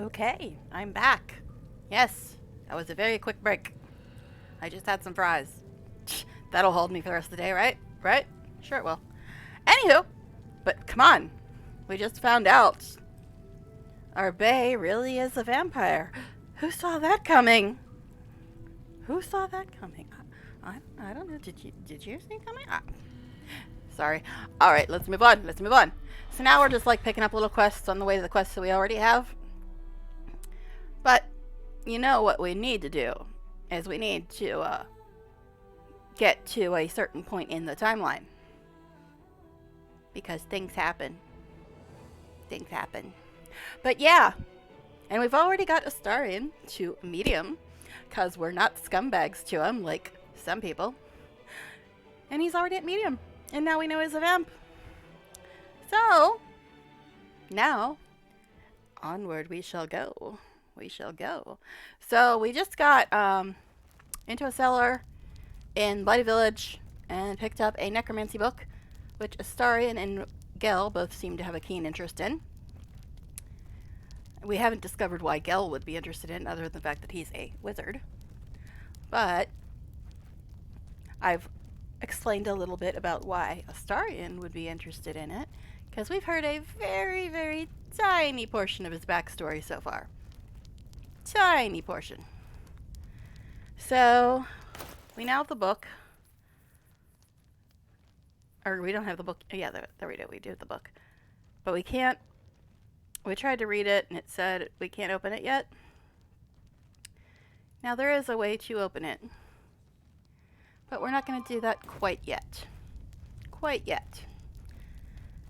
Okay, I'm back. Yes, that was a very quick break. I just had some fries. That'll hold me for the rest of the day, right? Right? Sure it will. Anywho, but come on. We just found out our Bay really is a vampire. Who saw that coming? Who saw that coming? I don't know. Did you see it coming? Sorry. All right, let's move on. Let's move on. So now we're just like picking up little quests on the way to the quests that we already have. But you know what we need to do is we need to get to a certain point in the timeline. Because things happen. Things happen. But yeah, and we've already got Astarion to medium, because we're not scumbags to him like some people. And he's already at medium, and now we know he's a vamp. So, now, onward we shall go. We shall go. So, we just got into a cellar in Blighted Village and picked up a necromancy book, which Astarion and Gel both seem to have a keen interest in. We haven't discovered why Gel would be interested in, other than the fact that he's a wizard. But I've explained a little bit about why Astarion would be interested in it, because we've heard a very, very tiny portion of his backstory so far. Tiny portion. So, we now have the book. Or we don't have the book. Yeah, there we do. We do have the book. But we can't. We tried to read it and it said we can't open it yet. Now there is a way to open it. But we're not going to do that quite yet. Quite yet.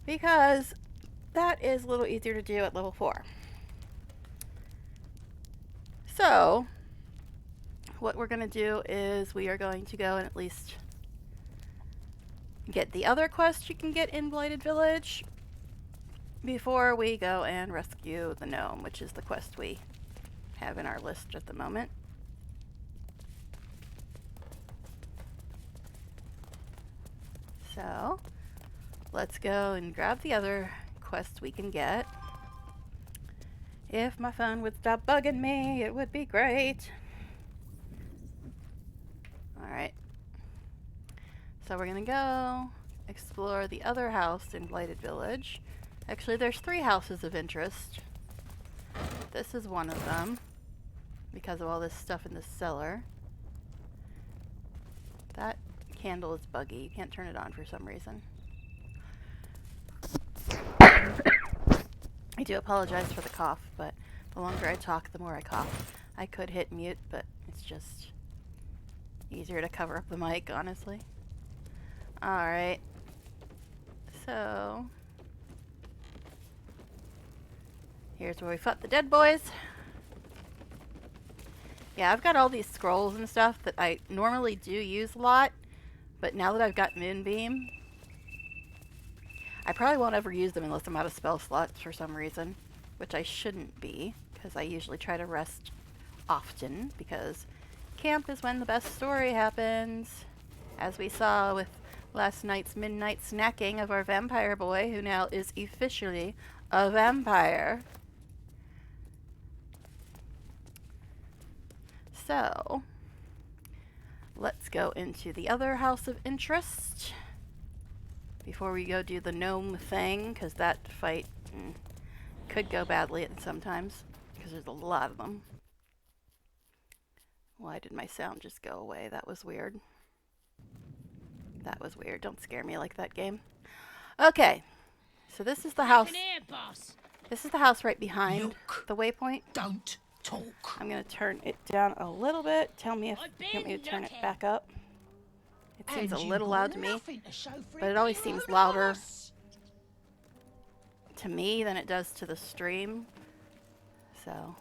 Because that is a little easier to do at level 4. So, what we're going to do is we are going to go and at least get the other quest you can get in Blighted Village before we go and rescue the gnome, which is the quest we have in our list at the moment. So, let's go and grab the other quests we can get. If my phone would stop bugging me, it would be great. Alright. So we're gonna go explore the other house in Blighted Village. Actually, there's 3 houses of interest. This is one of them, because of all this stuff in the cellar. That candle is buggy. You can't turn it on for some reason. I do apologize for the cough, but the longer I talk, the more I cough. I could hit mute, but it's just easier to cover up the mic, honestly. Alright. So, here's where we fought the dead boys. Yeah, I've got all these scrolls and stuff that I normally do use a lot, but now that I've got Moonbeam, I probably won't ever use them unless I'm out of spell slots for some reason, which I shouldn't be, because I usually try to rest often, because camp is when the best story happens, as we saw with last night's midnight snacking of our vampire boy, who now is officially a vampire. So, let's go into the other house of interest before we go do the gnome thing, because that fight could go badly sometimes, because there's a lot of them. Why did my sound just go away? That was weird. That was weird. Don't scare me like that, game. Okay, so this is the house. This is the house right behind the waypoint. Don't talk. I'm going to turn it down a little bit. Tell me if you want me to turn it back up. It seems a little loud to me, but it always seems louder to me than it does to the stream. So,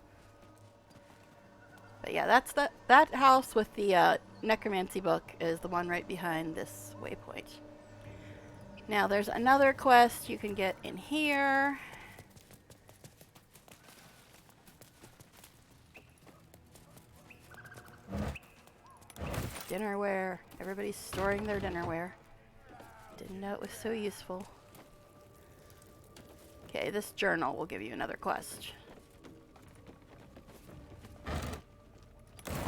but yeah, that's that house with the necromancy book is the one right behind this waypoint. Now there's another quest you can get in here. Dinnerware. Everybody's storing their dinnerware. Didn't know it was so useful. Okay, this journal will give you another quest.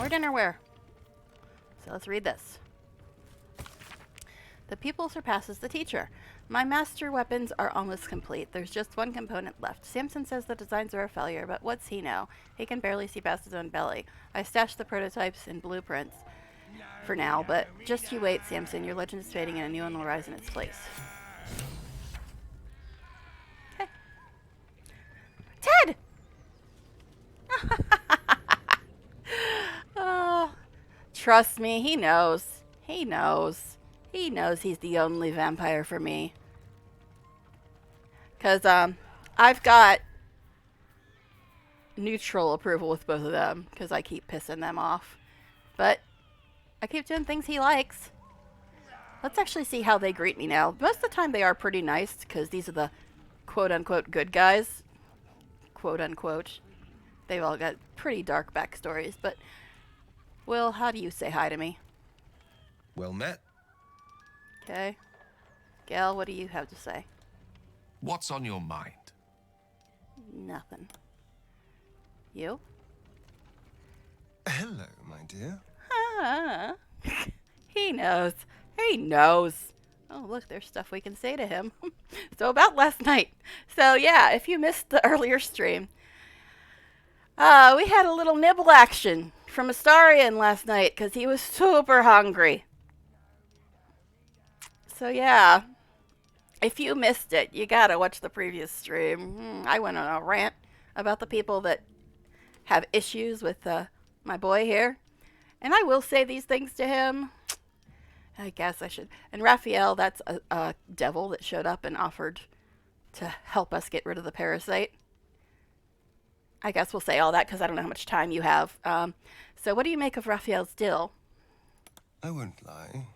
Or dinnerware. So let's read this. The pupil surpasses the teacher. My master weapons are almost complete. There's just one component left. Samson says the designs are a failure, but what's he know? He can barely see past his own belly. I stashed the prototypes and blueprints for now, but just you wait, Samson. Your legend is fading and a new one will rise in its place. Okay. Ted! Oh, trust me, he knows. He knows. He knows he's the only vampire for me. Because, I've got neutral approval with both of them. Because I keep pissing them off. But I keep doing things he likes. Let's actually see how they greet me now. Most of the time they are pretty nice. Because these are the quote-unquote good guys. Quote-unquote. They've all got pretty dark backstories. But, Will, how do you say hi to me? Well met. Okay. Gail, what do you have to say? What's on your mind? Nothing. You? Hello, my dear. Ah. He knows. He knows. Oh, look, there's stuff we can say to him. So about last night. So yeah, if you missed the earlier stream, we had a little nibble action from Astarion last night because he was super hungry. So yeah, if you missed it, you gotta watch the previous stream. I went on a rant about the people that have issues with my boy here. And I will say these things to him. I guess I should. And Raphael, that's a devil that showed up and offered to help us get rid of the parasite. I guess we'll say all that because I don't know how much time you have. So what do you make of Raphael's deal? I won't lie.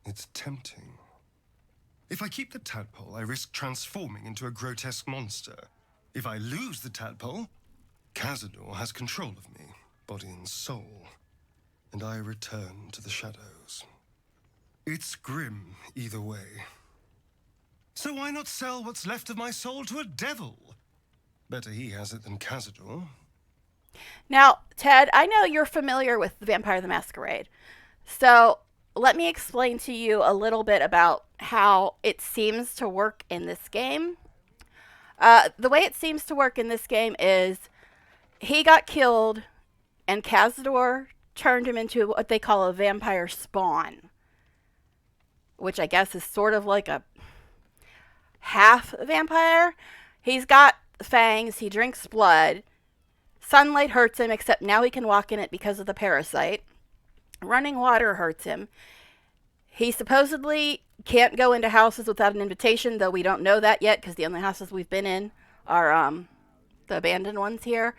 It's tempting. If I keep the tadpole, I risk transforming into a grotesque monster. If I lose the tadpole, Cazador has control of me, body and soul, and I return to the shadows. It's grim either way. So why not sell what's left of my soul to a devil? Better he has it than Cazador. Now, Ted, I know you're familiar with the Vampire the Masquerade. So let me explain to you a little bit about how it seems to work in this game. The way it seems to work in this game is he got killed and Cazador turned him into what they call a vampire spawn, which I guess is sort of like a half vampire. He's got fangs, he drinks blood, sunlight hurts him, except now he can walk in it because of the parasite. Running water hurts him. He supposedly can't go into houses without an invitation, though we don't know that yet because the only houses we've been in are the abandoned ones here.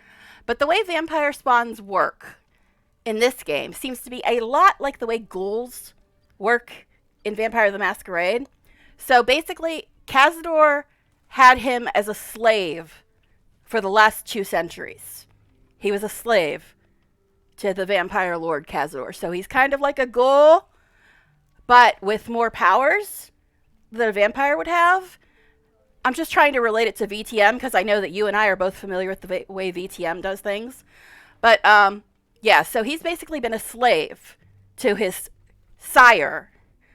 But the way vampire spawns work in this game seems to be a lot like the way ghouls work in Vampire the Masquerade. So basically, Cazador had him as a slave for the last 2 centuries. He was a slave to the vampire lord Cazador. So he's kind of like a ghoul, but with more powers that a vampire would have. I'm just trying to relate it to VTM because I know that you and I are both familiar with the way VTM does things. But yeah, so he's basically been a slave to his sire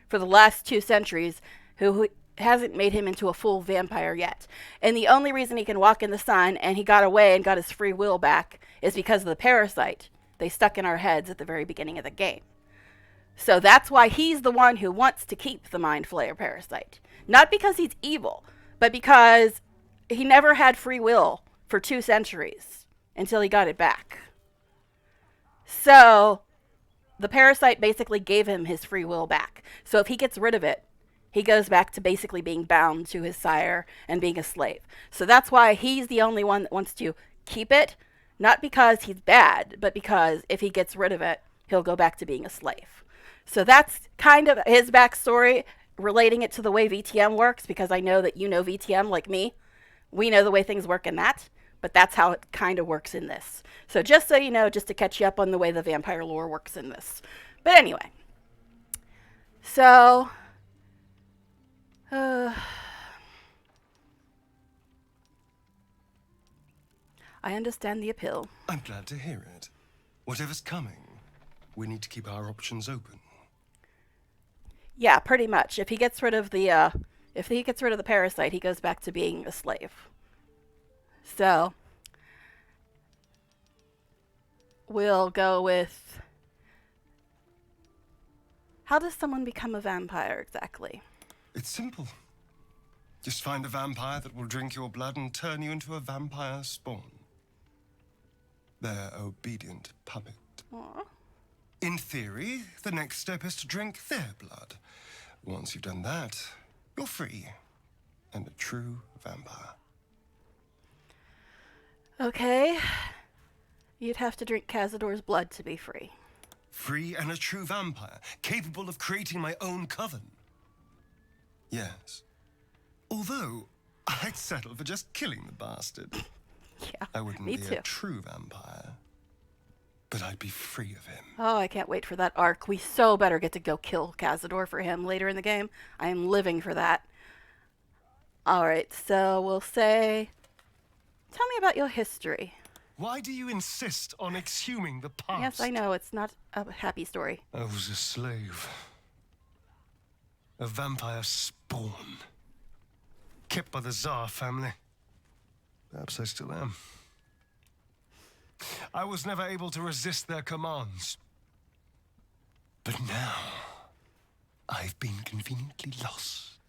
for the last 2 centuries who hasn't made him into a full vampire yet. And the only reason he can walk in the sun and he got away and got his free will back is because of the parasite they stuck in our heads at the very beginning of the game. So that's why he's the one who wants to keep the Mind Flayer parasite. Not because he's evil, but because he never had free will for 2 centuries until he got it back. So the parasite basically gave him his free will back. So if he gets rid of it, he goes back to basically being bound to his sire and being a slave. So that's why he's the only one that wants to keep it. Not because he's bad, but because if he gets rid of it, he'll go back to being a slave. So that's kind of his backstory, relating it to the way VTM works, because I know that you know VTM like me. We know the way things work in that, but that's how it kind of works in this. So just so you know, just to catch you up on the way the vampire lore works in this. But anyway. So I understand the appeal. I'm glad to hear it. Whatever's coming, we need to keep our options open. Yeah, pretty much. If he gets rid of the parasite, he goes back to being a slave. So we'll go with, how does someone become a vampire exactly? It's simple. Just find a vampire that will drink your blood and turn you into a vampire spawn. Their obedient puppet. Aww. In theory, the next step is to drink their blood. Once you've done that, you're free and a true vampire. Okay. You'd have to drink Cazador's blood to be free. Free and a true vampire, capable of creating my own coven. Yes. Although, I'd settle for just killing the bastard. Yeah, I wouldn't me be too. a true vampire, but I'd be free of him. Oh, I can't wait for that arc. We so better get to go kill Cazador for him later in the game. I am living for that. Alright, so we'll say, tell me about your history. Why do you insist on exhuming the past? Yes, I know, it's not a happy story. I was a slave. A vampire spawn. Kept by the Tsar family. Perhaps I still am. I was never able to resist their commands. But now, I've been conveniently lost.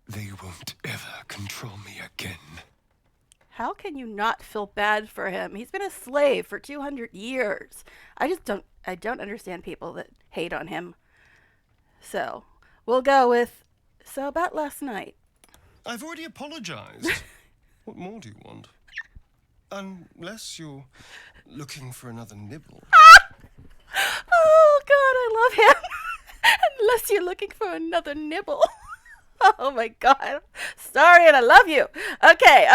They won't ever control me again. How can you not feel bad for him? He's been a slave for 200 years. I don't understand people that hate on him. So, we'll go with, so about last night. I've already apologized. What more do you want? Unless you're looking for another nibble. Oh, God, I love him. Unless you're looking for another nibble. Oh, my God. Sorry, and I love you. Okay,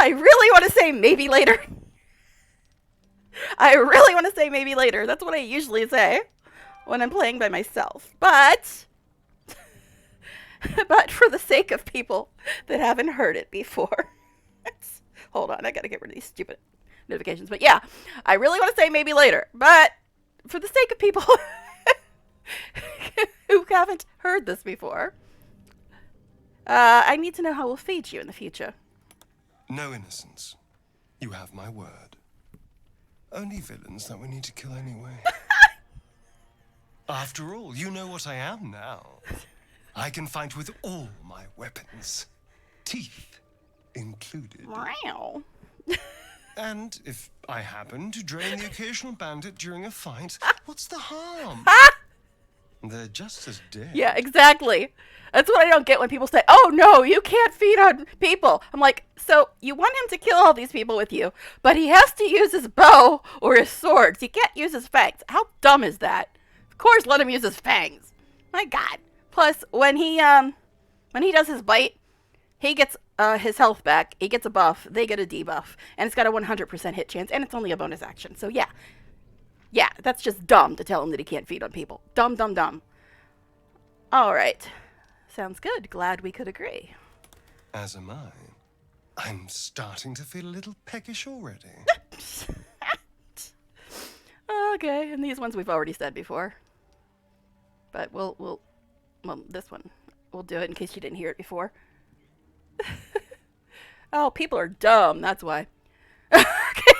I really want to say maybe later. I really want to say maybe later. That's what I usually say when I'm playing by myself. But for the sake of people that haven't heard it before. Hold on, I gotta get rid of these stupid notifications. But yeah, I really want to say maybe later. But for the sake of people who haven't heard this before, I need to know how we'll feed you in the future. No innocence. You have my word. Only villains that we need to kill anyway. After all, you know what I am now. I can fight with all my weapons. Teeth included. Wow. And if I happen to drain the occasional bandit during a fight, what's the harm? They're just as dead. Yeah, exactly. That's what I don't get when people say, oh no, you can't feed on people. I'm like, so you want him to kill all these people with you, but he has to use his bow or his swords. He can't use his fangs. How dumb is that? Of course, let him use his fangs. My God. Plus, when he does his bite, he gets his health back. He gets a buff. They get a debuff. And it's got a 100% hit chance, and it's only a bonus action. So yeah. Yeah, that's just dumb to tell him that he can't feed on people. Dumb, dumb, dumb. All right. Sounds good. Glad we could agree. As am I. I'm starting to feel a little peckish already. Okay, and these ones we've already said before. But well, this one, we'll do it in case you didn't hear it before. Oh, people are dumb, that's why. Okay.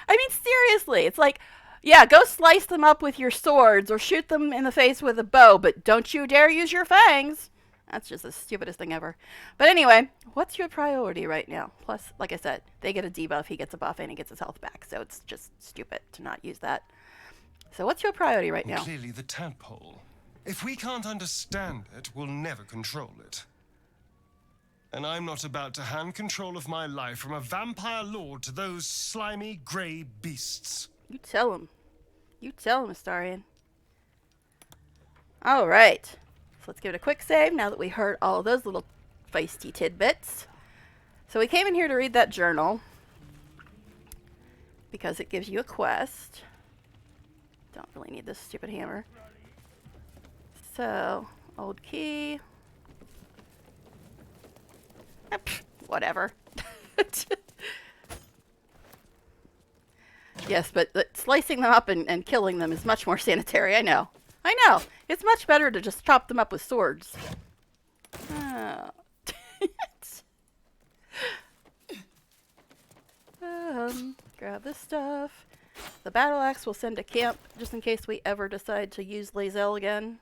I mean, seriously, it's like, yeah, go slice them up with your swords or shoot them in the face with a bow, but don't you dare use your fangs. That's just the stupidest thing ever. But anyway, what's your priority right now? Plus, like I said, they get a debuff, he gets a buff, and he gets his health back. So it's just stupid to not use that. So what's your priority right now? Clearly the tadpole. If we can't understand it, we'll never control it. And I'm not about to hand control of my life from a vampire lord to those slimy grey beasts. You tell him. You tell him, Astarion. All right. So let's give it a quick save now that we heard all of those little feisty tidbits. So we came in here to read that journal because it gives you a quest. Don't really need this stupid hammer. So, old key. Whatever. Yes, but slicing them up and killing them is much more sanitary. I know. I know. It's much better to just chop them up with swords. Oh. Grab this stuff. The battle axe we'll send to camp just in case we ever decide to use Lae'zel again.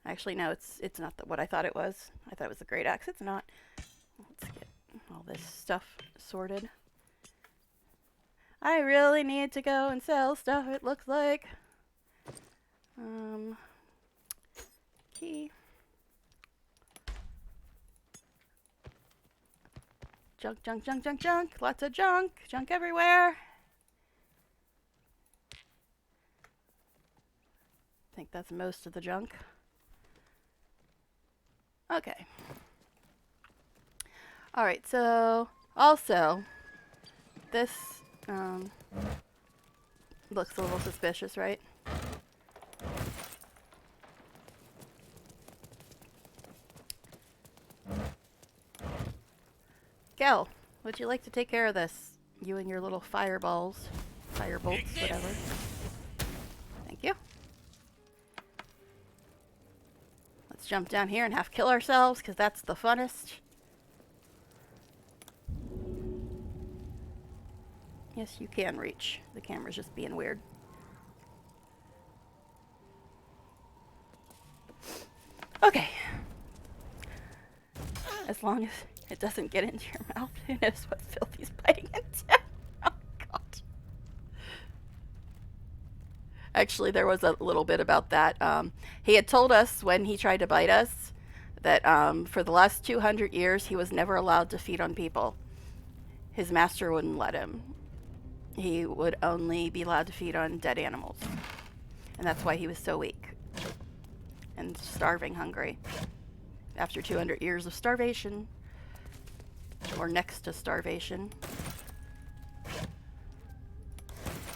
Actually, no, it's not what I thought it was. I thought it was the great axe. It's not. Let's get all this stuff sorted. I really need to go and sell stuff, it looks like. Key. Junk, junk, junk, junk, junk. Lots of junk. Junk everywhere. I think that's most of the junk. Okay. Alright, so also this looks a little suspicious, right? Gel, would you like to take care of this? You and your little fireballs. Firebolts, whatever. Thank you. Let's jump down here and half kill ourselves, because that's the funnest. Yes, you can reach. The camera's just being weird. Okay. As long as it doesn't get into your mouth, who knows what filthy's biting into? Oh, God. Actually, there was a little bit about that. He had told us when he tried to bite us that for the last 200 years, he was never allowed to feed on people. His master wouldn't let him. He would only be allowed to feed on dead animals. And that's why he was so weak and starving hungry. After 200 years of starvation, or next to starvation.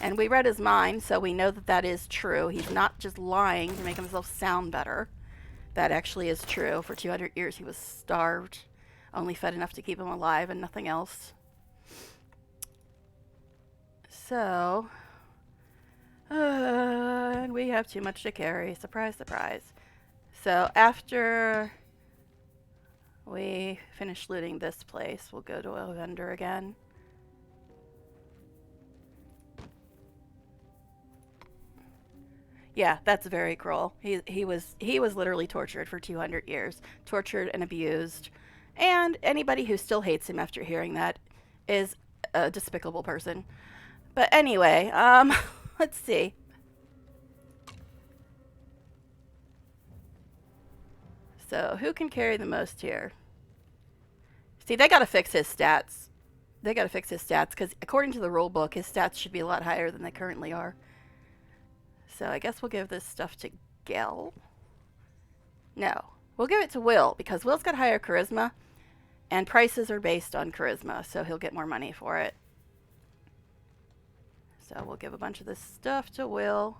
And we read his mind, so we know that that is true. He's not just lying to make himself sound better. That actually is true. For 200 years he was starved, only fed enough to keep him alive and nothing else. So, and we have too much to carry. Surprise, surprise. So after we finish looting this place, we'll go to a vendor again. Yeah, that's very cruel. He was literally tortured for 200 years, tortured and abused, and anybody who still hates him after hearing that is a despicable person. But anyway, let's see. So, who can carry the most here? See, they gotta fix his stats. They gotta fix his stats, because according to the rule book, his stats should be a lot higher than they currently are. So, I guess we'll give this stuff to Gel. No, we'll give it to Will, because Will's got higher charisma, and prices are based on charisma, so he'll get more money for it. So we'll give a bunch of this stuff to Will.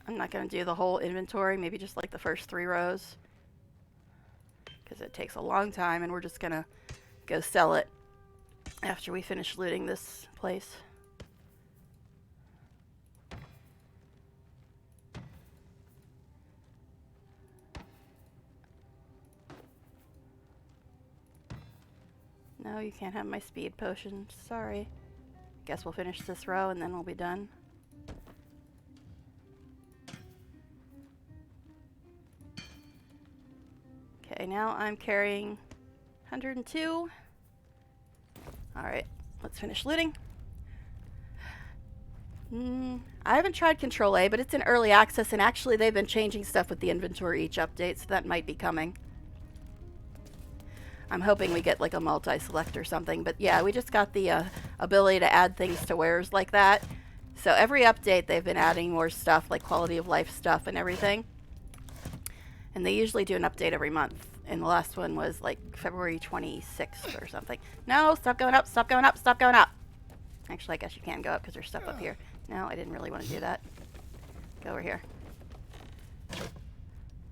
I'm not going to do the whole inventory, maybe just like the first 3 rows. Because it takes a long time and we're just going to go sell it after we finish looting this place. No, you can't have my speed potion. Sorry. Guess we'll finish this row and then we'll be done. Okay, now I'm carrying 102. Alright, let's finish looting. I haven't tried Control A, but it's in early access, and actually they've been changing stuff with the inventory each update, so that might be coming. I'm hoping we get like a multi-select or something, but yeah, we just got the ability to add things to wares like that. So every update they've been adding more stuff, like quality of life stuff and everything. And they usually do an update every month. And the last one was like February 26th or something. No, stop going up, stop going up, stop going up. Actually, I guess you can go up because there's stuff up here. No, I didn't really want to do that. Go over here.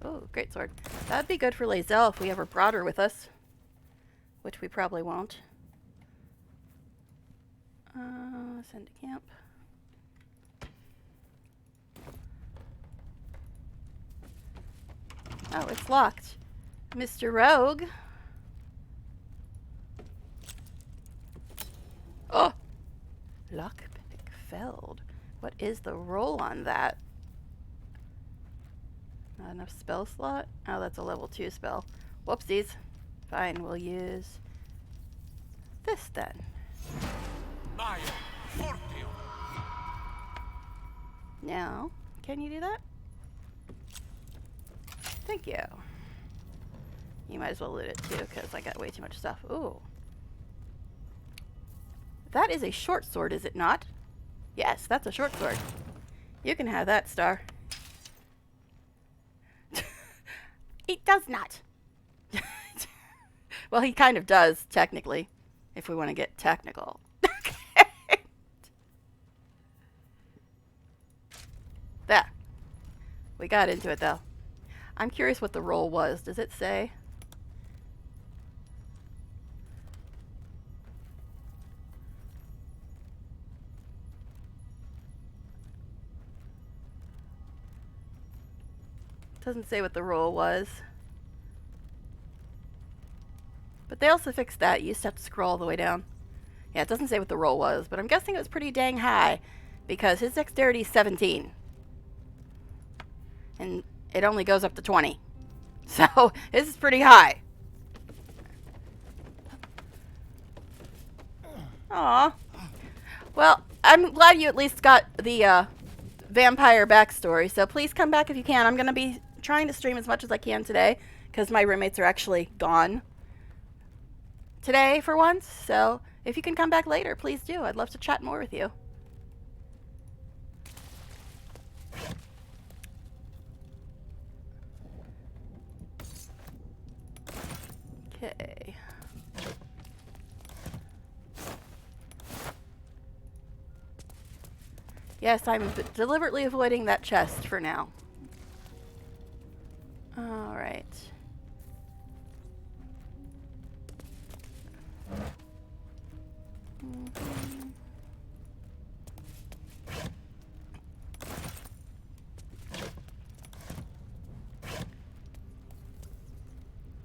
Oh, great sword. That'd be good for Lae'zel if we ever brought her with us. Which we probably won't. Send to camp. Oh, it's locked. Mr. Rogue. Oh! Lockpick felled. What is the roll on that? Not enough spell slot? Oh, that's a level 2 spell. Whoopsies. Fine, we'll use this then. Now, can you do that? Thank you. You might as well loot it too, because I got way too much stuff. Ooh. That is a short sword, is it not? Yes, that's a short sword. You can have that, Star. It does not. Well, he kind of does, technically, if we want to get technical. There. We got into it, though. I'm curious what the roll was. Does it say? Doesn't say what the roll was. But they also fixed that. You used to have to scroll all the way down. Yeah, it doesn't say what the roll was, but I'm guessing it was pretty dang high because his dexterity is 17. And it only goes up to 20. So, this is pretty high. Aw. Well, I'm glad you at least got the vampire backstory, so please come back if you can. I'm going to be trying to stream as much as I can today, because my roommates are actually gone today for once, so if you can come back later, please do. I'd love to chat more with you. Okay. Yes, I'm deliberately avoiding that chest for now. Alright.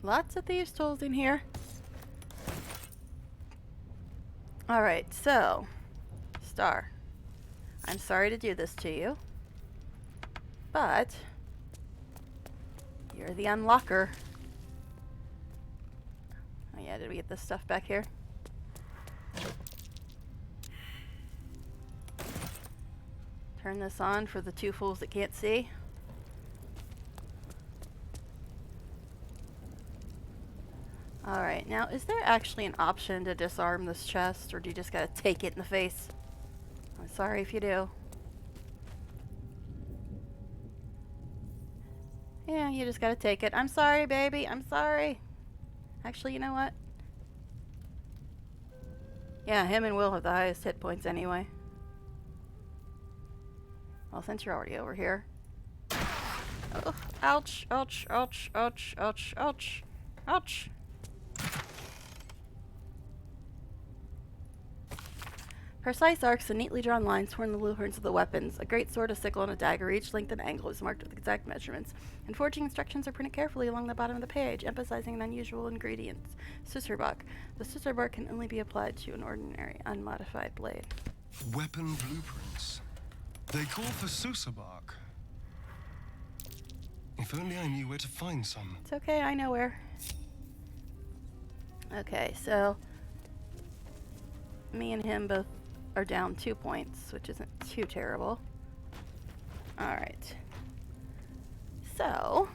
Lots of thieves' tools in here. Alright, so, Star, I'm sorry to do this to you, but you're the unlocker. Oh yeah, did we get this stuff back here? Turn this on for the two fools that can't see. Alright, now is there actually an option to disarm this chest, or do you just gotta take it in the face? I'm sorry if you do. Yeah, you just gotta take it. I'm sorry, baby. I'm sorry. Actually, you know what? Yeah, him and Will have the highest hit points anyway. Well, since you're already over here. Oh, ouch, ouch, ouch, ouch, ouch, ouch, ouch. Precise arcs and neatly drawn lines form the blueprints of the weapons. A great sword, a sickle, and a dagger, each length and angle, is marked with exact measurements, and forging instructions are printed carefully along the bottom of the page, emphasizing an unusual ingredient, Susserbark. The Susserbark can only be applied to an ordinary, unmodified blade. Weapon blueprints. They call for Susserbark. If only I knew where to find some. It's okay, I know where. Okay, so me and him both are down 2 points, which isn't too terrible. Alright. So,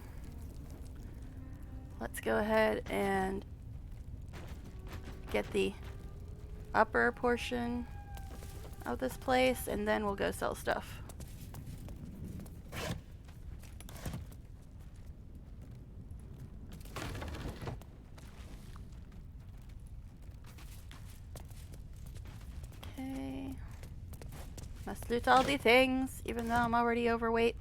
let's go ahead and get the upper portion of this place, and then we'll go sell stuff. Must loot all the things, even though I'm already overweight.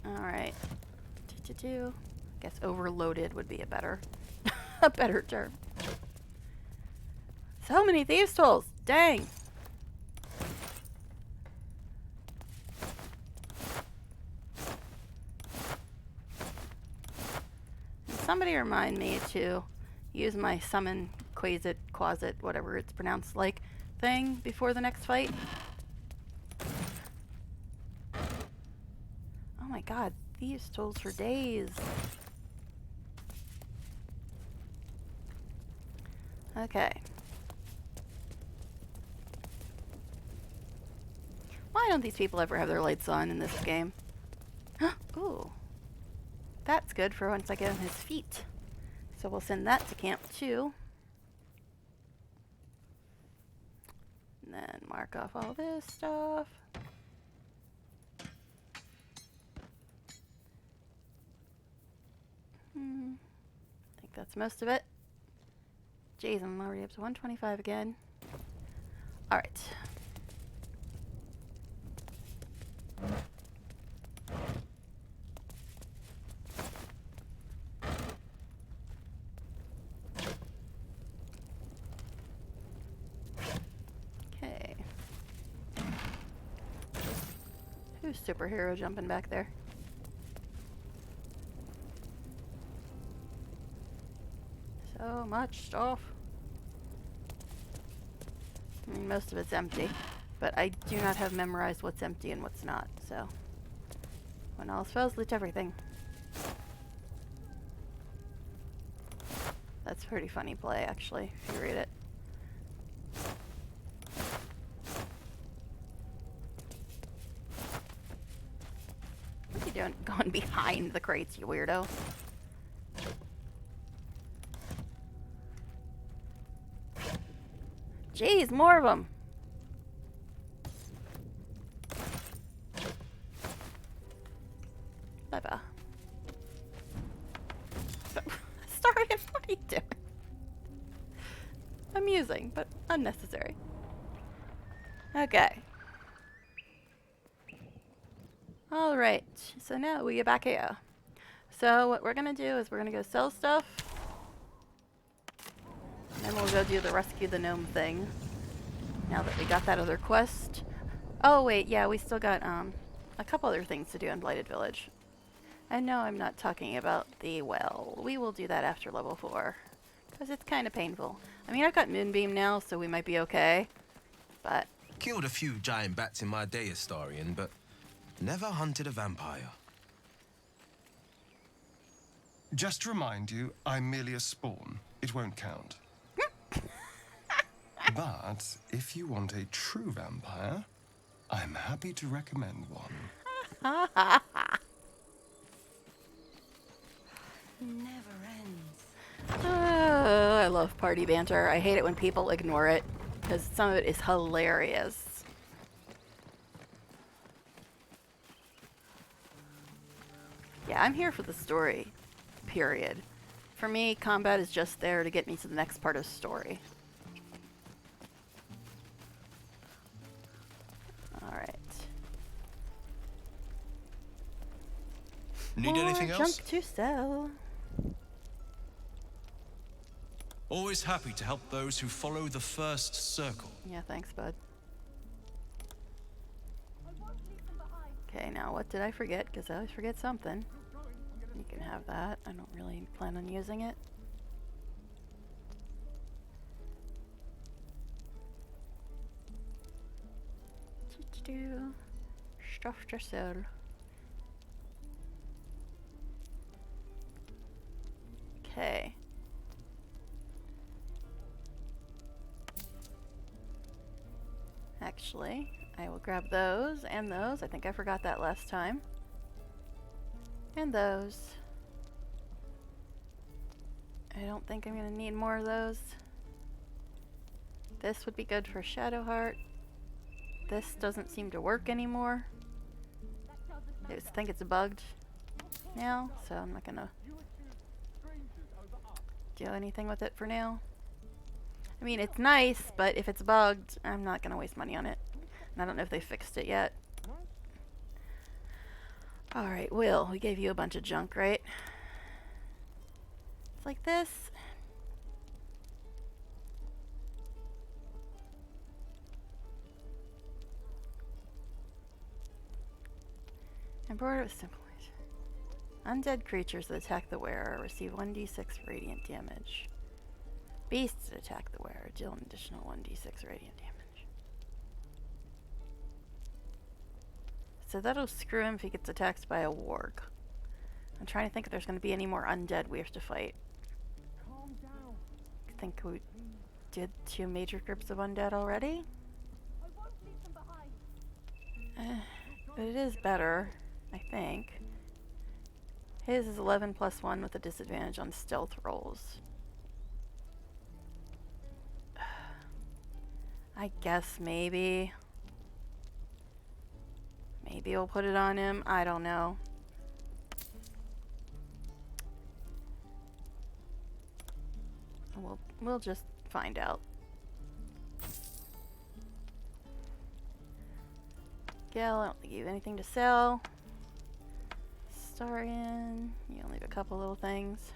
Alright. Guess overloaded would be a better a better term. So many thieves' tools! Dang! And somebody remind me to use my summon quasit, whatever it's pronounced like, thing before the next fight. Oh my god, thieves' tools for days. Okay. Why don't these people ever have their lights on in this game? Ooh. That's good for once I get on his feet. So we'll send that to camp too. And then mark off all this stuff. I think that's most of it. Jeez, I'm already up to 125 again. Alright. Okay. Who's superhero jumping back there? So much stuff. I mean, most of it's empty, but I do not have memorized what's empty and what's not, so when all fails, loot everything. That's a pretty funny play, actually, if you read it. What are you doing? Going behind the crates, you weirdo. Jeez, more of them. Bye-bye. Sorry, what are you doing? Amusing, but unnecessary. Okay. Alright, so now we get back here. So what we're gonna do is we're gonna go sell stuff. And then we'll go do the rescue the gnome thing. Now that we got that other quest. Oh wait, yeah, we still got a couple other things to do in Blighted Village. And no, I'm not talking about the well. We will do that after level 4. Because it's kind of painful. I mean, I've got Moonbeam now, so we might be okay. But... Killed a few giant bats in my day, Astarion, but never hunted a vampire. Just to remind you, I'm merely a spawn. It won't count. But if you want a true vampire, I'm happy to recommend one. Never ends. Oh, I love party banter. I hate it when people ignore it, because some of it is hilarious. Yeah, I'm here for the story, period. For me, combat is just there to get me to the next part of the story. Alright. Need anything else? Jump to sell. Always happy to help those who follow the first circle. Yeah, thanks, bud. Okay, now what did I forget? Because I always forget something. You can have that. I don't really plan on using it. Stuff to sell. Okay. Actually, I will grab those and those. I think I forgot that last time. And those. I don't think I'm going to need more of those. This would be good for Shadowheart. This doesn't seem to work anymore. I just think it's bugged now, so I'm not going to do anything with it for now. I mean, it's nice, but if it's bugged, I'm not going to waste money on it. And I don't know if they fixed it yet. Alright, Will, we gave you a bunch of junk, right? It's like this. Embroidered with simple. Undead creatures that attack the wearer receive 1d6 radiant damage. Beasts that attack the wearer deal an additional 1d6 radiant damage. So that'll screw him if he gets attacked by a warg. I'm trying to think if there's going to be any more undead we have to fight. I think we did 2 major groups of undead already. But it is better, I think. His is 11 plus 1 with a disadvantage on stealth rolls. I guess maybe. Maybe we'll put it on him. I don't know. We'll just find out. Gil, I don't think you have anything to sell. Starian, you only have a couple little things.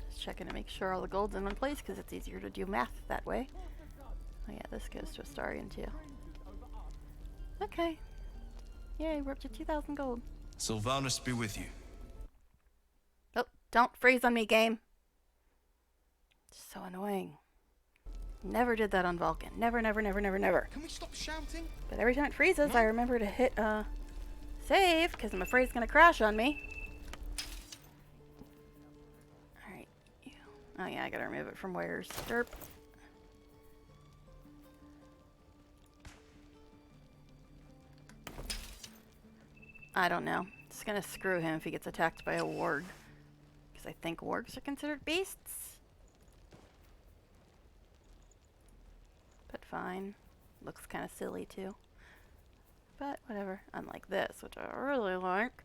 Just checking to make sure all the gold's in one place because it's easier to do math that way. Oh yeah, this goes to a Starian too. Okay. Yay, we're up to 2,000 gold. Sylvanus be with you. Oh, don't freeze on me, game. So annoying. Never did that on Vulcan. Never, never, never, never, never. Can we stop shouting? But every time it freezes, I remember to hit save, because I'm afraid it's going to crash on me. Alright. Oh yeah, I gotta remove it from wares. Derp. I don't know. It's gonna screw him if he gets attacked by a warg. Because I think wargs are considered beasts. But fine. Looks kind of silly too. But whatever. Unlike this, which I really like.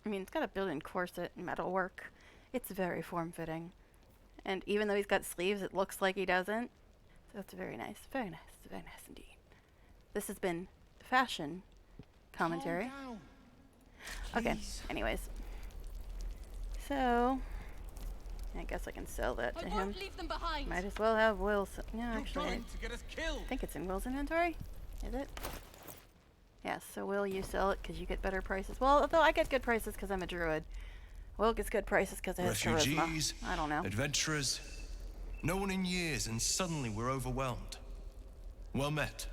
I mean, it's got a built-in corset and metalwork. It's very form-fitting. And even though he's got sleeves, it looks like he doesn't. So that's very nice. Very nice. Very nice indeed. This has been fashion commentary. Okay, anyways. So, I guess I can sell that to him. Leave them behind. Might as well have Will's. No, You're actually, going to get us I killed. think it's in Will's inventory. Is it? Yes, so Will, you sell it because you get better prices. Well, although I get good prices because I'm a druid. Will gets good prices because of his charisma. Refugees, I don't know. adventurers, no one in years, and suddenly we're overwhelmed. Well met,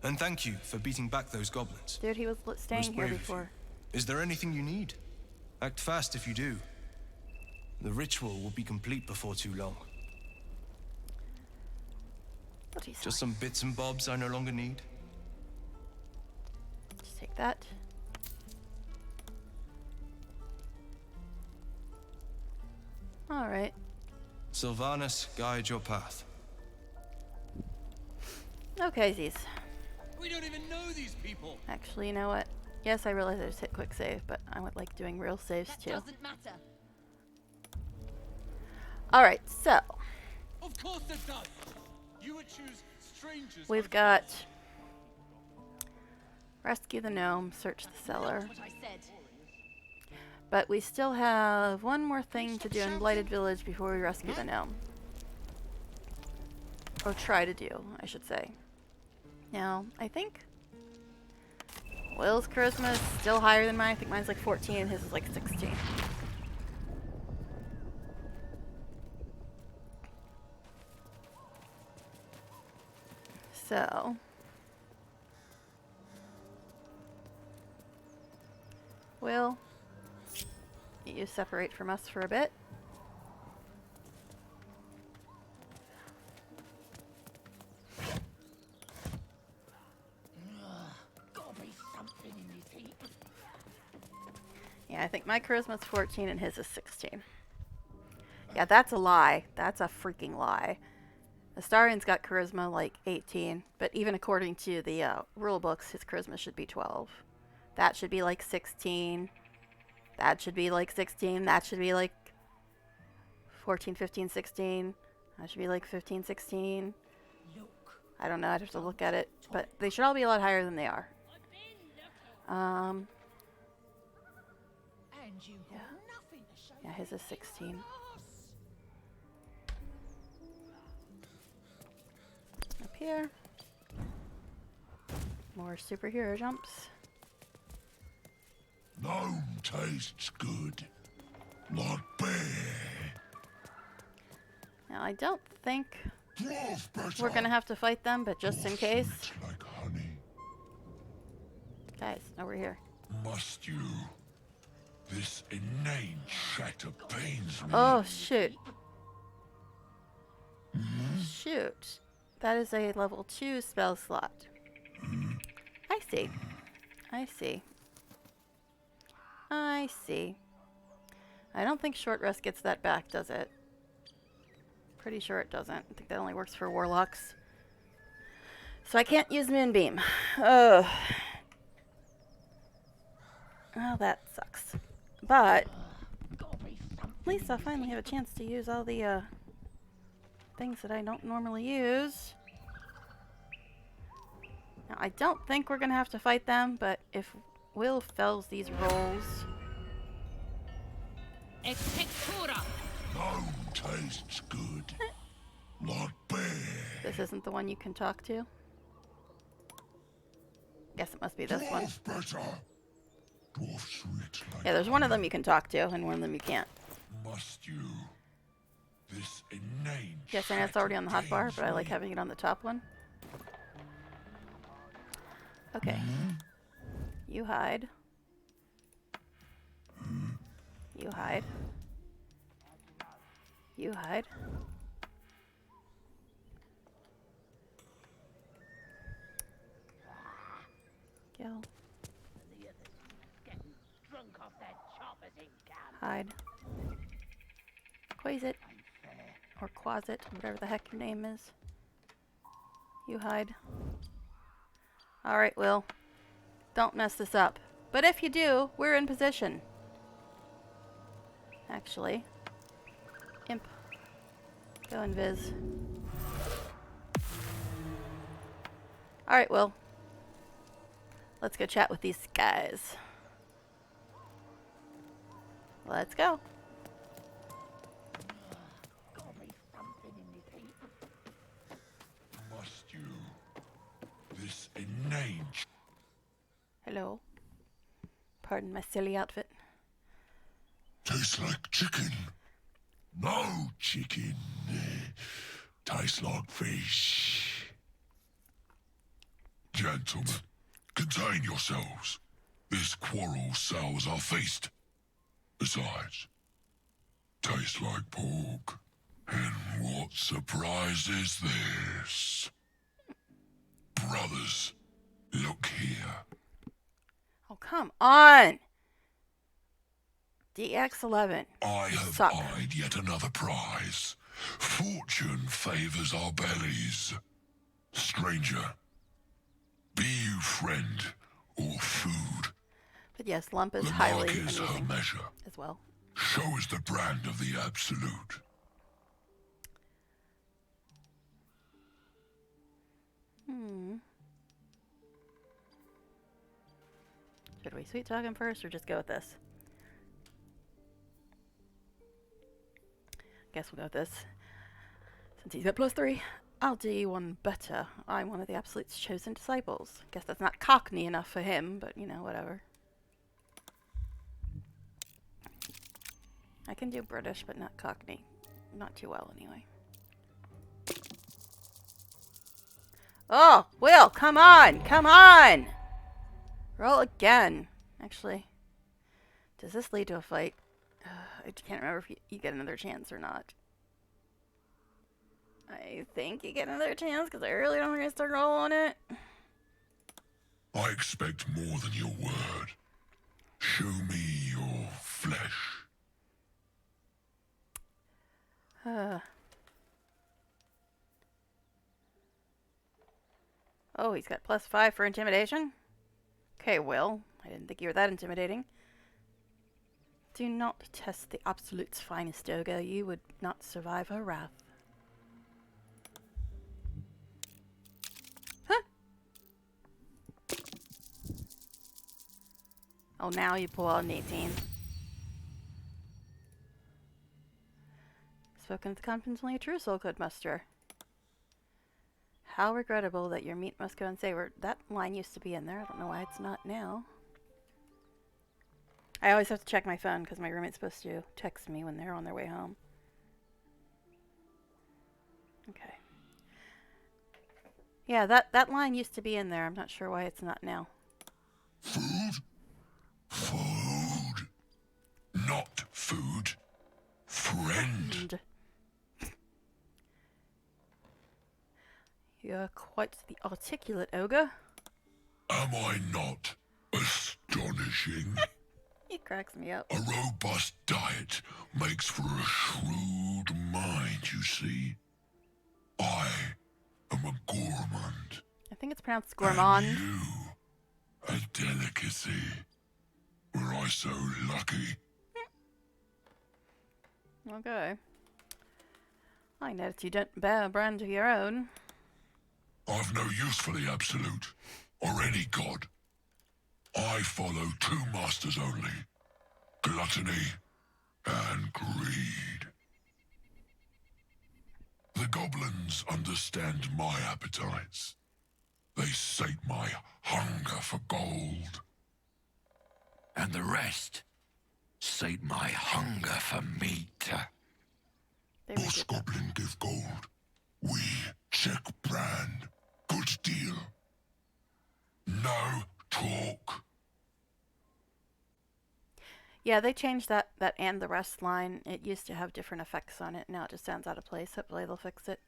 and thank you for beating back those goblins. Dude, he was staying Most here brave of you. before. Is there anything you need? Act fast if you do. The ritual will be complete before too long. What he's Just some bits and bobs I no longer need. Just take that. All right. Sylvanus, guide your path. Okay, Z's. We don't even know these people. Actually, you know what? Yes, I realize I just hit quick save, but I would like doing real saves That too. doesn't matter. Alright, so Of course it does. You would choose strangers. we've got rescue the gnome, search the cellar. That's what I said. But we still have one more thing to do in Blighted Village before we rescue the gnome. Or try to do, I should say. Now, I think Will's charisma is still higher than mine. I think mine's like 14 and his is like 16. So Will, you separate from us for a bit. Gotta be something in this heap. Yeah, I think my charisma's 14 and his is 16. Yeah, that's a lie. That's a freaking lie. Astarian's got charisma like 18, but even according to the rule books, his charisma should be 12. That should be like 16. That should be like 16. That should be like 14, 15, 16. That should be like 15, 16. I don't know. I'd have to look at it. But they should all be a lot higher than they are. And you Yeah. got nothing to show Yeah, his is 16. Up here. More superhero jumps. Gnome tastes good. Not bad. Now, I don't think Dwarf better. we're going to have to fight them, but just in More case. sweet like honey. Guys, over here. Must you? This inane chatter pains me. Oh, shoot. Shoot. That is a level 2 spell slot. I see. I see. I see. I don't think short rest gets that back, does it? Pretty sure it doesn't. I think that only works for warlocks. So I can't use Moonbeam. Ugh. Well, that sucks. But Gotta be something. at least I'll finally have a chance to use all the things that I don't normally use. Now, I don't think we're going to have to fight them, but if Will fells these rolls... Expectura. Gnome tastes good. Not bad. This isn't the one you can talk to? Guess it must be this one. Dwarf better. Dwarf sweet like Yeah, there's one of them you can talk to, and one of them you can't. must you? This inane Yes, I know it's already on the hot bar, but I like having it on the top one. Okay. You hide. You hide. You hide. Kill. The others getting drunk off their choppers in camp. Hide. Quasit. Or Quasit, whatever the heck your name is. You hide. Alright, Will. Don't mess this up. But if you do, we're in position. Actually. Imp. Go invis. Alright, Will. Let's go chat with these guys. Let's go. Gotta be something in this heat. must you? This inane Hello. Pardon my silly outfit. tastes like chicken. No chicken. Tastes like fish. Gentlemen, contain yourselves. This quarrel sours our feast. Besides, tastes like pork. And what surprise is this? Brothers, look here. Oh, come on! DX11. I have Suck. eyed yet another prize. Fortune favors our bellies. Stranger, be you friend or food. But yes, lump is The highly mark is her amusing measure. as well. Show is the brand of the absolute. Should we sweet talk him first or just go with this? Guess we'll go with this. Since he's got +3, I'll do you one better. I'm one of the Absolute's chosen disciples. Guess that's not cockney enough for him, but you know, whatever. I can do British, but not cockney. Not too well, anyway. Oh, Will, come on! Come on! Roll again. Actually, does this lead to a fight? I can't remember if you get another chance or not. I think you get another chance because I really don't want to start rolling it. I expect more than your word. Show me your flesh. Oh, he's got +5 for intimidation? Okay, Will. I didn't think you were that intimidating. Do not test the Absolute's finest, ogre. You would not survive her wrath. Huh? Oh, now you pull out an 18. Spoken at the conference only a true soul could muster. How regrettable that your meat must go unsavored. That line used to be in there. I don't know why it's not now. I always have to check my phone because my roommate's supposed to text me when they're on their way home. Okay. Yeah, that line used to be in there. I'm not sure why it's not now. Food? Food. Not food. Friend. You're quite the articulate ogre. Am I not astonishing? He cracks me up. A robust diet makes for a shrewd mind, you see. I am a gourmand. I think it's pronounced gourmand. And you, a delicacy. Were I so lucky? Okay. I notice you don't bear a brand of your own. I've no use for the Absolute, or any god. I follow two masters only, gluttony and greed. The goblins understand my appetites. They sate my hunger for gold. And the rest sate my hunger for meat. Boss Goblin give gold. We check brand. Good deal. No talk. Yeah, they changed that and the rest line. It used to have different effects on it. Now it just sounds out of place. Hopefully they'll fix it.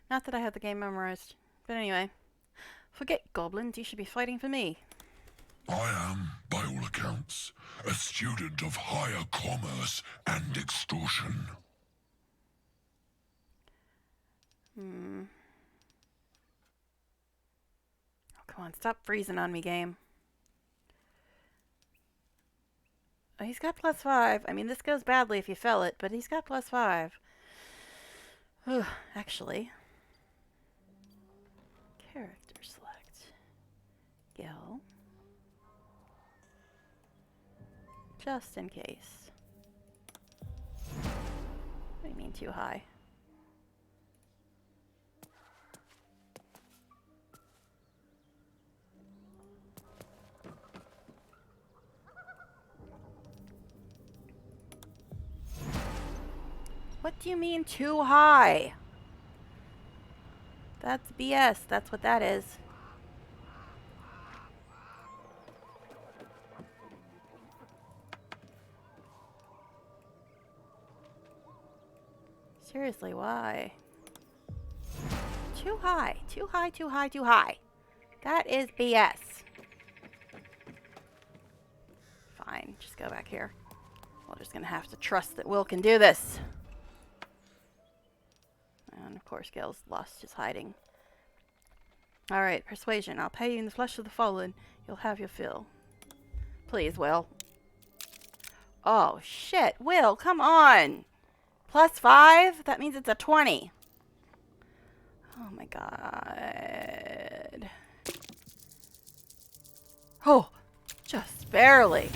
Not that I have the game memorized. But anyway. Forget goblins. You should be fighting for me. I am, by all accounts, a student of higher commerce and extortion. Oh, come on. Stop freezing on me, game. Oh, he's got +5. I mean, this goes badly if you fell it, but he's got +5. Ugh, actually. Character select. Gil. Just in case. What do you mean too high? What do you mean too high? That's BS. That's what that is. Seriously, why? Too high. Too high, too high, too high. That is BS. Fine, just go back here. We're just gonna have to trust that Will can do this. And of course, Gil's lost his hiding. Alright, persuasion. I'll pay you in the flesh of the fallen. You'll have your fill. Please, Will. Oh, shit. Will, come on. +5? That means it's a 20. Oh my god. Oh, just barely.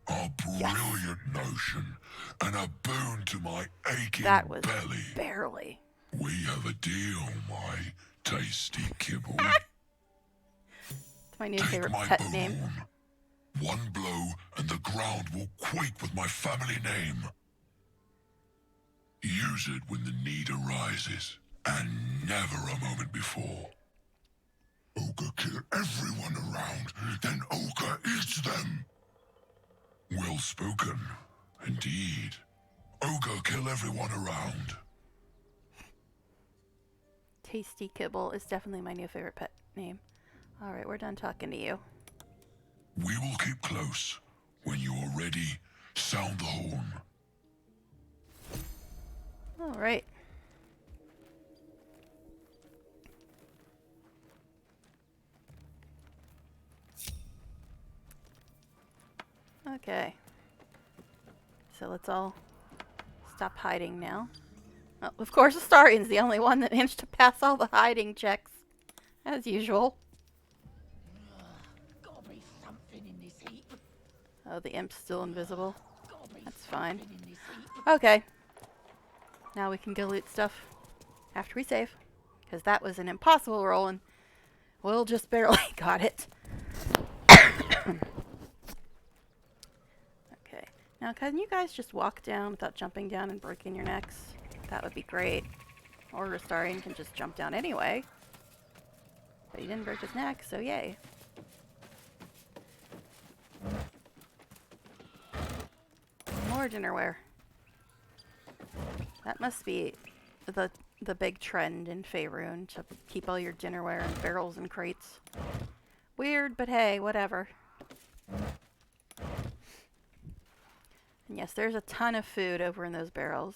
A brilliant notion, and a boon to my aching That was belly. barely. We have a deal, my tasty kibble. It's my new Take favorite my pet bone. name. One blow, and the ground will quake with my family name. Use it when the need arises, and never a moment before. Ogre kill everyone around, then Ogre eats them. Well spoken, indeed. Ogre kill everyone around. Tasty Kibble is definitely my new favorite pet name. Alright, we're done talking to you. We will keep close. When you are ready, sound the horn. Alright. Okay. So let's all stop hiding now. Oh, of course, Astarian's the only one that managed to pass all the hiding checks. As usual. Gotta be something in this heap. Oh, the imp's still invisible. Gotta be That's fine. something in this heap. Okay. Now we can go loot stuff after we save. Because that was an impossible roll and we'll just barely got it. Okay. Now can you guys just walk down without jumping down and breaking your necks? That would be great. Or Restarian can just jump down anyway. But he didn't break his neck, so yay. More dinnerware. That must be the big trend in Faerun, to keep all your dinnerware in barrels and crates. Weird, but hey, whatever. And yes, there's a ton of food over in those barrels.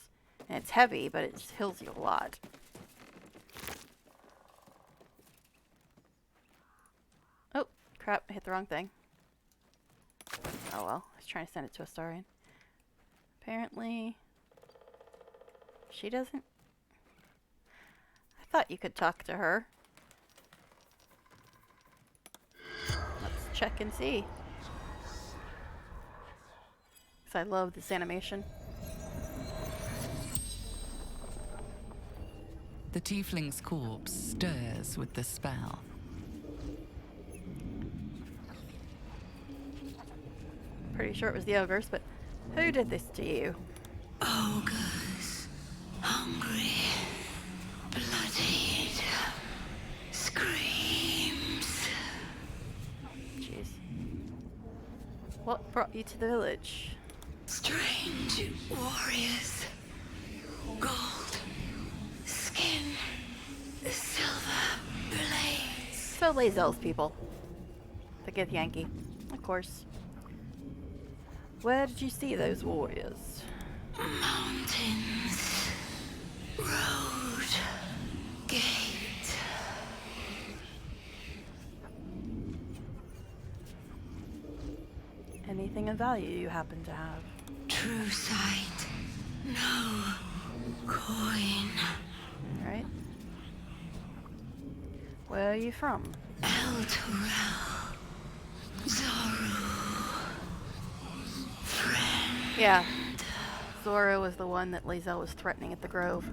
And it's heavy, but it just heals you a lot. Oh, crap, I hit the wrong thing. Oh well, I was trying to send it to Astarian. Apparently, she doesn't. I thought you could talk to her. Let's check and see. Because I love this animation. The tiefling's corpse stirs with the spell. Pretty sure it was the ogres, but who did this to you? Ogres, hungry, bloodied, screams. Jeez. What brought you to the village? Strange warriors, gold, skin, silver blades. So Lae'zel's people. The Gith Yankee. Of course. Where did you see those warriors? Mountains, road, gate. Anything of value you happen to have? True sight, no coin. Right? Where are you from? El Torel, Zoru. Yeah. Zora was the one that Lae'zel was threatening at the Grove.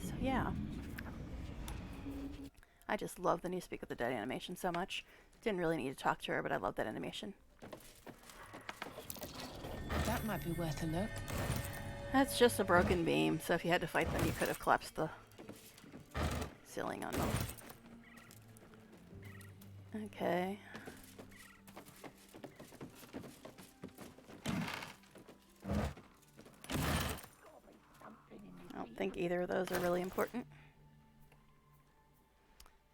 So yeah. I just love the new Speak of the Dead animation so much. Didn't really need to talk to her, but I love that animation. That might be worth a look. That's just a broken beam, so if you had to fight them, you could have collapsed the ceiling on them. Okay. I don't think either of those are really important.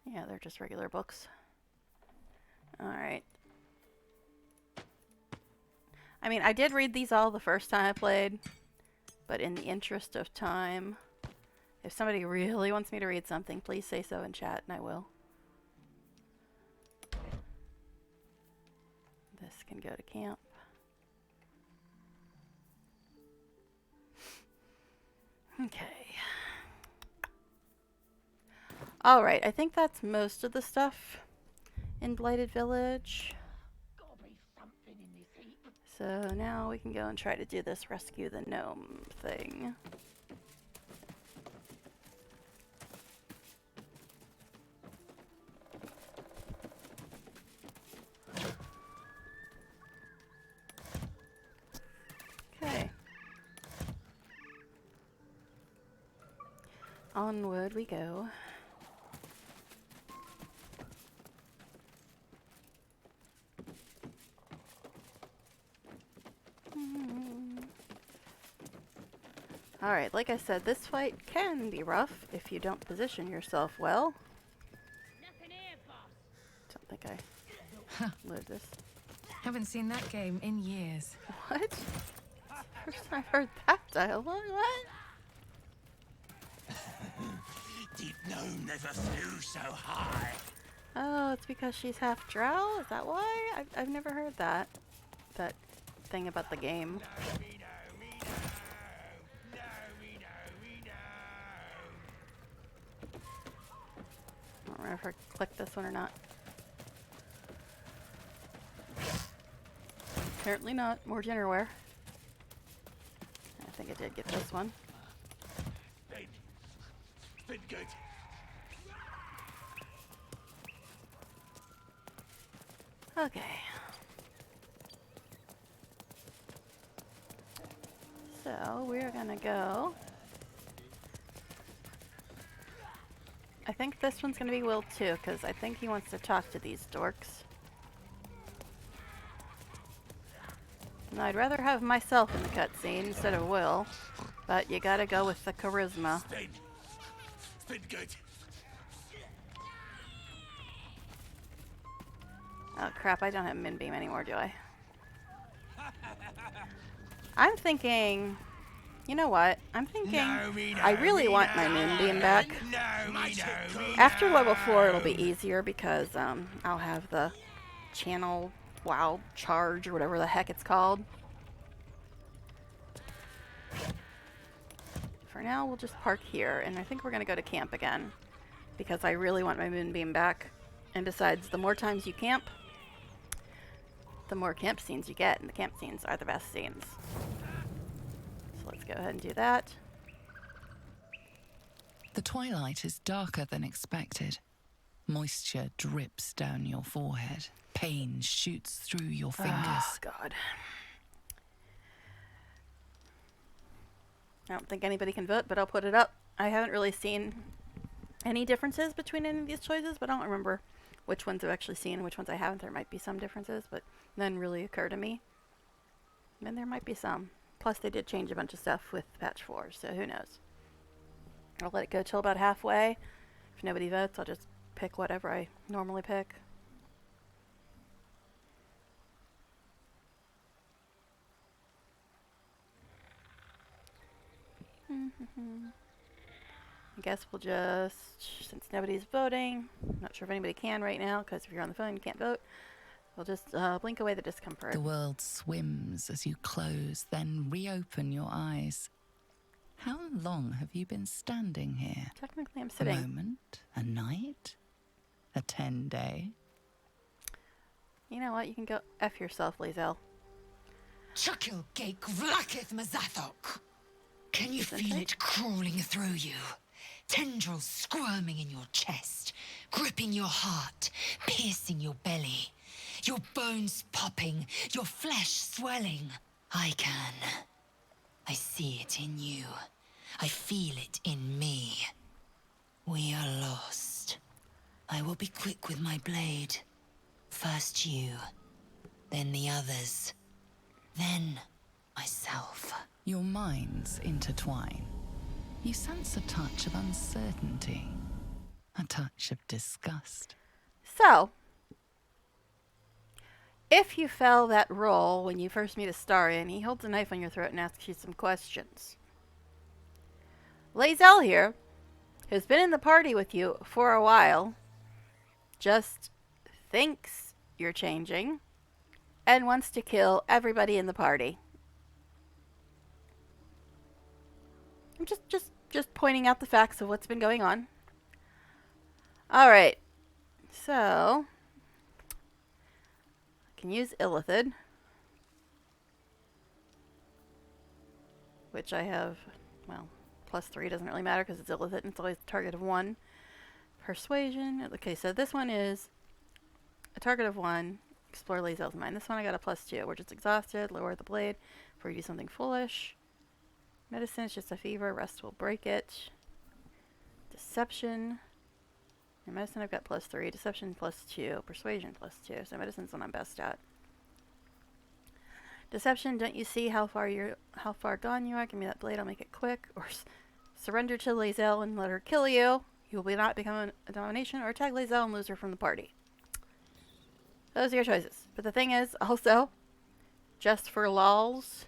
Yeah, they're just regular books. Alright. I mean, I did read these all the first time I played, but in the interest of time, if somebody really wants me to read something, please say so in chat and I will. This can go to camp. Okay. Alright, I think that's most of the stuff in Blighted Village. Gotta be something in this heap. So now we can go and try to do this rescue the gnome thing. Okay. Onward we go. Alright, like I said, this fight can be rough if you don't position yourself well. Nothing here, boss. Don't think I load this. Haven't seen that game in years. What? First time I've heard that dialogue. What? Deep gnome never flew so high. Oh, it's because she's half drow? Is that why? I've never heard that thing about the game. I don't remember if I clicked this one or not. Apparently not. More dinnerware. I think I did get this one. Okay. So we're gonna go. I think this one's gonna be Will too, because I think he wants to talk to these dorks. And I'd rather have myself in the cutscene instead of Will, but you gotta go with the charisma. Oh crap, I don't have Moonbeam anymore, do I? I'm thinking... You know what? I'm thinking I really want my Moonbeam back. After level 4 it'll be easier because I'll have the channel wow charge or whatever the heck it's called. For now we'll just park here, and I think we're going to go to camp again because I really want my Moonbeam back. And besides, the more times you camp, the more camp scenes you get, and the camp scenes are the best scenes. So let's go ahead and do that. The twilight is darker than expected. Moisture drips down your forehead. Pain shoots through your fingers. Oh, God. I don't think anybody can vote, but I'll put it up. I haven't really seen any differences between any of these choices, but I don't remember which ones I've actually seen and which ones I haven't. There might be some differences, but none really occur to me. And there might be some. Plus, they did change a bunch of stuff with patch 4, so who knows. I'll let it go till about halfway. If nobody votes, I'll just pick whatever I normally pick. I guess we'll just, since nobody's voting, not sure if anybody can right now, because if you're on the phone you can't vote, we'll just blink away the discomfort. The world swims as you close, then reopen your eyes. How long have you been standing here? Technically I'm sitting. A moment? A night? A 10-day? You know what? You can go F yourself, Lae'zel. Chukil Gake Vlakith Mazathok. Can you feel it crawling through you? Tendrils squirming in your chest, gripping your heart, piercing your belly. Your bones popping, your flesh swelling. I can. I see it in you. I feel it in me. We are lost. I will be quick with my blade. First you, then the others, then myself. Your minds intertwine. You sense a touch of uncertainty, a touch of disgust. So, if you fell that role when you first meet Astarion, he holds a knife on your throat and asks you some questions. Lae'zel here, who's been in the party with you for a while, just thinks you're changing and wants to kill everybody in the party. I'm just pointing out the facts of what's been going on. Alright, so I can use Illithid, which I have, well, +3 doesn't really matter because it's Illithid and it's always a target of 1. Persuasion, okay, so this one is a target of 1. Explore Lae'zel's mind. This one I got a +2. We're just exhausted. Lower the blade before you do something foolish. Medicine is just a fever. Rest will break it. Deception. In medicine I've got +3. Deception +2. Persuasion +2. So medicine's what I'm best at. Deception. Don't you see how far gone you are? Give me that blade. I'll make it quick. Or surrender to Lae'zel and let her kill you. You will not become a domination, or attack Lae'zel and lose her from the party. Those are your choices. But the thing is, also, just for lols,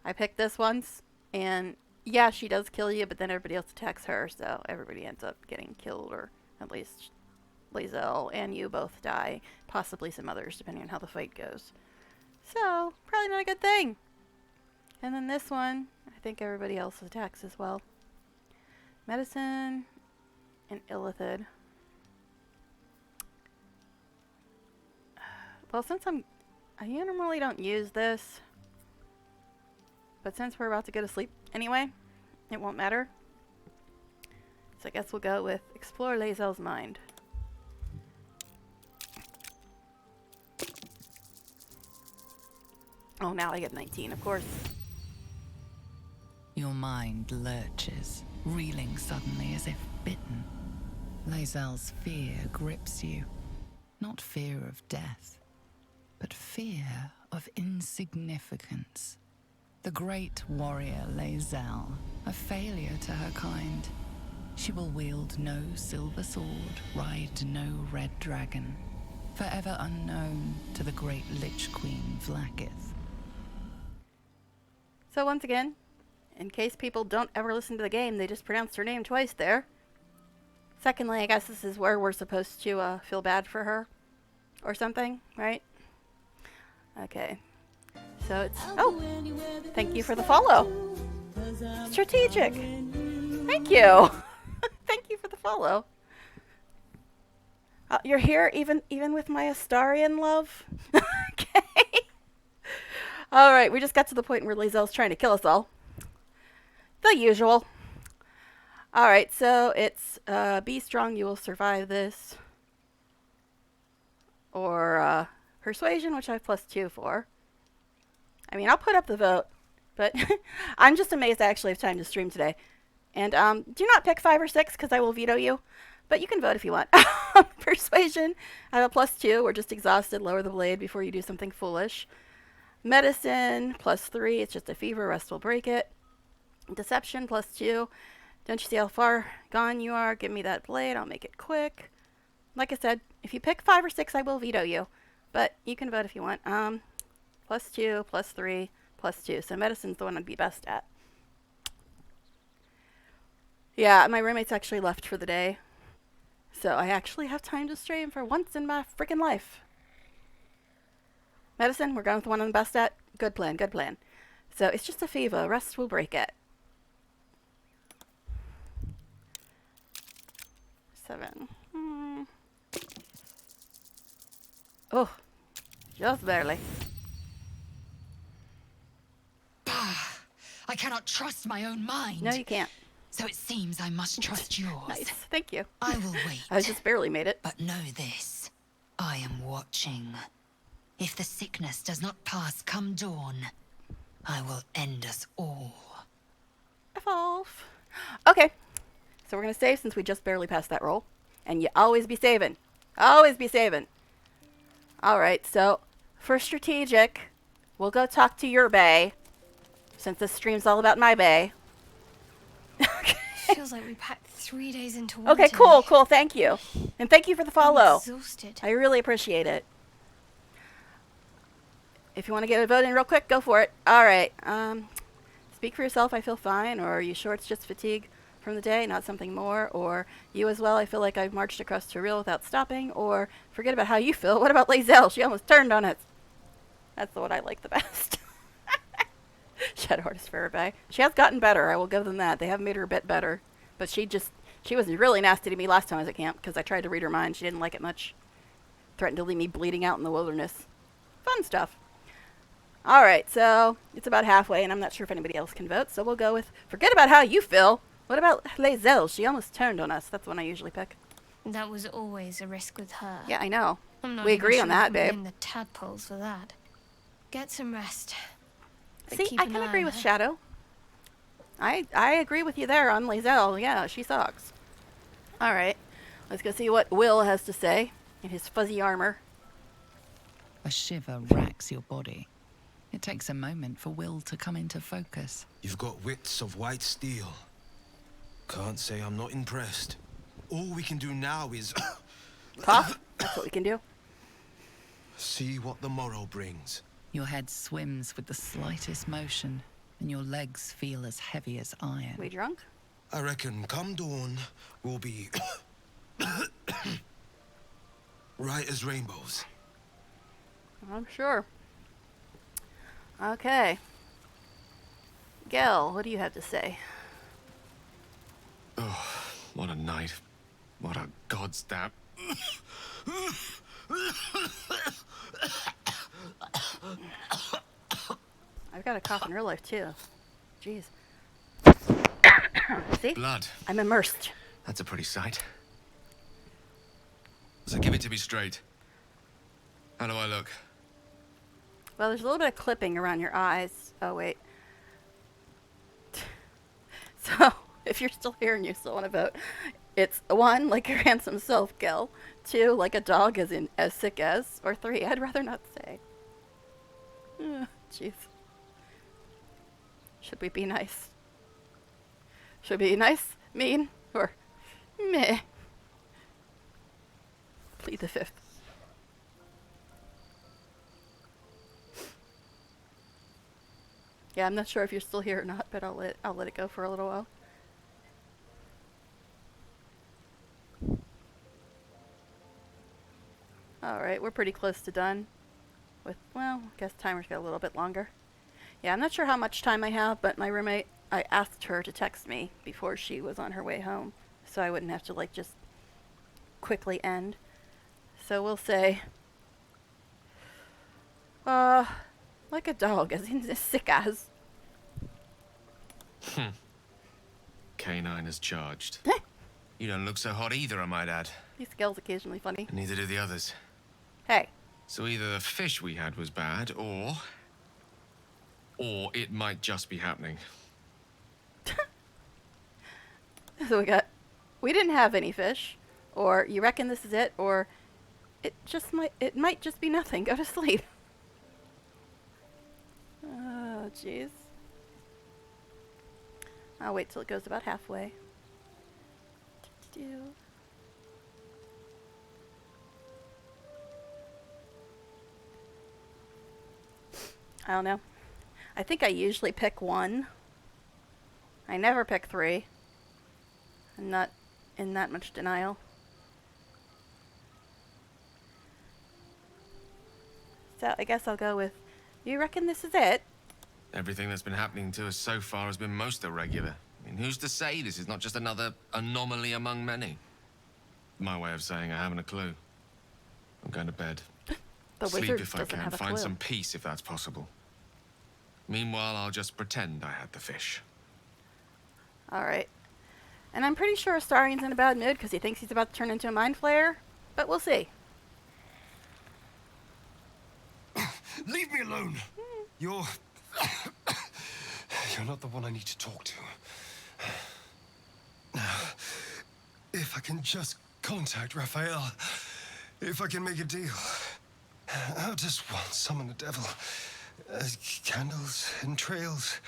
I picked this once, and yeah, she does kill you, but then everybody else attacks her, so everybody ends up getting killed, or at least Lae'zel and you both die. Possibly some others, depending on how the fight goes. So, probably not a good thing. And then this one, I think everybody else attacks as well. Medicine and Illithid. Well, since I normally don't use this, but since we're about to go to sleep anyway, it won't matter. So I guess we'll go with Explore Lae'zel's Mind. Oh, now I get 19, of course. Your mind lurches, reeling suddenly as if bitten. Lae'zel's fear grips you. Not fear of death, but fear of insignificance. The great warrior Lae'zel, a failure to her kind. She will wield no silver sword, ride no red dragon, forever unknown to the great Lich Queen Vlaakith. So once again, in case people don't ever listen to the game, they just pronounced her name twice there. Secondly, I guess this is where we're supposed to feel bad for her. Or something, right? Okay. So it's... Oh! Thank you for the follow! Strategic! Thank you! Thank you for the follow. You're here even with my Astarian love? Okay. Alright, we just got to the point where Lae'zel's trying to kill us all. The usual. Alright, so it's be strong, you will survive this. Or persuasion, which I have +2 for. I mean, I'll put up the vote, but I'm just amazed I actually have time to stream today. And do not pick 5 or 6 because I will veto you, but you can vote if you want. Persuasion, I have a +2. We're just exhausted. Lower the blade before you do something foolish. Medicine, +3. It's just a fever. Rest will break it. Deception, +2. Don't you see how far gone you are? Give me that blade. I'll make it quick. Like I said, if you pick 5 or 6, I will veto you. But you can vote if you want. +2, +3, +2. So medicine's the one I'd be best at. Yeah, my roommate's actually left for the day. So I actually have time to stream for once in my freaking life. Medicine, we're going with the one I'm best at. Good plan, good plan. So it's just a fever. Rest will break it. 7. Oh, just barely. I cannot trust my own mind. No, you can't. So it seems I must trust yours. Nice, thank you. I will wait. I just barely made it. But know this, I am watching. If the sickness does not pass come dawn, I will end us all. Evolve. Okay, so we're going to save since we just barely passed that roll. And you always be saving. Always be saving. Alright, so for strategic, we'll go talk to your bae. Since this stream's all about my bae. Feels like we packed 3 days into one. Okay, today. cool, thank you. And thank you for the follow. I'm exhausted. I really appreciate it. If you want to get a vote in real quick, go for it. Alright, speak for yourself, I feel fine. Or are you sure it's just fatigue from the day, not something more? Or you as well, I feel like I've marched across Toril without stopping. Or forget about how you feel. What about Lae'zel? She almost turned on us. That's the one I like the best. Shadow Artist Faraday. She has gotten better, I will give them that. They have made her a bit better. But she was really nasty to me last time I was at camp because I tried to read her mind. She didn't like it much. Threatened to leave me bleeding out in the wilderness. Fun stuff. Alright, so it's about halfway and I'm not sure if anybody else can vote. So we'll go with forget about how you feel. What about Lae'zel? She almost turned on us. That's the one I usually pick. That was always a risk with her. Yeah, I know. I'm not We even agree sure on I that, can babe. blame the tadpoles for that. Get some rest. But See, keep I an can eye agree on with her. Shadow. I agree with you there on Lae'zel. Yeah, she sucks. Alright, let's go see what Will has to say in his fuzzy armor. A shiver racks your body. It takes a moment for Will to come into focus. You've got wits of white steel. Can't say I'm not impressed. All we can do now is Cough. That's what we can do. see what the morrow brings. Your head swims with the slightest motion, and your legs feel as heavy as iron. We drunk? I reckon come dawn, we'll be Right as rainbows. I'm sure. Okay. Gel, what do you have to say? Oh, what a night. What a godstab. I've got a cough in real life, too. Jeez. See? Blood. I'm immersed. That's a pretty sight. So give it to me straight. How do I look? Well, there's a little bit of clipping around your eyes. Oh, wait. So, if you're still here and you still want to vote, it's 1, like your handsome self, Gil. 2, like a dog as in as sick as. Or 3, I'd rather not say. Jeez. Should we be nice? Should we be nice, mean, or meh? Plead the 5th. Yeah, I'm not sure if you're still here or not, but I'll let it go for a little while. Alright, we're pretty close to done. With, well, I guess timer's got a little bit longer. Yeah, I'm not sure how much time I have, but my roommate, I asked her to text me before she was on her way home, so I wouldn't have to, like, just quickly end. So we'll say, like a dog, as in as sick as. K9 is charged. You don't look so hot either, I might add. These skills occasionally funny. And neither do the others. Hey. So either the fish we had was bad, or it might just be happening. So we didn't have any fish, or you reckon this is it, or it might just be nothing. Go to sleep. Oh, jeez. I'll wait till it goes about halfway. I don't know. I think I usually pick 1. I never pick 3. I'm not in that much denial. So I guess I'll go with, you reckon this is it? Everything that's been happening to us so far has been most irregular. I mean, who's to say this is not just another anomaly among many? My way of saying I haven't a clue. I'm going to bed. The Sleep wizard if I doesn't can, have a find clue. some peace if that's possible. Meanwhile, I'll just pretend I had the fish. Alright. And I'm pretty sure Astarian's in a bad mood because he thinks he's about to turn into a mind flayer, but we'll see. Leave me alone! You're not the one I need to talk to. If I can just contact Raphael, if I can make a deal, I'll just once summon the devil. Candles and trails.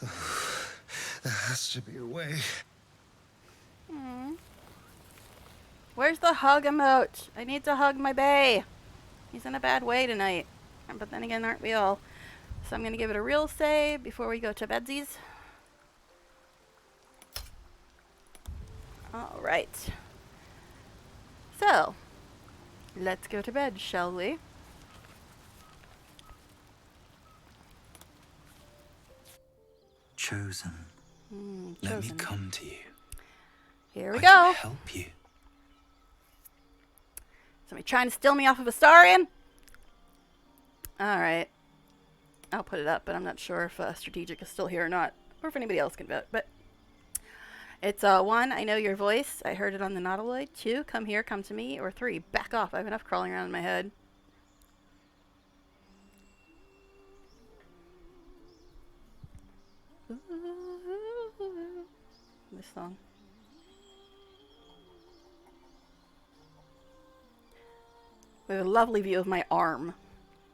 There has to be a way. Where's the hug emote? I need to hug my bae. He's in a bad way tonight. But then again, aren't we all? So I'm going to give it a real save before we go to bedsies. Alright. So, let's go to bed, shall we? Chosen. Let me come to you. Here we I go. can help you. Somebody trying to steal me off of Astarian? Alright. I'll put it up, but I'm not sure if Strategic is still here or not. Or if anybody else can vote. But it's 1, I know your voice. I heard it on the Nautiloid. 2, come here, come to me. Or 3, back off. I have enough crawling around in my head. This song. We have a lovely view of my arm.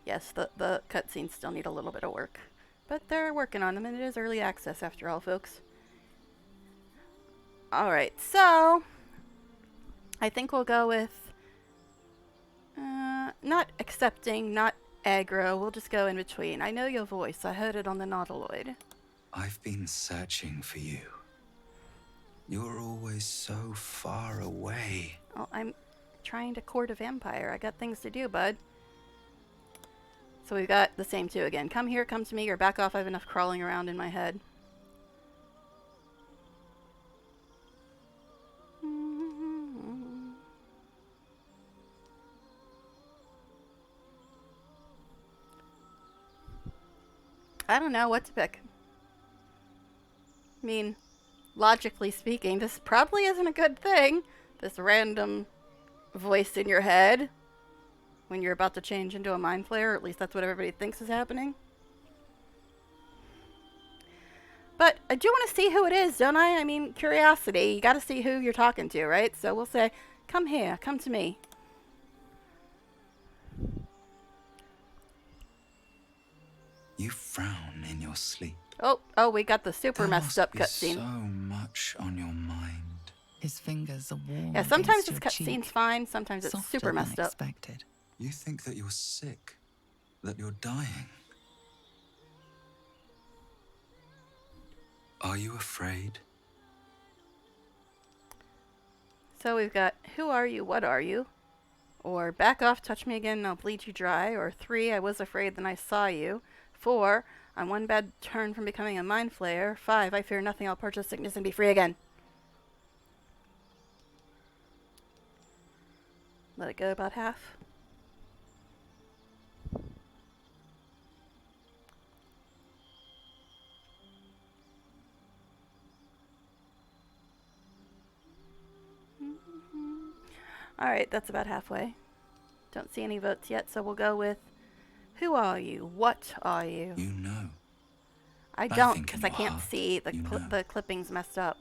Yes, the cutscenes still need a little bit of work. But they're working on them, and it is early access after all, folks. Alright, so I think we'll go with not accepting, not aggro. We'll just go in between. I know your voice. I heard it on the Nautiloid. I've been searching for you. You're always so far away. Well, I'm trying to court a vampire. I got things to do, bud. So we've got the same two again. Come here, come to me, or back off. I have enough crawling around in my head. I don't know what to pick. I mean, logically speaking, this probably isn't a good thing. This random voice in your head when you're about to change into a mind flayer, or at least that's what everybody thinks is happening. But I do want to see who it is, don't I? I mean, curiosity. You got to see who you're talking to, right? So we'll say, come here, come to me. You frown in your sleep. Oh, we got the super There messed up must be cutscene. So much on your mind. His fingers are warm. Yeah, sometimes against this your cutscene's cheek, fine, sometimes it's softer super than messed up. expected. You think that you're sick, that you're dying. Are you afraid? So we've got, who are you, what are you? Or, back off, touch me again, and I'll bleed you dry. Or 3, I was afraid, then I saw you. 4, I'm one bad turn from becoming a mind flayer. 5, I fear nothing, I'll purchase sickness and be free again. Let it go about half. Alright, that's about halfway. Don't see any votes yet, so we'll go with, who are you? What are you? You know. I don't, think because in I your can't heart see. you know. The clipping's messed up.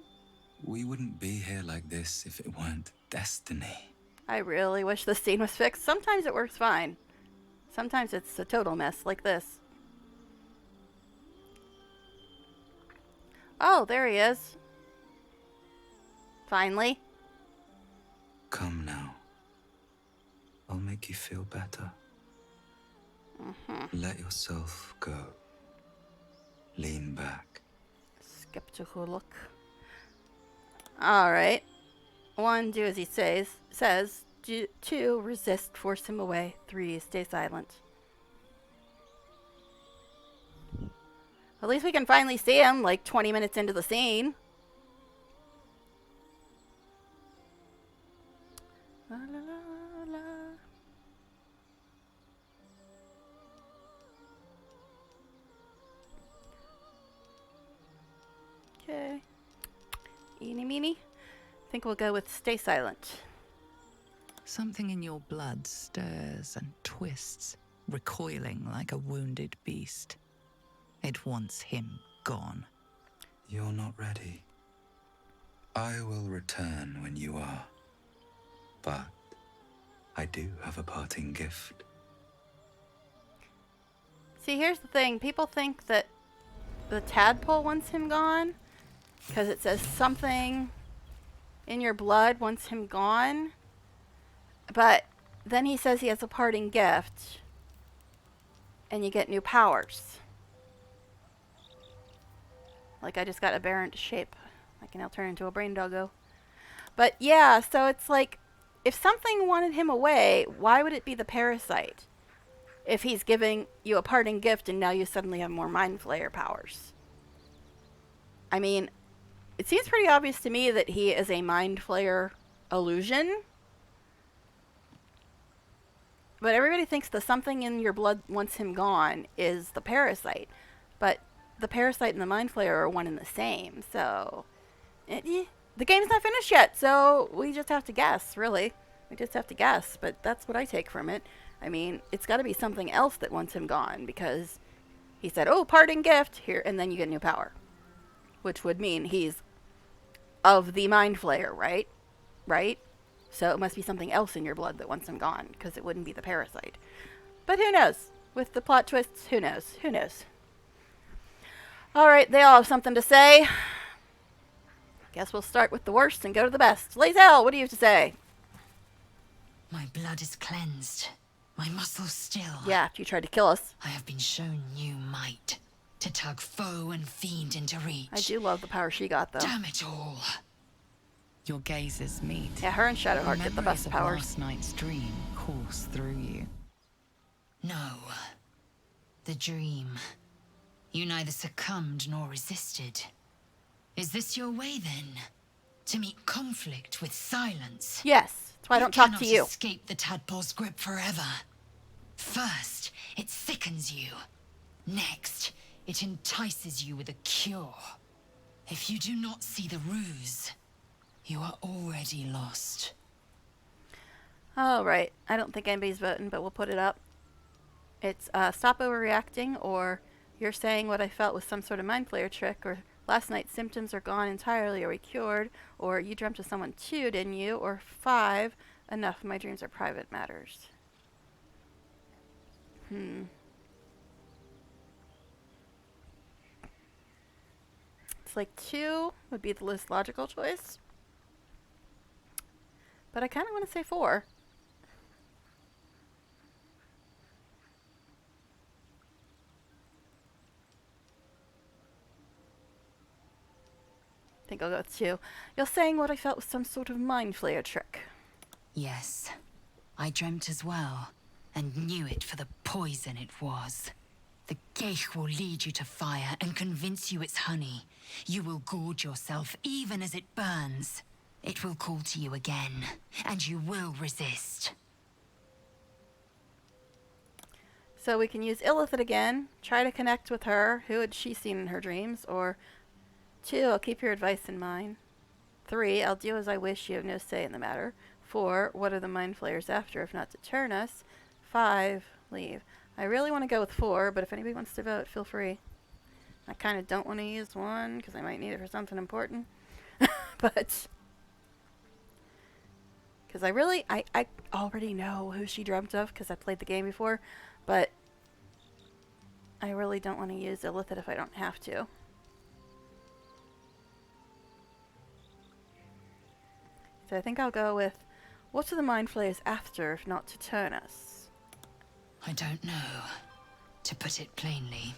We wouldn't be here like this if it weren't destiny. I really wish this scene was fixed. Sometimes it works fine. Sometimes it's a total mess, like this. Oh, there he is. Finally. Come now. I'll make you feel better. Let yourself go. Lean back. Skeptical look. Alright. 1, do as he says. 2, resist, force him away. 3, stay silent. At least we can finally see him, like 20 minutes into the scene. La, la, la, la. Okay. Eeny meeny. Think we'll go with stay silent. Something in your blood stirs and twists, recoiling like a wounded beast. It wants him gone. You're not ready. I will return when you are. But I do have a parting gift. See, here's the thing. People think that the tadpole wants him gone because it says something in your blood wants him gone. But then he says he has a parting gift and you get new powers. Like I just got aberrant shape. I can now turn into a brain doggo. But yeah, so it's like, if something wanted him away, why would it be the parasite? If he's giving you a parting gift and now you suddenly have more mind flayer powers. I mean, it seems pretty obvious to me that he is a mind flayer illusion. But everybody thinks the something in your blood wants him gone is the parasite. But the parasite and the mind flayer are one and the same. So, the game's not finished yet. So, we just have to guess, really. We just have to guess. But that's what I take from it. I mean, it's got to be something else that wants him gone. Because he said, oh, parting gift. Here, and then you get new power. Which would mean he's of the mind flayer, right? Right? So it must be something else in your blood that wants him gone, because it wouldn't be the parasite. But who knows? With the plot twists, who knows? Who knows? Alright, they all have something to say. Guess we'll start with the worst and go to the best. Lae'zel, what do you have to say? My blood is cleansed. My muscles still. Yeah, after you tried to kill us. I have been shown new might to tug foe and fiend into reach. I do love the power she got, though. Damn it all. Your gazes meet. Yeah, her and Shadowheart get the Memories best of powers. last night's dream course through you. No. The dream. You neither succumbed nor resisted. Is this your way, then? To meet conflict with silence? Yes, that's why I don't talk to You you. cannot escape the tadpole's grip forever. First, it sickens you. Next, it entices you with a cure. If you do not see the ruse, you are already lost. All right. I don't think anybody's voting, but we'll put it up. It's stop overreacting, or you're saying what I felt was some sort of mind flayer trick, or last night's symptoms are gone entirely, or we cured, or you dreamt of someone too, didn't you? Or 5, enough, my dreams are private matters. It's like 2 would be the least logical choice. But I kind of want to say 4. I think I'll go with 2. You're saying what I felt was some sort of mind flayer trick. Yes, I dreamt as well, and knew it for the poison it was. The geich will lead you to fire and convince you it's honey. You will gorge yourself even as it burns. It will call to you again, and you will resist. So we can use Illithid again, try to connect with her. Who had she seen in her dreams? Or 2, I'll keep your advice in mind. 3, I'll do as I wish, you have no say in the matter. 4, what are the mind flayers after if not to turn us? 5, leave. I really want to go with 4, but if anybody wants to vote, feel free. I kind of don't want to use 1 because I might need it for something important. But because I already know who she dreamt of because I played the game before, but I really don't want to use Illithid if I don't have to. So I think I'll go with, what are the mind flayers after if not to turn us? I don't know. To put it plainly,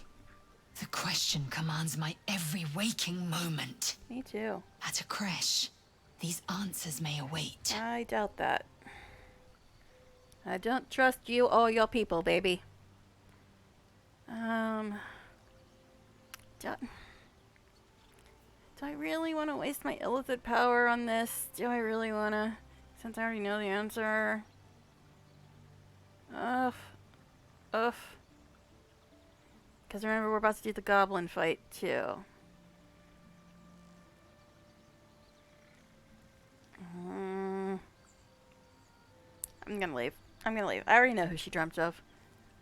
the question commands my every waking moment. Me too. At a creche, these answers may await. I doubt that. I don't trust you or your people, baby. Do I really want to waste my Illithid power on this? Do I really want to, since I already know the answer? Ugh. Because remember, we're about to do the goblin fight, too. I'm gonna leave. I already know who she dreamt of.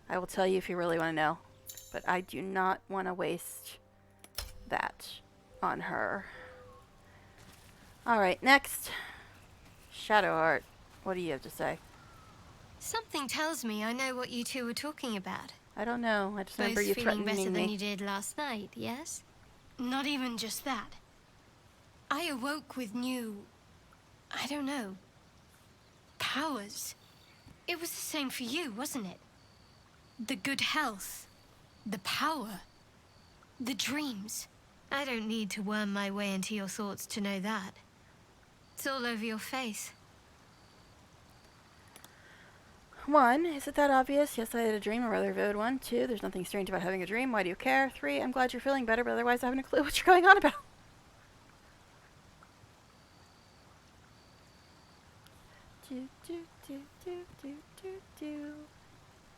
I will tell you if you really want to know. But I do not want to waste that on her. Alright, next. Shadowheart. What do you have to say? Something tells me I know what you two were talking about. I don't know. I just remember Both you feeling better threatening than me. you did last night, yes? Not even just that. I awoke with new, I don't know, powers. It was the same for you, wasn't it? The good health, the power, the dreams. I don't need to worm my way into your thoughts to know that. It's all over your face. 1, is it that obvious? Yes, I had a dream, or rather vivid one. 2, there's nothing strange about having a dream. Why do you care? 3, I'm glad you're feeling better, but otherwise I haven't a clue what you're going on about.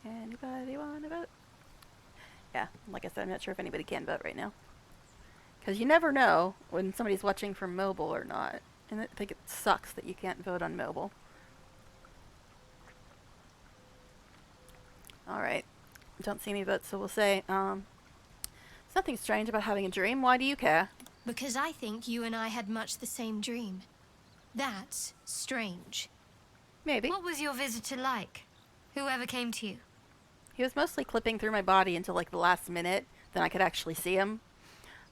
Anybody want to vote? Yeah, like I said, I'm not sure if anybody can vote right now. Because you never know when somebody's watching from mobile or not. And I think it sucks that you can't vote on mobile. Alright. Don't see any votes, so we'll say, there's nothing strange about having a dream. Why do you care? Because I think you and I had much the same dream. That's strange. Maybe. What was your visitor like? Whoever came to you? He was mostly clipping through my body until like the last minute. Then I could actually see him.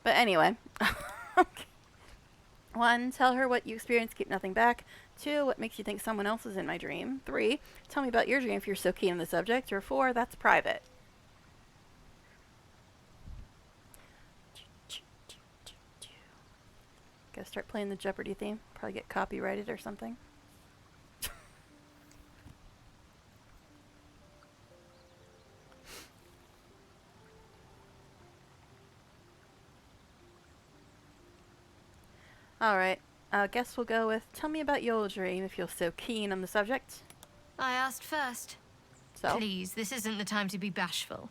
But anyway. Okay. 1, tell her what you experienced, keep nothing back. 2, what makes you think someone else is in my dream. 3, tell me about your dream if you're so keen on the subject. Or 4, that's private. Gotta start playing the Jeopardy theme. Probably get copyrighted or something. Alright, I guess we'll go with, tell me about your dream if you're so keen on the subject. I asked first. So? Please, this isn't the time to be bashful.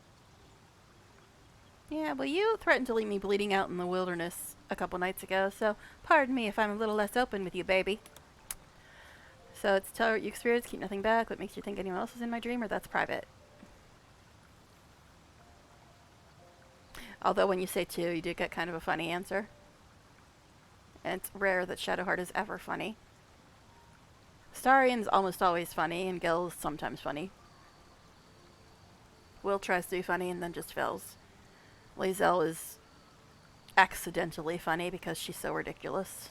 Yeah, well, you threatened to leave me bleeding out in the wilderness a couple nights ago, so pardon me if I'm a little less open with you, baby. So it's tell what you experienced, keep nothing back, what makes you think anyone else is in my dream, or that's private. Although when you say two, you do get kind of a funny answer. And it's rare that Shadowheart is ever funny. Starian's almost always funny, and Gil's sometimes funny. Will tries to be funny and then just fails. Lae'zel is accidentally funny because she's so ridiculous.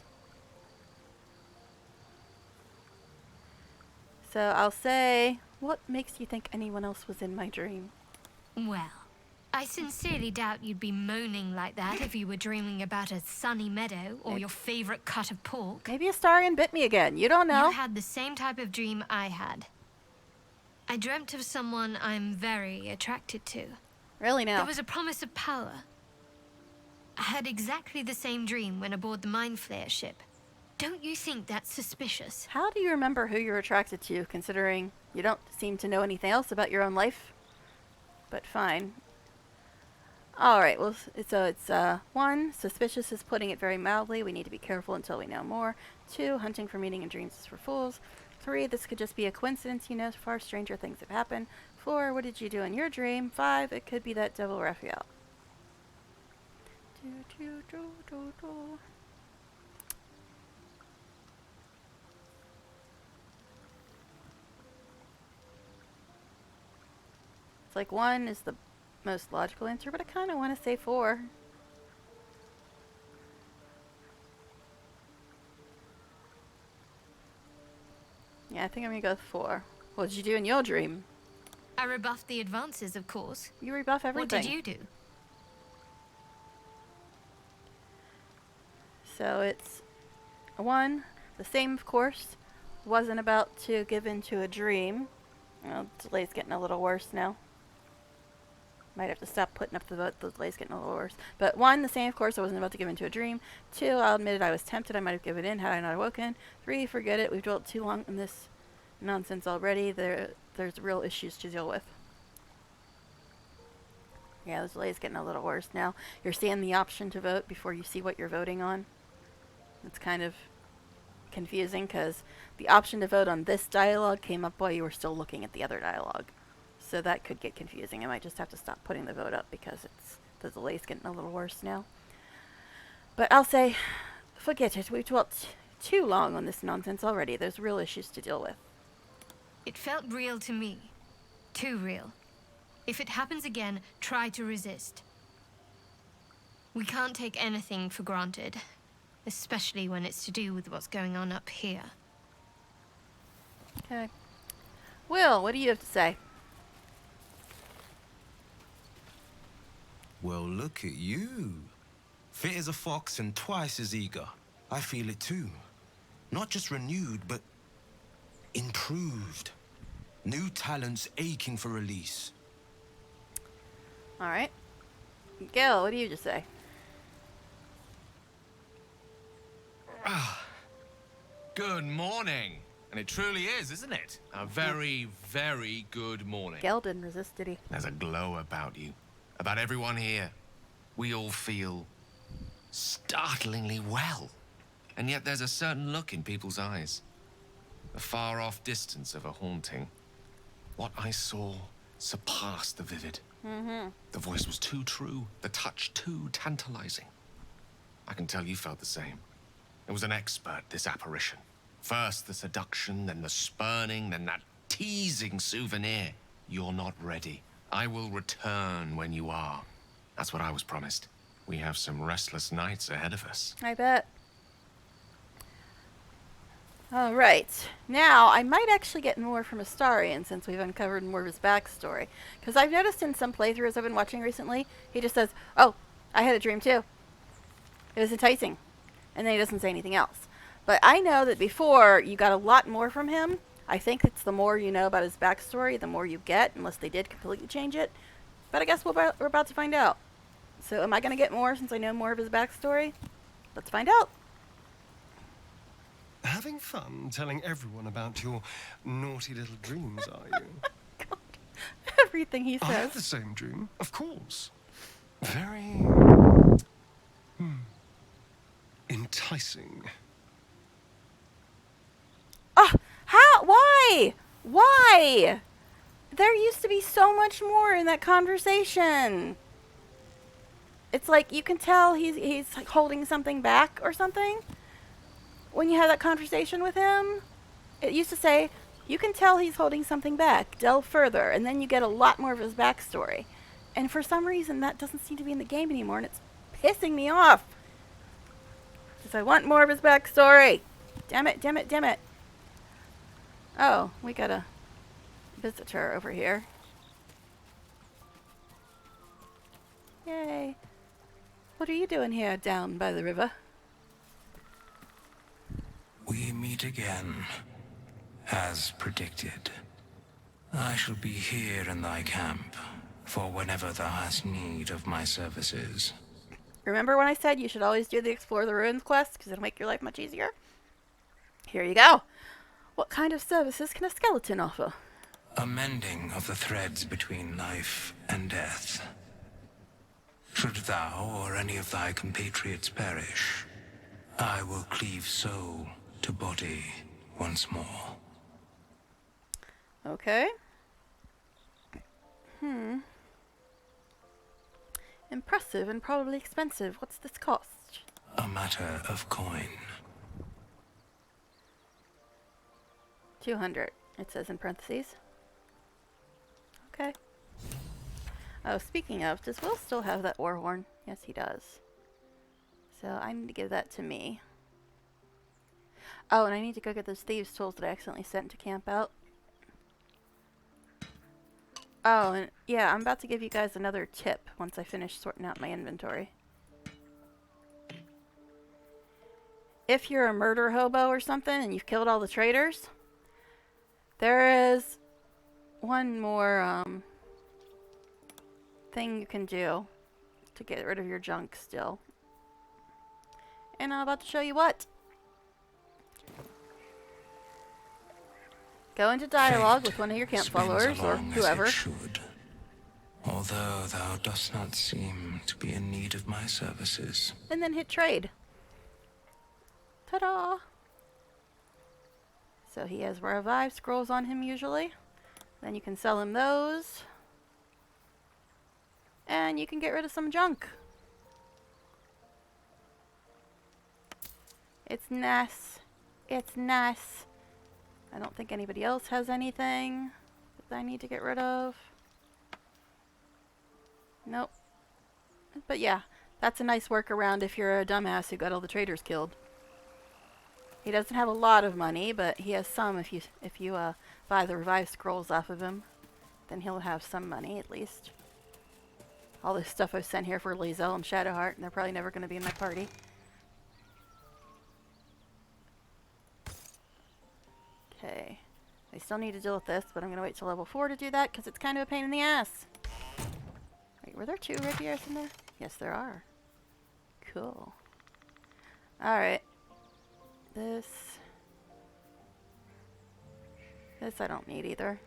So I'll say, what makes you think anyone else was in my dream? Well, I sincerely doubt you'd be moaning like that if you were dreaming about a sunny meadow or your favorite cut of pork. Maybe Astarion bit me again. You don't know. You had the same type of dream I had. I dreamt of someone I'm very attracted to. Really now? There was a promise of power. I had exactly the same dream when aboard the Mind Flayer ship. Don't you think that's suspicious? How do you remember who you're attracted to, considering you don't seem to know anything else about your own life? But fine. Alright, well, it's 1, suspicious is putting it very mildly. We need to be careful until we know more. 2, hunting for meaning in dreams is for fools. 3, this could just be a coincidence, you know, far stranger things have happened. 4, what did you do in your dream? 5, it could be that devil Raphael. It's like 1 is the most logical answer, but I kind of want to say 4. Yeah, I think I'm going to go with 4. What did you do in your dream? I rebuffed the advances, of course. You rebuff everything. What did you do? So it's 1, the same, of course. Wasn't about to give into a dream. Well, delay's getting a little worse now. Might have to stop putting up the vote. The delay's getting a little worse. But 1, the same, of course. I wasn't about to give into a dream. 2, I'll admit it, I was tempted. I might have given in had I not awoken. 3, forget it. We've dwelt too long in this nonsense already. There's real issues to deal with. Yeah, the delay's getting a little worse now. You're seeing the option to vote before you see what you're voting on. It's kind of confusing because the option to vote on this dialogue came up while you were still looking at the other dialogue. So that could get confusing. I might just have to stop putting the vote up because the delay's getting a little worse now. But I'll say, forget it. We've dwelt too long on this nonsense already. There's real issues to deal with. It felt real to me. Too real. If it happens again, try to resist. We can't take anything for granted, especially when it's to do with what's going on up here. Okay. Will, what do you have to say? Well, look at you. Fit as a fox and twice as eager. I feel it too. Not just renewed, but improved. New talents aching for release. Alright. Gil, what do you just say? Good morning. And it truly is, isn't it? A very, very good morning. Gil didn't resist, did he? There's a glow about you. About everyone here. We all feel startlingly well. And yet there's a certain look in people's eyes. The far-off distance of a haunting. What I saw surpassed the vivid. The voice was too true, the touch too tantalizing. I can tell you felt the same. It was an expert, this apparition. First the seduction, then the spurning, then that teasing souvenir. You're not ready. I will return when you are. That's what I was promised. We have some restless nights ahead of us. I bet. Alright. Now, I might actually get more from Astarion since we've uncovered more of his backstory. Because I've noticed in some playthroughs I've been watching recently, he just says, oh, I had a dream too. It was enticing. And then he doesn't say anything else. But I know that before, you got a lot more from him. I think it's the more you know about his backstory, the more you get, unless they did completely change it. But I guess we're about to find out. So am I going to get more since I know more of his backstory? Let's find out. Having fun telling everyone about your naughty little dreams, are you? God. Everything he I says. have the same dream, of course. Very... enticing. Oh, how? Why? Why? There used to be so much more in that conversation. It's like you can tell he's like holding something back or something. When you have that conversation with him, it used to say, you can tell he's holding something back. Delve further, and then you get a lot more of his backstory. And for some reason, that doesn't seem to be in the game anymore, and it's pissing me off. Because I want more of his backstory. Damn it, damn it, damn it. Oh, we got a visitor over here. Yay. What are you doing here down by the river? We meet again, as predicted. I shall be here in thy camp, for whenever thou hast need of my services. Remember when I said you should always do the Explore the Ruins quest, because it'll make your life much easier? Here you go. What kind of services can a skeleton offer? A mending of the threads between life and death. Should thou or any of thy compatriots perish, I will cleave soul to body once more. Okay. Impressive and probably expensive. What's this cost? A matter of coin. 200, it says in parentheses. Okay. Oh, speaking of, does Will still have that war horn? Yes, he does. So I need to give that to me. Oh, and I need to go get those thieves' tools that I accidentally sent to camp out. Oh, and yeah, I'm about to give you guys another tip once I finish sorting out my inventory. If you're a murder hobo or something and you've killed all the traitors, there is one more thing you can do to get rid of your junk still. And I'm about to show you what. Go into dialogue with one of your camp followers or whoever. Although thou dost not seem to be in need of my services. And then hit trade. Ta-da! So he has revive scrolls on him usually. Then you can sell him those. And you can get rid of some junk. It's nice. It's nice. I don't think anybody else has anything that I need to get rid of. Nope. But yeah, that's a nice workaround if you're a dumbass who got all the traitors killed. He doesn't have a lot of money, but he has some if you buy the revive scrolls off of him. Then he'll have some money at least. All this stuff I've sent here for Lae'zel and Shadowheart, and they're probably never going to be in my party. Okay. I still need to deal with this, but I'm going to wait till level 4 to do that, because it's kind of a pain in the ass. Wait, were there 2 rapiers in there? Yes, there are. Cool. Alright. This I don't need either.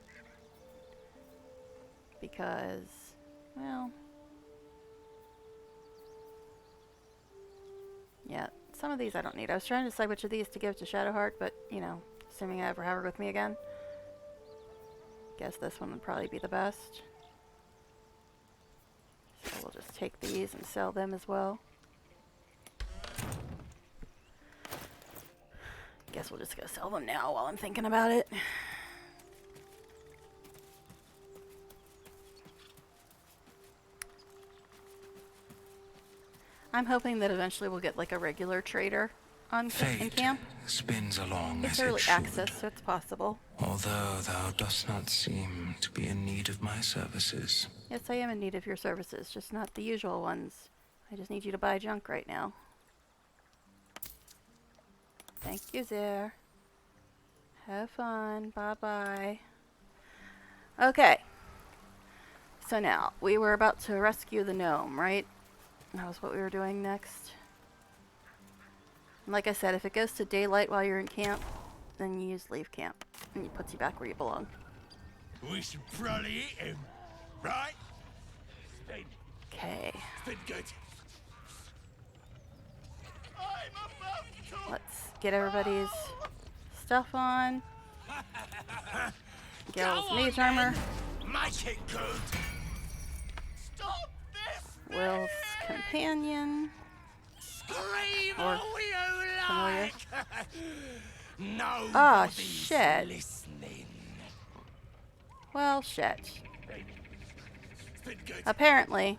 Because, well... yeah, some of these I don't need. I was trying to decide which of these to give to Shadowheart, but, you know, assuming I ever have her with me again. Guess this one would probably be the best. So we'll just take these and sell them as well. Guess we'll just go sell them now while I'm thinking about it. I'm hoping that eventually we'll get like a regular trader in camp. Spins along It's as early it should. access, so it's possible. Although thou dost not seem to be in need of my services. Yes, I am in need of your services, just not the usual ones. I just need you to buy junk right now. Thank you, Zare. Have fun. Bye-bye. Okay. So now, we were about to rescue the gnome, right? That was what we were doing next. And like I said, if it goes to daylight while you're in camp, then you use leave camp. And it puts you back where you belong. We should probably eat him, right? Okay. It's been good. Let's get everybody's stuff on. Gil's mage armor. Make it good. Stop this! Will's companion. Scream Or all you familiar. like! No. Ah, shit. Listening. Well, shit. It's been good. Apparently,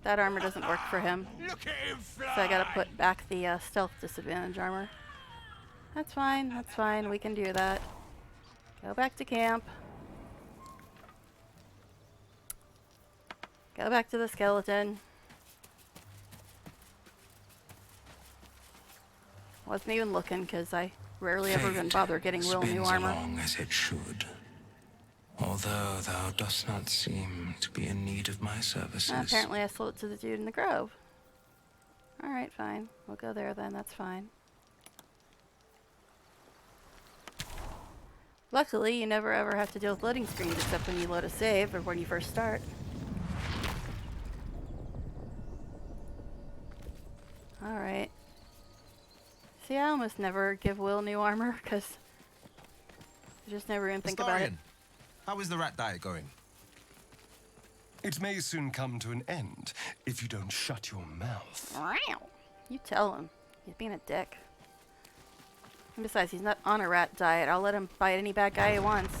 that armor doesn't work for him. Look at him fly. So I gotta put back the stealth disadvantage armor. That's fine, that's fine. We can do that. Go back to camp. Go back to the skeleton. Wasn't even looking because I rarely ever even bother getting Will new spins armor. along as it should. Although thou dost not seem to be in need of my services. Apparently I sold it to the dude in the grove. Alright, fine. We'll go there then, that's fine. Luckily, you never ever have to deal with loading screens except when you load a save or when you first start. Alright. See, I almost never give Will new armor because I just never even think about it. Astarion, how is the rat diet going? It may soon come to an end if you don't shut your mouth. You tell him. He's being a dick. And besides, he's not on a rat diet. I'll let him bite any bad guy he wants.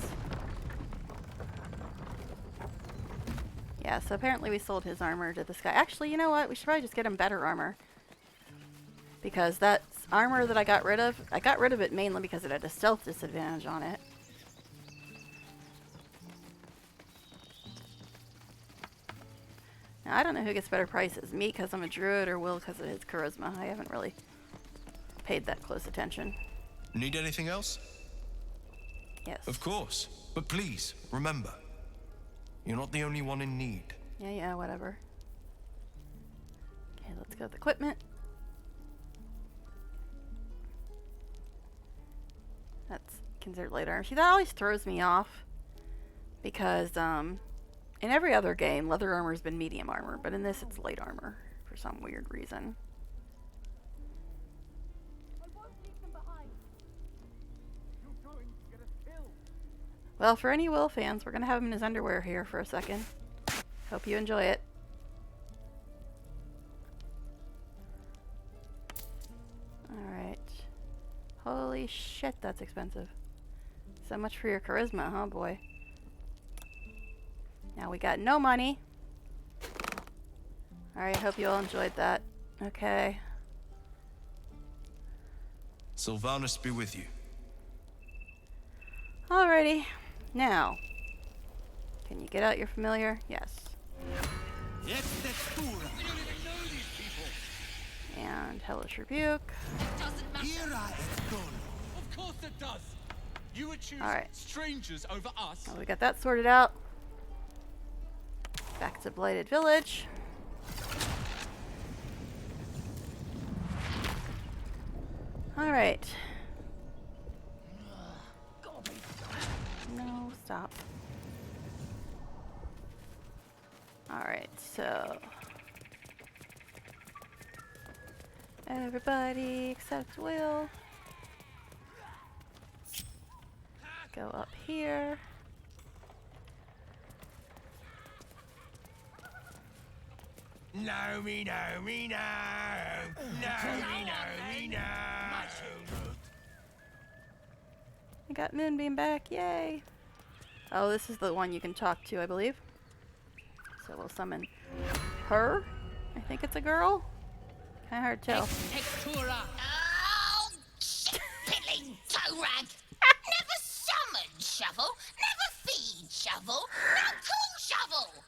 Yeah, so apparently we sold his armor to this guy. Actually, you know what? We should probably just get him better armor. Because that armor that I got rid of it mainly because it had a stealth disadvantage on it. Now, I don't know who gets better prices. Me because I'm a druid or Will because of his charisma. I haven't really paid that close attention. Need anything else? Yes. Of course. But please, remember, you're not the only one in need. Yeah, whatever. Okay, let's go with equipment. That's considered light armor. See, that always throws me off. Because, in every other game, leather armor's been medium armor. But in this, it's light armor. For some weird reason. Well, for any Will fans, we're going to have him in his underwear here for a second. Hope you enjoy it. Alright. Holy shit, that's expensive. So much for your charisma, huh, boy? Now we got no money. Alright, hope you all enjoyed that. Okay. Sylvanus be with you. Alrighty. Now, can you get out your familiar? Yes. And Hellish Rebuke. Of course it does. You would choose strangers over us. Well, we got that sorted out. Back to Blighted Village. Alright. No, stop. Alright, so everybody except Will. Go up here. No, me, no, me, no. No, me, no, me, no. I got Moonbeam back, yay! Oh, this is the one you can talk to, I believe. So we'll summon her. I think it's a girl. Kinda hard to tell. Oh, shit-piddling toe-rag! Never summon Shovel, never feed Shovel, not call Shovel!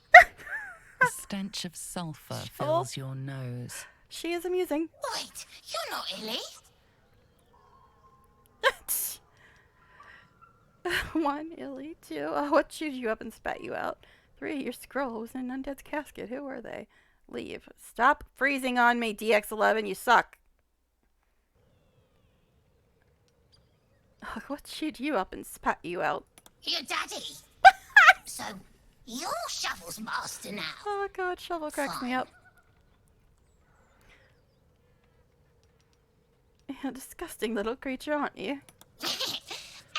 A stench of sulfur fills your nose. She is amusing. Wait, you're not Illy? 1, Illy. 2, what chewed you up and spat you out? 3, your scroll was in an undead's casket. Who were they? Leave. Stop freezing on me, DX11. You suck. What chewed you up and spat you out? Your daddy. So, you're Shovel's master now. Oh god, Shovel cracks me up. You're a disgusting little creature, aren't you?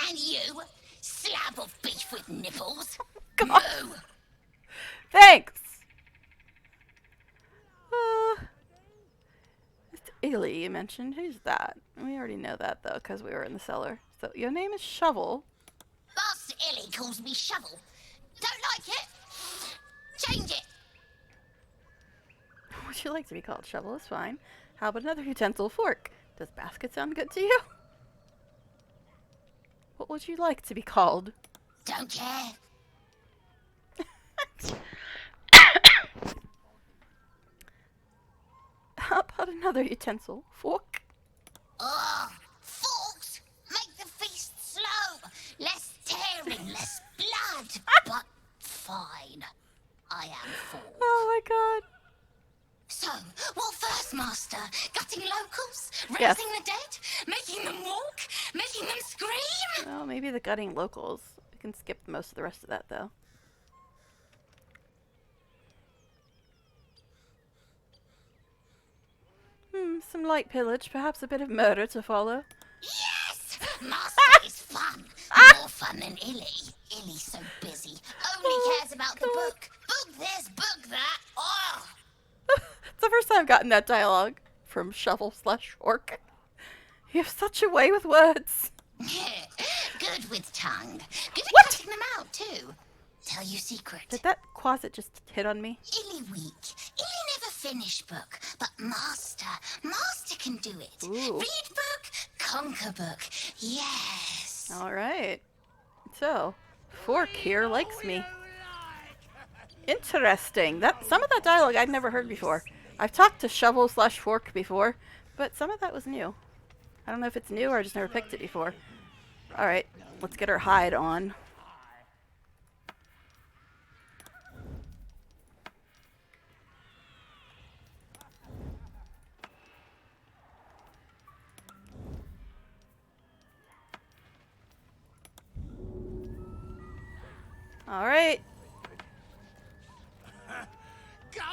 And you, slab of beef with nipples. God. Moo. Thanks! It's Illy you mentioned. Who's that? We already know that, though, because we were in the cellar. So, your name is Shovel. Master Illy calls me Shovel. Don't like it? Change it. Would you like to be called Shovel? Is fine. How about another utensil? Fork. Does basket sound good to you? What would you like to be called? Don't care. How about another utensil? Fork? Ugh, forks make the feast slow. Less tearing, less blood. But fine. I am fork. Oh my god. So, what first, Master? Gutting locals? Raising Yes. the dead? Making them walk? Making them scream? Well, maybe the gutting locals. We can skip most of the rest of that, though. Some light pillage, perhaps a bit of murder to follow. Yes! Master is fun. More fun than Illy. Illy's so busy. Only cares about the book. Book this, book that. Oh! It's the first time I've gotten that dialogue from Shovel/Orc. You have such a way with words. Good with tongue. Good at What? cutting them out, too. Tell you secret. Did that closet just hit on me? Illy weak. Illy never finish book. But Master can do it. Ooh. Read book, conquer book. Yes. Alright. So, Fork here likes me. Interesting. Some of that dialogue I'd never heard before. I've talked to Shovel/Fork before, but some of that was new. I don't know if it's new or I just never picked it before. Alright, let's get our hide on. Alright.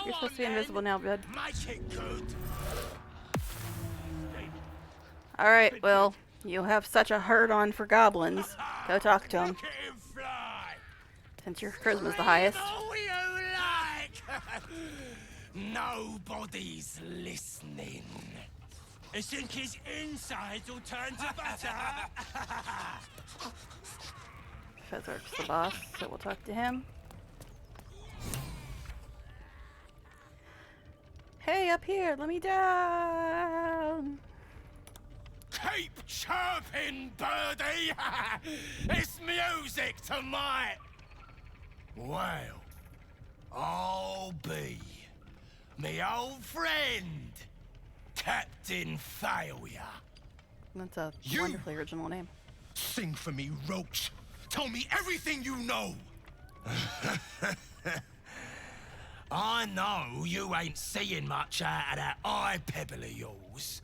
You're supposed to be invisible now, bud. Make it good. Alright, well, you have such a hurt on for goblins. Go talk to him. Look at him fly. Since your charisma's the highest. All you like. Nobody's listening. You think his insides will turn to butter? Fezzark's the boss, so we'll talk to him. Hey, up here, let me down! Keep chirping, birdie! It's music to my... Well, I'll be me old friend, Captain Failure. That's a You- wonderfully original name. Sing for me, Roach. Tell me everything you know. I know you ain't seeing much out of that eye pebble of yours.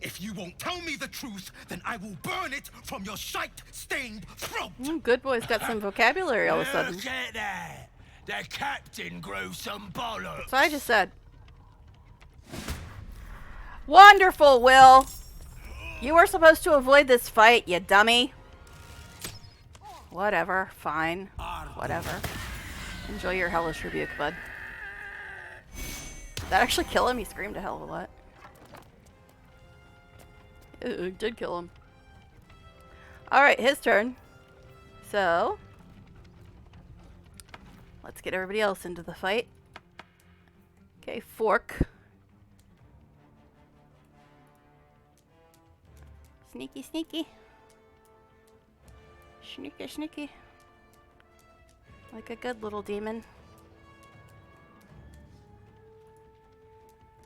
If you won't tell me the truth, then I will burn it from your shite-stained throat. Good boy's got some vocabulary all of a sudden. Look at that. The captain grew some bollocks. So I just said. Wonderful, Will! You were supposed to avoid this fight, you dummy. Whatever, fine. Whatever. Enjoy your hellish rebuke, bud. Did that actually kill him? He screamed a hell of a lot. It did kill him. Alright, his turn. So, let's get everybody else into the fight. Okay, Fork. Sneaky, sneaky. Sneaky, sneaky. Like a good little demon.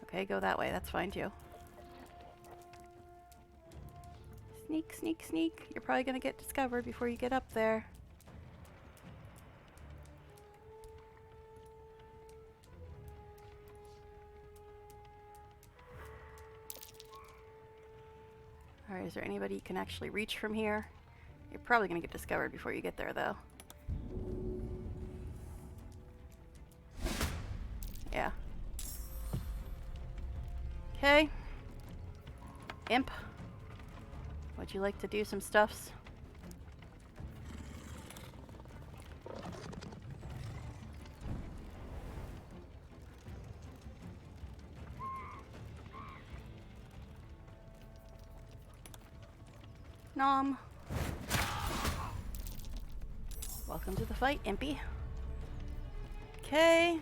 Okay, go that way. That's fine too. Sneak, sneak, sneak. You're probably gonna get discovered before you get up there. Alright, is there anybody you can actually reach from here? You're probably gonna get discovered before you get there, though. Yeah. Okay. Imp. Would you like to do some stuffs? Nom. Welcome to the fight, Impy. Okay.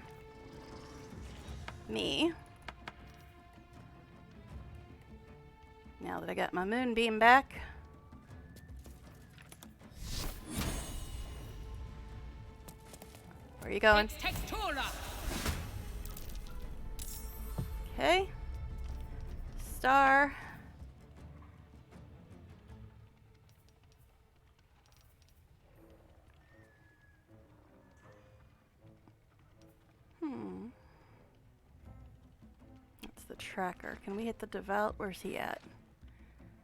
Me. Now that I got my moonbeam back. Where are you going? Okay. Star. That's the tracker. Can we hit the devout? Where's he at?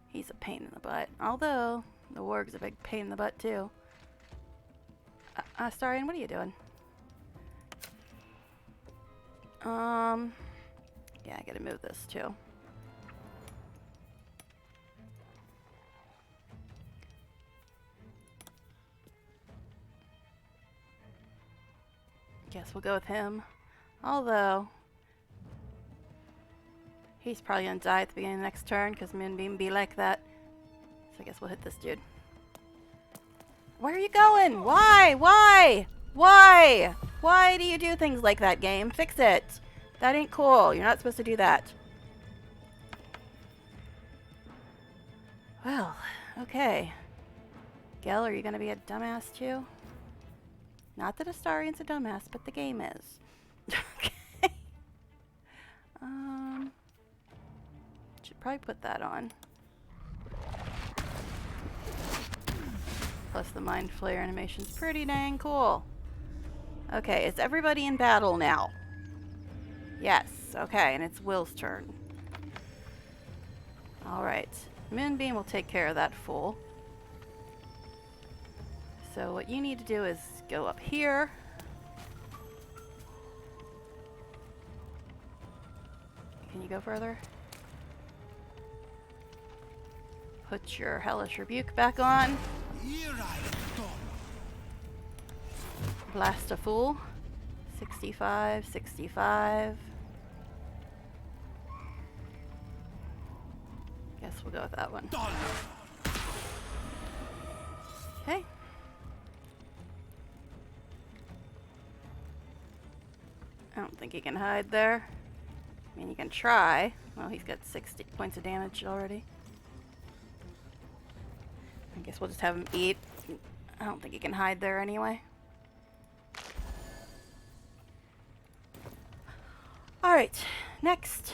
He's a pain in the butt. Although, the warg's a big pain in the butt, too. Starian, what are you doing? Yeah, I gotta move this, too. Guess we'll go with him. Although, he's probably gonna die at the beginning of the next turn because Moonbeam be like that. So I guess we'll hit this dude. Where are you going? Why? Why? Why? Why do you do things like that, game? Fix it. That ain't cool. You're not supposed to do that. Well, okay. Gel, are you gonna be a dumbass too? Not that Astarian's a dumbass, but the game is. Okay. Should probably put that on. Plus the Mind Flayer animation's pretty dang cool. Okay, is everybody in battle now? Yes, okay, and it's Will's turn. Alright, Moonbeam will take care of that fool. So what you need to do is go up here. Can you go further? Put your Hellish Rebuke back on. Blast a fool. 65, 65. Guess we'll go with that one. Okay. I don't think he can hide there. I mean, you can try. Well, he's got 60 points of damage already. I guess we'll just have him eat. I don't think he can hide there anyway. Alright, next.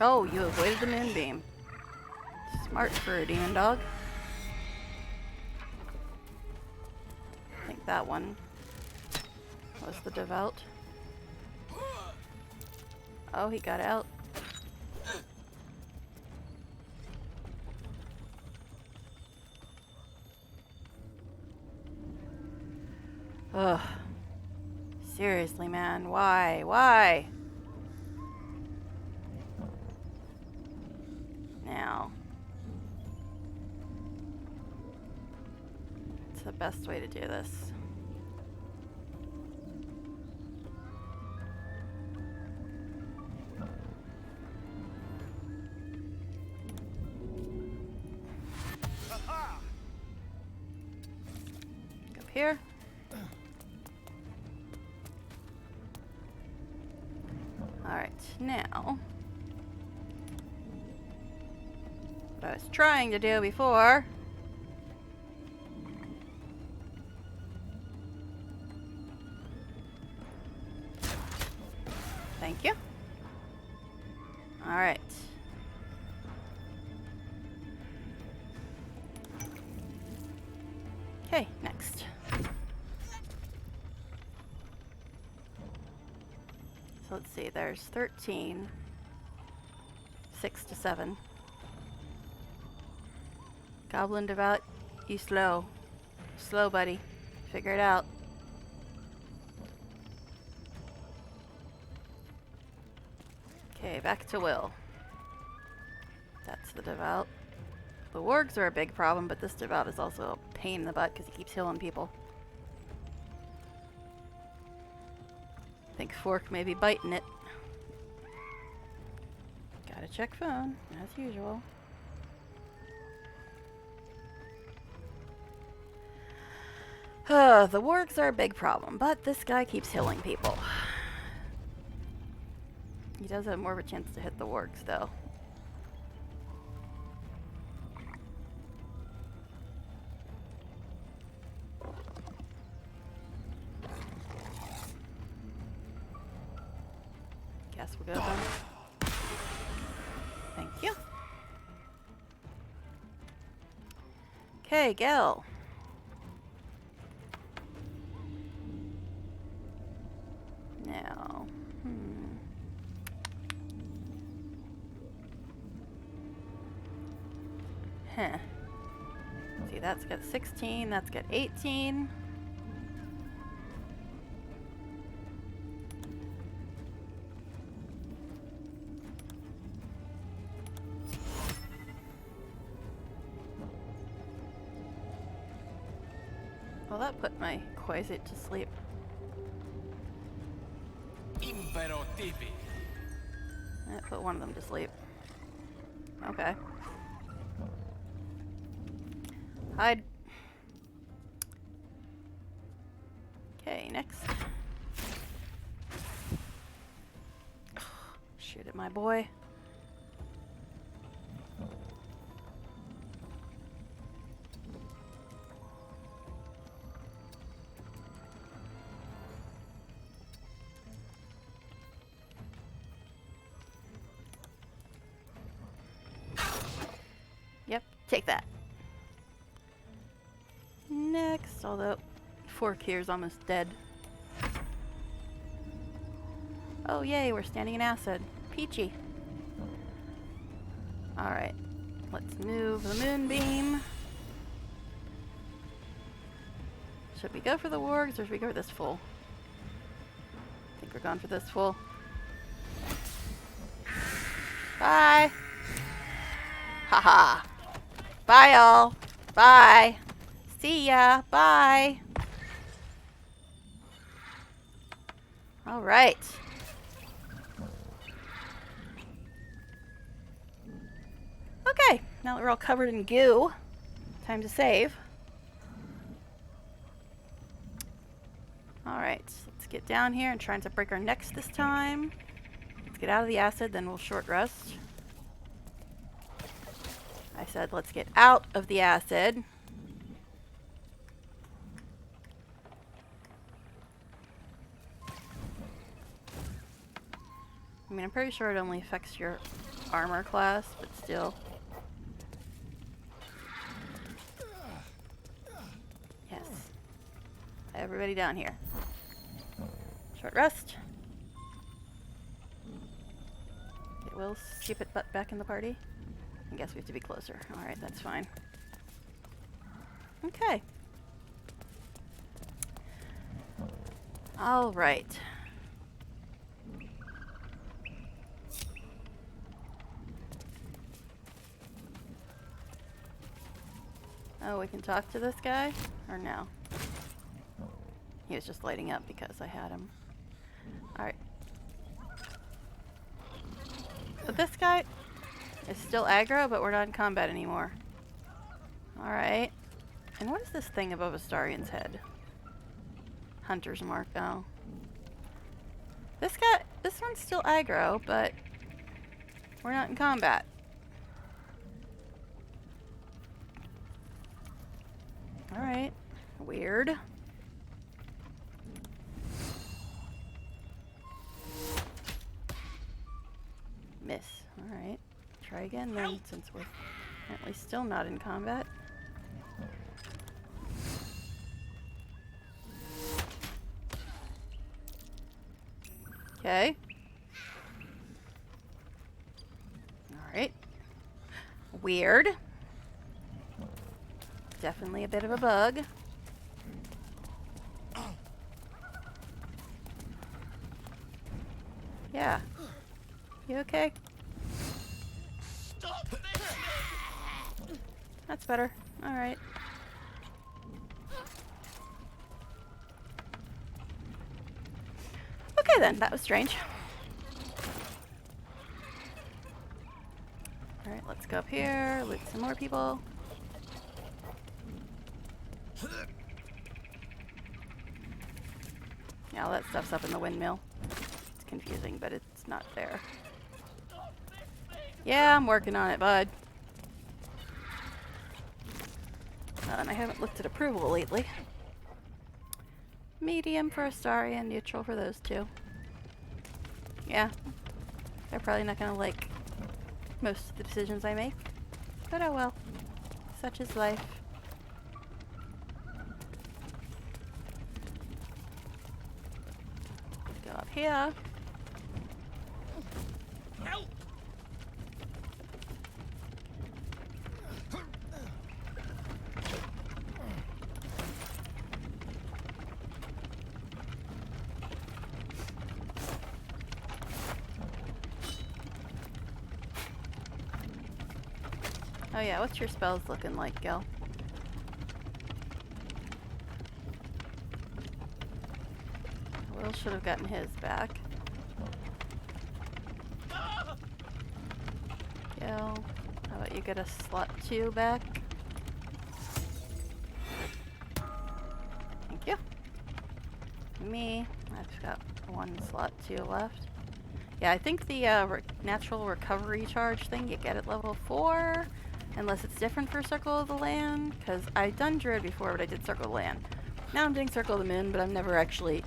Oh, you avoided the Moonbeam. Smart for a demon dog. I think that one was the devout. Oh, he got out. Ugh. Seriously, man. Why? Why? Now. It's the best way to do this. Up here. Alright, now what I was trying to do before Thank you. Alright. Okay, next. So let's see, there's 13. 6 to 7. Goblin Devout, you slow. Slow, buddy. Figure it out. Okay, back to Will. That's the Devout. The wargs are a big problem, but this Devout is also a pain in the butt because he keeps healing people. I think Fork may be biting it. Gotta check phone, as usual. The wargs are a big problem, but this guy keeps healing people. He does have more of a chance to hit the wargs, though. Guess we'll go then. Thank you. Okay, Gil. Now, See, that's got 16, that's got 18. Well, that put my Quasite to sleep. That put one of them to sleep. Okay. Hide. Okay, next. Shoot at my boy. Yep, take that. Next, although Fork here is almost dead. Oh yay, we're standing in acid. Peachy. Alright, let's move the moonbeam. Should we go for the wargs or should we go for this fool? I think we're going for this fool. Bye! Haha! Bye all! Bye! See ya! Bye! Alright. Okay, now that we're all covered in goo, time to save. Alright, let's get down here and try to break our necks this time. Let's get out of the acid, then we'll short rest. I said let's get out of the acid. I mean, I'm pretty sure it only affects your armor class, but still. Yes. Everybody down here. Short rest. It will skip it butt back in the party. I guess we have to be closer. Alright, that's fine. Okay. Alright. Oh, we can talk to this guy? Or no? He was just lighting up because I had him. Alright. So this guy is still aggro, but we're not in combat anymore. Alright. And what is this thing above Astarion's head? Hunter's mark, oh. This one's still aggro, but we're not in combat. Alright. Weird. try again then, since we're apparently still not in combat. Okay. Alright. Weird. Definitely a bit of a bug. Yeah. You okay? Stop this! That's better. Alright. Okay then, that was strange. Alright, let's go up here, loot some more people. Yeah, all that stuff's up in the windmill. It's confusing, but it's not there. Yeah, I'm working on it, bud. And I haven't looked at approval lately. Medium for Astari and neutral for those two. Yeah, they're probably not gonna like most of the decisions I make. But oh well. Such is life. Go up here. Help! Oh yeah, what's your spells looking like, Gil? Will should have gotten his back. Gil, how about you get a slot 2 back? Thank you. Me, I've got 1 slot 2 left. Yeah, I think the natural recovery charge thing you get at level 4. Unless it's different for Circle of the Land, because I've done Druid before, but I did Circle of the Land. Now I'm doing Circle of the Moon, but I'm never actually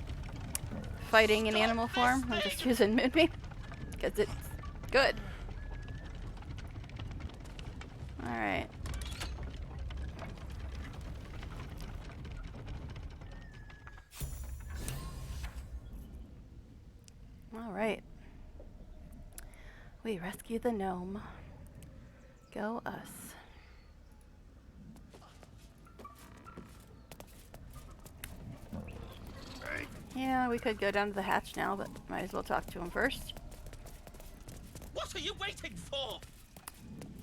fighting in animal form. I'm just using Moonbeam, because it's good. Alright. Alright. We rescue the gnome. Go us. Yeah, we could go down to the hatch now, but might as well talk to him first. What are you waiting for?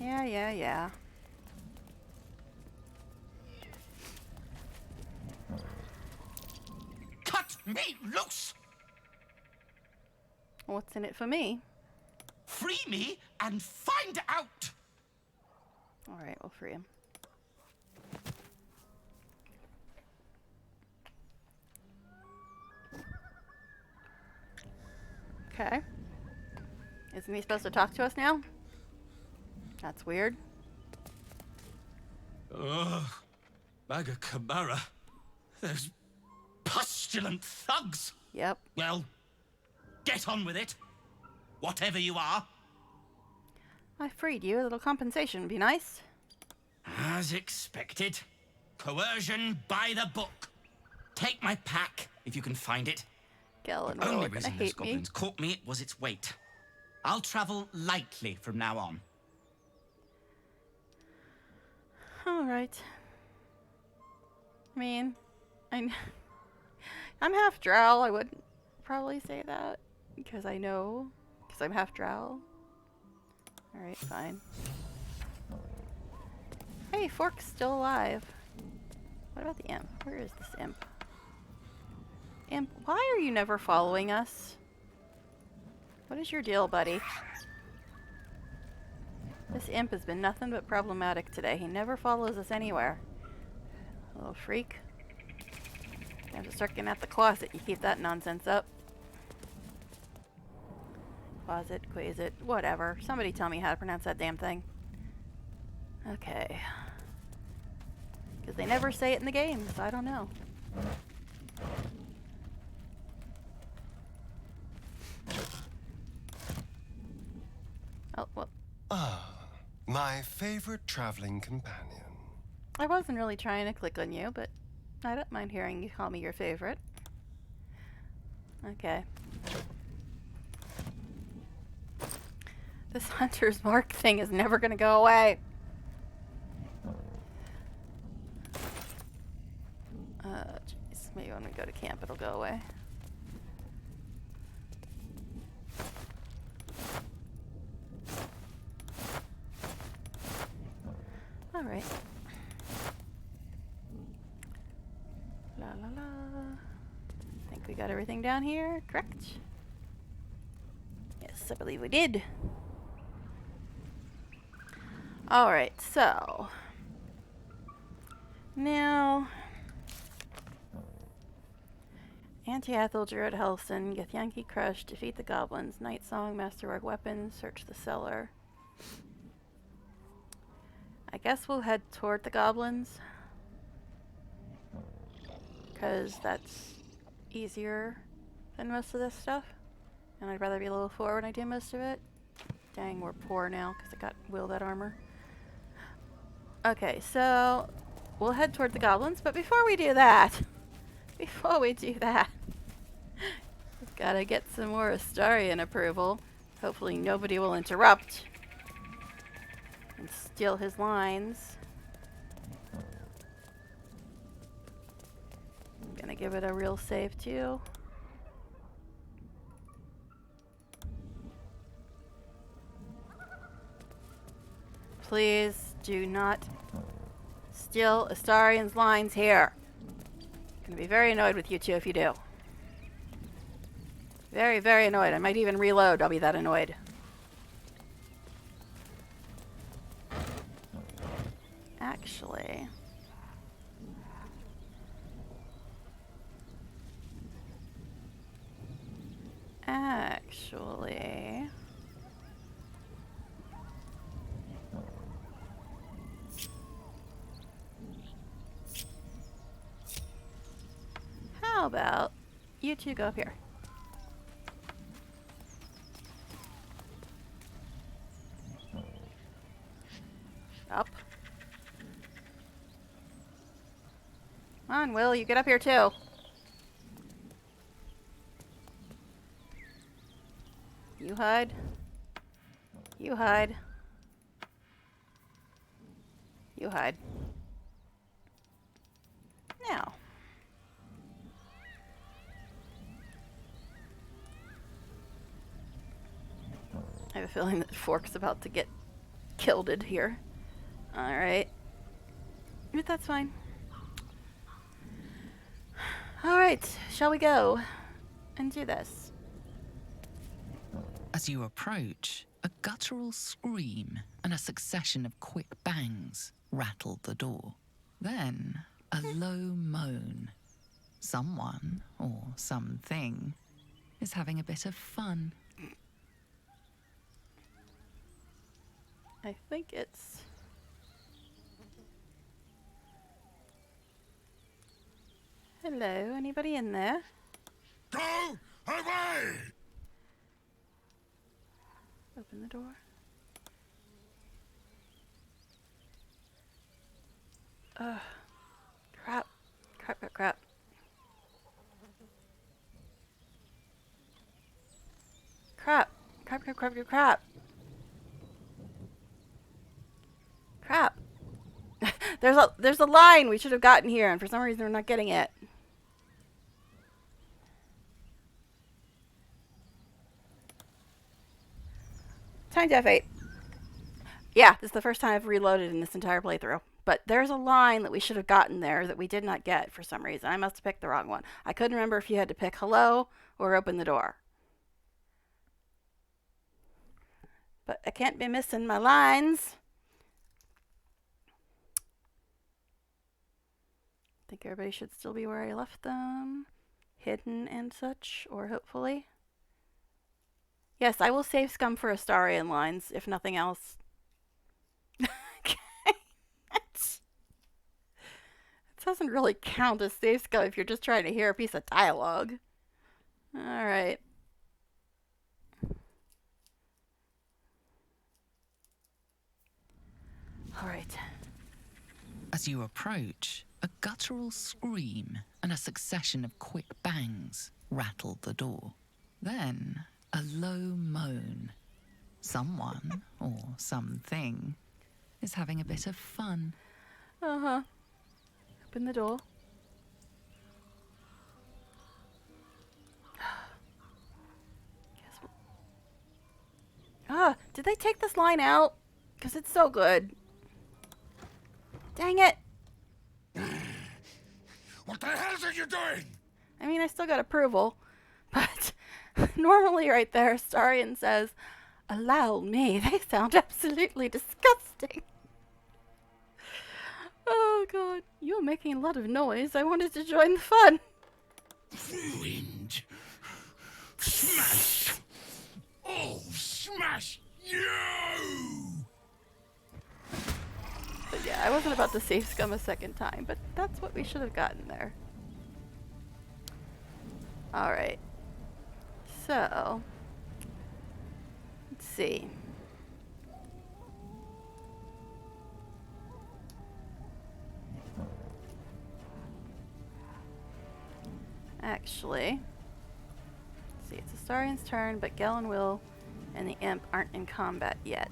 Yeah. Cut me loose! What's in it for me? Free me and find out! Alright, we'll free him. Okay. Isn't he supposed to talk to us now? That's weird. Ugh. Maga Kamara. Those pustulant thugs. Yep. Well, get on with it. Whatever you are. I freed you. A little compensation would be nice. As expected. Coercion by the book. Take my pack, if you can find it. Gil and The Will only are gonna reason those hate me. goblins caught me was its weight. I'll travel lightly from now on. Alright. I mean, I'm half drow. I wouldn't probably say that. Because I know. Because I'm half drow. Alright, fine. Hey, Fork's still alive. What about the imp? Where is this imp? Imp, why are you never following us? What is your deal, buddy? This imp has been nothing but problematic today. He never follows us anywhere. Little freak. I have to start getting at the closet. You keep that nonsense up. Closet, quasit, whatever. Somebody tell me how to pronounce that damn thing. Okay. Because they never say it in the game, so I don't know. Oh, well. Ah, My favorite traveling companion. I wasn't really trying to click on you, but I don't mind hearing you call me your favorite. Okay. This hunter's mark thing is never gonna go away. Jeez. Maybe when we go to camp it'll go away. Alright. La la la. Think we got everything down here, correct? Yes, I believe we did. Alright, so now Anti-Athel, Druid Helson, Githyanki Crush, defeat the goblins, Night Song, Masterwork Weapons, search the cellar. I guess we'll head toward the goblins, because that's easier than most of this stuff, and I'd rather be level 4 when I do most of it. Dang, we're poor now because I got wielded armor. Okay, so we'll head toward the goblins, but before we do that, we've gotta get some more Astarian approval. Hopefully nobody will interrupt and steal his lines. I'm gonna give it a real save too. Please do not steal Astarian's lines here. I'm gonna be very annoyed with you two if you do. Very, very annoyed. I might even reload. I'll be that annoyed. Actually, how about you two go up here? Up. Come on, Will, you get up here too. You hide. You hide. You hide. Now. I have a feeling that Fork's about to get killed here. Alright. But that's fine. Alright, shall we go and do this? As you approach, a guttural scream and a succession of quick bangs rattled the door. Then, a low moan. Someone, or something, is having a bit of fun. I think it's... Hello, anybody in there? Go away! Open the door. Ugh. Crap. Crap, crap, crap. Crap. Crap, crap, crap, crap, crap. Crap. There's a line we should have gotten here, and for some reason we're not getting it. Time to F8. Yeah, this is the first time I've reloaded in this entire playthrough. But there's a line that we should have gotten there that we did not get for some reason. I must have picked the wrong one. I couldn't remember if you had to pick hello or open the door. But I can't be missing my lines. I think everybody should still be where I left them. Hidden and such, or hopefully. Yes, I will save scum for Astarian lines, if nothing else. Okay. It doesn't really count as save scum if you're just trying to hear a piece of dialogue. Alright. All right. As you approach, a guttural scream and a succession of quick bangs rattle the door. Then, a low moan. Someone, or something, is having a bit of fun. Uh-huh. Open the door. Did they take this line out? Because it's so good. Dang it. What the hell are you doing? I mean, I still got approval. But normally right there, Starion says, allow me. They sound absolutely disgusting. Oh, God. You're making a lot of noise. I wanted to join the fun. Ruined. Smash. Oh, smash you! But yeah, I wasn't about to save Scum a second time, but that's what we should have gotten there. Alright. So, let's see. Actually, let's see, it's Astarion's turn, but Galen, Will, and the Imp aren't in combat yet.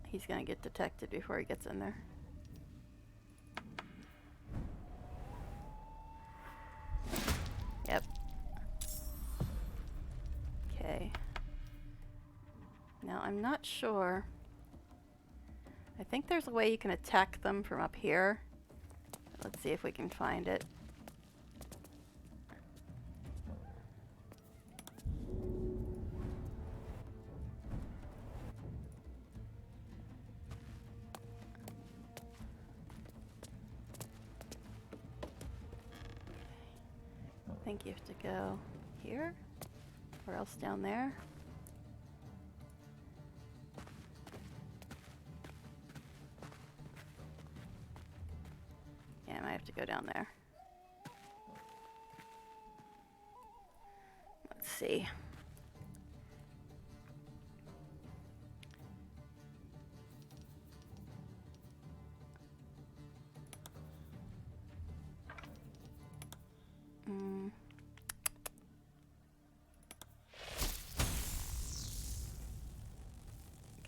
He's gonna get detected before he gets in there. Yep. Okay. Now, I'm not sure. I think there's a way you can attack them from up here. Let's see if we can find it. I think you have to go here, or else down there. Yeah, I might have to go down there. Let's see.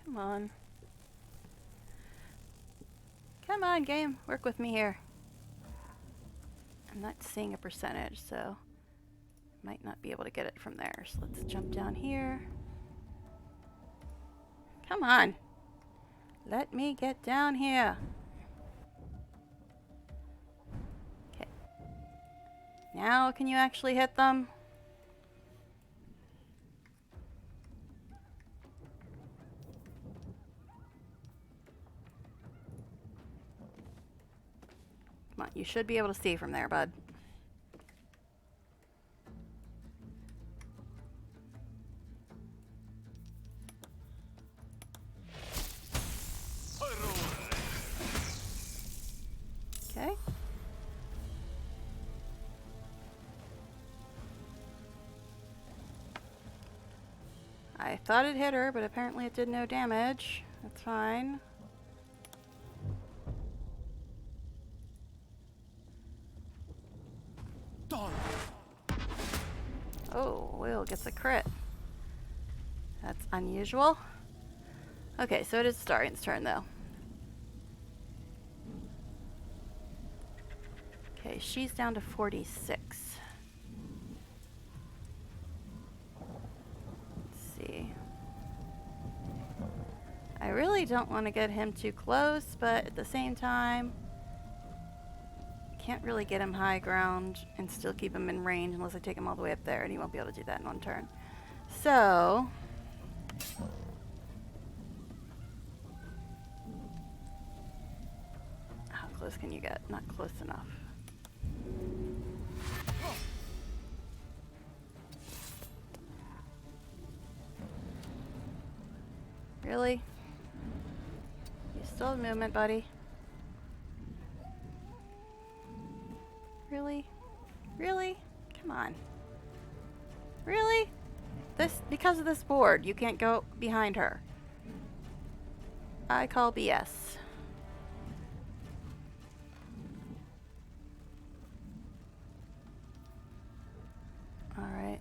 Come on. Come on, game. Work with me here. I'm not seeing a percentage, so might not be able to get it from there. So let's jump down here. Come on. Let me get down here. Okay. Now can you actually hit them? Come on, you should be able to see from there, bud. Okay. I thought it hit her, but apparently it did no damage. That's fine. Oh, Will gets a crit. That's unusual. Okay, so it is Starion's turn, though. Okay, she's down to 46. Let's see. I really don't want to get him too close, but at the same time, can't really get him high ground and still keep him in range unless I take him all the way up there, and he won't be able to do that in one turn. So, how close can you get? Not close enough. Really? You still have movement, buddy. Really? Really? Come on. Really? Because of this board, you can't go behind her. I call BS. Alright.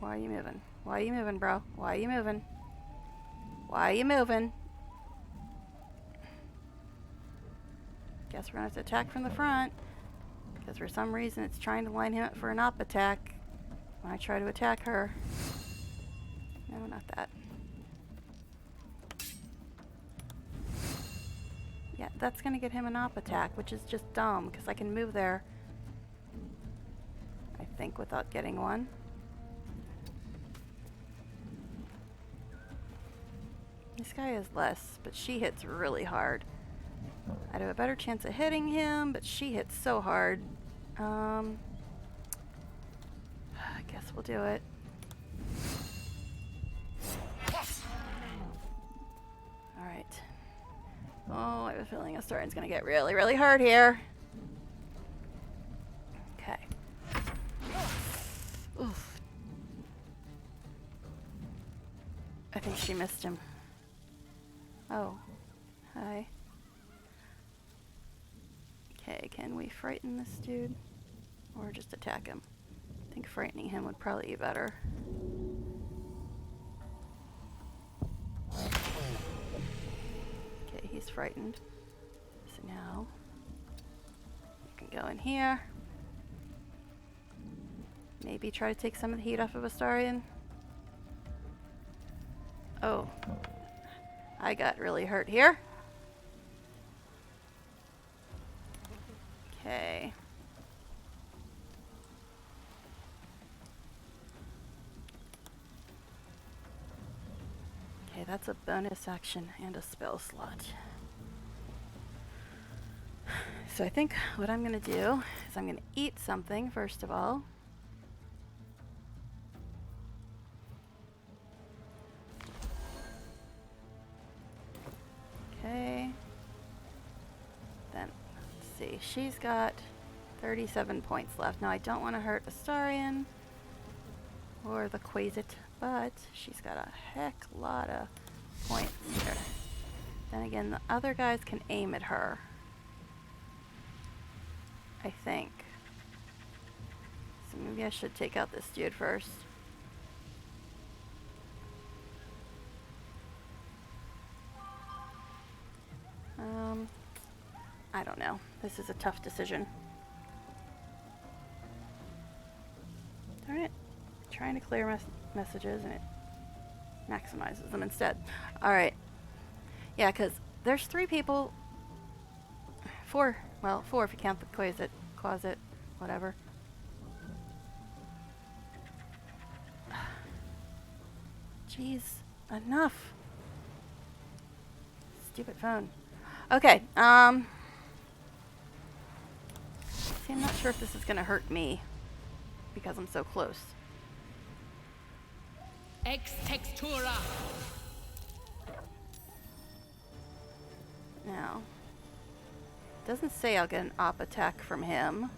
Why are you moving? Why are you moving, bro? Why are you moving? Why are you moving? Guess we're gonna have to attack from the front. Because for some reason it's trying to line him up for an op attack when I try to attack her. No, not that. Yeah, that's gonna get him an op attack, which is just dumb because I can move there, I think, without getting one. This guy is less, but she hits really hard. I'd have a better chance of hitting him, but she hits so hard. I guess we'll do it. Alright. Oh, I have a feeling a Astarian's gonna get really, really hard here. Okay. Oof. I think she missed him. Oh. Hi. Okay, can we frighten this dude? Or just attack him? I think frightening him would probably be better. Okay, he's frightened. So now, you can go in here. Maybe try to take some of the heat off of Astarian. Oh. I got really hurt here. Okay. Okay, that's a bonus action and a spell slot. So I think what I'm going to do is I'm going to eat something first of all. Okay. Then, let's see. She's got 37 points left. Now, I don't want to hurt Astarian or the Quasit, but she's got a heck lot of points here. Then again, the other guys can aim at her, I think. So maybe I should take out this dude first. I don't know. This is a tough decision. Darn it. Trying to clear messages and it maximizes them instead. Alright. Yeah, because there's 3 people. 4. Well, 4 if you count the closet, whatever. Jeez. Enough. Stupid phone. Okay, see, I'm not sure if this is gonna hurt me because I'm so close. Ex textura. Now, it doesn't say I'll get an op attack from him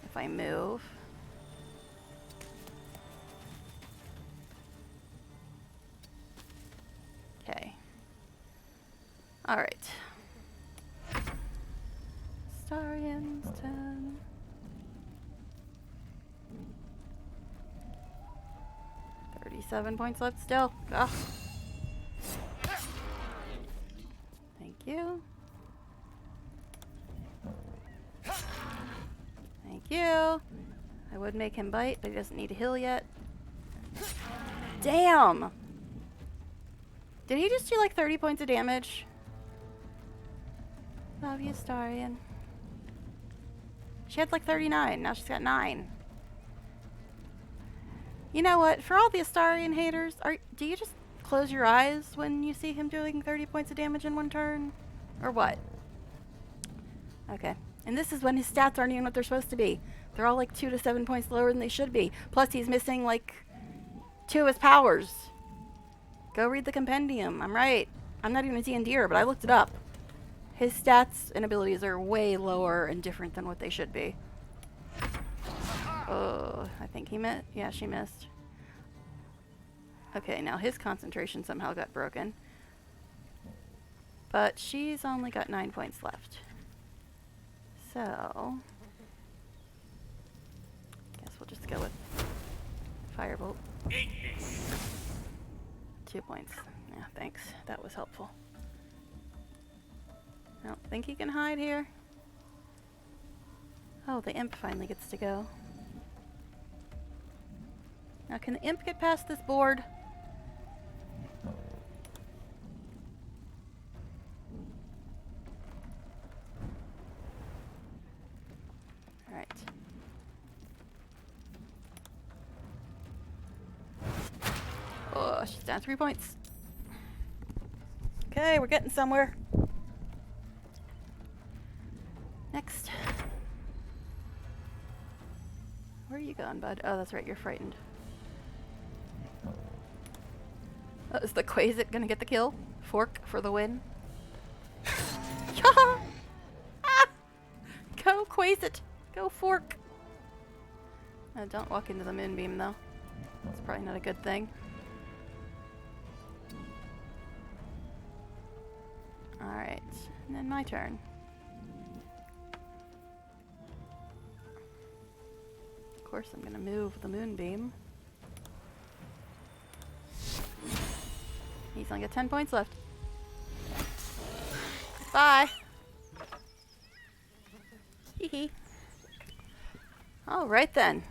if I move. Okay. Alright. Astarian's 10. $37 points left still. Ugh. Thank you. Thank you. I would make him bite, but he doesn't need a heal yet. Damn! Did he just do like 30 points of damage? Love you, Astarian. She had like 39. Now she's got 9. You know what? For all the Astarian haters, do you just close your eyes when you see him doing 30 points of damage in one turn? Or what? Okay. And this is when his stats aren't even what they're supposed to be. They're all like 2 to 7 points lower than they should be. Plus he's missing like 2 of his powers. Go read the compendium. I'm right. I'm not even a D&D'er, but I looked it up. His stats and abilities are way lower and different than what they should be. Oh, I think he missed. Yeah, she missed. Okay, now his concentration somehow got broken. But she's only got 9 points left. So, guess we'll just go with Firebolt. 2 points. Yeah, thanks. That was helpful. I don't think he can hide here. Oh, the imp finally gets to go. Now, can the imp get past this board? Alright. Oh, she's down 3 points. Okay, we're getting somewhere. Next. Where are you going, bud? Oh, that's right, you're frightened. Oh, is the Quasit gonna get the kill? Fork for the win? Ah! Go, Quasit! Go, Fork! Don't walk into the moonbeam, though. That's probably not a good thing. Alright, and then my turn. Of course, I'm gonna move the moonbeam. He's only got 10 points left. Bye! Hee hee. Alright then.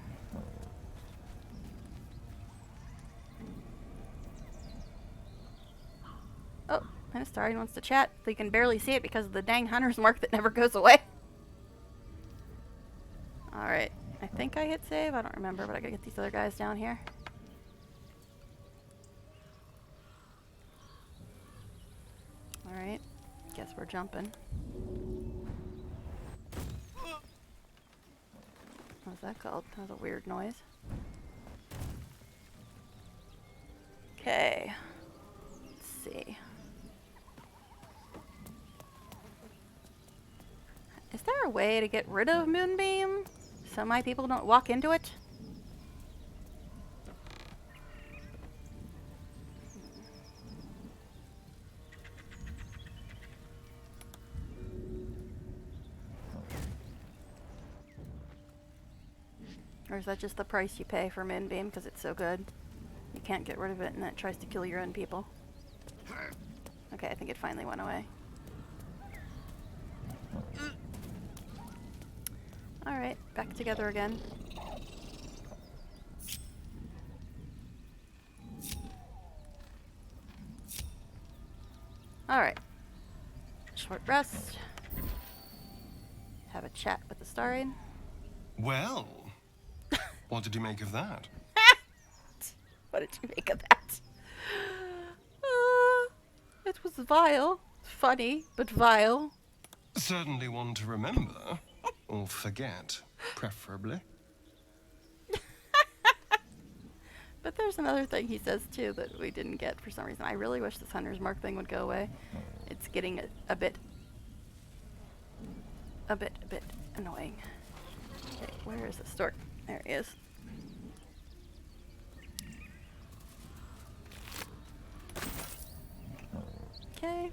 Oh, and Astarion wants to chat, but you can barely see it because of the dang hunter's mark that never goes away. Alright, I think I hit save. I don't remember, but I gotta get these other guys down here. Alright, guess we're jumping. What was that called? That was a weird noise. Okay, let's see. Is there a way to get rid of Moonbeam so my people don't walk into it? Or is that just the price you pay for Moonbeam because it's so good? You can't get rid of it and then it tries to kill your own people. Okay, I think it finally went away. Alright, back together again. Alright. Short rest. Have a chat with the Astarion. Well, what did you make of that? What did you make of that? It was vile. Funny, but vile. Certainly one to remember. Or forget, preferably. But there's another thing he says too that we didn't get for some reason. I really wish this hunter's mark thing would go away. It's getting a bit annoying. Okay, where is the stork? There he is. Okay.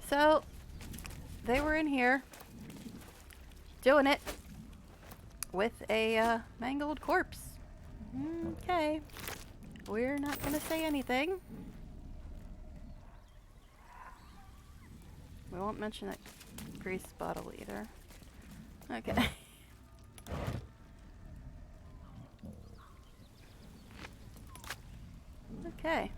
So, they were in here doing it with a mangled corpse. Okay. We're not gonna say anything. We won't mention that grease bottle either. Okay. Okay.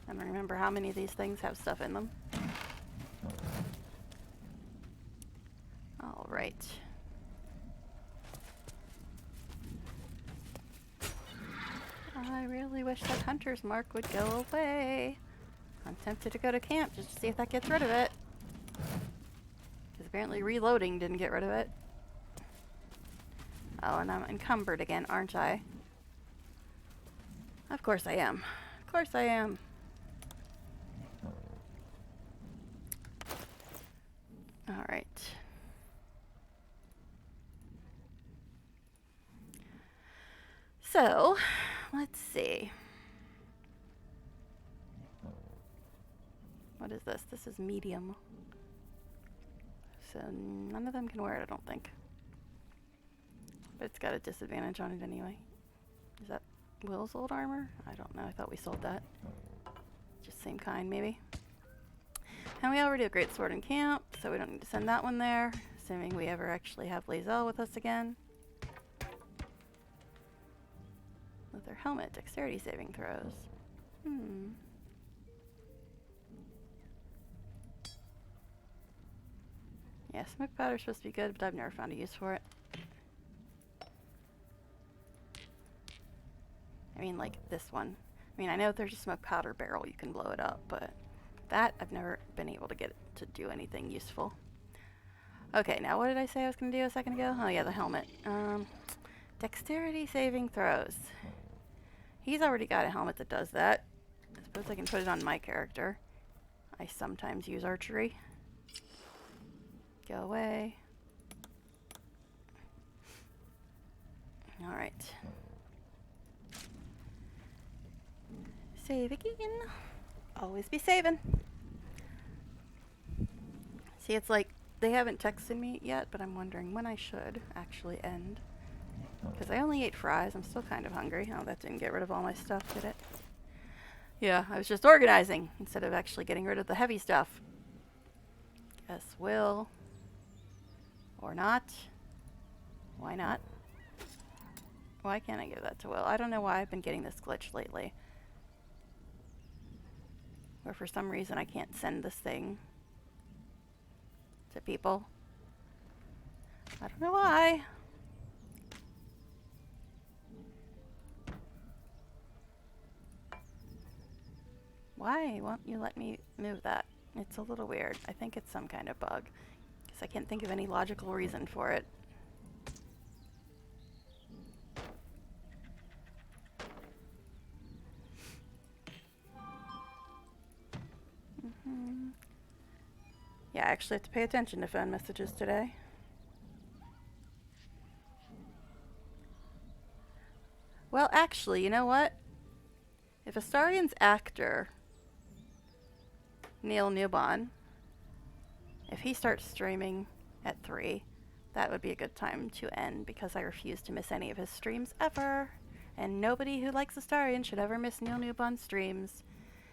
I don't remember how many of these things have stuff in them. All right. I really wish that hunter's mark would go away. I'm tempted to go to camp just to see if that gets rid of it. Because apparently reloading didn't get rid of it. Oh, and I'm encumbered again, aren't I? Of course I am. Of course I am. Alright. So, let's see. What is this? This is medium. So none of them can wear it, I don't think. But it's got a disadvantage on it anyway. Is that Will's old armor? I don't know. I thought we sold that. Just same kind, maybe. And we already have Great Sword in camp, so we don't need to send that one there. Assuming we ever actually have Lae'zel with us again. With their helmet, dexterity saving throws. Yeah, smoke powder's supposed to be good, but I've never found a use for it. I mean, like this one. I mean, I know there's a smoke powder barrel, you can blow it up, but that I've never been able to get it to do anything useful. Okay, now what did I say I was going to do a second ago? Oh yeah, the helmet. Dexterity saving throws. He's already got a helmet that does that. I suppose I can put it on my character. I sometimes use archery. Go away. Alright. Save again. Always be saving. See, it's like they haven't texted me yet, but I'm wondering when I should actually end. Because I only ate fries. I'm still kind of hungry. Oh, that didn't get rid of all my stuff, did it? Yeah, I was just organizing instead of actually getting rid of the heavy stuff. Guess will. Or not. Why not? Why can't I give that to Will? I don't know why I've been getting this glitch lately. Where for some reason I can't send this thing to people. I don't know why. Why won't you let me move that? It's a little weird. I think it's some kind of bug. Because I can't think of any logical reason for it. Yeah, I actually have to pay attention to phone messages today. Well, actually, you know what? If Astarion's actor, Neil Newbon, if he starts streaming at 3, that would be a good time to end because I refuse to miss any of his streams ever. And nobody who likes Astarion should ever miss Neil Newbon's streams.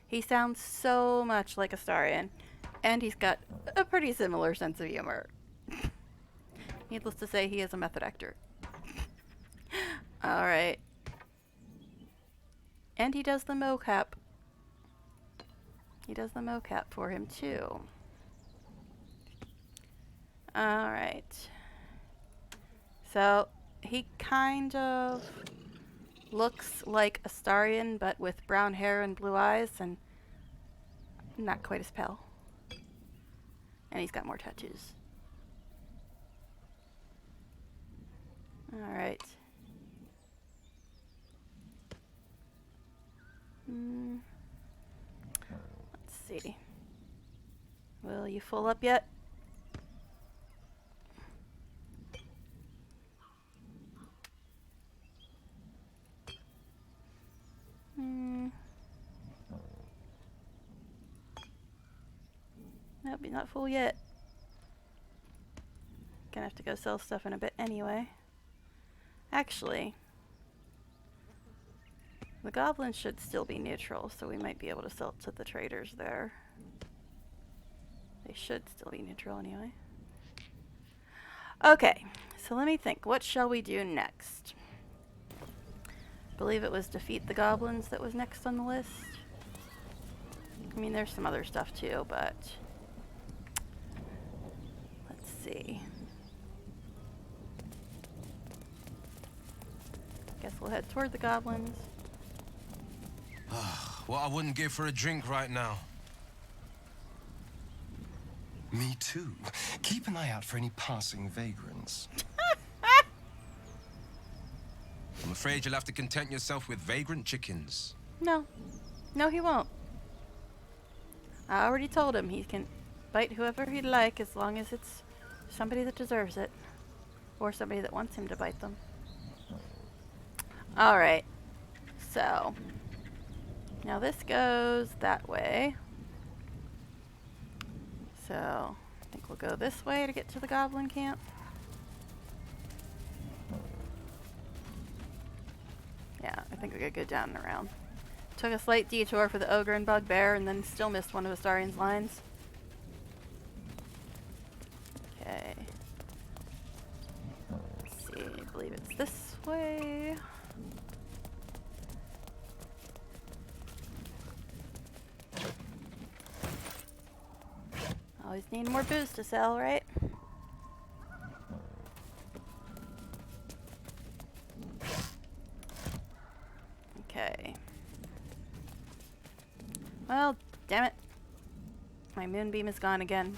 He sounds so much like Astarion, and he's got a pretty similar sense of humor. Needless to say, he is a method actor. Alright. And he does the mocap. He does the mocap for him, too. Alright. So, he kind of looks like Astarion, but with brown hair and blue eyes, and not quite as pale. And he's got more tattoos. Alright. Let's see. Will you full up yet? Nope, he's not full yet. Gonna have to go sell stuff in a bit anyway. Actually, the goblins should still be neutral, so we might be able to sell it to the traders there. They should still be neutral anyway. Okay, so let me think. What shall we do next? I believe it was defeat the goblins that was next on the list. I mean, there's some other stuff too, but let's see. Guess we'll head toward the goblins. What I wouldn't give for a drink right now. Me too. Keep an eye out for any passing vagrants. afraid you'll have to content yourself with vagrant chickens. No. No, he won't. I already told him he can bite whoever he'd like as long as it's somebody that deserves it. Or somebody that wants him to bite them. Alright. So. Now this goes that way. So, I think we'll go this way to get to the goblin camp. Yeah, I think we gotta go down and around. Took a slight detour for the ogre and bugbear, and then still missed one of Astarian's lines. Okay. Let's see, I believe it's this way. Always need more booze to sell, right? Okay. Well, damn it. My moonbeam is gone again.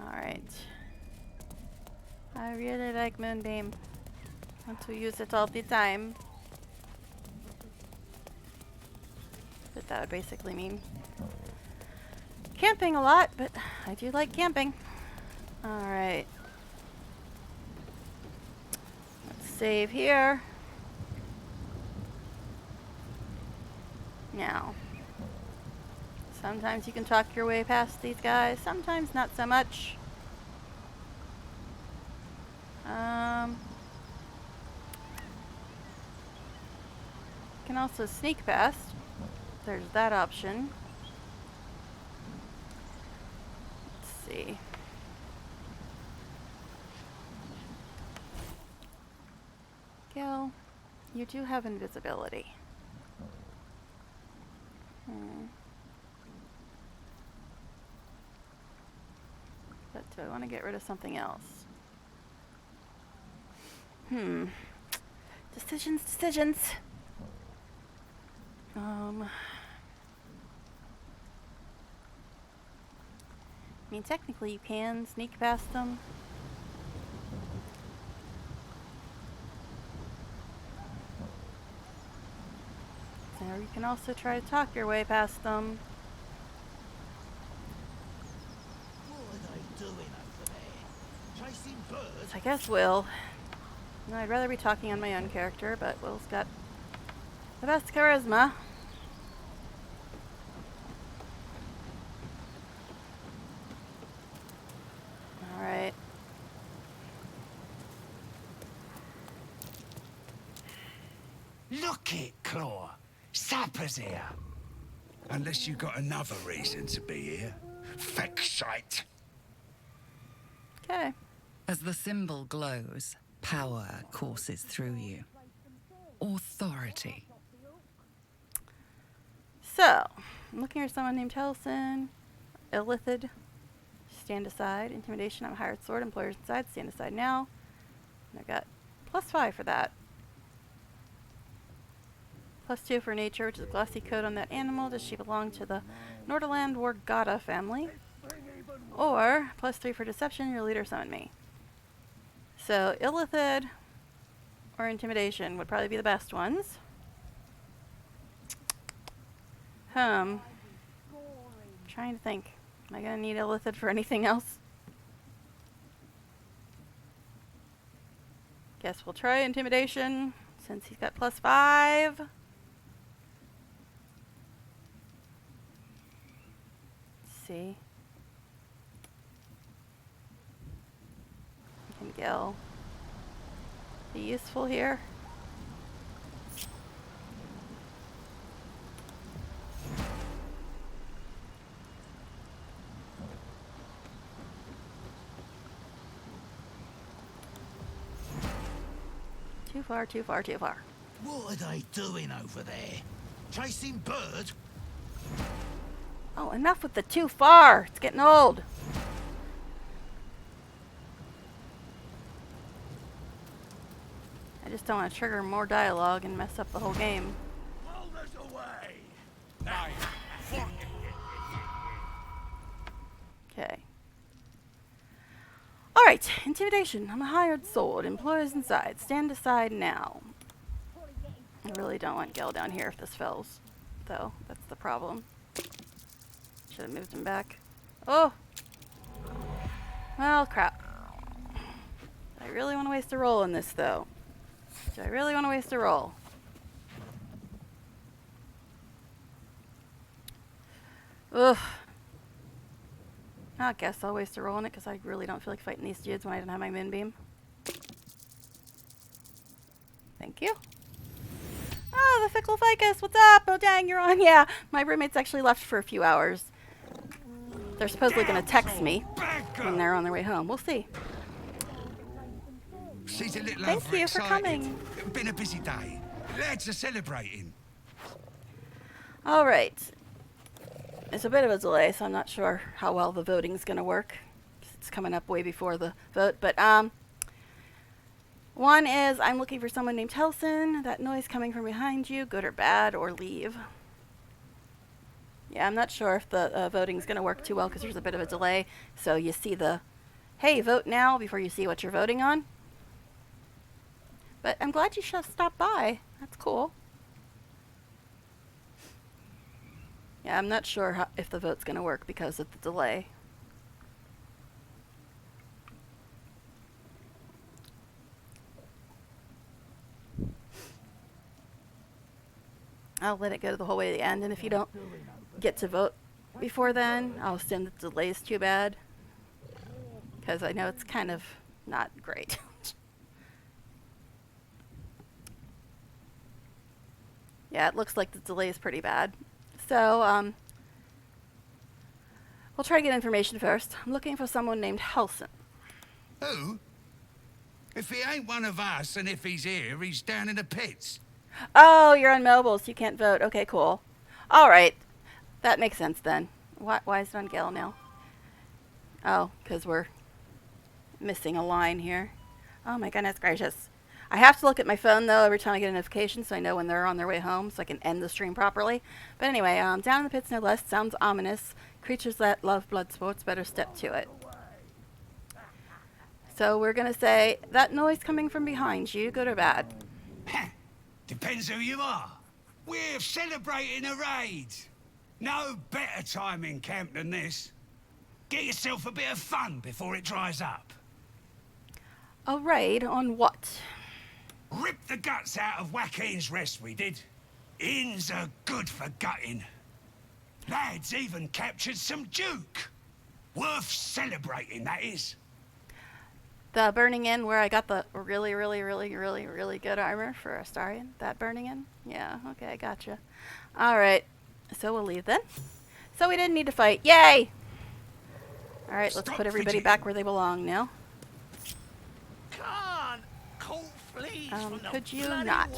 Alright. I really like moonbeam. Want to use it all the time. But that would basically mean camping a lot, but I do like camping. Alright. Let's save here. Now, sometimes you can talk your way past these guys, sometimes not so much. You can also sneak past. There's that option. Let's see. Gil, you do have invisibility. But do I want to get rid of something else? Decisions. I mean, technically you can sneak past them. Or you can also try to talk your way past them. So I guess Will. No, I'd rather be talking on my own character, but Will's got the best charisma. Alright. Look it, Claw. Sapper's here. Unless you got another reason to be here. Fexite. Okay. As the symbol glows, power courses through you. Authority. So, I'm looking for someone named Helson. Illithid. Stand aside. Intimidation. I'm a hired sword. Employers inside. Stand aside now. And I got +5 for that. +2 for nature, which is a glossy coat on that animal. Does she belong to the Norderland Wargata family? Or +3 for deception. Your leader summoned me. So Illithid or intimidation would probably be the best ones. Trying to think. Am I gonna need Illithid for anything else? Guess we'll try intimidation since he's got +5. Let's see. Can Gil be useful here? Too far, too far, too far. What are they doing over there? Chasing bird? Oh, enough with the too far. It's getting old. I just don't want to trigger more dialogue and mess up the whole game. Hold us away! Okay. Alright. Alright, intimidation. I'm a hired sword. Employers inside. Stand aside now. I really don't want Gil down here if this fails, though. That's the problem. Should have moved him back. Oh! Well, crap. I really want to waste a roll in this, though. Do I really want to waste a roll? Ugh. I guess I'll waste a roll on it because I really don't feel like fighting these dudes when I don't have my moonbeam. Thank you. Oh, the fickle ficus, what's up? Oh dang, you're on. Yeah, my roommates actually left for a few hours. They're supposedly going to text me when they're on their way home. We'll see. She's a little Thank you for overexcited. coming. Been a busy day. Lads are celebrating. All right. It's a bit of a delay, so I'm not sure how well the voting's going to work. It's coming up way before the vote, but one is I'm looking for someone named Helson. That noise coming from behind you, good or bad, or leave. Yeah, I'm not sure if the voting's going to work too well because there's a bit of a delay. So you see the, hey, vote now before you see what you're voting on. But I'm glad you stopped by. That's cool. Yeah, I'm not sure if the vote's going to work because of the delay. I'll let it go the whole way to the end, and if you don't get to vote before then, I'll assume that the delay is too bad. Because I know it's kind of not great. Yeah, it looks like the delay is pretty bad. So, we'll try to get information first. I'm looking for someone named Helson. Who? If he ain't one of us, and if he's here, he's down in the pits. Oh, you're on mobile, so you can't vote. Okay, cool. All right. That makes sense then. Why is it on Gale now? Oh, because we're missing a line here. Oh my goodness gracious. I have to look at my phone, though, every time I get a notification so I know when they're on their way home so I can end the stream properly. But anyway, down in the pits no less. Sounds ominous. Creatures that love blood sports better step to it. So we're going to say, that noise coming from behind you, good or bad? Depends who you are. We're celebrating a raid. No better time in camp than this. Get yourself a bit of fun before it dries up. A raid on what? Ripped the guts out of Joaquin's rest, we did. Inns are good for gutting. Lads even captured some Duke. Worth celebrating, that is. The Burning Inn where I got the really good armor for Astarion? That Burning Inn? Yeah, okay, I gotcha. Alright, so we'll leave then. So we didn't need to fight. Yay! Alright, let's put everybody back where they belong now. Could you not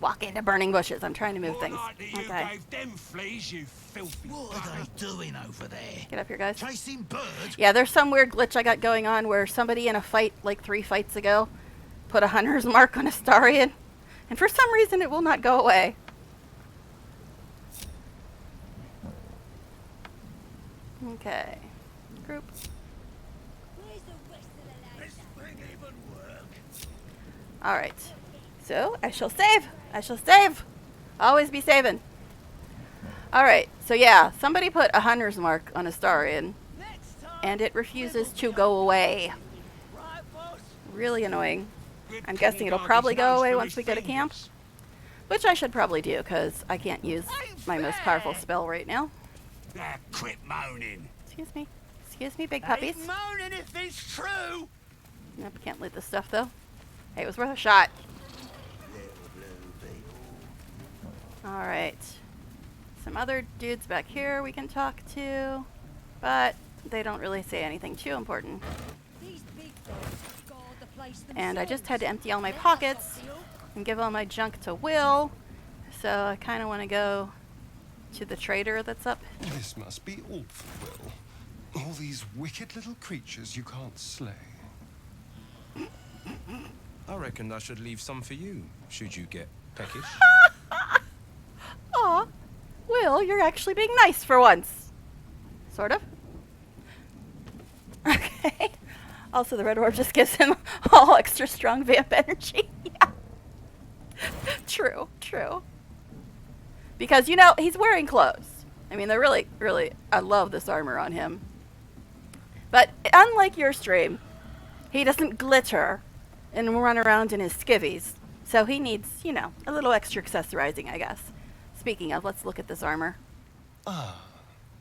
walk into burning bushes? I'm trying to move things. Okay. What are they doing over there? Get up here, guys. Chasing birds? Yeah, there's some weird glitch I got going on where somebody in a fight like 3 fights ago put a hunter's mark on Astarion, and for some reason it will not go away. Okay. Group. Alright. So, I shall save. I shall save. Always be saving. Alright. So, yeah. Somebody put a hunter's mark on Astarion, and it refuses to go away. Really annoying. I'm guessing it'll probably go away once we go to camp, which I should probably do, because I can't use my most powerful spell right now. Quit moaning. Excuse me. Excuse me, big puppies. Moaning if it's true. Nope, can't loot this stuff, though. Hey, it was worth a shot. Alright. Some other dudes back here we can talk to, but they don't really say anything too important. And I just had to empty all my pockets and give all my junk to Will, so I kind of want to go to the trader that's up. This must be awful, Will. All these wicked little creatures you can't slay. I reckon I should leave some for you, should you get peckish. Aw, Will, you're actually being nice for once. Sort of. Okay. Also, the red orb just gives him all extra strong vamp energy. Yeah. True, true. Because, you know, he's wearing clothes. I mean, they're really, really, I love this armor on him. But unlike your stream, he doesn't glitter and run around in his skivvies. So he needs, you know, a little extra accessorizing, I guess. Speaking of, let's look at this armor. Ah,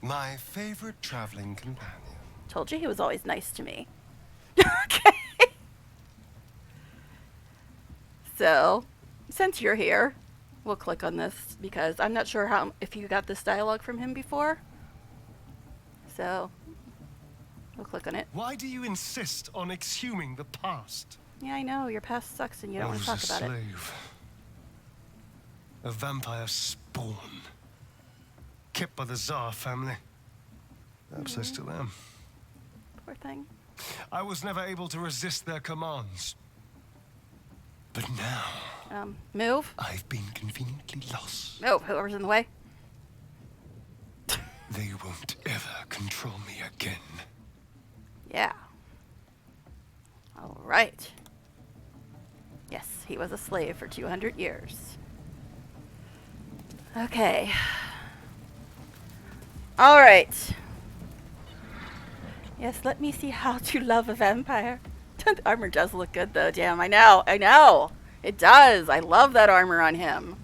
my favorite traveling companion. Told you he was always nice to me. Okay. So, since you're here, we'll click on this because I'm not sure if you got this dialogue from him before. So, we'll click on it. Why do you insist on exhuming the past? Yeah, I know. Your past sucks and you don't want to talk about it. I was a slave. A vampire spawn. Kept by the Tsar family. Perhaps I still am. Poor thing. I was never able to resist their commands. But now... move. I've been conveniently lost. Move, whoever's in the way. They won't ever control me again. Yeah. All right. Yes, he was a slave for 200 years. Okay. All right. Yes, let me see how to love a vampire. The armor does look good, though. Damn, I know. It does. I love that armor on him.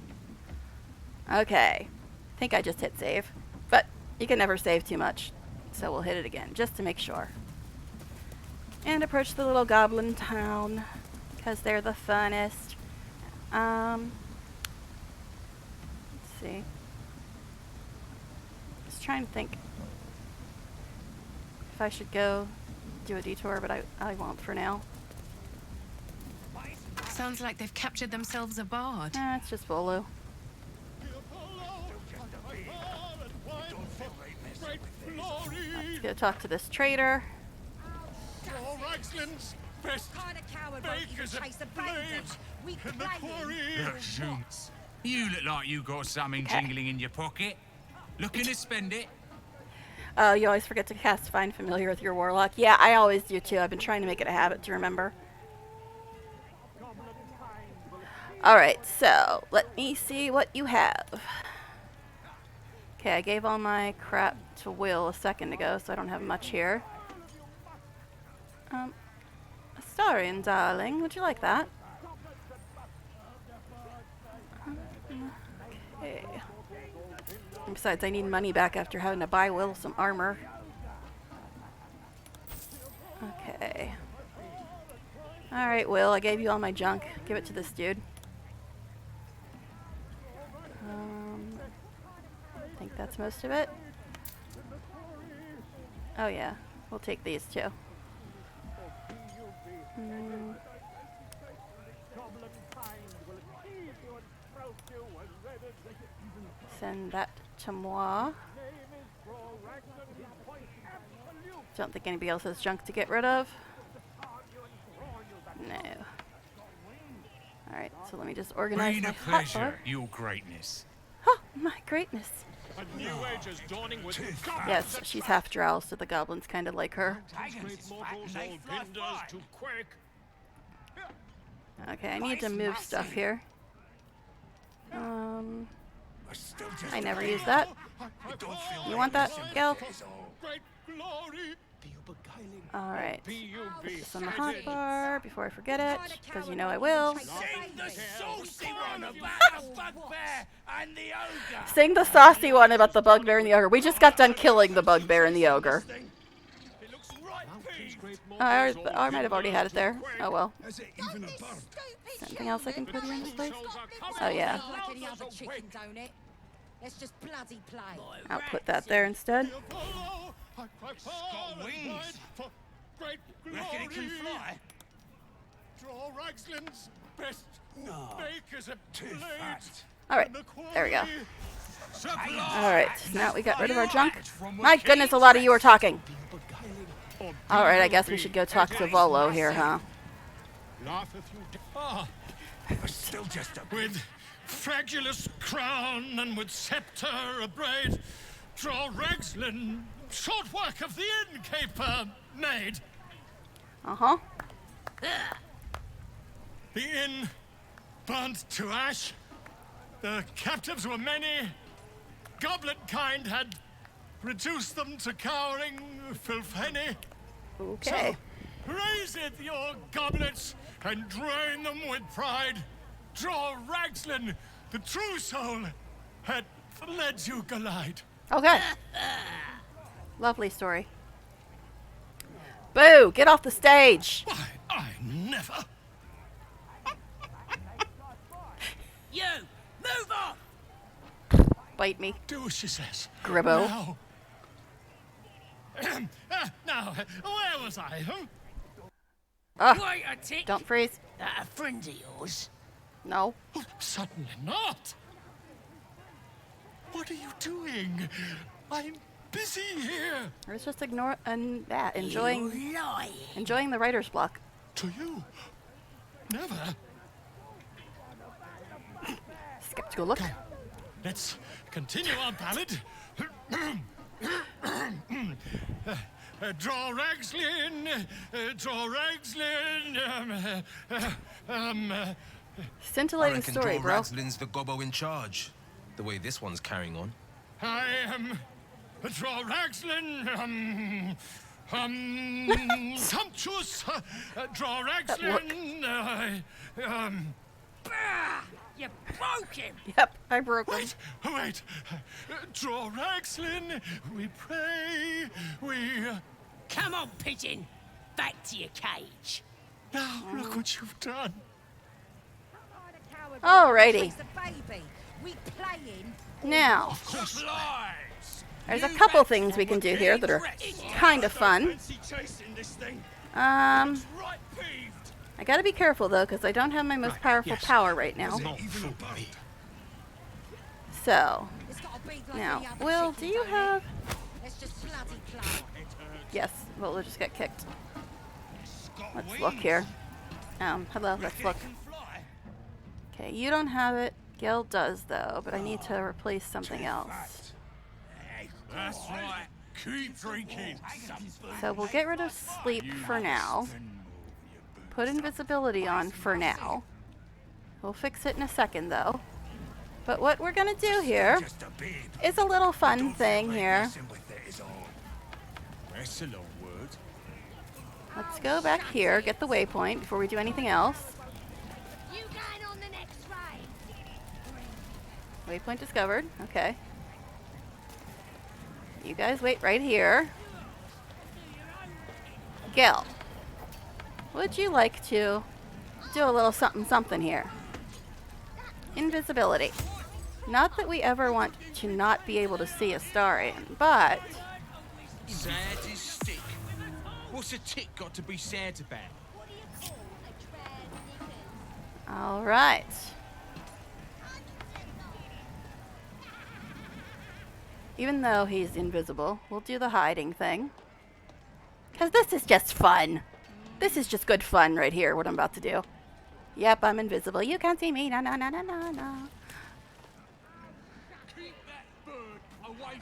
Okay. I think I just hit save. But you can never save too much. So we'll hit it again, just to make sure. And approach the little goblin town. Because they're the funnest. Let's see. Just trying to think if I should go do a detour, but I won't for now. Sounds like they've captured themselves a bard. It's just Volo. Let's go talk to this trader. You look like you got something jingling in your pocket. Looking to spend it? Oh, you always forget to cast Find Familiar with your Warlock. Yeah, I always do too. I've been trying to make it a habit to remember. Alright, so let me see what you have. Okay, I gave all my crap to Will a second ago, so I don't have much here. Astarian, darling, would you like that? Okay. And besides, I need money back after having to buy Will some armor. Okay. Alright, Will, I gave you all my junk. Give it to this dude. I think that's most of it. Oh yeah, we'll take these too. Send that to moi. Don't think anybody else has junk to get rid of. No. Alright, so let me just organize Been my a hotbar. pleasure, your greatness. Oh, my greatness. A new age is dawning with Yes, she's half drow, so the goblins kind of like her. Okay, I need to move stuff here. I never use that. You want that, Gil? Alright. Put this on the hotbar before I forget it, because you know I will. Sing the saucy one about the bugbear and the ogre. We just got done killing the bugbear and the ogre. I might have already had it there. Oh well. Anything else I can put here in this place? Oh yeah. Let's just bloody play. I'll put that there instead. Reckon it can fly? Draw Ragslin's best makers a Alright, there we go. Alright, now we got rid of our junk. My goodness, a lot of you are talking. Alright, I guess we should go talk to Volo here, huh? Still just a with fragulous crown and with scepter abraid, draw Ragslin, short work of the innkeeper made. Uh-huh. The inn burnt to ash. The captives were many. Goblet kind had reduced them to cowering filfhenny. Okay. So, raise it, your goblets, and drain them with pride. Draw Ragslin, the true soul, had led you glide. Okay. Lovely story. Boo! Get off the stage! Why, I never. You! Move off! Bite me. Do as she says. Gribbo. Now. Now, where was I? Huh? Wait a tick. Don't freeze. That a friend of yours? No. Oh, certainly not. What are you doing? I'm busy here. I was just enjoying You lie. the writer's block. To you? Never. Skeptical look. Come, let's continue our ballad. Draw Ragslin, draw Ragslin. I Scintillating reckon story, Draw bro. Ragslin's the gobbo in charge. The way this one's carrying on. I am Draw Ragslin, sumptuous, Draw Ragslin, Bah! You broke him! Yep, I broke him. Wait, Draw Ragslin, we pray, we... Come on, pigeon! Back to your cage. Now, look what you've done. Alrighty. We playing. Now, Of course. there's a couple things we can do here that are kind of fun. I gotta be careful though, because I don't have my most powerful power right now. So, now, Will, do you have... Yes, Will will just get kicked. Let's look here. Hello, let's look. Okay, you don't have it. Gil does though, but I need to replace something else. That's right. Keep drinking. So we'll get rid of sleep for now. Put invisibility on for now. We'll fix it in a second though. But what we're gonna do here is a little fun thing here. That's a long word. Let's go back here, get the waypoint before we do anything else. You going on the next raid? Waypoint discovered. Okay. You guys wait right here. Gil, would you like to do a little something something here? Invisibility. Not that we ever want to not be able to see a Astarion, but... Sad is stick. What's a tick got to be sad about? Alright. Even though he's invisible, we'll do the hiding thing. Because this is just fun. This is just good fun right here, what I'm about to do. Yep, I'm invisible. You can't see me. No, no, no, no, no, no.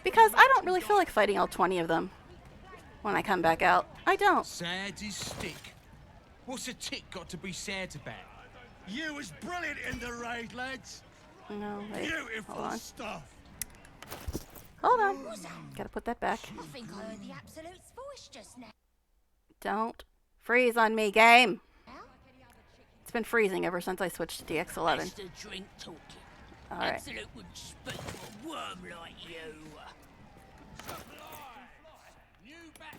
Because I don't really feel like fighting all 20 of them when I come back out. I don't. Sad is stick. What's a tick got to be sad about? You was brilliant in the raid, lads. No, wait. Beautiful Hold on. stuff. Hold on. Gotta put that back. I think I heard the Absolute's voice just now. Don't freeze on me, game. It's been freezing ever since I switched to DX11. That's the drink talking. Alright. Absolute wouldn't speak to a worm like you.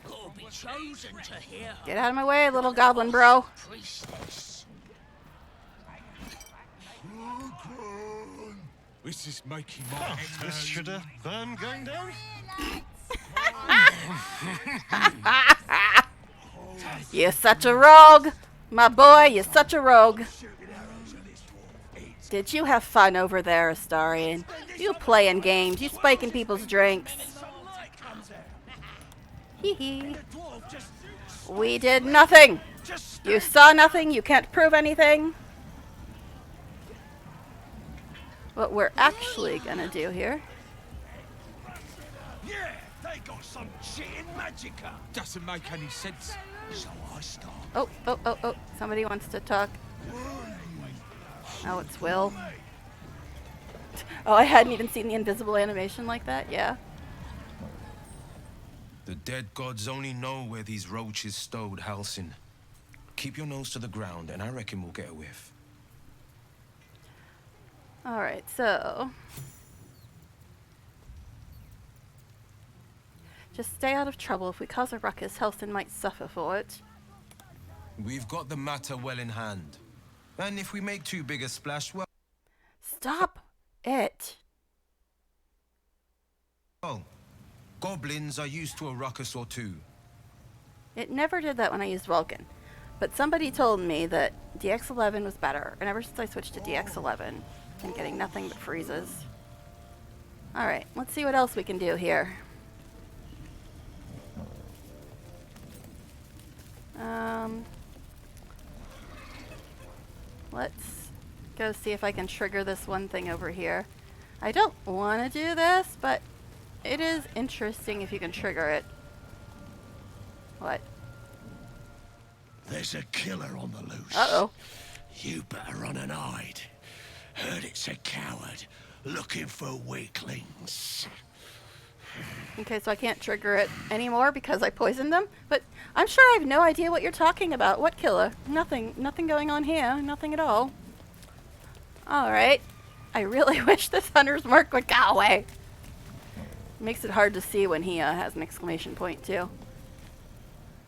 Gotta be chosen to hear. Get out of my way, little goblin bro. Priestess. This is making my head This should have burn going down. You're such a rogue. My boy, you're such a rogue. Did you have fun over there, Astarion? You playing games, you spiking people's drinks. Hee hee. We did nothing. You saw nothing, you can't prove anything. What we're actually gonna do here. Yeah, they got some shit in magicka. Doesn't make any sense. So I start. Oh. Somebody wants to talk. Oh, it's Will. Oh, I hadn't even seen the invisible animation like that. Yeah. The dead gods only know where these roaches stowed, Halsin. Keep your nose to the ground, and I reckon we'll get a whiff. Alright, so... just stay out of trouble. If we cause a ruckus, Halsin might suffer for it. We've got the matter well in hand. And if we make too big a splash, well... Stop it! Oh, goblins are used to a ruckus or two. It never did that when I used Vulcan. But somebody told me that DX11 was better, and ever since I switched to DX11, I'm getting nothing but freezes. Alright, let's see what else we can do here. Let's go see if I can trigger this one thing over here. I don't want to do this, but it is interesting if you can trigger it. What? There's a killer on the loose. Uh-oh. You better run and hide. Heard it's a coward looking for weaklings. Okay, so I can't trigger it anymore because I poisoned them? But I'm sure I have no idea what you're talking about. What killer? Nothing. Nothing going on here. Nothing at all. Alright. I really wish this hunter's mark would go away. Makes it hard to see when he has an exclamation point, too.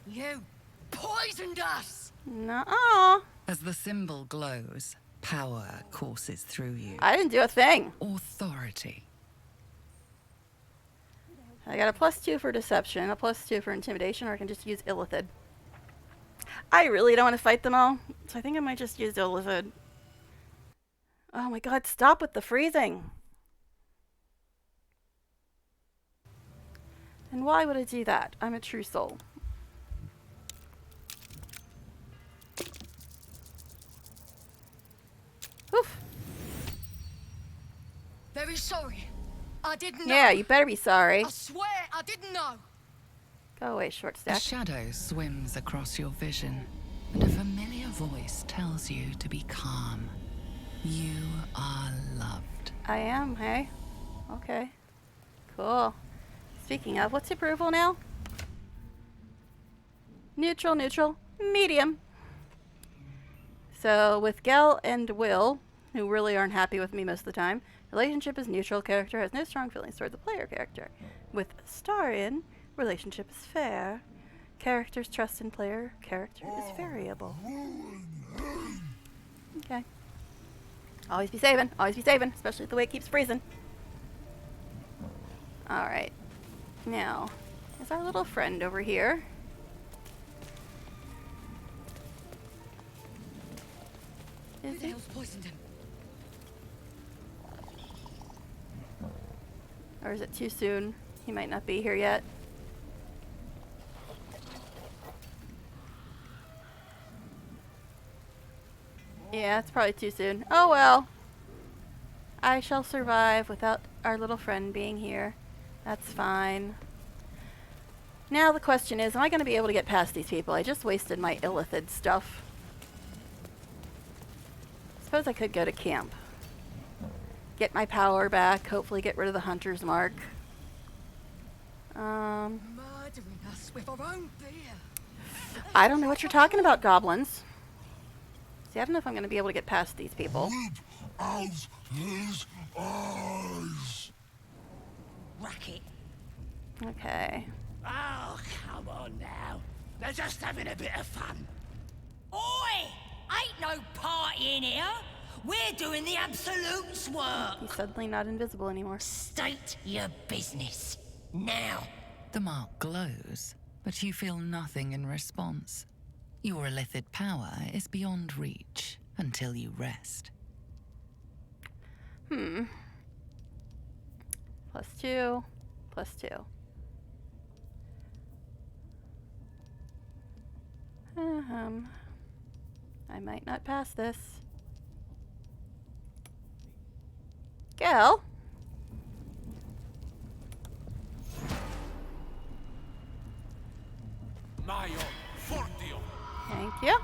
You poisoned us! Nuh-uh. As the symbol glows, power courses through you. I didn't do a thing. Authority. I got a +2 for deception, a +2 for intimidation, or I can just use Illithid. I really don't want to fight them all, so I think I might just use Illithid. Oh my god, stop with the freezing! And why would I do that? I'm a true soul. Oof. Very sorry. I didn't know. Yeah, you better be sorry. I swear I didn't know. Go away, short A stack. shadow swims across your vision, and a familiar voice tells you to be calm. You are loved. I am, hey? Okay. Cool. Speaking of, what's approval now? Neutral, neutral, medium. So with Gel and Will, who really aren't happy with me most of the time, relationship is neutral, character has no strong feelings toward the player character. With Starion, relationship is fair. Character's trust in player character is variable. Okay. Always be saving, especially the way it keeps freezing. Alright. Now, is our little friend over here. Who the hell's poisoned him? Or is it too soon? He might not be here yet. Yeah, it's probably too soon. Oh well. I shall survive without our little friend being here. That's fine. Now the question is, am I going to be able to get past these people? I just wasted my Illithid stuff. Suppose I could go to camp. Get my power back, hopefully get rid of the hunter's mark. Murdering us with our own beer. I don't know what you're talking about, goblins. See, I don't know if I'm going to be able to get past these people. Out his eyes. Racket. Okay. Oh, come on now. They're just having a bit of fun. Oi! Ain't no party in here. We're doing the Absolute's work. He's suddenly not invisible anymore. State your business. Now. The mark glows, but you feel nothing in response. Your illithid power is beyond reach until you rest. +2. +2. I might not pass this. Gel? Maio, forte Thank you.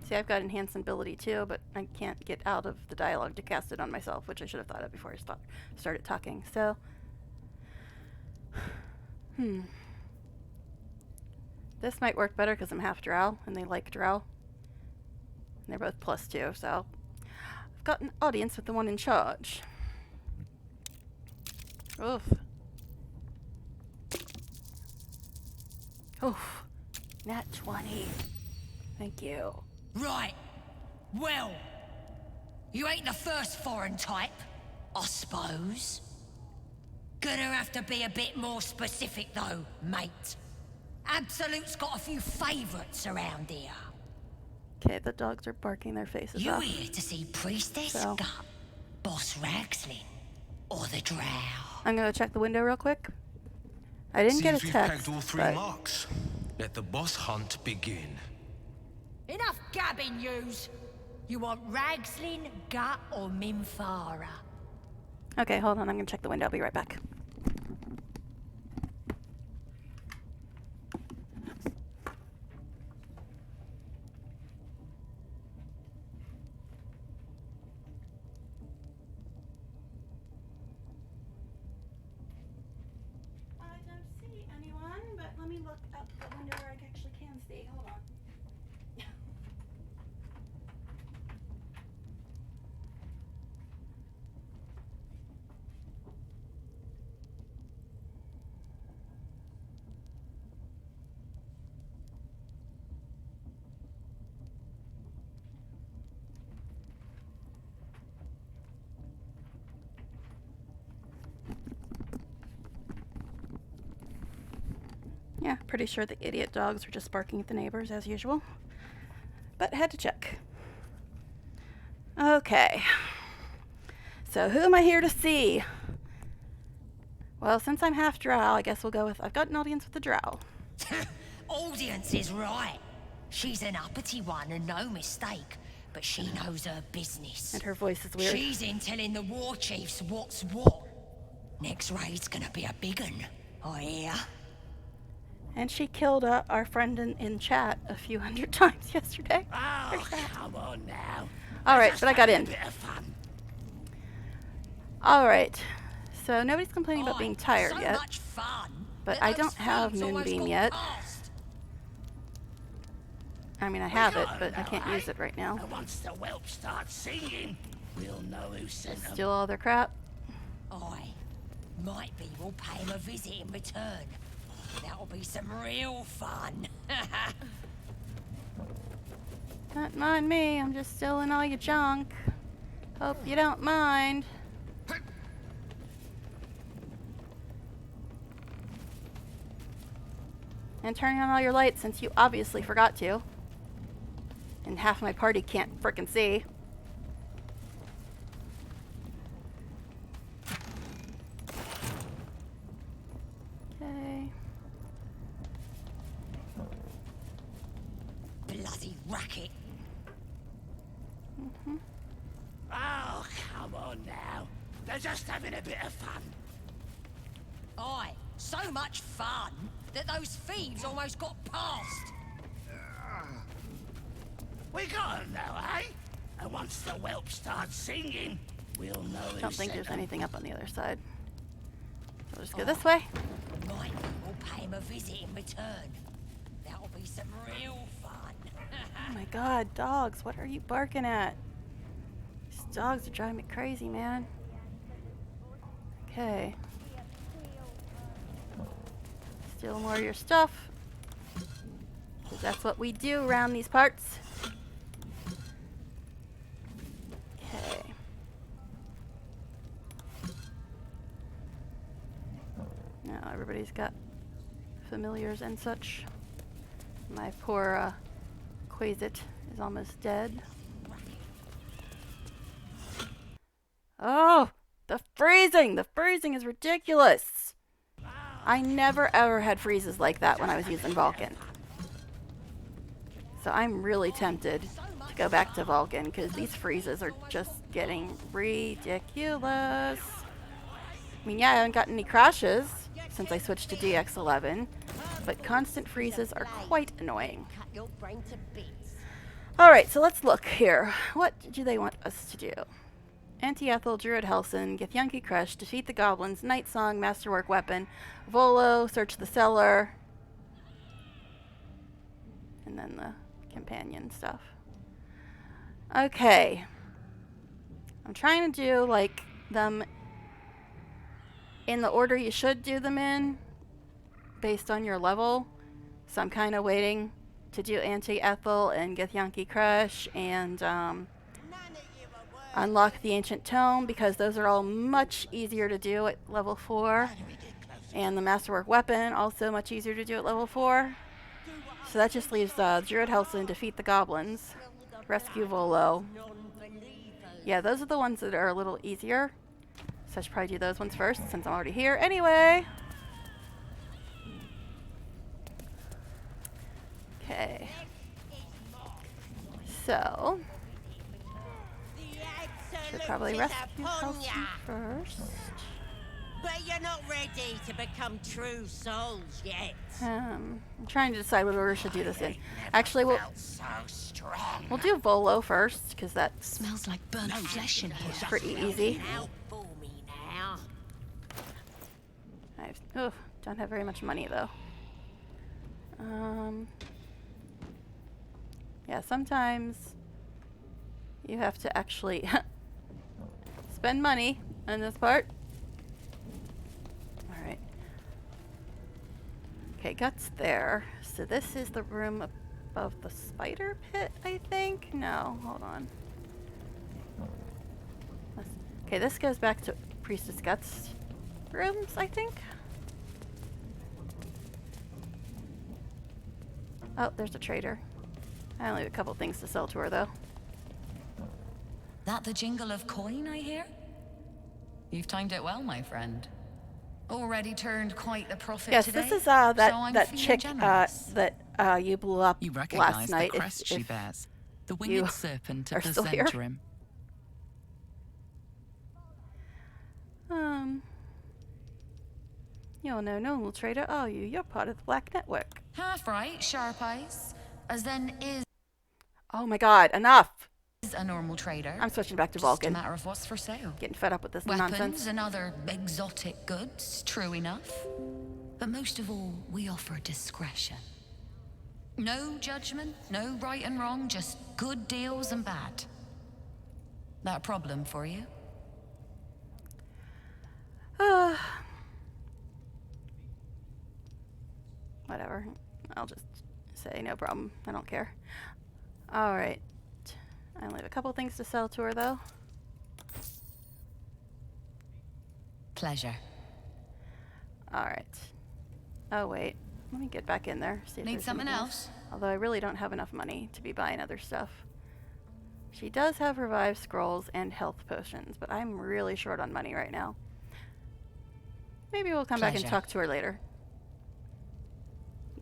See, I've got enhanced ability too, but I can't get out of the dialogue to cast it on myself, which I should have thought of before I started talking. So, this might work better because I'm half drow, and they like drow. And they're both +2, so I've got an audience with the one in charge. Oof. Oof. Nat 20. Thank you. Right. Well, you ain't the first foreign type, I suppose. Gonna have to be a bit more specific though, mate. Absolute's got a few favourites around here. Okay, the dogs are barking their faces You off. here to see Priestess So. Gut, Boss Ragslin, or the Drow? I'm gonna check the window real quick. I didn't get a Seems we've text, pegged all 3 but marks. Let the boss hunt begin. Enough gabbing, yous. You want Ragslin, Gut, or Minfara? okay, hold on. I'm gonna check the window. I'll be right back. I don't see anyone, but let me look out the window where I actually can see. Hold on. Yeah, pretty sure the idiot dogs were just barking at the neighbors as usual. But had to check. Okay. So who am I here to see? Well, since I'm half drow, I guess we'll go with... I've got an audience with the drow. Audience is right. She's an uppity one and no mistake, but she knows her business. And her voice is weird. She's in telling the war chiefs what's what. Next raid's gonna be a big un, I hear. And she killed our friend in chat a few hundred times yesterday. Oh, come on now. Alright, but I got in. Alright. So nobody's complaining about being tired yet. Much fun But I don't have Moonbeam yet. Past. I mean, I have it, but I can't use it right now. And once the whelp starts singing, we'll know who sent them. Steal all their crap. Might be we'll pay him a visit in return. That'll be some real fun. Don't mind me, I'm just stealing all your junk. Hope you don't mind. And turning on all your lights since you obviously forgot to. And half my party can't frickin' see. Okay. Bloody racket. Oh, come on now. They're just having a bit of fun. So much fun that those thieves almost got past. We got them now, eh? And once the whelp starts singing, we'll know who Don't think sent there's them. anything up on the other side. So we'll just go this way. Might be we'll pay him a visit in return. That'll be some real fun. Oh my god, dogs, what are you barking at? These dogs are driving me crazy, man. Okay. Steal more of your stuff. 'Cause that's what we do around these parts. Okay. Now everybody's got familiars and such. My poor Quasit is almost dead. Oh, the freezing! The freezing is ridiculous! I never ever had freezes like that when I was using Vulcan. So I'm really tempted to go back to Vulcan because these freezes are just getting ridiculous. I mean, yeah, I haven't gotten any crashes since I switched to DX11, but constant freezes are quite annoying. Cut your brain to bits. Alright, so let's look here. What do they want us to do? Anti-Ethel, Druid Helson, Githyanki Crush, defeat the goblins, Night Song, Masterwork Weapon, Volo, search the cellar, and then the companion stuff. Okay. I'm trying to do, like, them in the order you should do them in, based on your level. So I'm kind of waiting to do Anti-Ethel and Githyanki Crush and unlock the Ancient Tome, because those are all much easier to do at level 4. And the Masterwork Weapon, also much easier to do at level 4. So that just leaves Druid Helson, defeat the goblins, rescue Volo. Yeah, those are the ones that are a little easier. So I should probably do those ones first, since I'm already here. Anyway. Okay. So. Should probably rescue Helson first. But you're not ready to become true souls yet. I'm trying to decide what order I should do this in. Actually, we'll do Volo first, because that smells like burnt flesh in here. Pretty easy. For me now. Don't have very much money though. Yeah, sometimes you have to actually spend money on this part. Alright. Okay, Guts there. So this is the room above the spider pit, I think? No, hold on. Okay, this goes back to Priestess Guts rooms, I think. Oh, there's a trader. I only have a couple things to sell to her, though. That the jingle of coin, I hear? You've timed it well, my friend. Already turned quite the profit yes, today. This is so that chick that you blew up you last night. The crest she bears, the you winged serpent are of the still here. Zentrim. You're no normal trader, are you? You're part of the Black Network. Half right, sharp eyes. As then is Oh my god, enough! a normal trader. I'm switching back to Just Vulcan. a matter of what's for sale. Getting fed up with this Weapons nonsense. and other exotic goods, true enough. But most of all, we offer discretion. No judgment, no right and wrong, just good deals and bad. That a problem for you? Whatever. I'll just say no problem. I don't care. Alright. I only have a couple things to sell to her, though. Pleasure. Alright. Oh, wait. Let me get back in there. See if Need there's something anything else? Although I really don't have enough money to be buying other stuff. She does have revive scrolls and health potions, but I'm really short on money right now. Maybe we'll come back and talk to her later.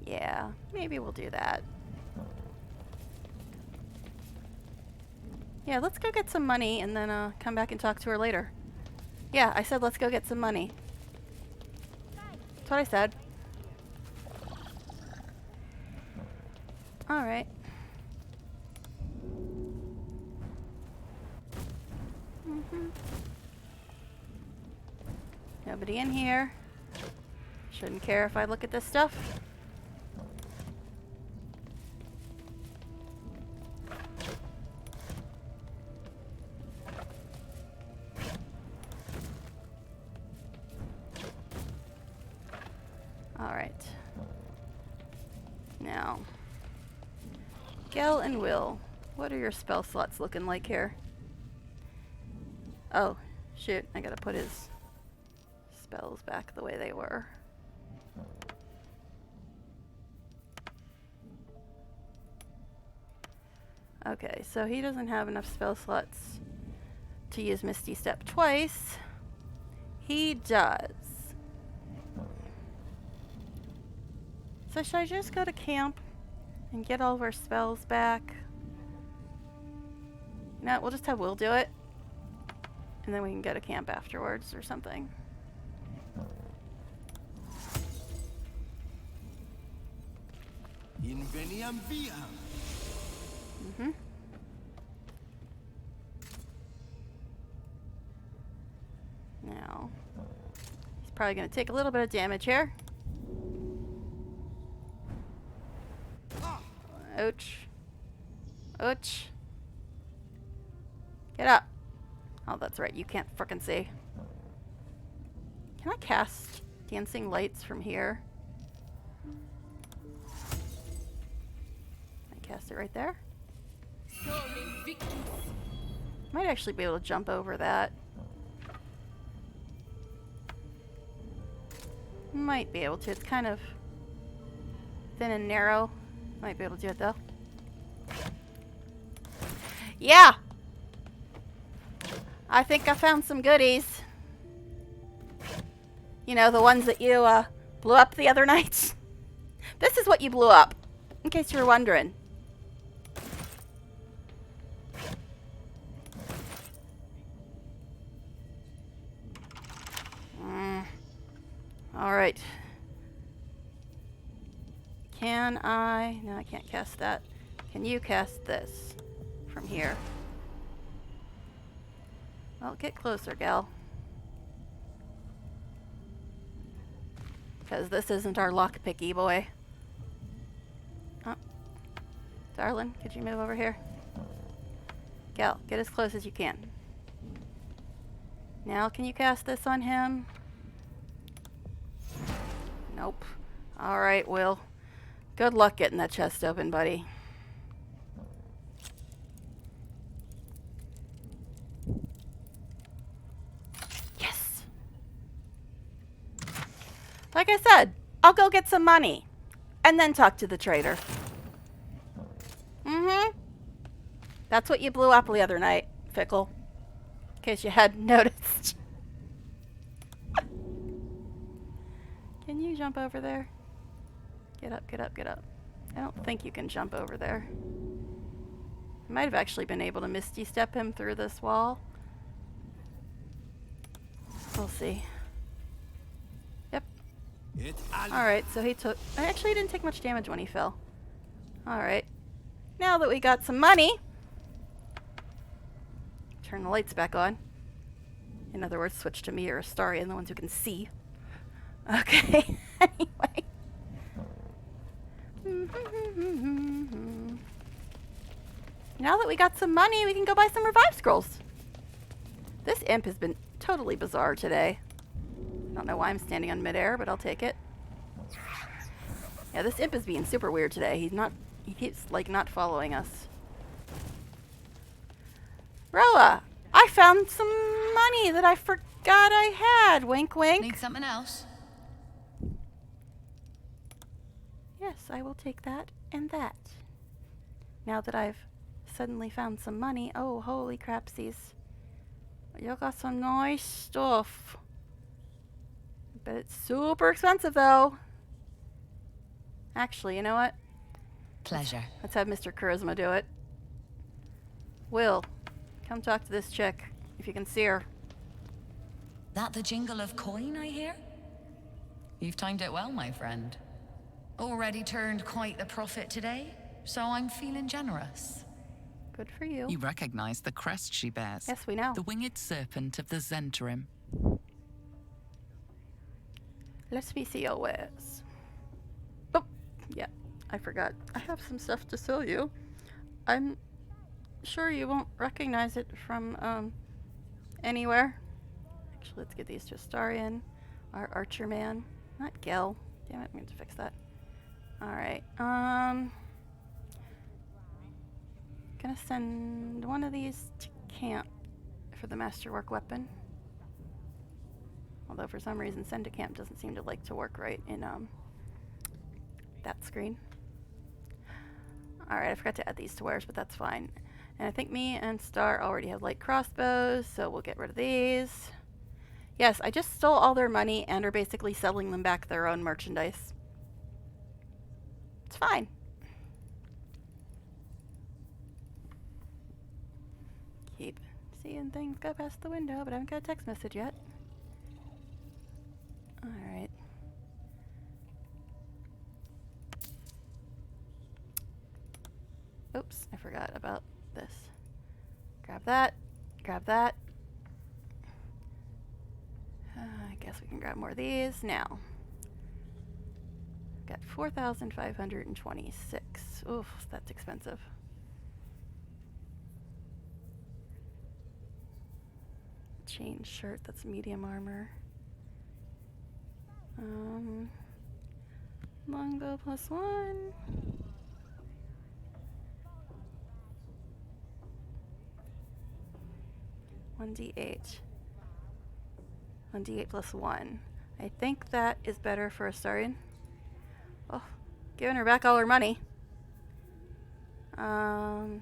Yeah, maybe we'll do that. Yeah, let's go get some money and then come back and talk to her later. Yeah, I said let's go get some money. That's what I said. Alright. Nobody in here. Shouldn't care if I look at this stuff. Alright. Now. Gel and Will, what are your spell slots looking like here? Oh, shoot, I gotta put his spells back the way they were. Okay, so he doesn't have enough spell slots to use Misty Step twice. He does. So should I just go to camp and get all of our spells back? No, we'll just have Will do it. And then we can go to camp afterwards or something. Mm-hmm. Now, he's probably going to take a little bit of damage here. Ouch. Ouch. Get up. Oh, that's right. You can't frickin' see. Can I cast dancing lights from here? Can I cast it right there? Might actually be able to jump over that. Might be able to. It's kind of thin and narrow. Might be able to do it though. Yeah! I think I found some goodies. You know, the ones that you blew up the other night. This is what you blew up, in case you were wondering. Alright. Can I? No, I can't cast that. Can you cast this from here? Well, get closer, gal. Because this isn't our lockpicky boy. Oh. Darling, could you move over here? Gal, get as close as you can. Now, can you cast this on him? Nope. Alright, Will. Good luck getting that chest open, buddy. Yes! Like I said, I'll go get some money. And then talk to the trader. Mm-hmm. That's what you blew up the other night, Fickle. In case you hadn't noticed. Can you jump over there? Get up, get up, get up. I don't think you can jump over there. I might have actually been able to Misty Step him through this wall. We'll see. Yep. Alright, so he took... Actually, he didn't take much damage when he fell. Alright. Now that we got some money... Turn the lights back on. In other words, switch to me or Astarian, the ones who can see. Okay, anyway. Now that we got some money, we can go buy some revive scrolls. This imp has been totally bizarre today. I don't know why I'm standing on midair, but I'll take it. Yeah, this imp is being super weird today. He keeps, like, not following us. Roa, I found some money that I forgot I had. Wink, wink. Need something else? Yes, I will take that and that. Now that I've suddenly found some money. Oh, holy crapsies. You got some nice stuff. But it's super expensive, though. Actually, you know what? Pleasure. Let's have Mr. Charisma do it. Will, come talk to this chick, if you can see her. That the jingle of coin, I hear? You've timed it well, my friend. Already turned quite the profit today, so I'm feeling generous. Good for you. You recognize the crest she bears. Yes, we know. The winged serpent of the Zentarim. Let me see your wares. Oh, yeah, I forgot. I have some stuff to sell you. I'm sure you won't recognize it from, anywhere. Actually, let's get these to Astarian, our archer man. Not Gel. Damn it, I'm going to fix that. Alright, gonna send one of these to camp for the masterwork weapon. Although for some reason send to camp doesn't seem to like to work right in that screen. Alright, I forgot to add these to wares, but that's fine. And I think me and Star already have light crossbows, so we'll get rid of these. Yes, I just stole all their money and are basically selling them back their own merchandise. It's fine. Keep seeing things go past the window, but I haven't got a text message yet. Alright. oops, I forgot about this. Grab that. Grab that. I guess we can grab more of these now. Got 4,526. Oof, that's expensive. Chain shirt, that's medium armor. Longbow +1. 1d8. 1d8 +1. I think that is better for a Astarian. Oh, giving her back all her money. Yeah,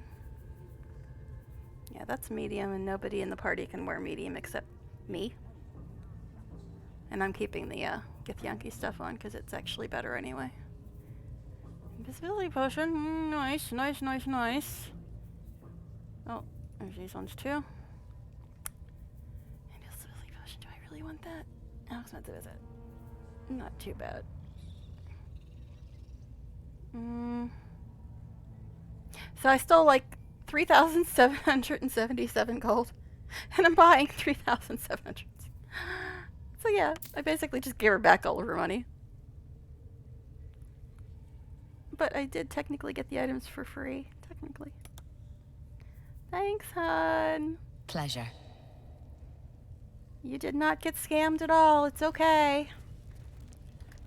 that's medium, and nobody in the party can wear medium except me. And I'm keeping the Githyanki stuff on because it's actually better anyway. Invisibility potion. Nice, nice, nice, nice. Oh, there's these ones too. Invisibility potion. Do I really want that? How expensive is it? Not too bad. So I stole like 3,777 gold, and I'm buying 3,700. So yeah, I basically just gave her back all of her money. But I did technically get the items for free, technically. Thanks, hon. Pleasure. You did not get scammed at all. It's okay.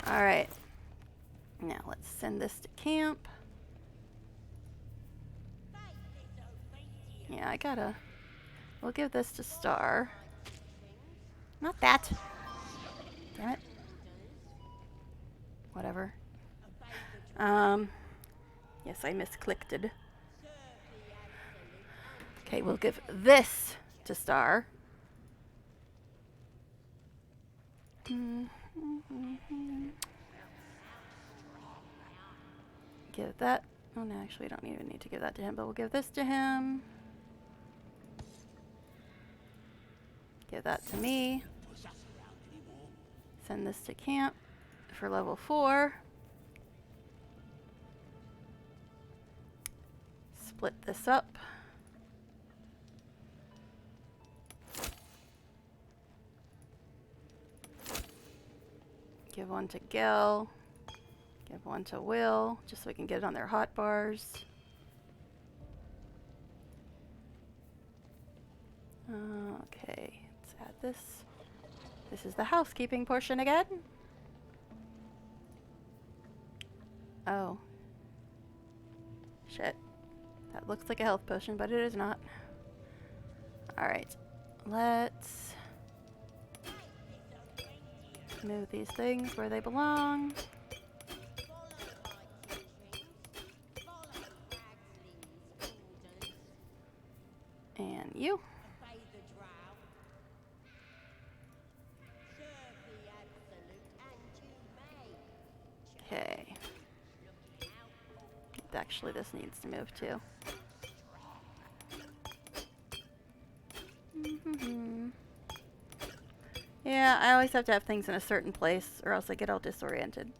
All right. Now let's send this to camp. Yeah, I gotta... We'll give this to Star. Not that. Damn it. Whatever. Yes, I misclicked it. Okay, we'll give this to Star. Give that. Oh no, actually, we don't even need to give that to him, but we'll give this to him. Give that to me. Send this to camp for level 4. Split this up. Give one to Gil. Give one to Will, just so we can get it on their hot bars. Okay, let's add this. This is the housekeeping portion again. Oh. Shit. That looks like a health potion, but it is not. Alright. Let's move these things where they belong. And you. Okay. Actually, this needs to move too. Yeah, I always have to have things in a certain place or else I get all disoriented.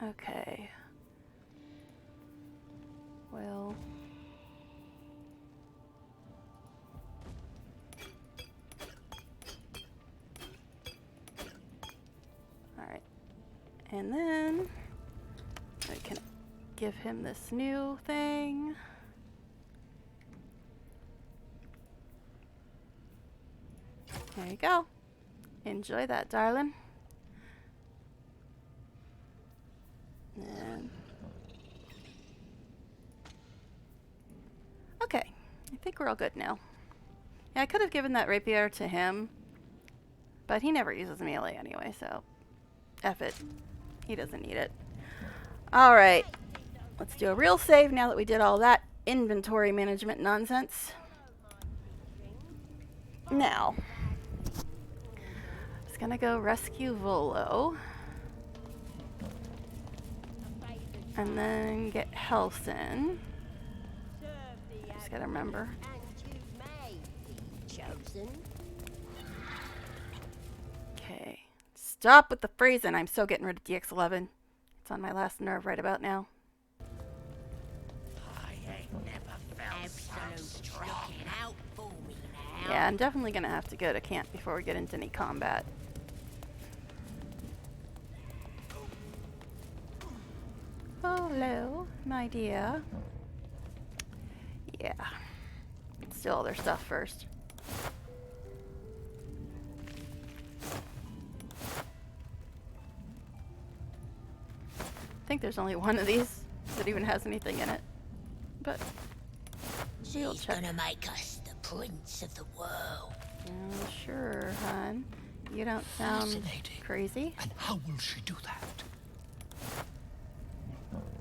Okay. Well... Alright. And then I can give him this new thing. There you go. Enjoy that, darling. And okay, I think we're all good now. Yeah, I could have given that rapier to him, but he never uses melee anyway, so F it. He doesn't need it. Alright, let's do a real save now that we did all that inventory management nonsense. Now, I was gonna go rescue Volo. And then get Helson. Just gotta remember. Okay. Stop with the freezing. I'm so getting rid of DX11. It's on my last nerve right about now. Yeah, I'm definitely gonna have to go to camp before we get into any combat. Hello, my dear. Yeah. Let's do all their stuff first. I think there's only one of these that even has anything in it. But we'll She's check. gonna make us the prince of the world. Oh, sure, hon. You don't sound Fascinating. crazy. And how will she do that?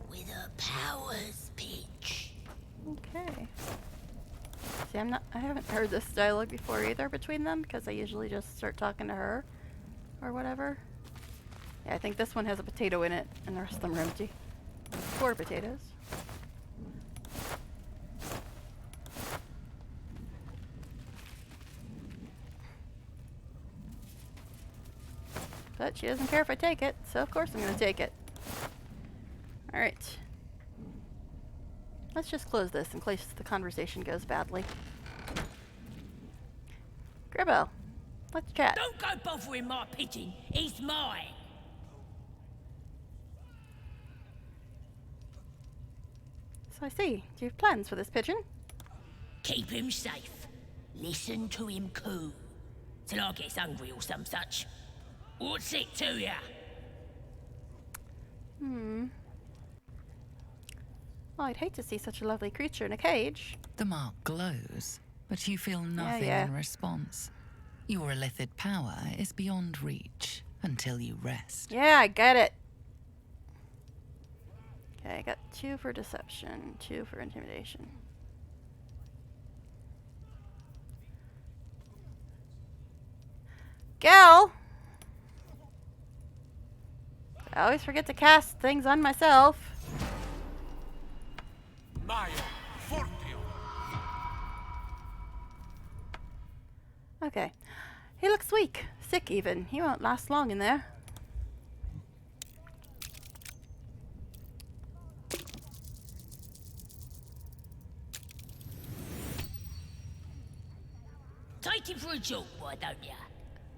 With her powers, Peach. Okay. See, I haven't heard this dialogue before either between them, because I usually just start talking to her or whatever. Yeah, I think this one has a potato in it, and the rest of them are empty. 4 potatoes. But she doesn't care if I take it, so of course I'm going to take it. Alright. Let's just close this in case the conversation goes badly. Gribbo, let's chat. Don't go bothering my pigeon. He's mine. So I see. Do you have plans for this pigeon? Keep him safe. Listen to him coo. Till I gets hungry or some such. What's it to ya? Well, I'd hate to see such a lovely creature in a cage. The mark glows, but you feel nothing yeah. in response. Your illithid power is beyond reach until you rest. Yeah, I get it. Okay, I got 2 for deception, 2 for intimidation. Gal! I always forget to cast things on myself. Maya, Fortio. Okay. He looks weak. Sick even. He won't last long in there. Take him for a jolt, why don't ya?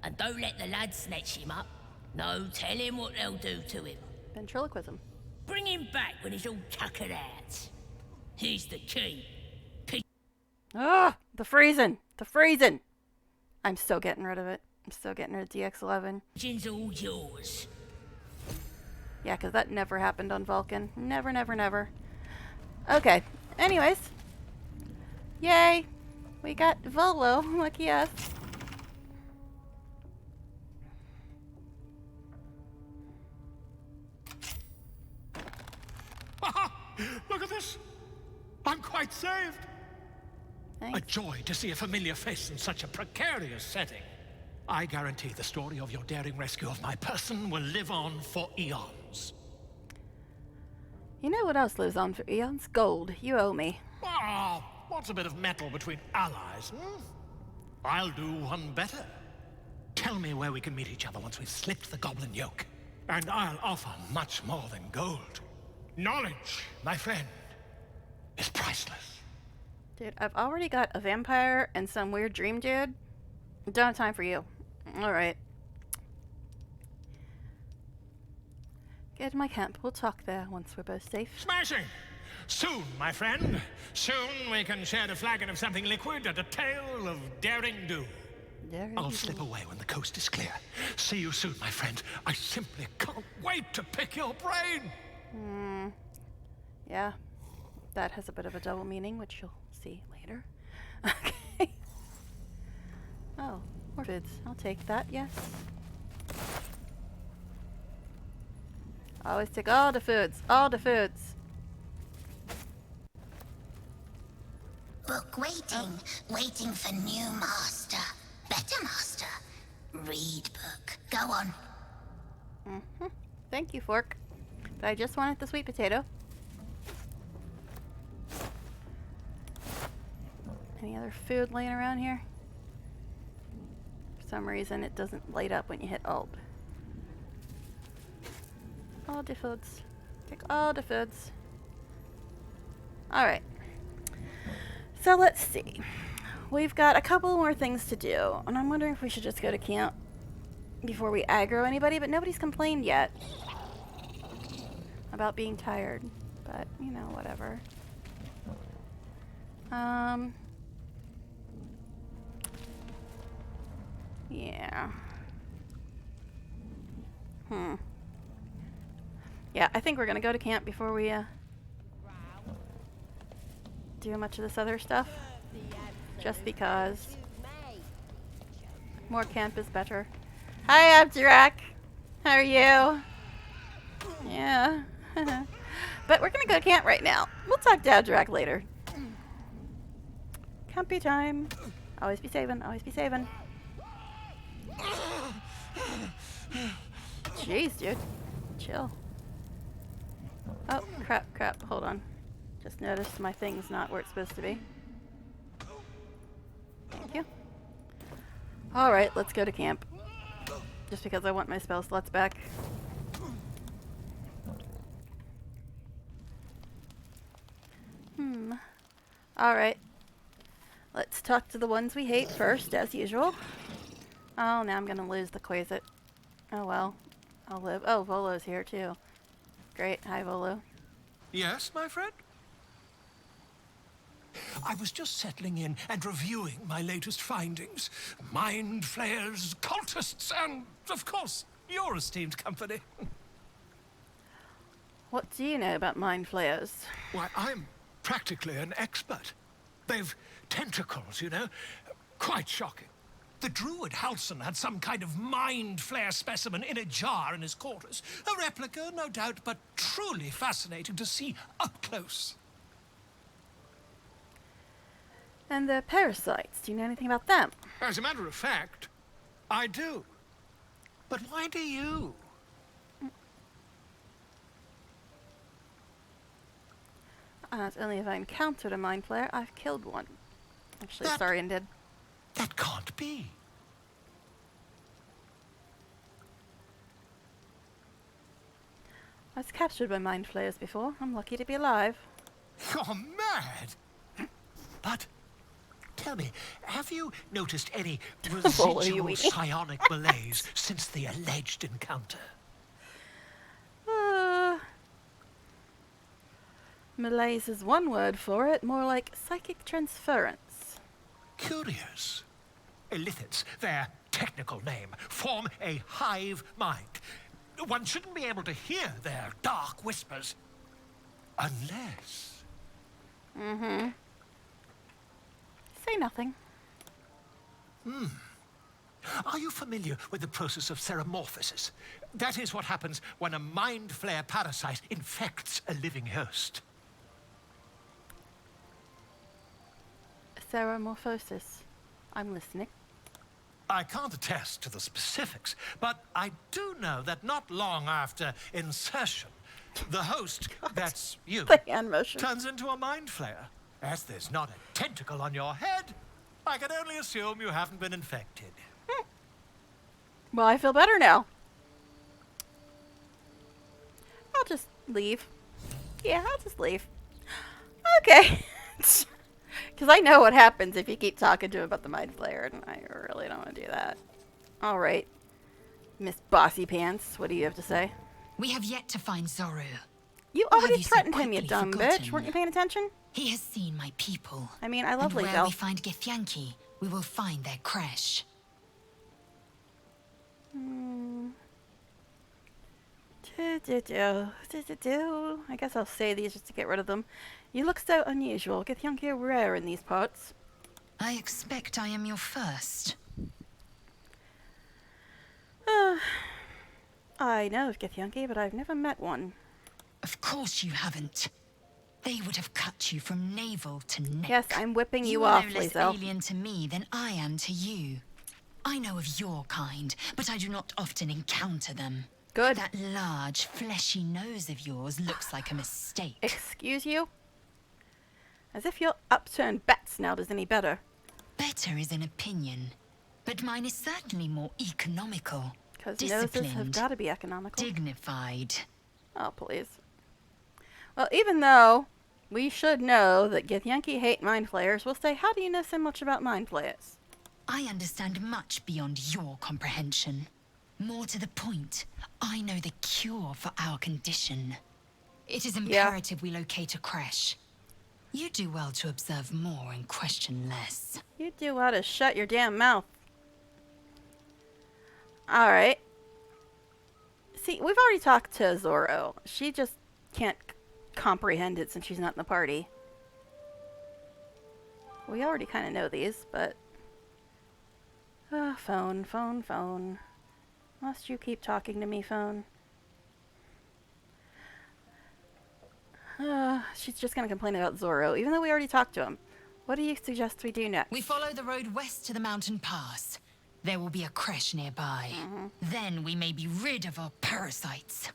And don't let the lads snatch him up. No, tell him what they'll do to him. Ventriloquism. Bring him back when he's all tuckered out. Here's the key. Ah, the freezing. The freezing. I'm so getting rid of it. I'm so getting rid of DX11. Pigeon's all yours. Yeah, because that never happened on Vulcan. Never, never, never. Okay. Anyways. Yay. We got Volo. Lucky us. Look at this. I'm quite saved. Thanks. A joy to see a familiar face in such a precarious setting. I guarantee the story of your daring rescue of my person will live on for eons. You know what else lives on for eons? Gold. You owe me. Oh, what's a bit of metal between allies, I'll do one better. Tell me where we can meet each other once we've slipped the goblin yoke. And I'll offer much more than gold. Knowledge, my friend, is priceless. Dude, I've already got a vampire and some weird dream dude. Don't have time for you. Alright. Get to my camp. We'll talk there once we're both safe. Smashing! Soon, my friend. Soon we can share a flagon of something liquid and a tale of daring do. I'll slip away when the coast is clear. See you soon, my friend. I simply can't wait to pick your brain. Yeah. That has a bit of a double meaning, which you'll see later. Okay. Oh, more foods. I'll take that, yes. Always take all the foods. All the foods. Book waiting. Waiting for new master. Better master. Read book. Go on. Thank you, Fork. But I just wanted the sweet potato. Any other food laying around here? For some reason, it doesn't light up when you hit Alt. All the foods. Take all the foods. Alright. So let's see. we've got a couple more things to do, and I'm wondering if we should just go to camp before we aggro anybody, but nobody's complained yet about being tired. But, you know, whatever. Yeah. Yeah, I think we're gonna go to camp before we, do much of this other stuff. Just because more camp is better. Hi, Abdurak. How are you? Yeah. But we're gonna go to camp right now. We'll talk to Abdurak later. Campy time. Always be saving. Always be saving. Jeez, dude. Chill. Oh, crap. Hold on. Just noticed my thing's not where it's supposed to be. Thank you. Alright, let's go to camp. Just because I want my spell slots back. Alright. Let's talk to the ones we hate first, as usual. Oh, now I'm gonna lose the Quasit. Oh well. I'll live. Oh, Volo's here too. Great. Hi, Volo. Yes, my friend? I was just settling in and reviewing my latest findings. Mind flayers, cultists, and, of course, your esteemed company. What do you know about mind flayers? Why, I'm practically an expert. They've tentacles, you know. Quite shocking. The druid Halson had some kind of mind flare specimen in a jar in his quarters. A replica, no doubt, but truly fascinating to see up close. And the parasites, do you know anything about them? As a matter of fact, I do. But why do you? Not only have I encountered a mind flayer, I've killed one. Actually, Sarian did. That can't be. I was captured by mind flayers before. I'm lucky to be alive. You're mad! But, tell me, have you noticed any residual psionic malaise since the alleged encounter? Malaise is one word for it, more like psychic transference. Curious. Illithids, their technical name, form a hive mind. One shouldn't be able to hear their dark whispers unless... Say nothing. Are you familiar with the process of theromorphosis? That is what happens when a mind flare parasite infects a living host. Theromorphosis. I'm listening. I can't attest to the specifics, but I do know that not long after insertion, the host, that's you, the hand motion, turns into a mind flayer. As there's not a tentacle on your head, I can only assume you haven't been infected. Well, I feel better now. I'll just leave. Yeah, I'll just leave. Okay. Because I know what happens if you keep talking to him about the mind flayer, and I really don't want to do that. Alright. Miss Bossy Pants, what do you have to say? We have yet to find Zoru. You already threatened him, you dumb bitch. Weren't you paying attention? He has seen my people. I mean, I love and Lizel. where we find Githyanki, we will find their crash. I guess I'll say these just to get rid of them. You look so unusual. Githyanki are rare in these parts. I expect I am your first. I know of Githyanki, but I've never met one. Of course you haven't. They would have cut you from navel to neck. Yes, I'm whipping you are off, no less Lizel. alien to me than I am to you. I know of your kind, but I do not often encounter them. Good. That large, fleshy nose of yours looks like a mistake. Excuse you? As if your upturned bat snout is any better. Better is an opinion, but mine is certainly more economical. Because noses have got to be economical. Dignified. Oh, please. Well, even though We should know that Githyanki hate mind flayers will say, how do you know so much about mind flayers? I understand much beyond your comprehension. More to the point, I know the cure for our condition. It is imperative we locate a creche. You do well to observe more and question less. You do well to shut your damn mouth. Alright. See, we've already talked to Zorro. She just can't comprehend it since she's not in the party. We already kind of know these, but... phone, phone, phone. Must you keep talking to me, phone? She's just going to complain about Zorro, even though we already talked to him. What do you suggest we do next? We follow the road west to the mountain pass. There will be a creche nearby. Then we may be rid of our parasites.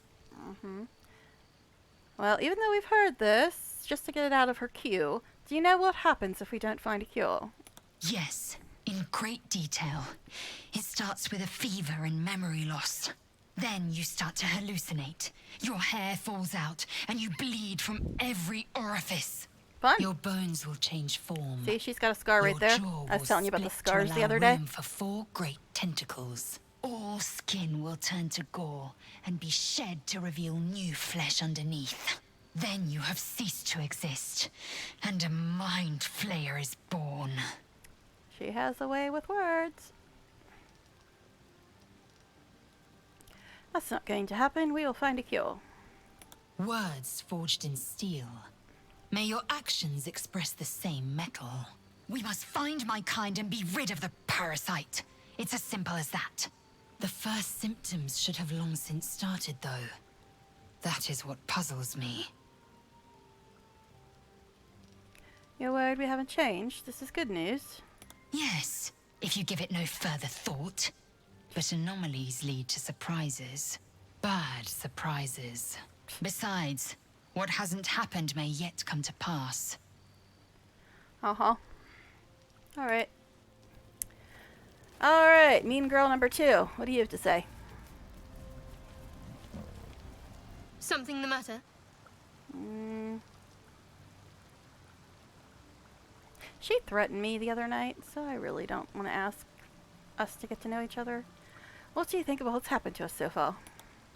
Well, even though we've heard this, just to get it out of her queue, do you know what happens if we don't find a cure? Yes, in great detail. It starts with a fever and memory loss. Then you start to hallucinate. Your hair falls out, and you bleed from every orifice. Fun. Your bones will change form. See, she's got a scar right there. I was telling you about the scars the other day. For 4 great tentacles. All skin will turn to gore and be shed to reveal new flesh underneath. Then you have ceased to exist, and a mind flayer is born. She has a way with words. That's not going to happen. We will find a cure. Words forged in steel. May your actions express the same metal. We must find my kind and be rid of the parasite. It's as simple as that. The first symptoms should have long since started, though. That is what puzzles me. You're worried we haven't changed? This is good news. Yes, if you give it no further thought. But anomalies lead to surprises. Bad surprises. Besides, what hasn't happened may yet come to pass. Alright. Alright, mean girl number 2. What do you have to say? Something the matter? She threatened me the other night, so I really don't want to ask us to get to know each other. What do you think about what's happened to us so far?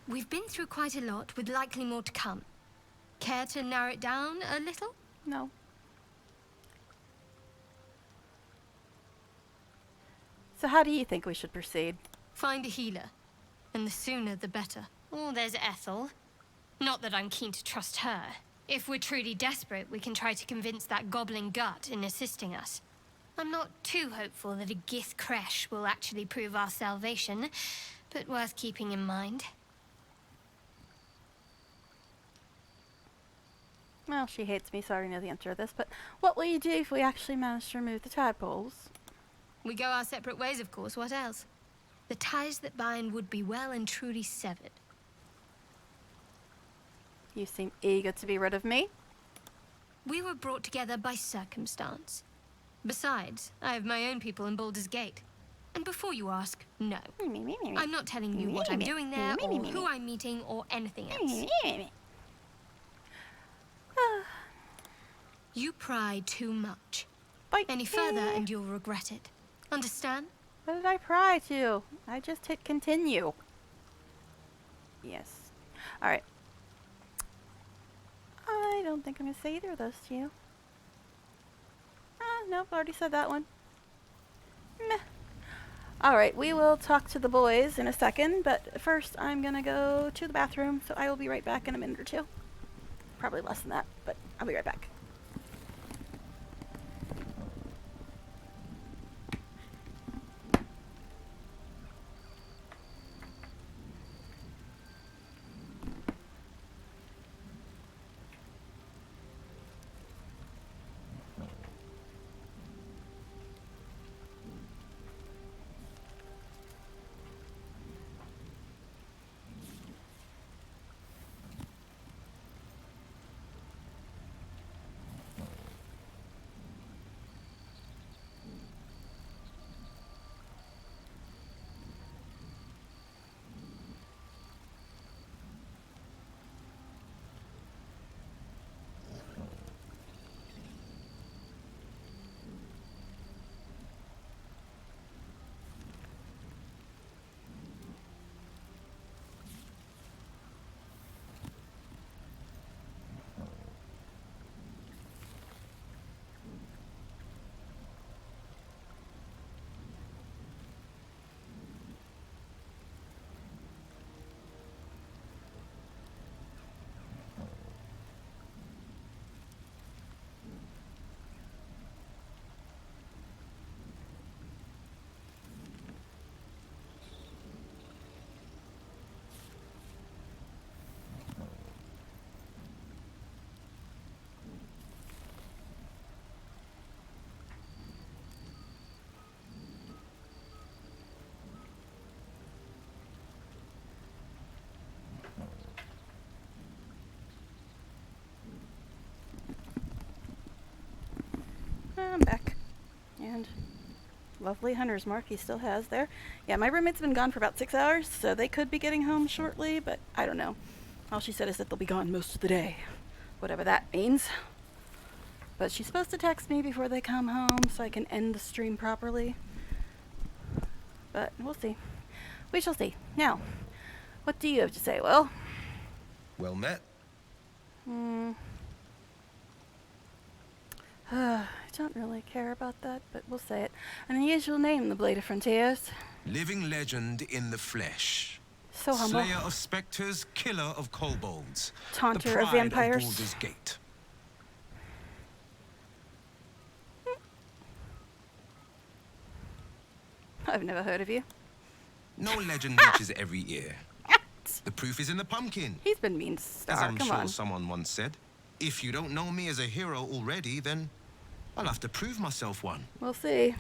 We've been through quite a lot, with likely more to come. Care to narrow it down a little? No. So how do you think we should proceed? Find a healer. And the sooner the better. Oh, there's Ethel. Not that I'm keen to trust her. If we're truly desperate, we can try to convince that goblin gut in assisting us. I'm not too hopeful that a Gith creche will actually prove our salvation, but worth keeping in mind. Well, she hates me, so I already know the answer to this, but what will you do if we actually manage to remove the tadpoles? We go our separate ways, of course. What else? The ties that bind would be well and truly severed. You seem eager to be rid of me. We were brought together by circumstance. Besides, I have my own people in Baldur's Gate. And before you ask, no. I'm not telling you what I'm doing there, or who I'm meeting, or anything else. You pry too much. Any further and you'll regret it. Understand? What did I pry to? I just hit continue. Yes. Alright. I don't think I'm going to say either of those to you. Nope, already said that one. Meh. Alright, we will talk to the boys in a second, but first I'm going to go to the bathroom, so I will be right back in a minute or two. Probably less than that, but I'll be right back. lovely hunter's mark he still has there. Yeah, my roommate's been gone for about 6 hours, so they could be getting home shortly, but I don't know. All she said is that they'll be gone most of the day, whatever that means. But she's supposed to text me before they come home so I can end the stream properly. But we'll see. We shall see. Now, what do you have to say, Will? Well met. I don't really care about that, but we'll say it. An unusual name, the Blade of Frontiers. Living legend in the flesh. So humble. Slayer of specters, killer of kobolds. Taunter the of pride vampires. Of Baldur's Gate. I've never heard of you. No legend reaches every ear. The proof is in the pumpkin. He's been mean, As Star. I'm Come sure on. someone once said, if you don't know me as a hero already, then I'll have to prove myself one. We'll see.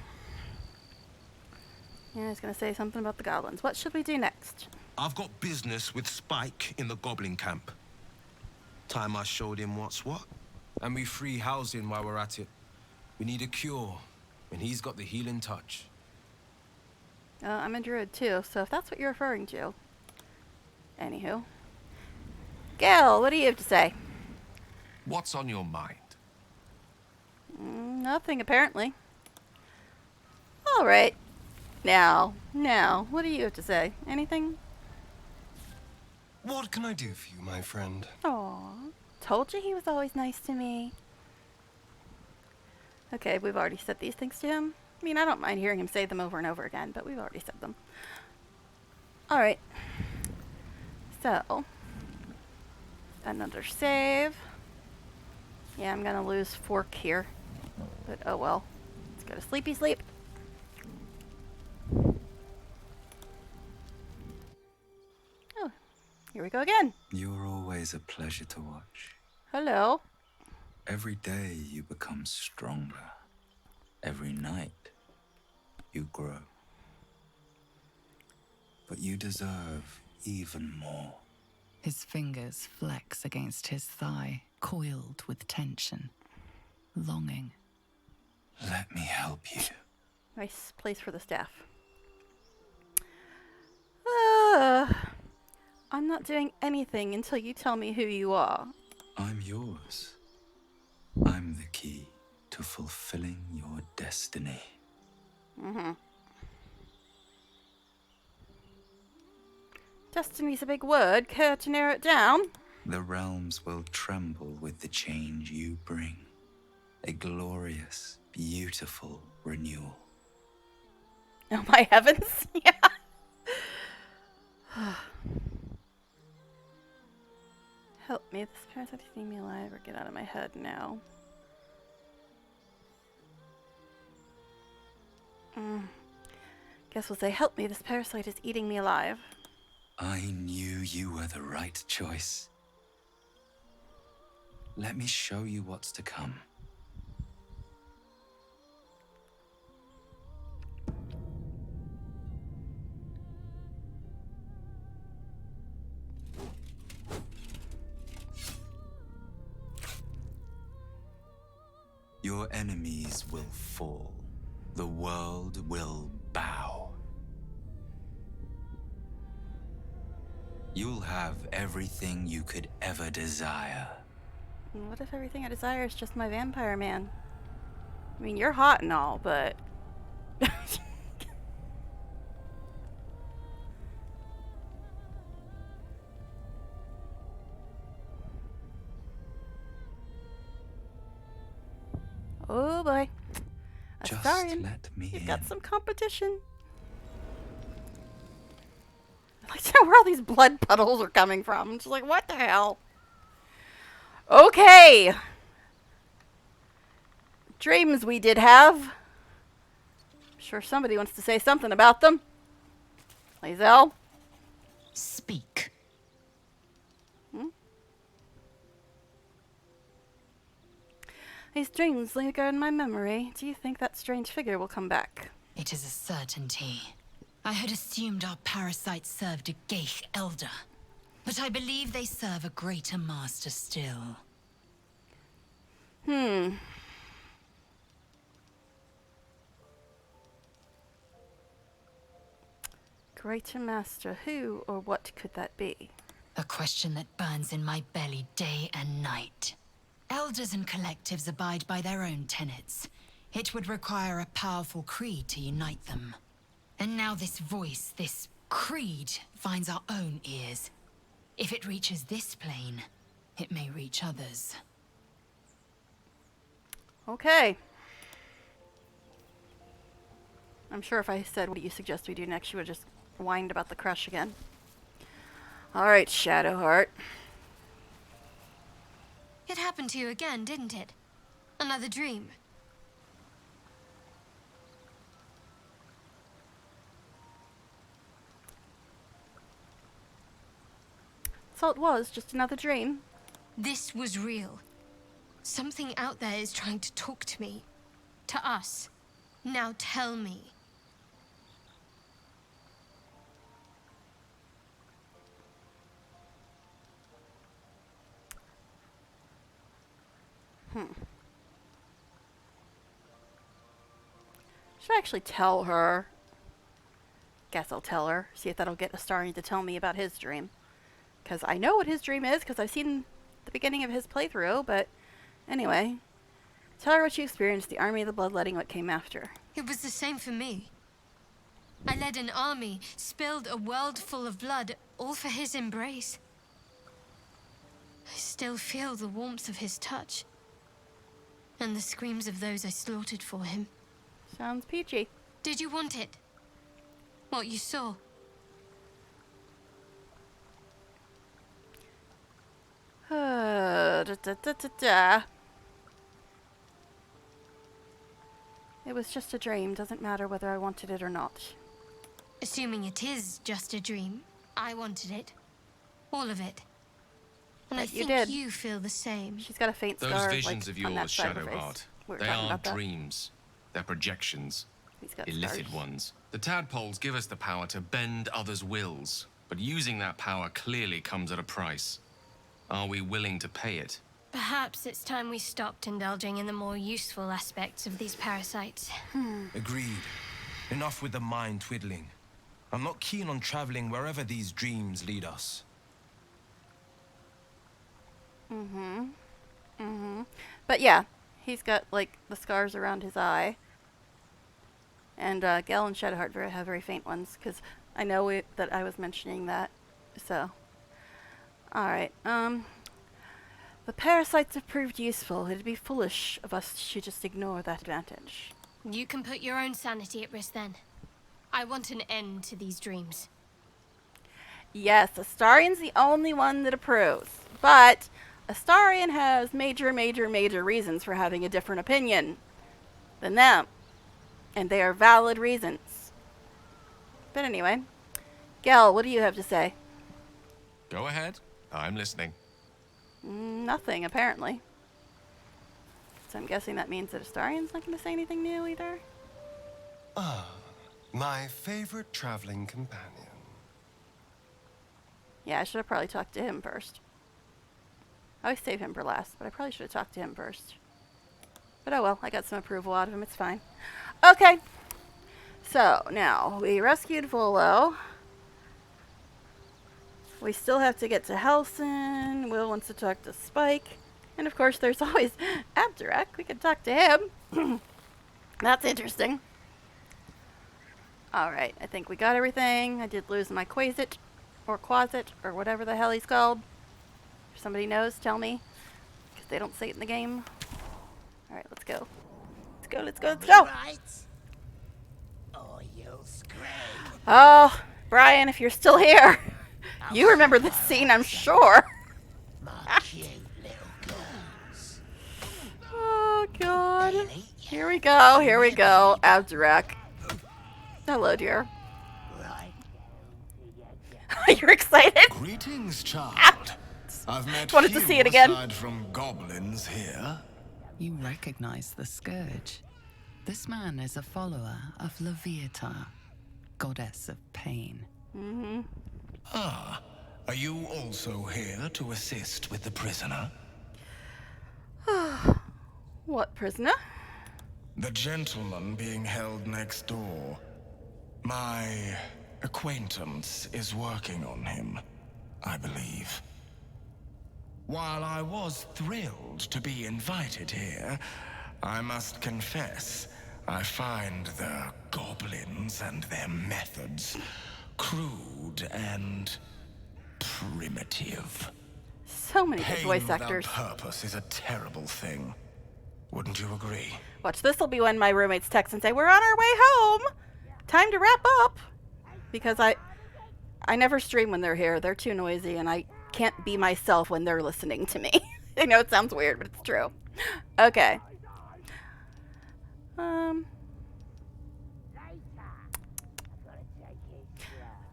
Yeah, he's gonna say something about the goblins. What should we do next? I've got business with Spike in the goblin camp. Time I showed him what's what. And we free housing while we're at it. We need a cure, and he's got the healing touch. I'm a druid too, so if that's what you're referring to. Anywho. Gale, what do you have to say? What's on your mind? Nothing, apparently. Alright. Now, what do you have to say? Anything? What can I do for you, my friend? Aw, told you he was always nice to me. Okay, we've already said these things to him. I mean, I don't mind hearing him say them over and over again, but we've already said them. Alright. So, another save. Yeah, I'm gonna lose fork here. But oh well. Let's go to sleepy sleep. Oh, here we go again. You're always a pleasure to watch. Hello. Every day you become stronger. Every night you grow. But you deserve even more. His fingers flex against his thigh, coiled with tension, longing. Let me help you. Nice place for the staff. I'm not doing anything until you tell me who you are. I'm yours. I'm the key to fulfilling your destiny. Destiny's a big word. Care to narrow it down? The realms will tremble with the change you bring. A glorious, beautiful renewal. Oh my heavens. Yeah. Help me. This parasite is eating me alive, or get out of my head now. Guess we'll say, help me. This parasite is eating me alive. I knew you were the right choice. Let me show you what's to come. Your enemies will fall. The world will bow. You'll have everything you could ever desire. And what if everything I desire is just my vampire man? I mean, you're hot and all, but... Oh boy. Just Astarion, let me you've in. got some competition. I like to know where all these blood puddles are coming from. I'm just like, what the hell? Okay. Dreams we did have. I'm sure somebody wants to say something about them. Lae'zel? Speak. These dreams linger in my memory. Do you think that strange figure will come back? It is a certainty. I had assumed our parasites served a Geich elder, but I believe they serve a greater master still. Greater Master, who or what could that be? A question that burns in my belly day and night. Elders and collectives abide by their own tenets. It would require a powerful creed to unite them. And now this voice, this creed, finds our own ears. If it reaches this plane, it may reach others. Okay. I'm sure if I said what do you suggest we do next, she would just whined about the crush again. Alright, Shadowheart. It happened to you again, didn't it? Another dream. So it was just another dream. This was real. Something out there is trying to talk to me. To us. Now tell me. Should I actually tell her? Guess I'll tell her. See if that'll get Astarion to tell me about his dream. Because I know what his dream is, because I've seen the beginning of his playthrough, but anyway. Tell her what you experienced, the army of the bloodletting, what came after. It was the same for me. I led an army, spilled a world full of blood, all for his embrace. I still feel the warmth of his touch. And the screams of those I slaughtered for him. Sounds peachy. Did you want it? What you saw? It was just a dream. Doesn't matter whether I wanted it or not. Assuming it is just a dream, I wanted it. All of it. And I think you feel the same. She's got a faint Those scar, visions like, of yours, on that side of her face. Shadowheart, We were they talking are about that. dreams. They're projections. He's got Illicit scars. ones. The tadpoles give us the power to bend others' wills, but using that power clearly comes at a price. Are we willing to pay it? Perhaps it's time we stopped indulging in the more useful aspects of these parasites. Agreed. Enough with the mind twiddling. I'm not keen on traveling wherever these dreams lead us. But yeah, he's got, like, the scars around his eye. And Gel and Shadowheart have very faint ones, because I know that I was mentioning that. So, alright. The parasites have proved useful. It'd be foolish of us to just ignore that advantage. You can put your own sanity at risk then. I want an end to these dreams. Yes, Astarion's the only one that approves. But Astarion has major reasons for having a different opinion than them. And they are valid reasons. But anyway, Gel, what do you have to say? Go ahead. I'm listening. Nothing, apparently. So I'm guessing that means that Astarion's not going to say anything new either? Ah, my favorite traveling companion. Yeah, I should have probably talked to him first. I always save him for last, but I probably should have talked to him first. But oh well, I got some approval out of him, it's fine. Okay. So, now, we rescued Volo. We still have to get to Helson. Will wants to talk to Spike. And of course, there's always Abdurak. We could talk to him. That's interesting. Alright, I think we got everything. I did lose my Quasit, or whatever the hell he's called. If somebody knows, tell me. Because they don't say it in the game. Alright, let's go. Let's go! Right? Or you'll scream. Oh, Brian, if you're still here. You remember this scene, I'm sure. My cute little girls. Oh, God. Here we go. Abdurak. Hello, dear. You're excited? Greetings, child. I've met Wanted to few see it again. aside from goblins here. You recognize the Scourge. This man is a follower of Leviatha, goddess of pain. Ah, are you also here to assist with the prisoner? What prisoner? The gentleman being held next door. My acquaintance is working on him, I believe. While I was thrilled to be invited here, I must confess, I find the goblins and their methods crude and primitive. So many good voice Pain actors. without purpose is a terrible thing. Wouldn't you agree? Watch, this will be when my roommates text and say, we're on our way home. Time to wrap up. Because I never stream when they're here. They're too noisy, and I can't be myself when they're listening to me. I know it sounds weird, but it's true. Okay.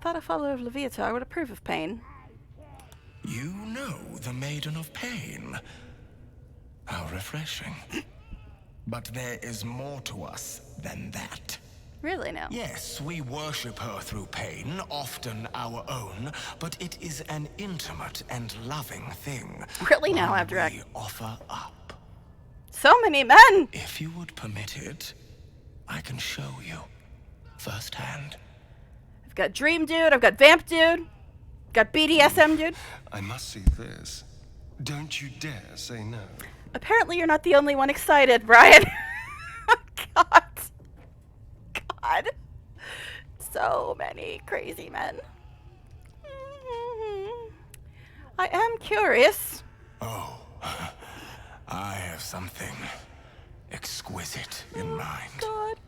Thought a follower of Leviatar would approve of pain. You know the Maiden of Pain. How refreshing. But there is more to us than that. Really now? Yes, we worship her through pain, often our own, but it is an intimate and loving thing. Really now, after we offer up. So many men! If you would permit it, I can show you firsthand. I've got Dream Dude, I've got Vamp Dude, got BDSM Dude. I must see this. Don't you dare say no. Apparently you're not the only one excited, Brian. God. God. So many crazy men. I am curious. Oh, I have something exquisite in mind. God.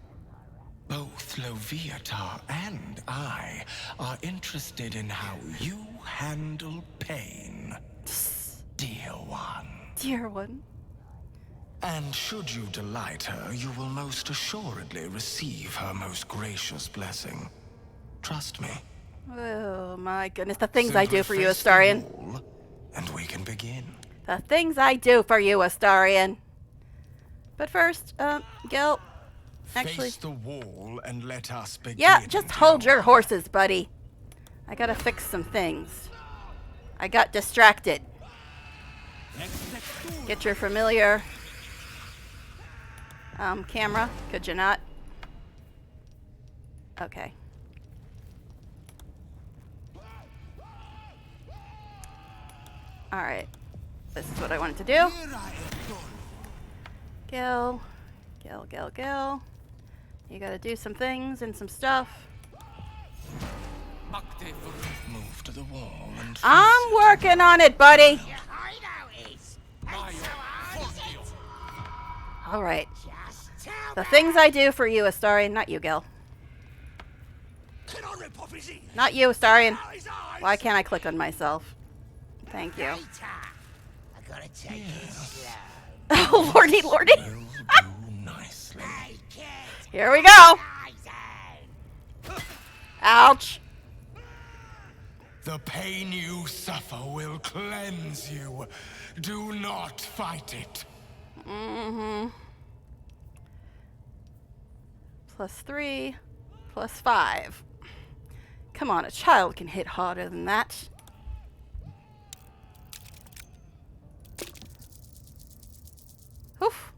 Both Loviatar and I are interested in how you handle pain, dear one. Dear one. And should you delight her, you will most assuredly receive her most gracious blessing. Trust me. Oh my goodness, the things I do for you, Astarion. And we can begin. The things I do for you, Astarion. But first, Gil, actually... Face the wall and let us begin. Yeah, just hold your horses, buddy. I gotta fix some things. I got distracted. Get your familiar camera. Could you not? Okay. Alright. This is what I wanted to do. Gil. You gotta do some things and some stuff. Move to the wall and I'm working on it, buddy. Alright. The things I do for you, Astarion, not you, Gil. Not you, Astarion. Why can't I click on myself? Thank you. Oh, lordy. Here we go. Ouch. The pain you suffer will cleanse you. Do not fight it. +3, +5. Come on, a child can hit harder than that. Oof.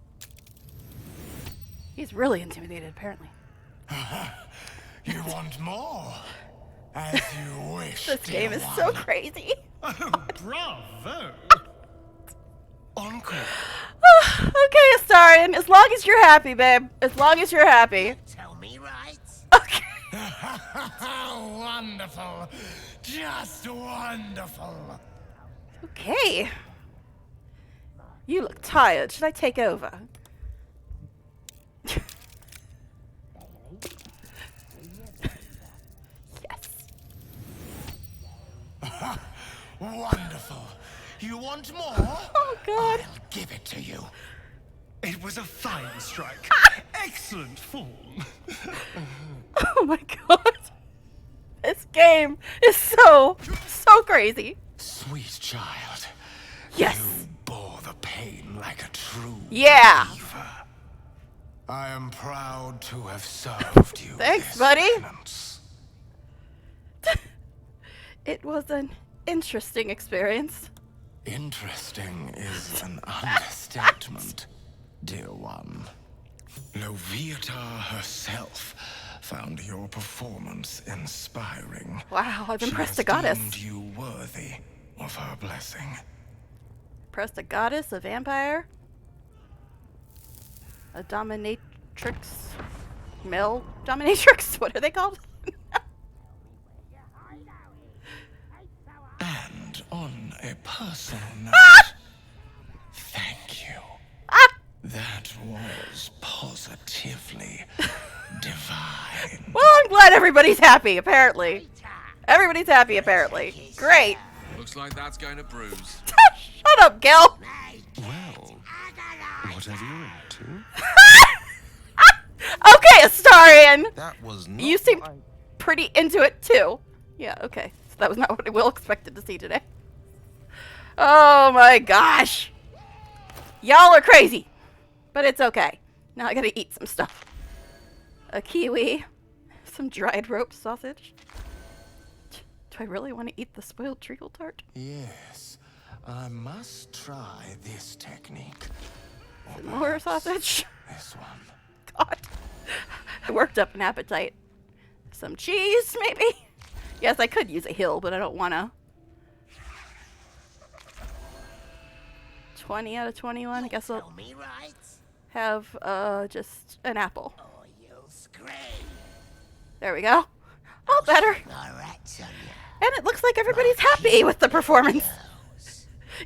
He's really intimidated, apparently. You want more? As you wish. This game is so crazy. Oh, bravo! Encore. Okay, Astarion. As long as you're happy, babe. As long as you're happy. Tell me right. Okay. Wonderful. Just wonderful. Okay. You look tired. Should I take over? Wonderful. You want more? Oh, God. I'll give it to you. It was a fine strike. Excellent form. Oh my God. This game is so crazy. Sweet child. Yes. You bore the pain like a true believer. I am proud to have served you. Thanks, buddy. It was an interesting experience. Interesting is an understatement, dear one. Loviatar herself found your performance inspiring. Wow, I've She impressed has a goddess. deemed you worthy of her blessing. Impressed a goddess, a vampire, a dominatrix, male dominatrix. What are they called? And on a personal note, thank you. That was positively divine. Well, I'm glad everybody's happy, apparently. Everybody's happy, apparently. Great. Looks like that's going to bruise. Shut up, Gil. Well, whatever you're into. Okay, Astarion. That was not You seem pretty into it, too. Yeah, okay. So that was not what I will expected to see today. Oh my gosh. Y'all are crazy. But it's okay. Now I gotta eat some stuff. A kiwi. Some dried rope sausage. Do I really want to eat the spoiled treacle tart? Yes, I must try this technique. More sausage? This one. God. I worked up an appetite. Some cheese, maybe? Yes, I could use a hill, but I don't want to. 20 out of 21. I guess I'll have just an apple. There we go. All better. And it looks like everybody's happy with the performance.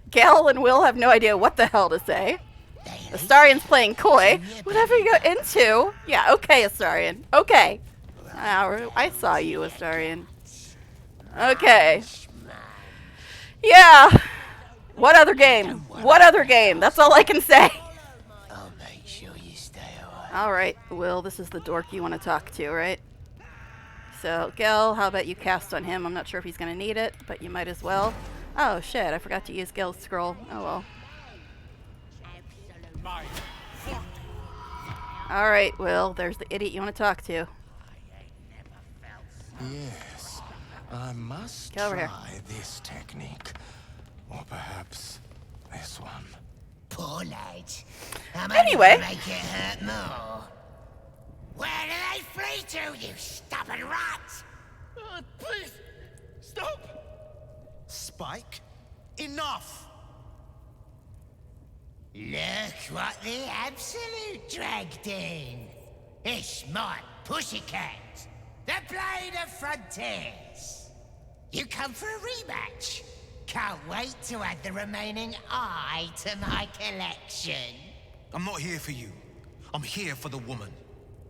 Gal and Will have no idea what the hell to say. Astarion's playing coy. Whatever you go into. Yeah, okay, Astarion. Okay. I saw you, Astarion. Okay. Yeah. What other game? What other game? That's all I can say. Alright, Will, this is the dork you want to talk to, right? So, Gil, how about you cast on him? I'm not sure if he's going to need it, but you might as well. Oh, shit, I forgot to use Gil's scroll. Oh, well. Alright, Will, there's the idiot you want to talk to. Yes, I must Get over here. try this technique. Or perhaps this one. Poor lad. Anyway. Make it hurt more. Where do they flee to, you stubborn rat? Please, stop! Spike, enough! Look what the Absolute dragged in. It's my pussycat, the Blade of Frontiers. You come for a rematch? Can't wait to add the remaining eye to my collection. I'm not here for you. I'm here for the woman.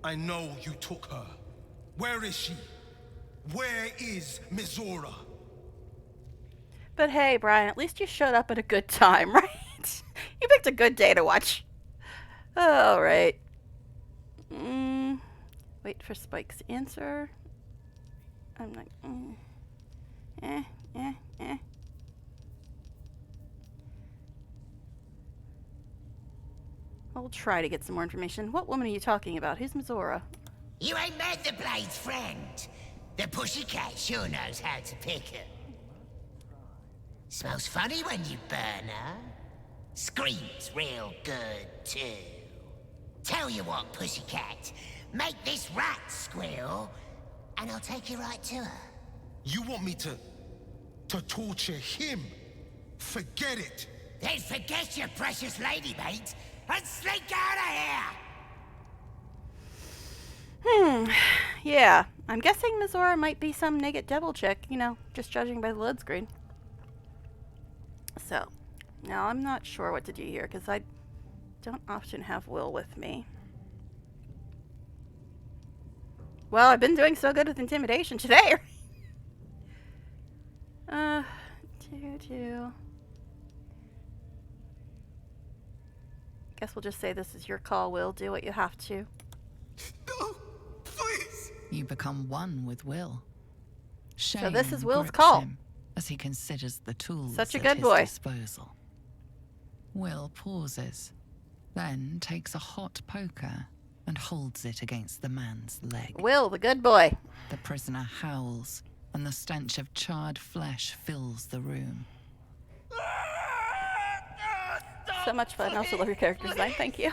I know you took her. Where is she? Where is Mizora? But hey, Brian, at least you showed up at a good time, right? You picked a good day to watch. Alright. Wait for Spike's answer. I'm like, I'll try to get some more information. What woman are you talking about? Who's Mizora? You ain't met the Blade's friend. The pussycat sure knows how to pick her. Smells funny when you burn her. Screams real good, too. Tell you what, pussycat. Make this rat squeal, and I'll take you right to her. You want me to torture him? Forget it. Then forget your precious lady, mate, and slink out of here! Yeah, I'm guessing Mizora might be some naked devil chick, you know, just judging by the load screen. So, now I'm not sure what to do here, because I don't often have Will with me. Well, I've been doing so good with intimidation today. Guess we'll just say this is your call, Will. Do what you have to. No, please. You become one with Will. Shame So this is Will's grips call. him as he considers the tools Such a at good his boy. disposal. Will pauses, then takes a hot poker and holds it against the man's leg. Will, the good boy. The prisoner howls, and the stench of charred flesh fills the room. So much fun. I also love your character design. Thank you.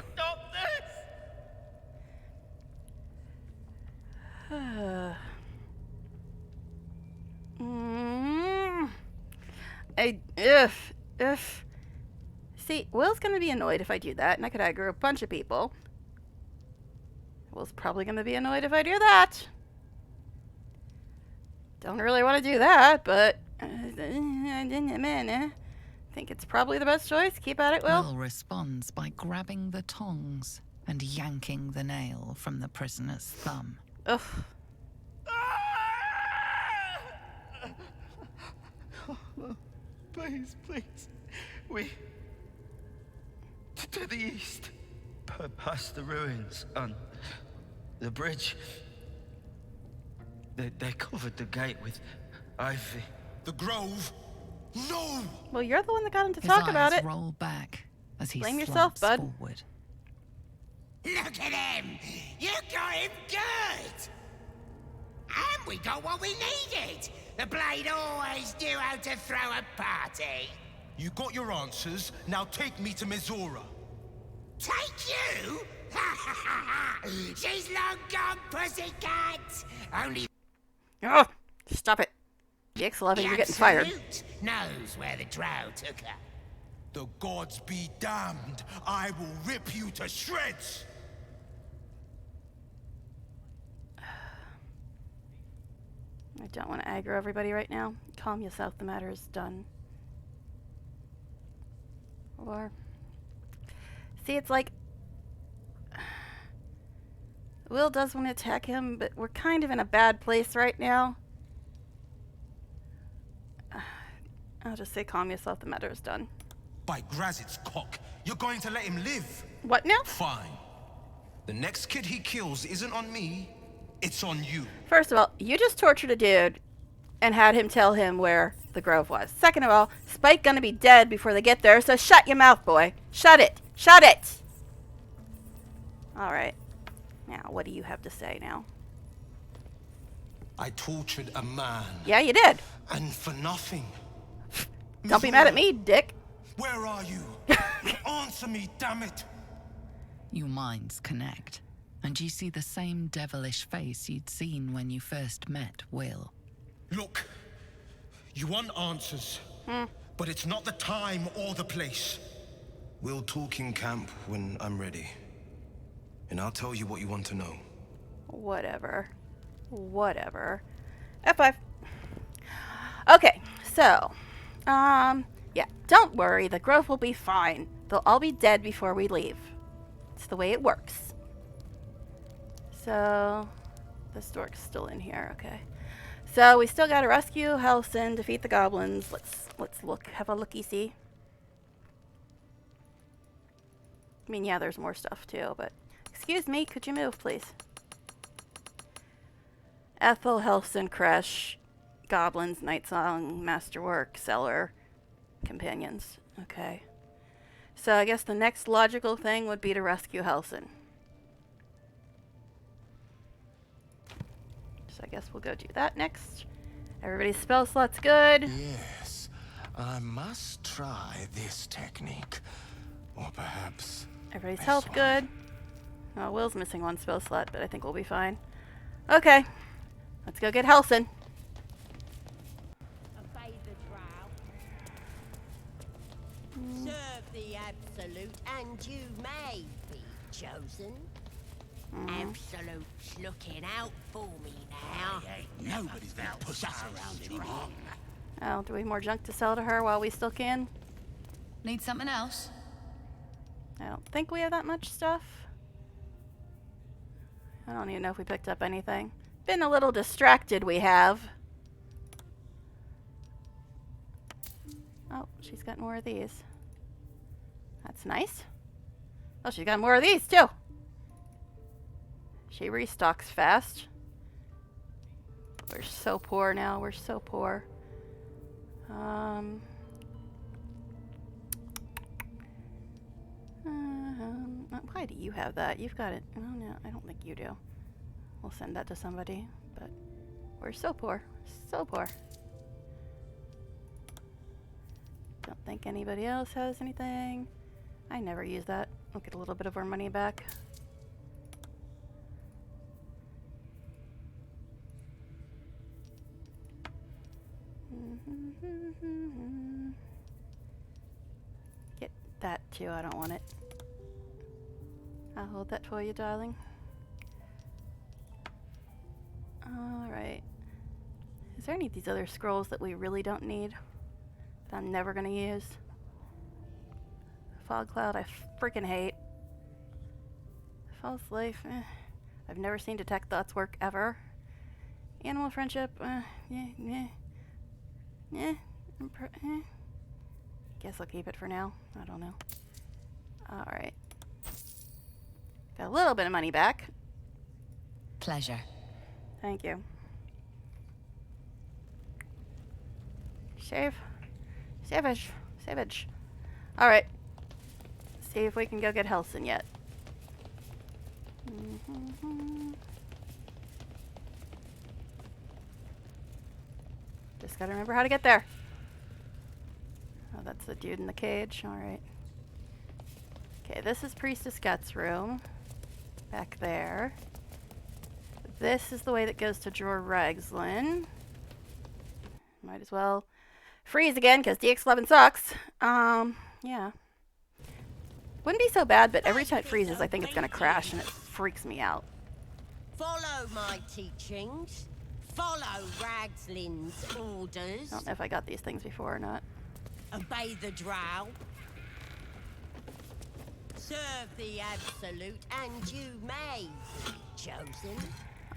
Ugh. See, Will's gonna be annoyed if I do that, and I could aggro a bunch of people. Will's probably gonna be annoyed if I do that. Don't really want to do that, but I think it's probably the best choice. Keep at it, Will. Will responds by grabbing the tongs and yanking the nail from the prisoner's thumb. Ugh. Please, please. We... To the east. Past the ruins. On the bridge. They covered the gate with ivy. The grove? No! Well, you're the one that got him to His talk about eyes it. roll back as he Blame yourself, slumps bud. forward. Look at him! You got him good! And we got what we needed! The blade always knew how to throw a party! You got your answers, now take me to Mizora. Take you? She's long gone, pussycat! Only Oh, stop it. GX11, you're getting fired. Absolute knows where the drow took her. The gods be damned. I will rip you to shreds. I don't want to aggro everybody right now. Calm yourself, the matter is done. Or... See, it's like... Will does want to attack him, but we're kind of in a bad place right now. I'll just say calm yourself, the matter is done. By Grazit's cock, you're going to let him live. What now? Fine. The next kid he kills isn't on me, it's on you. First of all, you just tortured a dude and had him tell him where the grove was. Second of all, Spike gonna be dead before they get there, so shut your mouth, boy. Shut it. Shut it! Alright. Now, what do you have to say now? I tortured a man. Yeah, you did. And for nothing. Don't be mad at me, dick. Where are you? Answer me, damn it. Your minds connect, and you see the same devilish face you'd seen when you first met Will. Look, you want answers, but it's not the time or the place. We'll talk in camp when I'm ready. And I'll tell you what you want to know. Whatever. Whatever. F5. Okay, so, yeah, don't worry, the grove will be fine. They'll all be dead before we leave. It's the way it works. So, the stork's still in here, okay. So, we still gotta rescue Helson, defeat the goblins. Let's look, have a looky-see. I mean, yeah, there's more stuff too, but... Excuse me, could you move, please? Ethel, Helson, Kresh, Goblins, Nightsong, Masterwork, Cellar, Companions. Okay. So I guess the next logical thing would be to rescue Helson. So I guess we'll go do that next. Everybody's spell slot's good. Yes, I must try this technique. Or perhaps... Everybody's health good. Oh, Will's missing one spell slot, but I think we'll be fine. Okay. Let's go get Helson. Obey the drow. Serve the absolute, and you may be chosen. Absolute's looking out for me now. Nobody's gonna push us around anymore. Oh, do we have more junk to sell to her while we still can? Need something else? I don't think we have that much stuff. I don't even know if we picked up anything. Been a little distracted, we have. Oh, she's got more of these. That's nice. Oh, she's got more of these, too. She restocks fast. We're so poor now. We're so poor. Why do you have that? You've got it. Oh, no, I don't think you do. We'll send that to somebody, but we're so poor. So poor. Don't think anybody else has anything. I never use that. We'll get a little bit of our money back. that too. I don't want it. I'll hold that for you, darling. Alright. Is there any of these other scrolls that we really don't need? That I'm never gonna use? Fog Cloud, I freaking hate. False Life, I've never seen Detect Thoughts work ever. Animal Friendship, Guess I'll keep it for now. I don't know. Alright. Got a little bit of money back. Pleasure. Thank you. Save. Savage. Savage. Alright. See if we can go get Helson yet. Just gotta remember how to get there. Oh, that's the dude in the cage. Alright. Okay, this is Priestess Gut's room. Back there. This is the way that goes to Jor Ragzlin. Might as well freeze again, because DX11 sucks. Yeah. Wouldn't be so bad, but every time it freezes, I think it's gonna crash, and it freaks me out. Follow my teachings. Follow Ragzlin's orders. I don't know if I got these things before or not. Obey the drow. Serve the Absolute, and you may be chosen.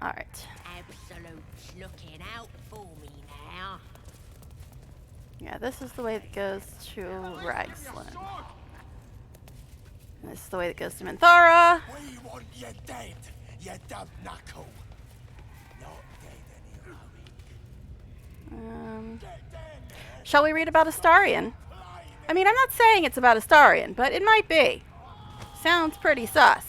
Alright. Absolute's looking out for me now. Yeah, this is the way that goes to Ragzlin. And this is the way that goes to Minthara. We want you dead, you dumb knuckle. Not dead any Shall we read about Astarion? I mean, I'm not saying it's about Astarion, but it might be. Sounds pretty sus.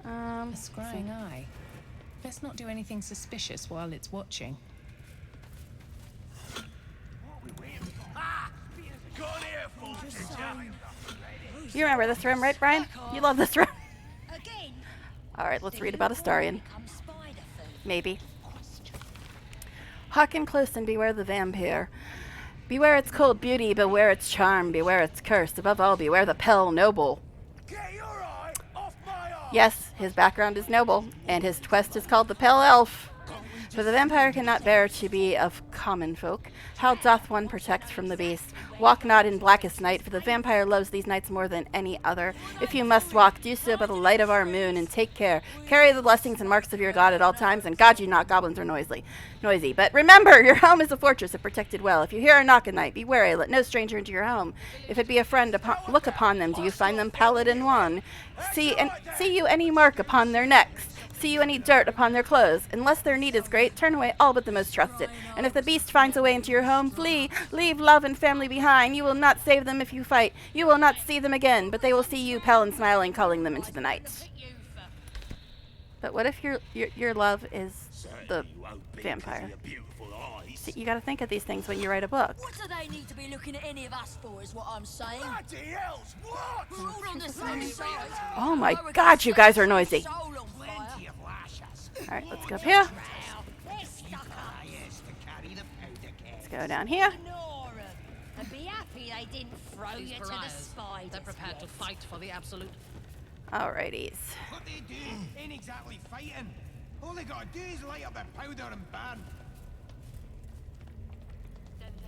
A scrying eye. Best not do anything suspicious while it's watching. You remember this room, right, Brian? You love this room. Alright, let's read about Astarion. Maybe. Hearken close and beware the vampire. Beware its cold beauty, beware its charm, beware its curse. Above all, beware the Pell Noble. Yes, his background is noble, and his quest is called the Pale Elf. For the vampire cannot bear to be of common folk. How doth one protect from the beast? Walk not in blackest night, for the vampire loves these nights more than any other. If you must walk, do so by the light of our moon, and take care. Carry the blessings and marks of your god at all times, and guard you not, goblins are noisy. But remember, your home is a fortress, and protected well. If you hear a knock at night, be wary, let no stranger into your home. If it be a friend, look upon them. Do you find them pallid and wan? See you any mark upon their necks? See you any dirt upon their clothes? Unless their need is great, turn away all but the most trusted. And if the beast finds a way into your home, flee. Leave love and family behind. You will not save them if you fight. You will not see them again, but they will see you, pale and smiling, calling them into the night. But what if your love is the vampire? See, you got to think of these things when you write a book. What do they need to be looking at any of us for, is what I'm saying. Bloody hells, what? We're all on the same side. Oh my god, you guys are noisy. Alright, let's go up here. Let's go down here. And be happy they didn't throw you to the spiders. They're prepared to fight for the Absolute. Alrighties. What they do ain't exactly fighting. All they gotta do is light up their powder and burn.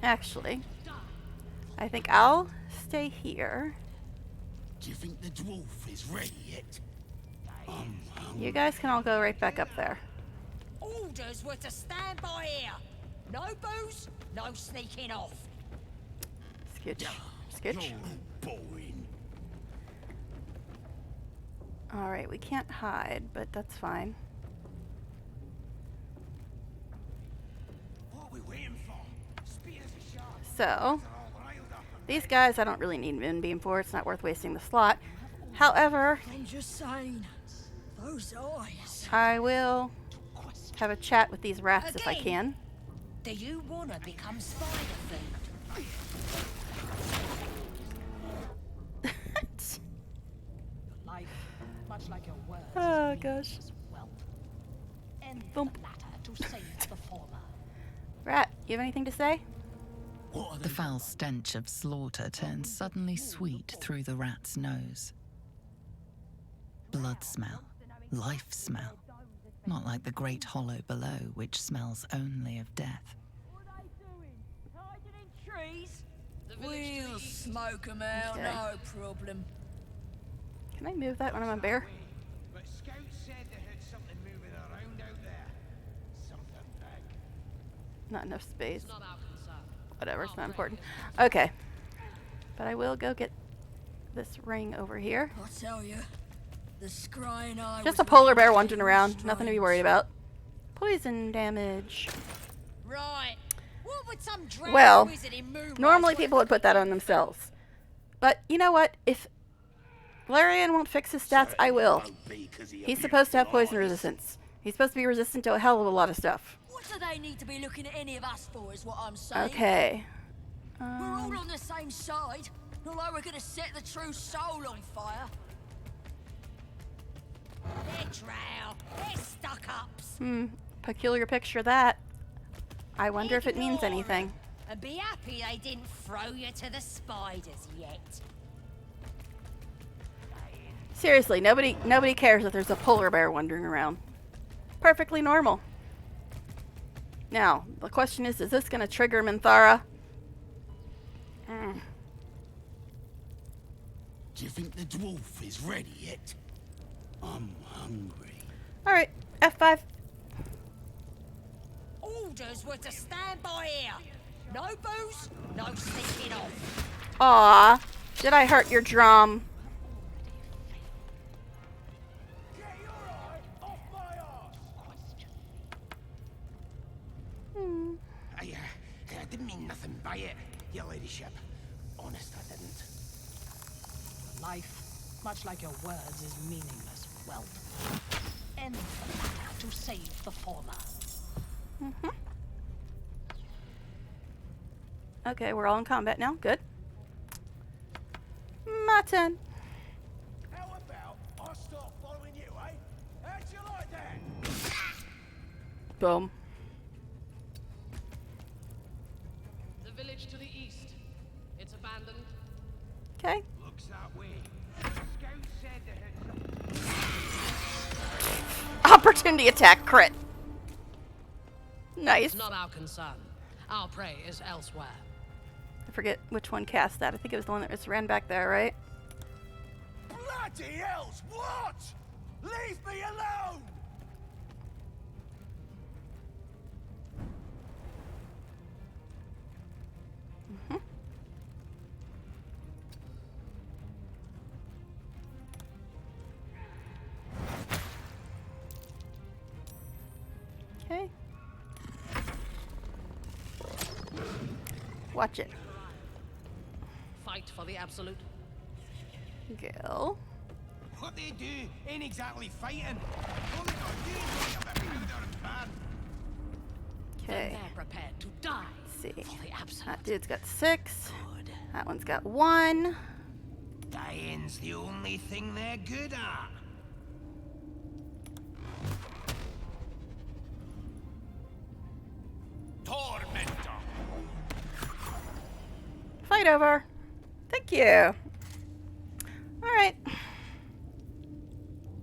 Actually, I think I'll stay here. Do you think the dwarf is ready yet? You guys can all go right back up there. Orders were to stand by here. No booze, no sneaking off. Scooch. Scooch. Alright, we can't hide, but that's fine. What are we waiting for? Spears are sharp. So, these guys I don't really need Moonbeam for. It's not worth wasting the slot. However, I'm just saying, those eyes. I will have a chat with these rats if I can. Do you want to become spider food? Life, much like your words, Oh gosh. and Thump. the latter to save the former. Rat, you have anything to say? The foul stench of slaughter turns suddenly sweet through the rat's nose. Blood smell, life smell, not like the great hollow below, which smells only of death. We'll smoke 'em out, Okay. no problem. Can I move that when I'm a bear? But scouts said they heard something moving around out there. Something big. Not enough space. It's not our concern. Whatever, it's not important. Okay. But I will go get this ring over here. I tell you, the scrying eye Just was a polar bear really wandering around. Nothing to be strange. worried about. Poison damage. Right. What would some drowned Well, wizard in Moonrise normally want- people would put that on themselves. But you know what? If Valerian won't fix his stats, I will. He's supposed to have poison resistance. He's supposed to be resistant to a hell of a lot of stuff. What do they need to be looking at any of us for, is what I'm saying. Okay. We're all on the same side. Not like we're gonna set the true soul on fire. They're drow. They're stuck-ups. Peculiar picture that. I wonder if it means Ignore 'em anything. And be happy they didn't throw you to the spiders yet. Seriously, nobody cares that there's a polar bear wandering around. Perfectly normal. Now, the question is this going to trigger Minthara? Do you think the dwarf is ready yet? I'm hungry. Alright, F5. Orders were to stand by here. No booze, no sneaking off. Aw, did I hurt your drum? I didn't mean nothing by it, your ladyship. Honest, I didn't. Life, much like your words, is meaningless. Well, end the latter to save the former. Okay, we're all in combat now. Good. My turn. How about I start following you, eh? How'd you like that? Boom. The village to the east. It's abandoned. Okay. Looks that way. Scouts said they had something. Opportunity attack crit. Nice. It's not our concern. Our prey is elsewhere. I forget which one cast that. I think it was the one that just ran back there, right? Bloody hells, what? Leave me alone! Okay. Watch it. Fight for the absolute. Gil. What they do ain't exactly fighting. All they gotta do is lay up a powder and ban. Okay. They're prepared to die Let's see. for the absolute. That dude's got 6. That one's got 1. Dying's the only thing they're good at. Tormentor. Fight over. Thank you. Alright.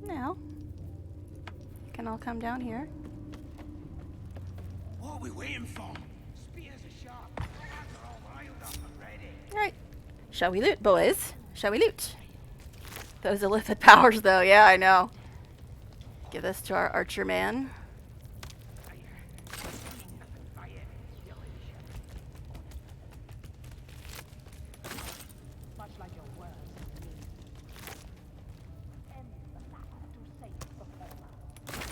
Now, you can all come down here. What are we waiting for? Spears are sharp. Lads are all riled up and ready. Alright. Shall we loot, boys? Shall we loot? Those illithid powers, though. Yeah, I know. Give this to our archer man. Much like your words is meaningless. End the latter to save the former.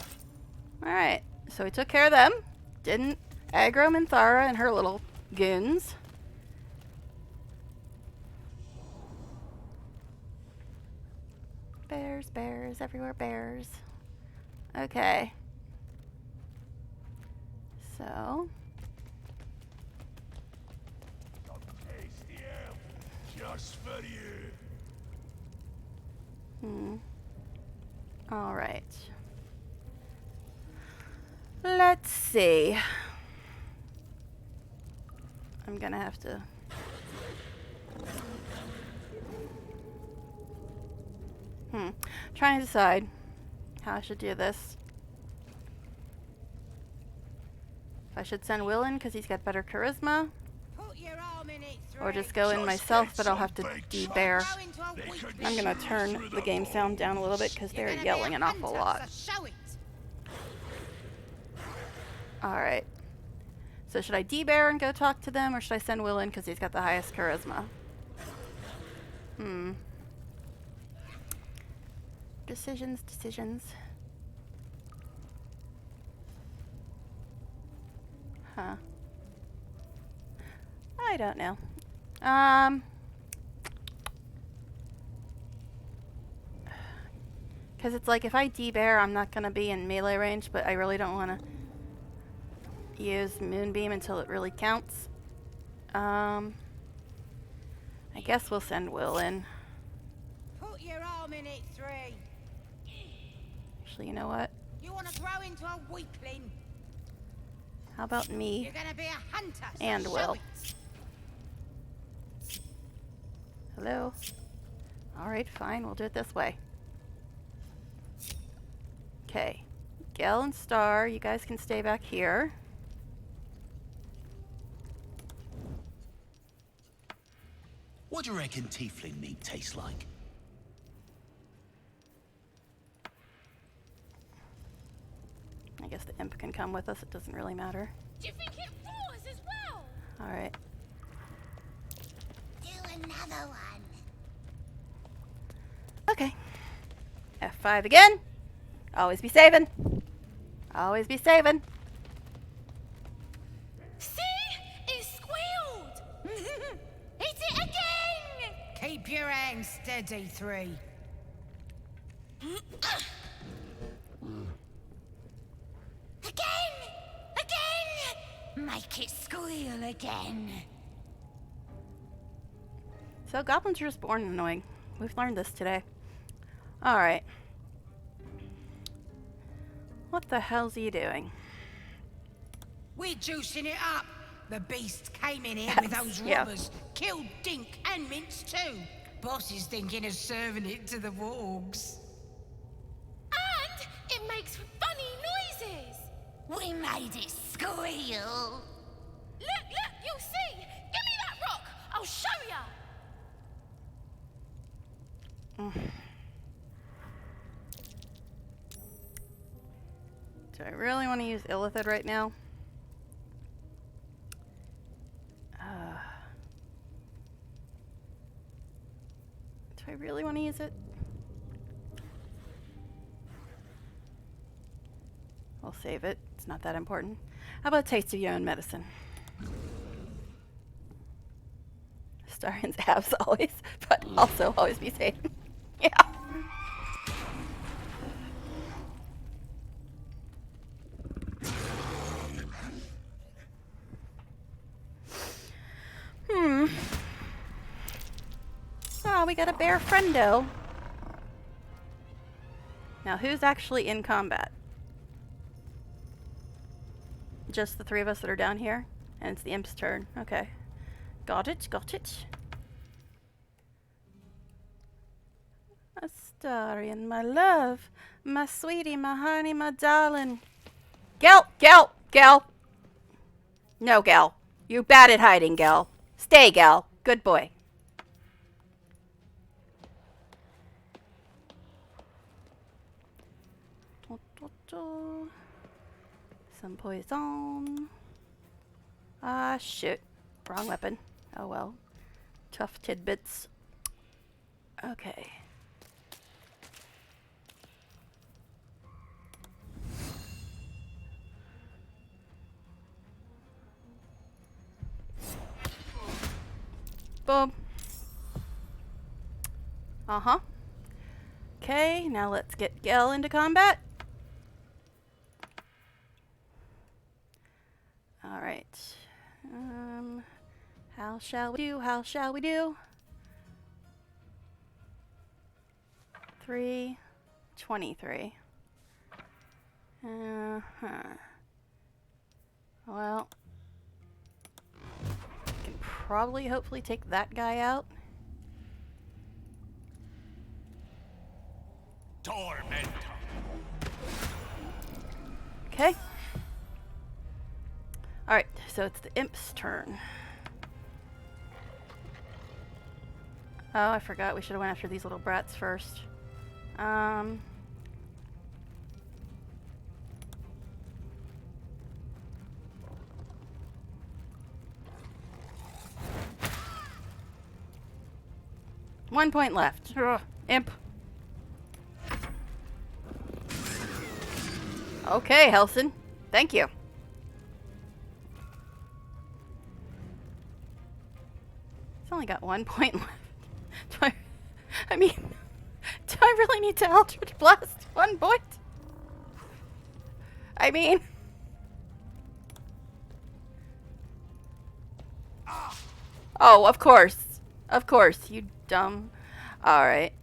Alright. So we took care of them. Didn't aggro Minthara and her little goons. Bears, bears, everywhere bears. Okay. So. Tasty elf, just for you. Alright. Let's see. I'm gonna have to... Trying to decide how I should do this. If I should send Will in because he's got better charisma. Or just go in myself, but I'll have to de-bear. I'm gonna turn the game sound down a little bit because they're yelling an awful lot. Alright. So should I de-bear and go talk to them, or should I send Will in because he's got the highest charisma? Decisions. Huh. I don't know. Because it's like if I de-bear, I'm not going to be in melee range, but I really don't want to use Moonbeam until it really counts. I guess we'll send Will in. Put your arm in it, 3. Actually, you know what? You want to grow into a weakling? How about me You're gonna be a hunter, so and show Will? it. Hello? Alright, fine. We'll do it this way. Okay. Gel and Star, you guys can stay back here. What do you reckon tiefling meat tastes like? I guess the imp can come with us. It doesn't really matter. Do you think it roars as well? Alright. Do another one. Okay. F5 again. Always be saving. Always be saving. See? It squealed! Hit it again! Keep your hands steady, 3. Again! Make it squeal again. So goblins are just born annoying. We've learned this today. Alright. What the hell's he doing? We're juicing it up. The beast came in here with those Yeah. robbers. Killed Dink and Mince too. Boss is thinking of serving it to the wargs. And it makes funny noises. We made it squeal. Look, you'll see. Give me that rock. I'll show ya. Do I really want to use Illithid right now? Do I really want to use it? I'll save it. It's not that important. How about a taste of your own medicine? Starian's abs always, but also always be safe. Yeah. Oh, we got a bear friendo. Now, who's actually in combat? Just the 3 of us that are down here? And it's the imp's turn. Okay. Got it. Astarion, my love. My sweetie, my honey, my darling. Gal! No, Gal. You're bad at hiding, Gal. Stay, Gal. Good boy. Some poison. Ah, shoot. Wrong weapon. Oh well. Tough tidbits. Okay. Boom. Uh-huh. Okay, now let's get Gel into combat. Alright. How shall we do? 3:23. Well. probably, hopefully, take that guy out. Tormentor. Okay. Alright, so it's the imp's turn. Oh, I forgot. We should have went after these little brats first. 1 point left. Ugh, imp. Okay, Helson. Thank you. It's only got 1 point left. I mean, do I really need to Eldritch Blast 1 point? I mean... Oh, of course. Of course, you dumb. Alright.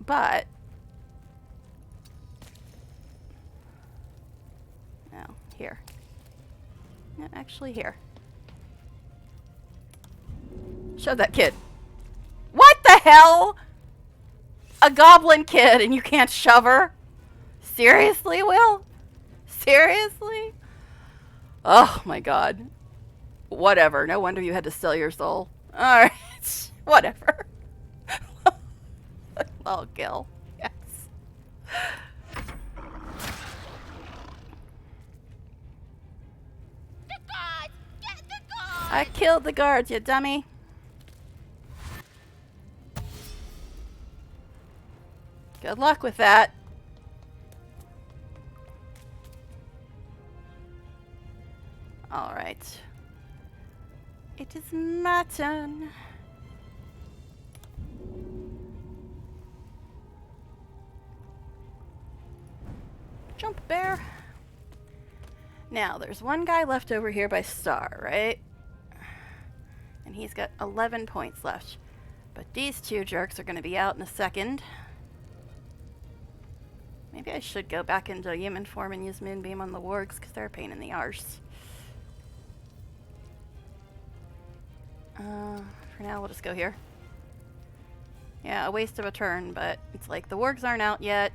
But... No, here. No, actually here. Show that kid. What the hell? A goblin kid and you can't shove her? Seriously, Will? Seriously? Oh my god. Whatever. No wonder you had to sell your soul. Alright. Whatever. Oh, Gil. Yes. The guards! Get the guards! I killed the guards, you dummy. Good luck with that. Alright. It is my turn. Jump, bear. Now, there's one guy left over here by Star, right? And he's got 11 points left. But these two jerks are going to be out in a second. Maybe I should go back into human form and use Moonbeam on the wargs, because they're a pain in the arse. For now, we'll just go here. Yeah, a waste of a turn, but it's like the wargs aren't out yet.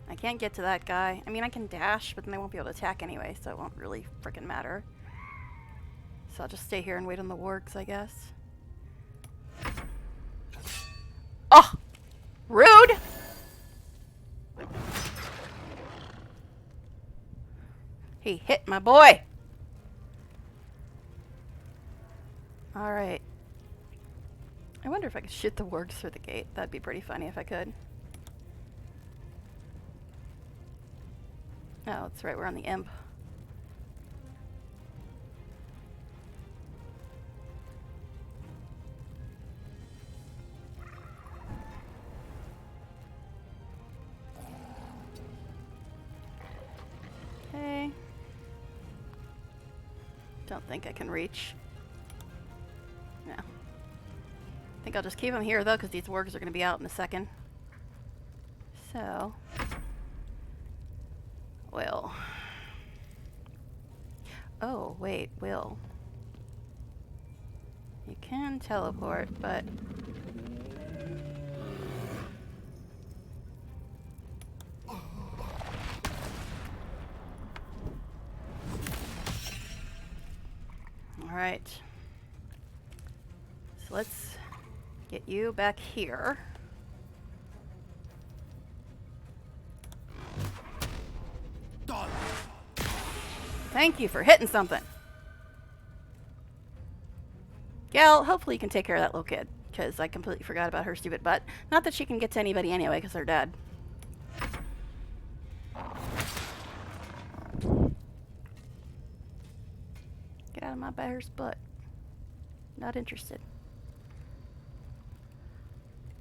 I can't get to that guy. I mean, I can dash, but then they won't be able to attack anyway, so it won't really frickin' matter. So I'll just stay here and wait on the wargs, I guess. Oh! Rude! He hit my boy! Alright. I wonder if I could shoot the wargs through the gate. That'd be pretty funny if I could. Oh, that's right, we're on the imp. Okay. Don't think I can reach. No. I think I'll just keep him here though, because these wargs are going to be out in a second. So... Will. Oh, wait, Will. You can teleport, but... Alright. So let's get you back here. Thank you for hitting something. Gal, hopefully you can take care of that little kid, because I completely forgot about her stupid butt. Not that she can get to anybody anyway, because they're dead. Get out of my bear's butt. Not interested.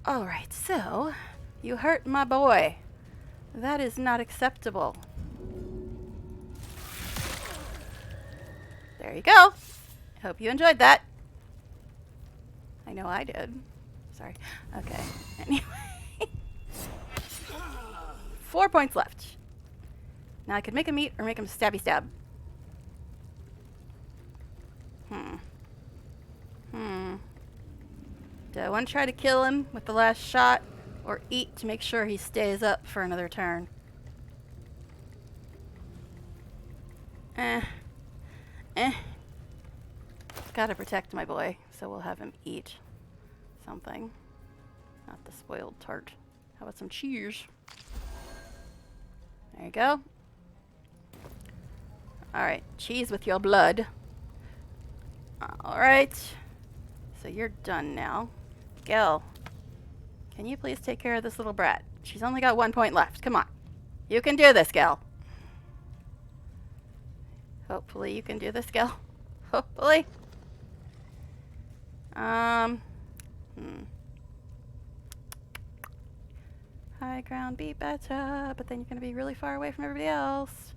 Alright, so, you hurt my boy. That is not acceptable. There you go. Hope you enjoyed that. I know I did. Sorry. Okay. Anyway. 4 points left. Now I could make him eat or make him stabby stab. Do I want to try to kill him with the last shot, or eat to make sure he stays up for another turn? Gotta protect my boy, so we'll have him eat something. Not the spoiled tart. How about some cheese? There you go. Alright, cheese with your blood. Alright. So you're done now. Gil, can you please take care of this little brat? She's only got 1 point left. Come on. You can do this, Gil. Hopefully you can do this, Gil. Hopefully. High ground be better, but then you're going to be really far away from everybody else.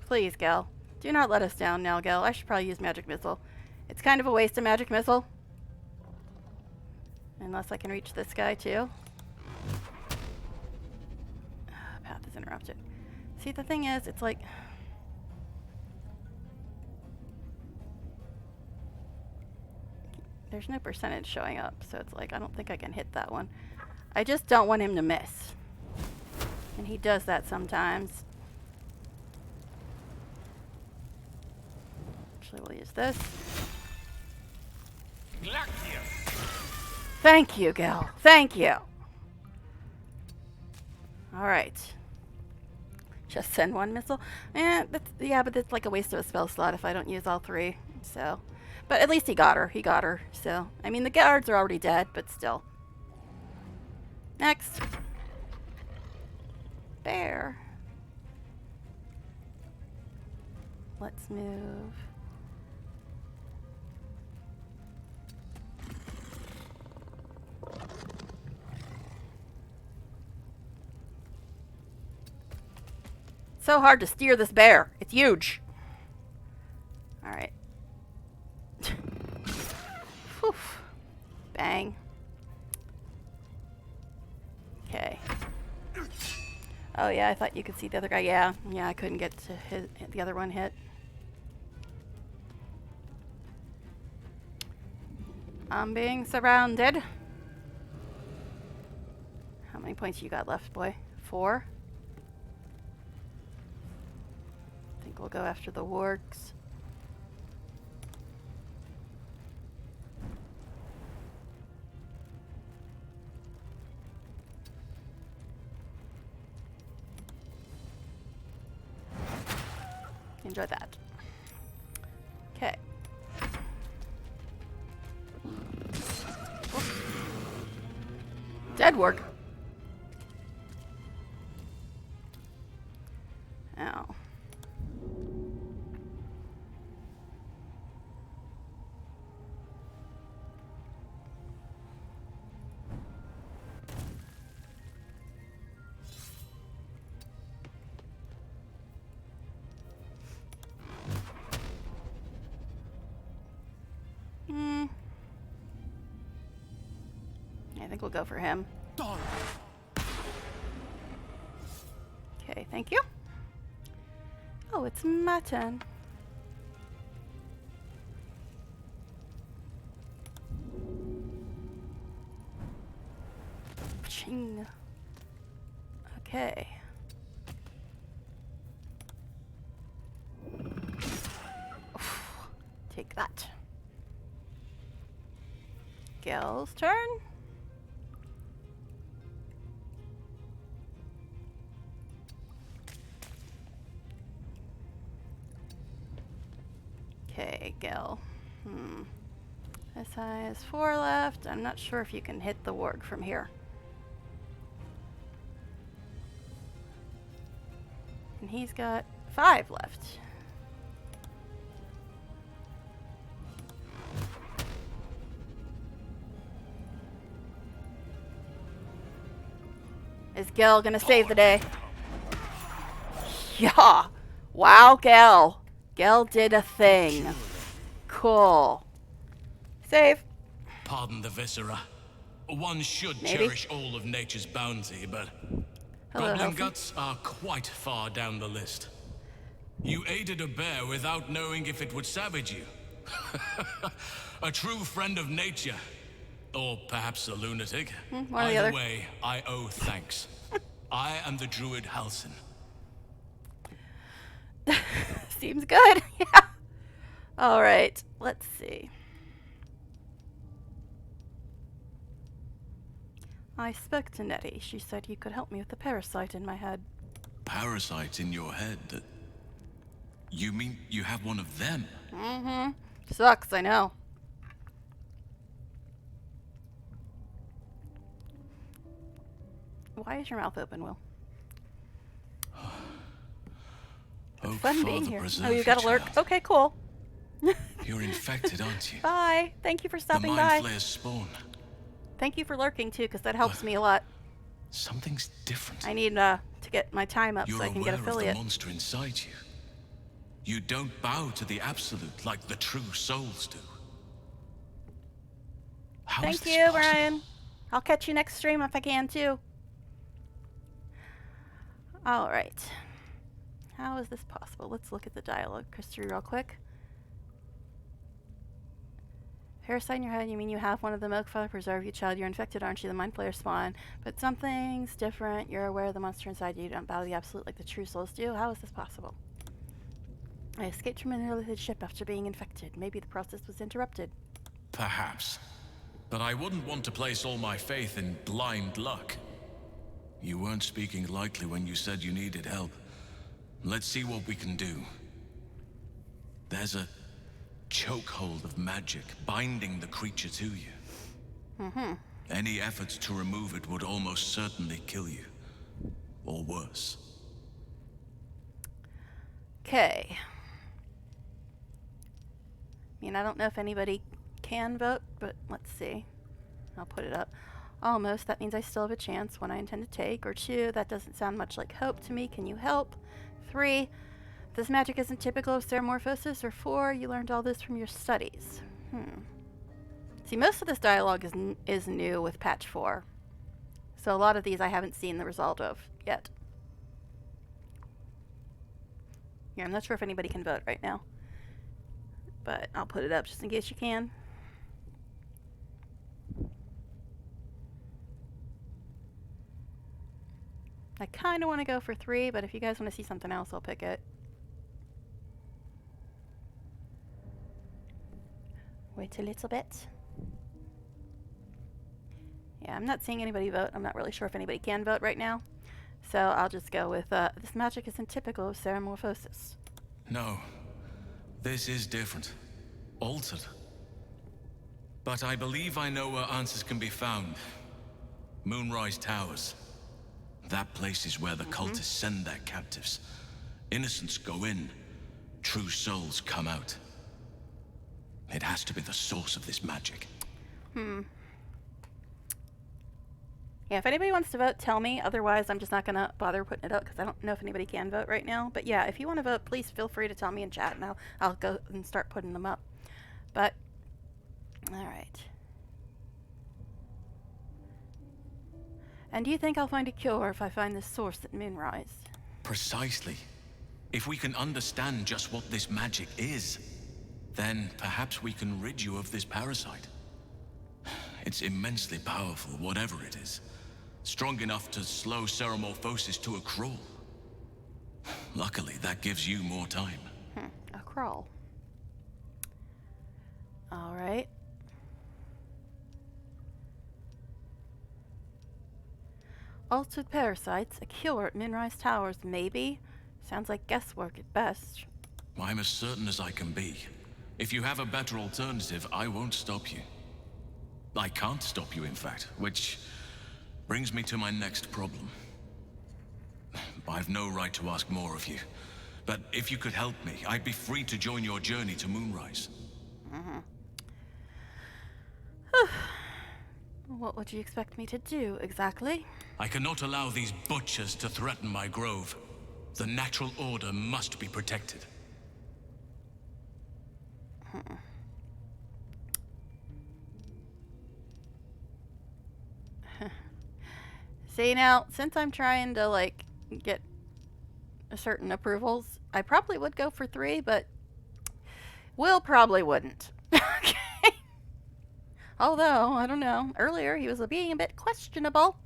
Please, Gil. Do not let us down now, Gil. I should probably use magic missile. It's kind of a waste of magic missile. Unless I can reach this guy, too. Path is interrupted. See, the thing is, it's like... There's no percentage showing up, so it's like, I don't think I can hit that one. I just don't want him to miss. And he does that sometimes. Actually, we'll use this. Thank you, Gil. Thank you. Alright. Just send one missile? Yeah, but it's like a waste of a spell slot if I don't use all three. So, but at least he got her. He got her. So, I mean, the guards are already dead, but still. Next. Bear. Let's move. So hard to steer this bear. It's huge. Alright. Bang. Okay. Oh yeah, I thought you could see the other guy. Yeah, I couldn't get to hit the other one hit. I'm being surrounded. How many points you got left, boy? 4? I think we'll go after the wargs. Enjoy that. Okay. Dead warg. Ow. I think we'll go for him. Okay, thank you. Oh, it's my turn. Ching. Okay. Oof. Take that. Gil's turn. Okay, Gil. This has 4 left. I'm not sure if you can hit the warg from here. And he's got 5 left. Is Gil gonna save the day? Yeah! Wow, Gil! Gil did a thing. Cool. Save. Pardon the viscera. One should Maybe. cherish all of nature's bounty, but Hello, goblin Healthy. guts are quite far down the list. You aided a bear without knowing if it would savage you. A true friend of nature. Or perhaps a lunatic. One or the Either other. way, I owe thanks. I am the druid Halsin. Seems good. Yeah. All right. Let's see. I spoke to Nettie. She said you could help me with the parasite in my head. Parasite in your head? You mean you have one of them? Mm-hmm. Sucks, I know. Why is your mouth open, Will? It's fun being here. Oh, you got a lurk? Okay, cool. You're infected, aren't you? Bye. Thank you for The stopping mind by. flayer's spawn. Thank you for lurking, too, because that helps me a lot. Something's different. I need to get my time up You're so I can aware get affiliate. of the monster inside you. You don't bow to the absolute like the true souls do. How is Thank this you, possible? Brian. I'll catch you next stream if I can, too. All right. How is this possible? Let's look at the dialogue history real quick. Parasite in your head, you mean you have one of the milk father preserve you, child. You're infected, aren't you? The mind flayer spawn. But something's different. You're aware of the monster inside you. You don't bow to the absolute like the true souls do. How is this possible? I escaped from an early ship after being infected. Maybe the process was interrupted. Perhaps. But I wouldn't want to place all my faith in blind luck. You weren't speaking lightly when you said you needed help. Let's see what we can do. There's a chokehold of magic binding the creature to you. Mm-hmm. Any efforts to remove it would almost certainly kill you. Or worse. Okay. I mean, I don't know if anybody can vote, but let's see. I'll put it up. Almost. That means I still have a chance. One I intend to take. Or two. That doesn't sound much like hope to me. Can you help? 3. This magic isn't typical of Ceramorphosis. Or 4. You learned all this from your studies. See, most of this dialogue is new with patch 4. So a lot of these I haven't seen the result of yet. Yeah, I'm not sure if anybody can vote right now. But I'll put it up just in case you can. I kind of want to go for 3, but if you guys want to see something else, I'll pick it. Wait a little bit. Yeah, I'm not seeing anybody vote. I'm not really sure if anybody can vote right now. So I'll just go with, this magic isn't typical of Ceramorphosis. No. This is different. Altered. But I believe I know where answers can be found. Moonrise Towers. That place is where the cultists send their captives. Innocents go in. True souls come out. It has to be the source of this magic. Yeah, if anybody wants to vote, tell me. Otherwise, I'm just not going to bother putting it up because I don't know if anybody can vote right now. But yeah, if you want to vote, please feel free to tell me in chat and I'll go and start putting them up. But, alright. And do you think I'll find a cure if I find this source at Moonrise? Precisely. If we can understand just what this magic is, then perhaps we can rid you of this parasite. It's immensely powerful, whatever it is. Strong enough to slow Ceramorphosis to a crawl. Luckily, that gives you more time. A crawl. Alright. Altered parasites, a cure at Moonrise Towers, maybe? Sounds like guesswork at best. I'm as certain as I can be. If you have a better alternative, I won't stop you. I can't stop you, in fact, which brings me to my next problem. I've no right to ask more of you, but if you could help me, I'd be free to join your journey to Moonrise. What would you expect me to do, exactly? I cannot allow these butchers to threaten my grove. The natural order must be protected. See, now, since I'm trying to, like, get certain approvals, I probably would go for 3, but Will probably wouldn't. Okay. Although, I don't know. Earlier, he was being a bit questionable.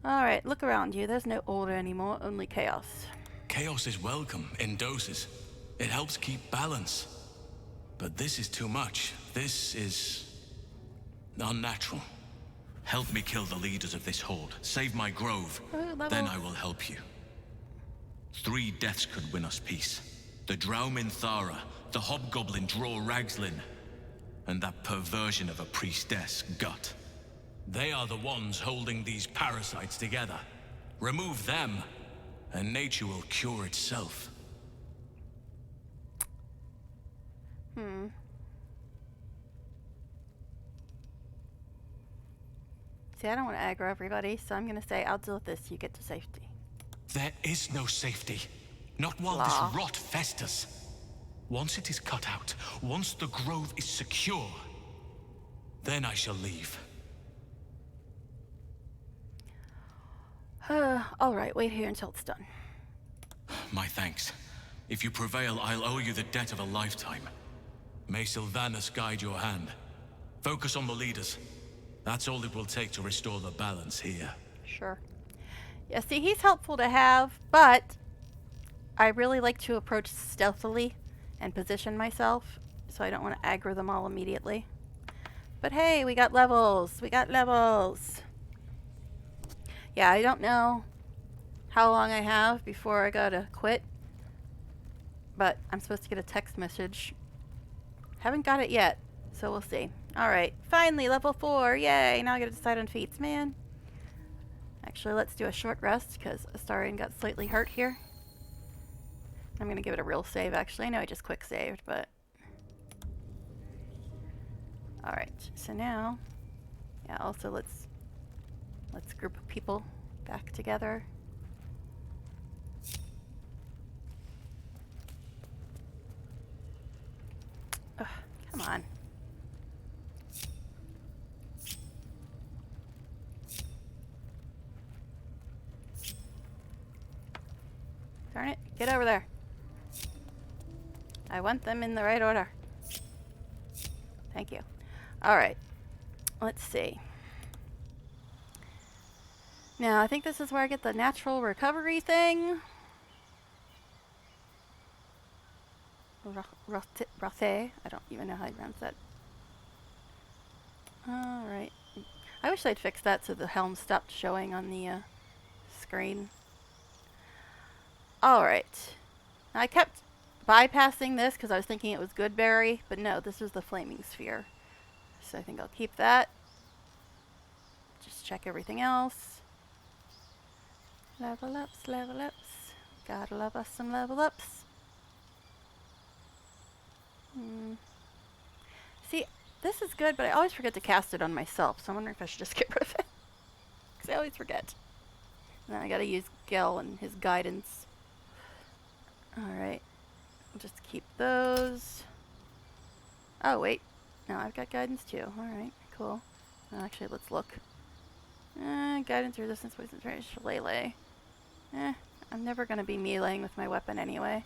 Alright, look around you. There's no order anymore, only chaos. Chaos is welcome in doses. It helps keep balance. But this is too much. This is unnatural. Help me kill the leaders of this horde. Save my grove. Then I will help you. 3 deaths could win us peace. The Drow in Thara, the Hobgoblin Draw Ragslin, and that perversion of a priestess, Gut. They are the ones holding these parasites together. Remove them, and nature will cure itself. See, I don't want to aggro everybody, so I'm going to say, I'll deal with this, you get to safety. There is no safety. Not while this rot festers. Once it is cut out, once the grove is secure, then I shall leave. Alright, wait here until it's done. My thanks. If you prevail, I'll owe you the debt of a lifetime. May Sylvanas guide your hand. Focus on the leaders. That's all it will take to restore the balance here. Sure. Yeah, see, he's helpful to have, but I really like to approach stealthily and position myself, so I don't want to aggro them all immediately. But hey, we got levels! We got levels! Yeah, I don't know how long I have before I gotta quit, but I'm supposed to get a text message. Haven't got it yet, so we'll see. Alright, finally, level 4! Yay! Now I gotta decide on feats, man. Actually, let's do a short rest, because Astarion got slightly hurt here. I'm gonna give it a real save, actually. I know I just quick saved, but... Alright, so now... Yeah, also let's group of people back together. Ugh, come on. Darn it, get over there. I want them in the right order. Thank you. Alright, let's see. Now, I think this is where I get the natural recovery thing. Rathe. I don't even know how you pronounce that. Alright. I wish they'd fix that so the helm stopped showing on the screen. Alright. I kept bypassing this because I was thinking it was Goodberry, but no, this is the Flaming Sphere. So I think I'll keep that. Just check everything else. Level ups, level ups. Gotta love us some level ups. See, this is good, but I always forget to cast it on myself, so I'm wondering if I should just get rid of it. Because I always forget. And then I gotta use Gel and his guidance. Alright. I'll just keep those. Oh, wait. No, I've got guidance too. Alright, cool. Actually, let's look. Guidance, resistance, poison, range, shillelagh. I'm never gonna be meleeing with my weapon anyway.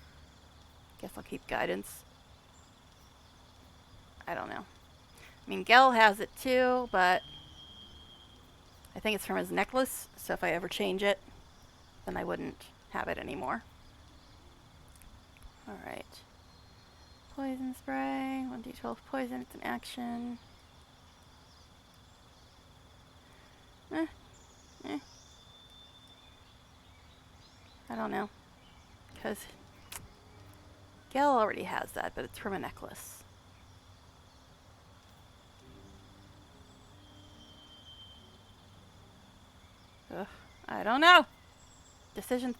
Guess I'll keep guidance. I don't know. I mean, Gel has it too, but I think it's from his necklace, so if I ever change it, then I wouldn't have it anymore. Alright. Poison spray. 1d12 poison. It's an action. I don't know. Because Gel already has that, but it's from a necklace. Ugh, I don't know. Decisions.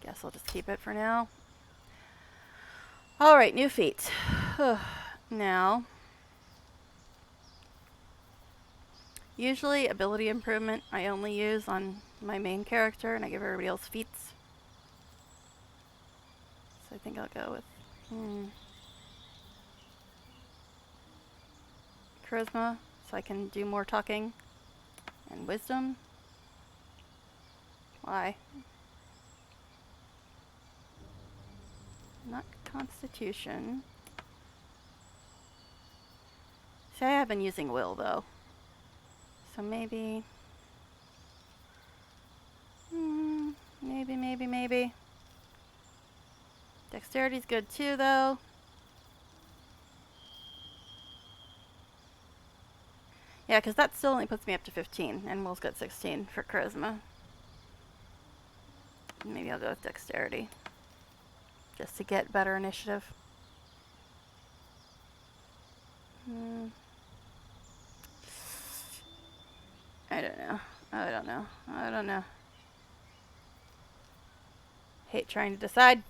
Guess I'll just keep it for now. Alright, new feat. Now, usually ability improvement I only use on my main character, and I give everybody else feats. So I think I'll go with charisma, so I can do more talking. And wisdom. Why? Not constitution. See, I have been using will though. So maybe... maybe. Dexterity's good too though. Yeah, because that still only puts me up to 15, and Will's got 16 for charisma. Maybe I'll go with dexterity, just to get better initiative. I don't know. Hate trying to decide.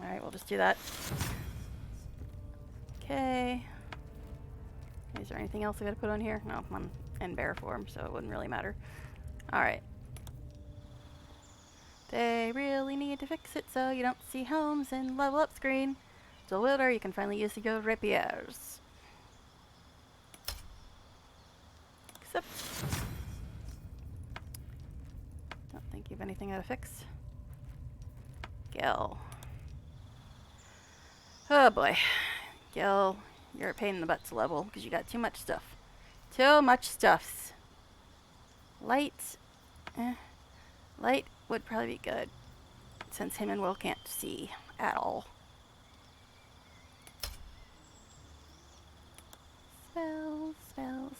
Alright, we'll just do that. Okay. Is there anything else I gotta put on here? No, I'm in bear form, so it wouldn't really matter. Alright. They really need to fix it so you don't see homes in level up screen. So Baldur, you can finally use your rapiers. Except... don't think you have anything I gotta fix. Gil. Oh boy. Gil, you're a pain in the butt to level because you got too much stuff. Too much stuffs. Light. Light would probably be good since him and Will can't see at all. Spells.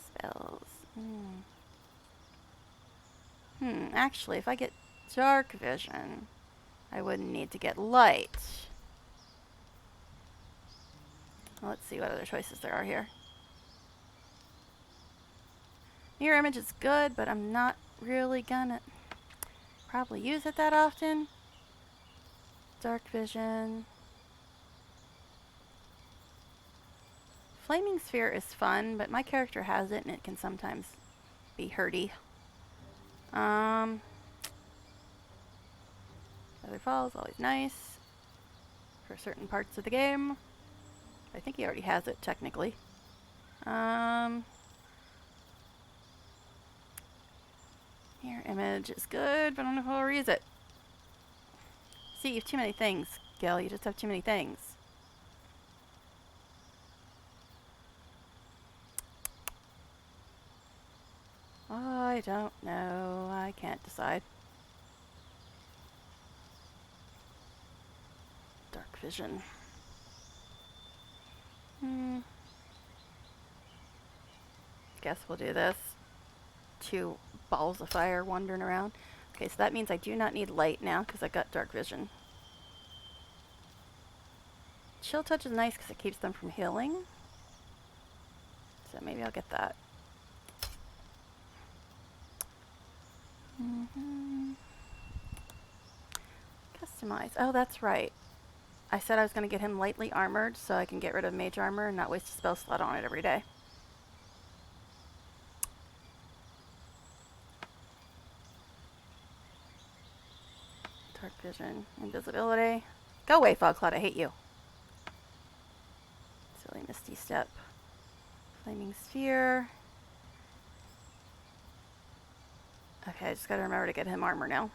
Actually, if I get dark vision, I wouldn't need to get light. Well, let's see what other choices there are here. Mirror image is good, but I'm not really gonna probably use it that often. Dark vision. Flaming sphere is fun, but my character has it and it can sometimes be hurty. Feather fall is always nice for certain parts of the game. I think he already has it technically. Mirror image is good, but I don't know if I'll use it. See, you have too many things, Gil. You just have too many things. I don't know. I can't decide. Dark vision. Guess we'll do this. 2 balls of fire wandering around. Okay, so that means I do not need light now because I got dark vision. Chill touch is nice because it keeps them from healing. So maybe I'll get that. Customize. Oh, that's right. I said I was going to get him lightly armored so I can get rid of mage armor and not waste a spell slot on it every day. Dark vision, invisibility. Go away, Fog Cloud, I hate you. Silly Misty Step. Flaming Sphere. Okay, I just gotta remember to get him armor now.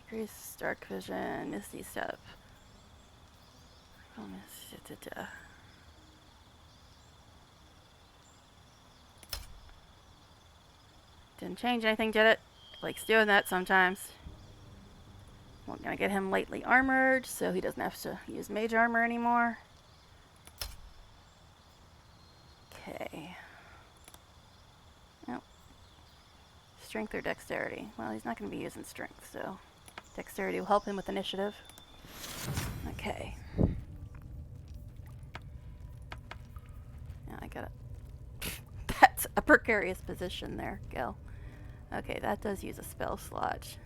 Okay, Grease, Dark Vision, Misty Step. Didn't change anything, did it? Likes doing that sometimes. I'm gonna get him lightly armored so he doesn't have to use mage armor anymore. Okay. Nope. Strength or dexterity? Well, he's not gonna be using strength, so dexterity will help him with initiative. Okay. Now I gotta... That's a precarious position there, Gil. Okay, that does use a spell slot.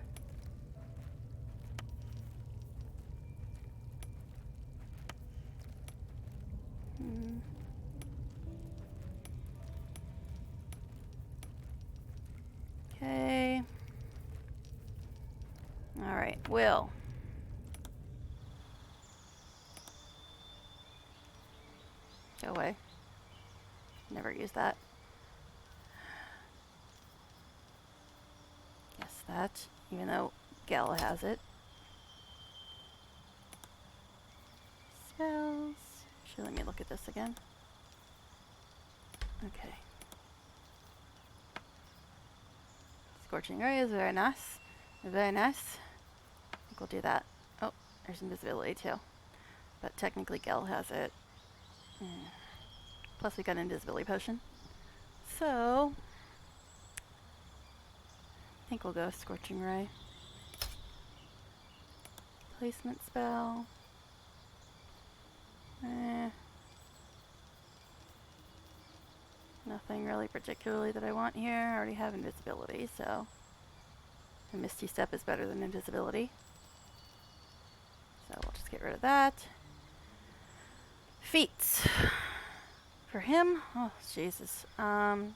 Okay. Alright, Will. Go away. Never use that. Guess that, even though Gel has it. Spells. Actually, let me look at this again. Okay. Scorching Ray is very nice. Very nice. I think we'll do that. Oh, there's invisibility too. But technically Gel has it. Plus we got an invisibility potion. So, I think we'll go Scorching Ray. Placement spell. Nothing really particularly that I want here. I already have invisibility, so a Misty Step is better than invisibility. So we'll just get rid of that. Feats. For him, oh Jesus. I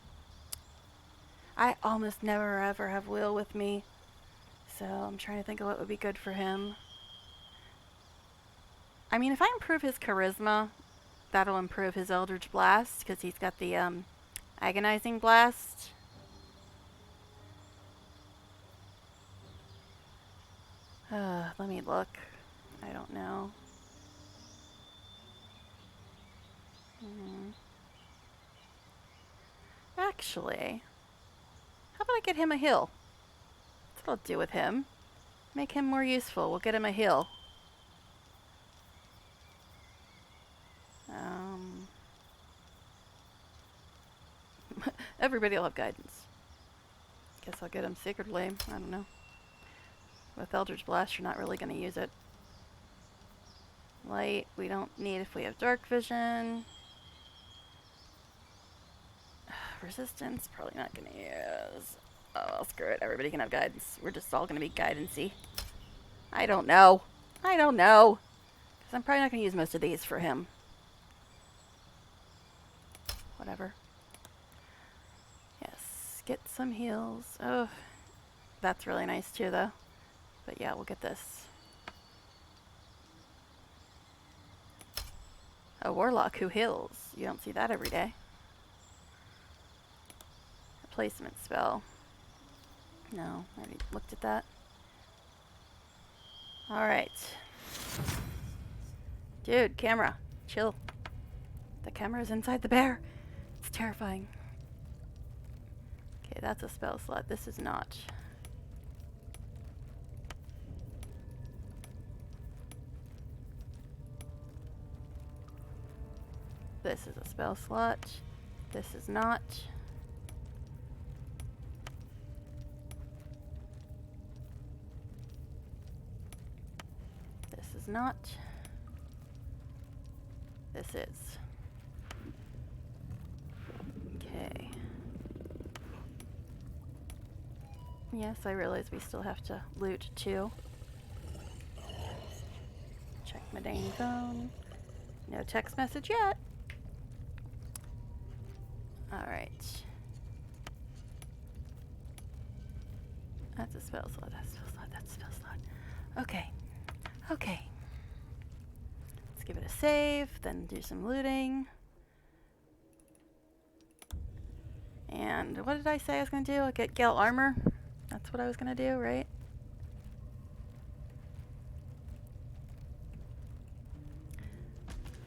almost never ever have Will with me, so I'm trying to think of what would be good for him. I mean, if I improve his charisma, that'll improve his Eldritch Blast, because he's got the Agonizing Blast. Let me look. I don't know. Actually, how about I get him a heal? That's what I'll do with him. Make him more useful. We'll get him a heal. Everybody will have guidance. Guess I'll get him Sacred Flame. I don't know. With Eldritch Blast, you're not really going to use it. Light, we don't need if we have Dark Vision. Resistance, probably not going to use. Oh, well, screw it. Everybody can have guidance. We're just all going to be guidance-y. I don't know. I don't know. Because I'm probably not going to use most of these for him. Whatever. Yes, get some heals. Oh, that's really nice too, though. But yeah, we'll get this. A warlock who heals. You don't see that every day. Replacement spell. No, I already looked at that. Alright. Dude, camera. Chill. The camera is inside the bear. It's terrifying. Okay, that's a spell slot. This is not. This is a spell slot. This is not. This is not. This is. Okay. Yes, I realize we still have to loot too. Check my dang phone. No text message yet. Alright. That's a spell slot, that's a spell slot, that's a spell slot. Okay. Okay. Let's give it a save, then do some looting. And what did I say I was going to do? I'll get Gale armor. That's what I was going to do, right?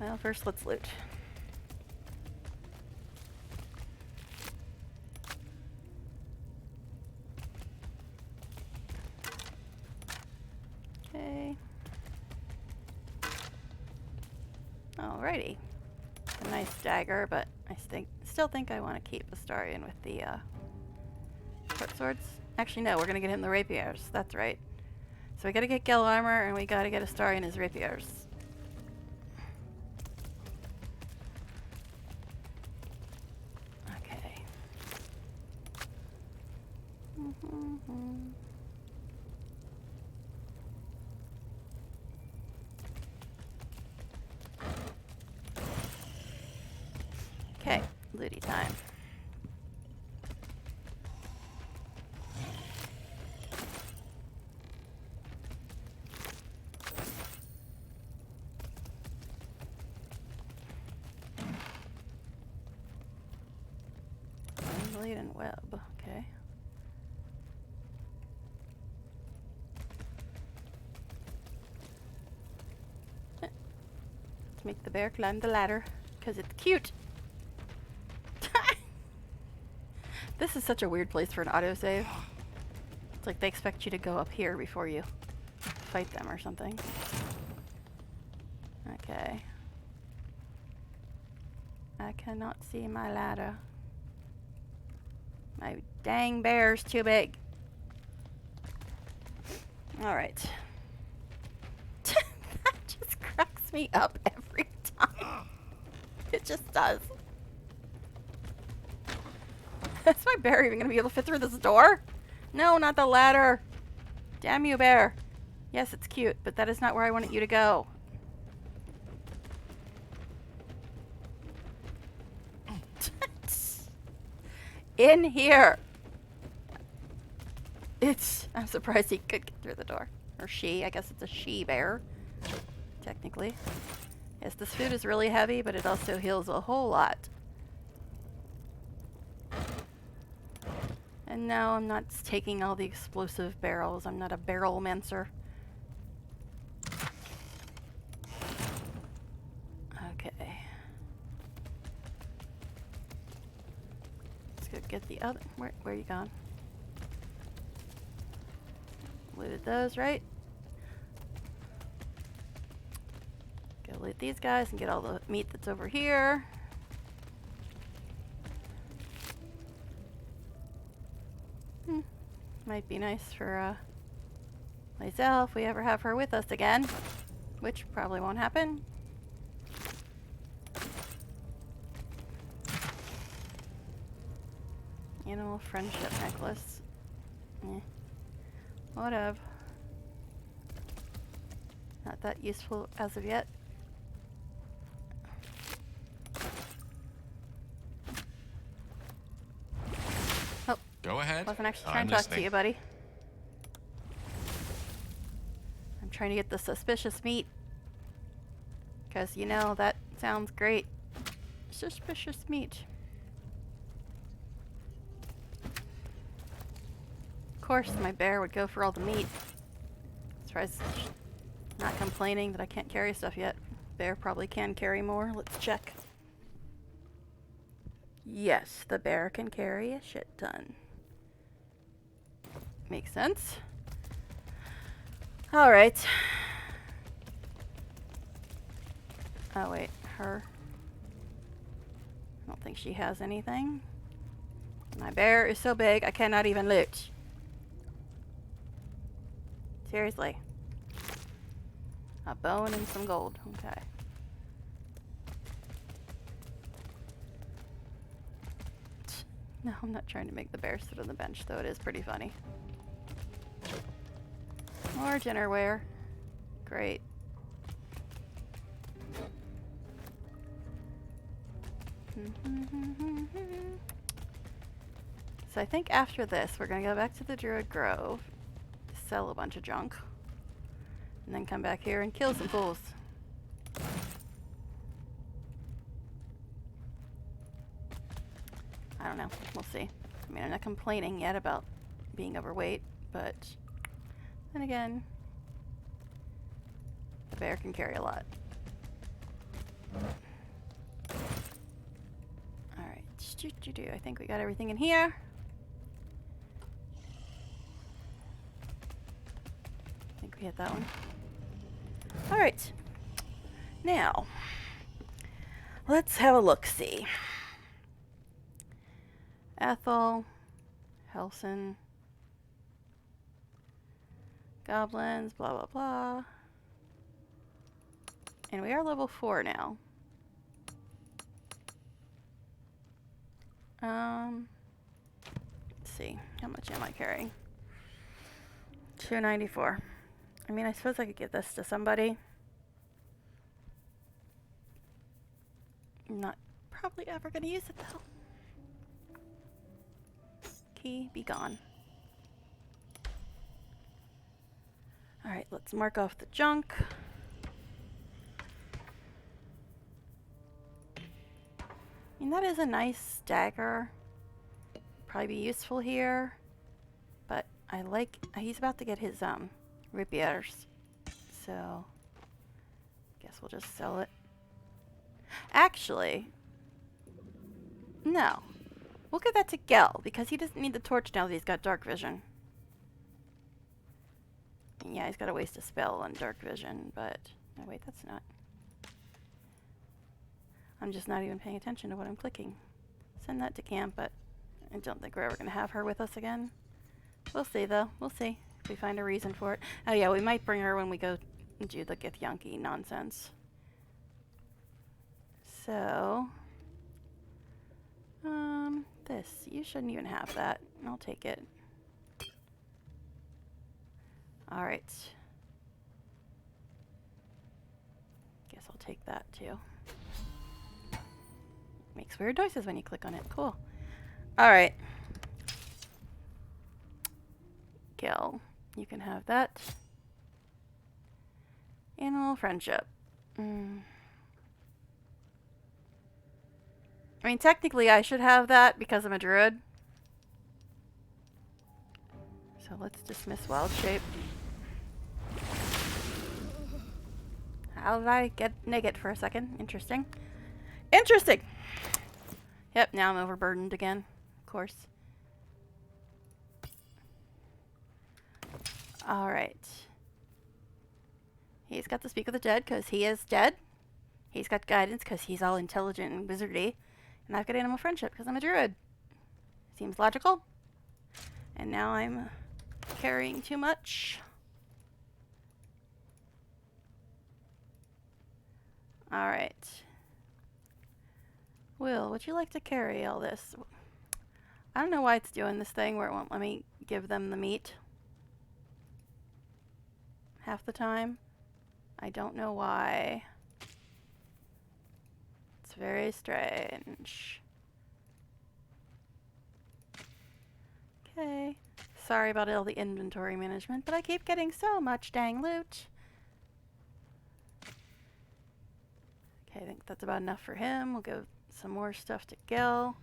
Well, first let's loot. Okay. Alrighty. A nice dagger, but I still think I want to keep Astarion with the short swords. Actually, no, we're gonna get him the rapiers. That's right. So we gotta get Gel armor, and we gotta get Astarion his rapiers. Okay. Okay, looty time. Blade and web. Okay. Let's make the bear climb the ladder because it's cute. This is such a weird place for an autosave. It's like they expect you to go up here before you fight them or something. Okay. I cannot see my ladder. My dang bear's too big. Alright. That just cracks me up every time. It just does. Is my bear even going to be able to fit through this door? No, not the ladder. Damn you, bear. Yes, it's cute, but that is not where I wanted you to go. In here. I'm surprised he could get through the door. Or she. I guess it's a she bear. Technically. Yes, this food is really heavy, but it also heals a whole lot. And no, I'm not taking all the explosive barrels. I'm not a barrel mancer. Okay. Let's go get the other. Where are you gone? Looted those, right? Go loot these guys and get all the meat that's over here. Might be nice for Lizelle if we ever have her with us again, which probably won't happen. Animal friendship necklace. Whatever. Not that useful as of yet. Oh. Go ahead. Wasn't actually trying to talk to you, buddy. I'm trying to get the suspicious meat. Because, you know, that sounds great. Suspicious meat. Of course, my bear would go for all the meat. As far as not complaining that I can't carry stuff yet. Bear probably can carry more. Let's check. Yes, the bear can carry a shit ton. Makes sense. Alright. Oh wait, her. I don't think she has anything. My bear is so big I cannot even loot. Seriously. A bone and some gold. Okay. No, I'm not trying to make the bear sit on the bench, though it is pretty funny. More dinnerware. Great. So I think after this, we're going to go back to the Druid Grove, sell a bunch of junk, and then come back here and kill some fools. I don't know. We'll see. I mean, I'm not complaining yet about being overweight, but then again, the bear can carry a lot. Alright. I think we got everything in here. I think we hit that one. Alright. Now, let's have a look-see. Ethel, Helson, goblins, blah blah blah. And we are level 4 now. Let's see, how much am I carrying? 294. I mean, I suppose I could give this to somebody. I'm not probably ever gonna use it though. Key, be gone. Alright, let's mark off the junk. I mean, that is a nice dagger. probably be useful here. But I like... He's about to get his rapiers. So... Guess we'll just sell it. Actually... No. We'll give that to Gel, because he doesn't need the torch now that he's got dark vision. And yeah, he's got to waste a spell on dark vision, but... No, wait, that's not... I'm just not even paying attention to what I'm clicking. Send that to camp, but I don't think we're ever going to have her with us again. We'll see, though. We'll see if we find a reason for it. Oh yeah, we might bring her when we go do the Githyanki nonsense. So... this. You shouldn't even have that. I'll take it. Alright. Guess I'll take that, too. Makes weird noises when you click on it. Cool. Alright. Gil, you can have that. Animal friendship. I mean, technically I should have that because I'm a druid. So let's dismiss wild shape. How did I get naked for a second? Interesting. Interesting! Yep, now I'm overburdened again. Of course. Alright. He's got to speak with the dead because he is dead. He's got guidance because he's all intelligent and wizardy. And I've got animal friendship because I'm a druid. Seems logical. And now I'm carrying too much. Alright. Will, would you like to carry all this? I don't know why it's doing this thing where it won't let me give them the meat. Half the time. I don't know why. It's very strange. Okay. Sorry about all the inventory management, but I keep getting so much dang loot. Okay, I think that's about enough for him. We'll give some more stuff to Gil.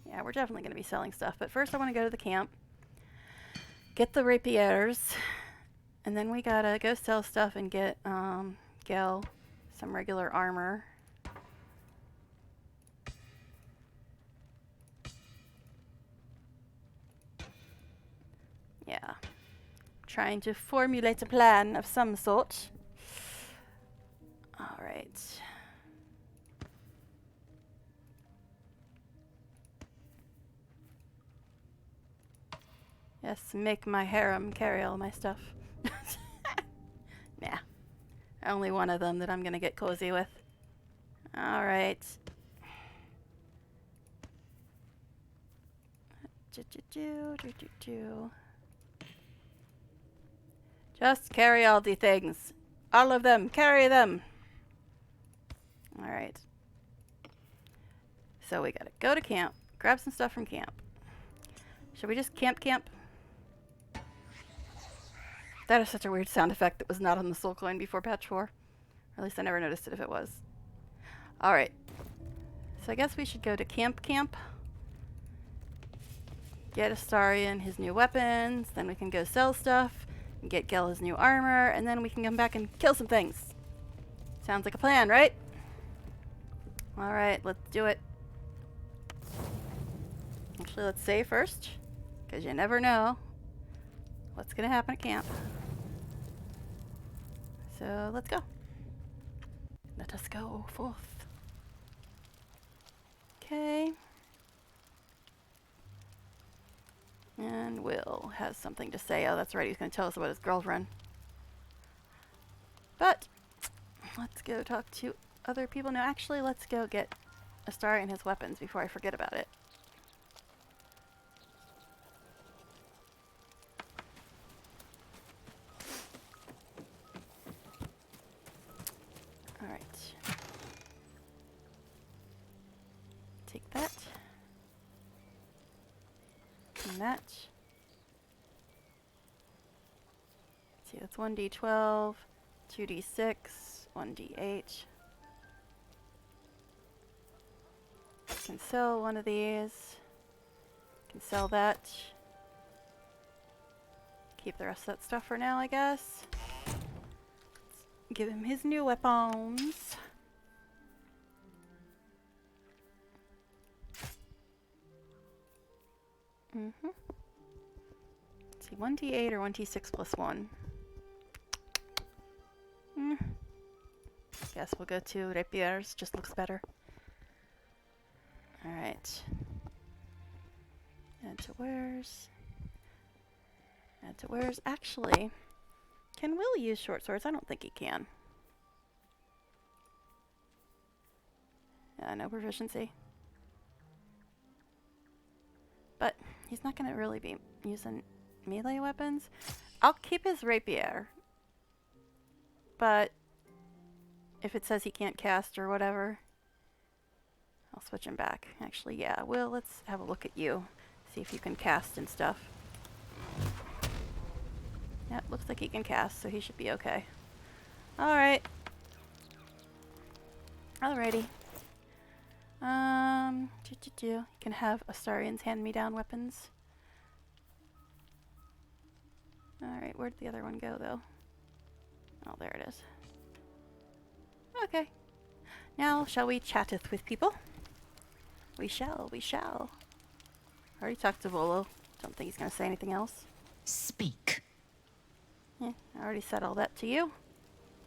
Yeah, we're definitely going to be selling stuff, but first I want to go to the camp, get the rapiers, and then we gotta go sell stuff and get Gil some regular armor. Yeah. Trying to formulate a plan of some sort. Alright. Yes, make my harem carry all my stuff. Nah. Only one of them that I'm gonna get cozy with. Alright. Just carry all the things. All of them. Carry them. Alright. So we gotta go to camp. Grab some stuff from camp. Should we just camp? That is such a weird sound effect that was not on the soul coin before patch 4. Or at least I never noticed it if it was. Alright. So I guess we should go to camp. Get Astarion his new weapons. Then we can go sell stuff. And get Gil his new armor. And then we can come back and kill some things. Sounds like a plan, right? Alright, let's do it. Actually, let's save first. Because you never know what's going to happen at camp. So, let's go. Let us go forth. Okay. And Will has something to say. Oh, that's right. He's going to tell us about his girlfriend. But, let's go talk to other people. No, actually, let's go get Astarion and his weapons before I forget about it. Alright. Take that. And that. Let's see, that's 1d12, 2d6, 1d8. Can sell one of these. Can sell that. Keep the rest of that stuff for now, I guess. Give him his new weapons. Let's see, 1d8 or 1d6 plus 1. Guess we'll go to rapiers, just looks better. Alright. Add to wares. Add to wares. Actually, can Will use short swords? I don't think he can. No proficiency. But he's not going to really be using melee weapons. I'll keep his rapier. But if it says he can't cast or whatever, I'll switch him back. Actually, yeah, Will, let's have a look at you. See if you can cast and stuff. Yep, looks like he can cast, so he should be okay. Alright. Alrighty. You can have Astarian's hand-me-down weapons. Alright, where'd the other one go, though? Oh, there it is. Okay. Now, shall we chatteth with people? We shall, we shall. I already talked to Volo. Don't think he's going to say anything else. Speak. Yeah, I already said all that to you.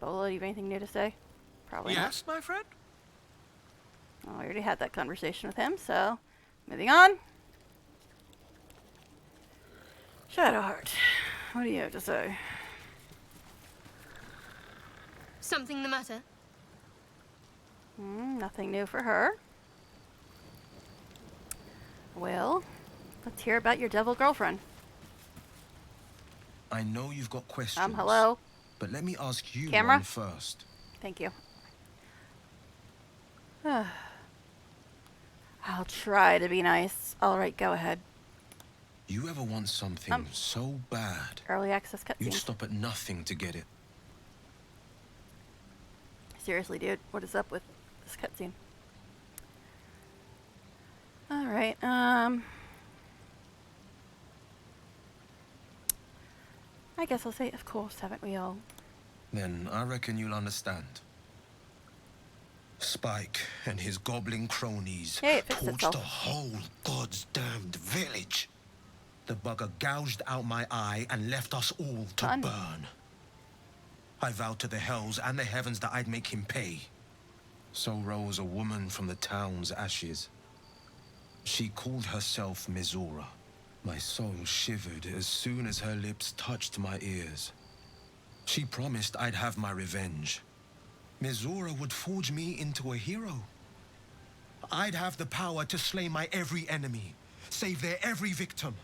Volo, do you have anything new to say? Probably not. Yes, my friend? Oh, I already had that conversation with him, so moving on. Shadowheart, what do you have to say? Something the matter? Nothing new for her. Well, let's hear about your devil girlfriend. I know you've got questions. Hello? But let me ask you Camera? one first. Thank you. I'll try to be nice. Alright, go ahead. You ever want something so bad, Early access you'd cutscene. stop at nothing to get it? Seriously, dude, what is up with this cutscene? Alright, I guess I'll say, of course, haven't we all? Then I reckon you'll understand. Spike and his goblin cronies Hey, it fixed torched itself. the whole god's damned village. The bugger gouged out my eye and left us all to Fun. burn. I vowed to the hells and the heavens that I'd make him pay. So rose a woman from the town's ashes. She called herself Mizora. My soul shivered as soon as her lips touched my ears. She promised I'd have my revenge. Mizora would forge me into a hero. I'd have the power to slay my every enemy, save their every victim.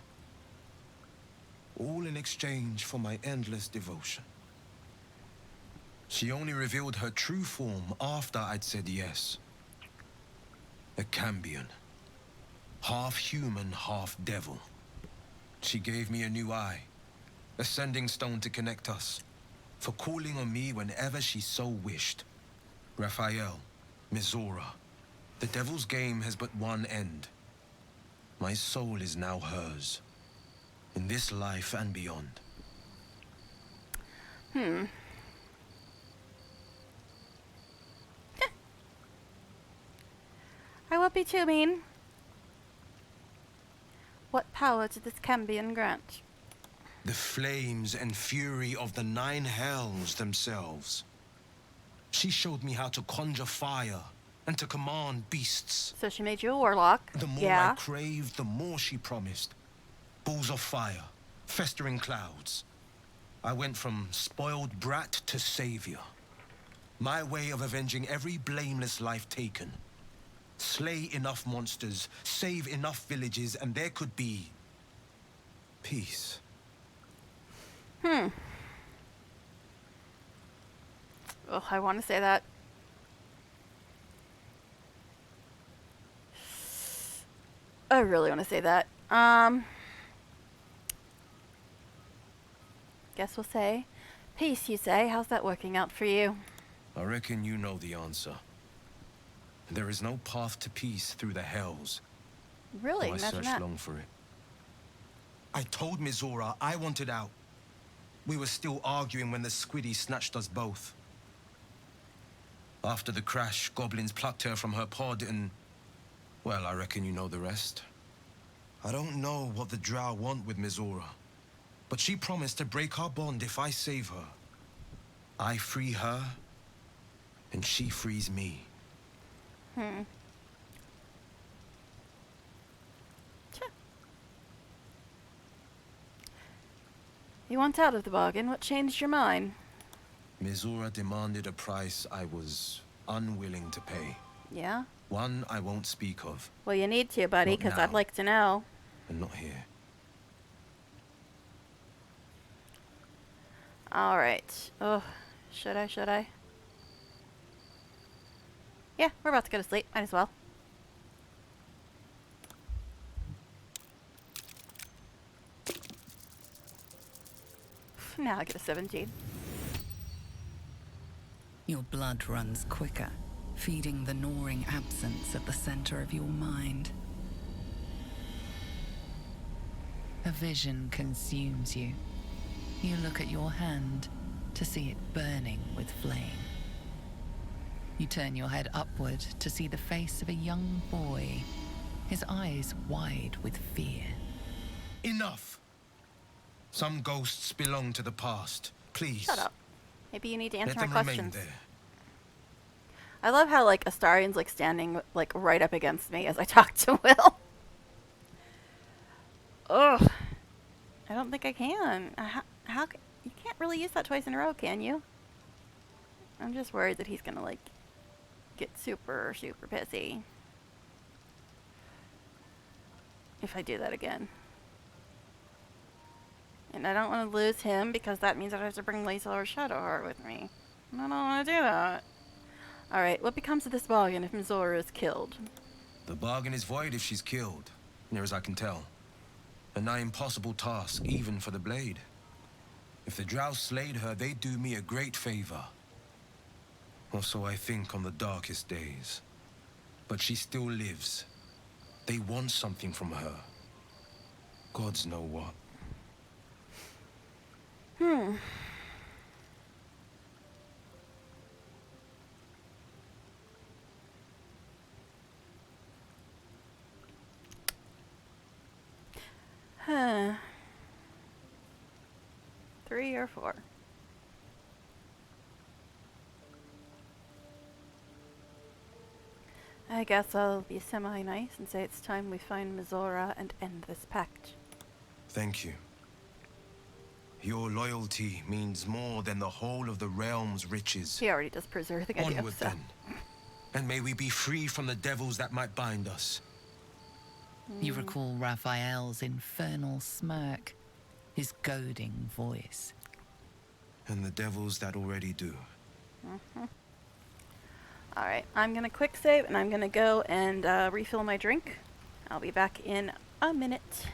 All in exchange for my endless devotion. She only revealed her true form after I'd said yes. A Cambion. Half human, half devil. She gave me a new eye, a sending stone to connect us, for calling on me whenever she so wished. Raphael, Mizora, the devil's game has but one end. My soul is now hers, in this life and beyond. I will be too mean. What power did this Cambion grant? The flames and fury of the 9 hells themselves. She showed me how to conjure fire and to command beasts. So she made you a warlock. The more yeah. I craved, the more she promised. Balls of fire, festering clouds. I went from spoiled brat to savior. My way of avenging every blameless life taken. Slay enough monsters, save enough villages, and there could be peace. Oh, I want to say that. I really want to say that. Guess we'll say peace, you say. How's that working out for you? I reckon you know the answer. There is no path to peace through the hells. Really? Though I Imagine searched that. long for it. I told Mizora I wanted out. We were still arguing when the squiddy snatched us both. After the crash, goblins plucked her from her pod and... well, I reckon you know the rest. I don't know what the drow want with Mizora, but she promised to break our bond if I save her. I free her, and she frees me. You want out of the bargain? What changed your mind? Mizora demanded a price I was unwilling to pay. Yeah? One I won't speak of. Well, you need to, buddy, Not because now. I'd like to know. And not here. Alright. Oh, should I? Yeah, we're about to go to sleep. Might as well. Now I get a 17. Your blood runs quicker, feeding the gnawing absence at the center of your mind. A vision consumes you. You look at your hand to see it burning with flame. You turn your head upward to see the face of a young boy, his eyes wide with fear. Enough! Some ghosts belong to the past. Please. Shut up. Maybe you need to answer Let my them remain questions. there. I love how, like, Astarion's, like, standing, like, right up against me as I talk to Will. Ugh. I don't think I can. You can't really use that twice in a row, can you? I'm just worried that he's gonna, like, get super, super pissy if I do that again. And I don't want to lose him because that means I have to bring Lae'zel or Shadowheart with me. I don't want to do that. Alright, what becomes of this bargain if Mizora is killed? The bargain is void if she's killed, near as I can tell. A nigh impossible task, even for the blade. If the drow slayed her, they'd do me a great favor. Or so I think on the darkest days. But she still lives. They want something from her. Gods know what. Huh. 3 or 4. I guess I'll be semi-nice and say it's time we find Mizora and end this pact. Thank you. Your loyalty means more than the whole of the realm's riches. He already does preserve the idea. Onward then. And may we be free from the devils that might bind us. You recall Raphael's infernal smirk, his goading voice. And the devils that already do. Alright, I'm gonna quick save and I'm gonna go and refill my drink. I'll be back in a minute.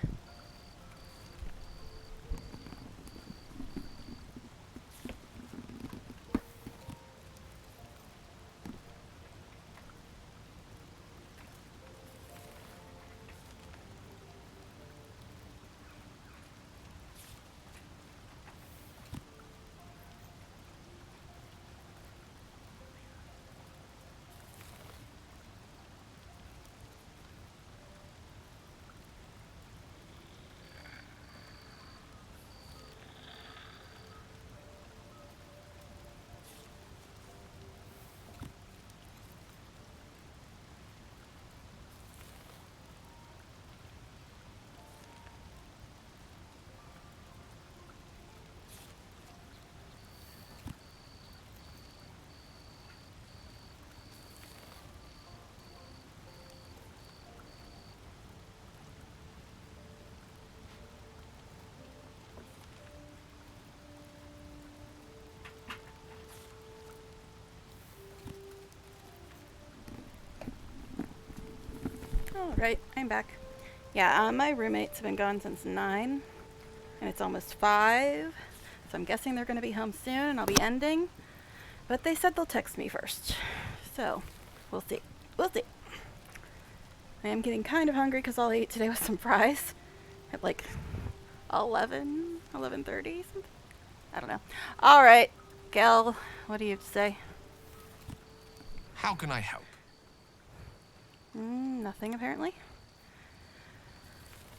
Alright, I'm back. Yeah, my roommates have been gone since 9, and it's almost 5, so I'm guessing they're going to be home soon, and I'll be ending. But they said they'll text me first, so we'll see. We'll see. I am getting kind of hungry because all I ate today was some fries at like 11:30 something. I don't know. All right, Gel, what do you have to say? How can I help? Nothing apparently.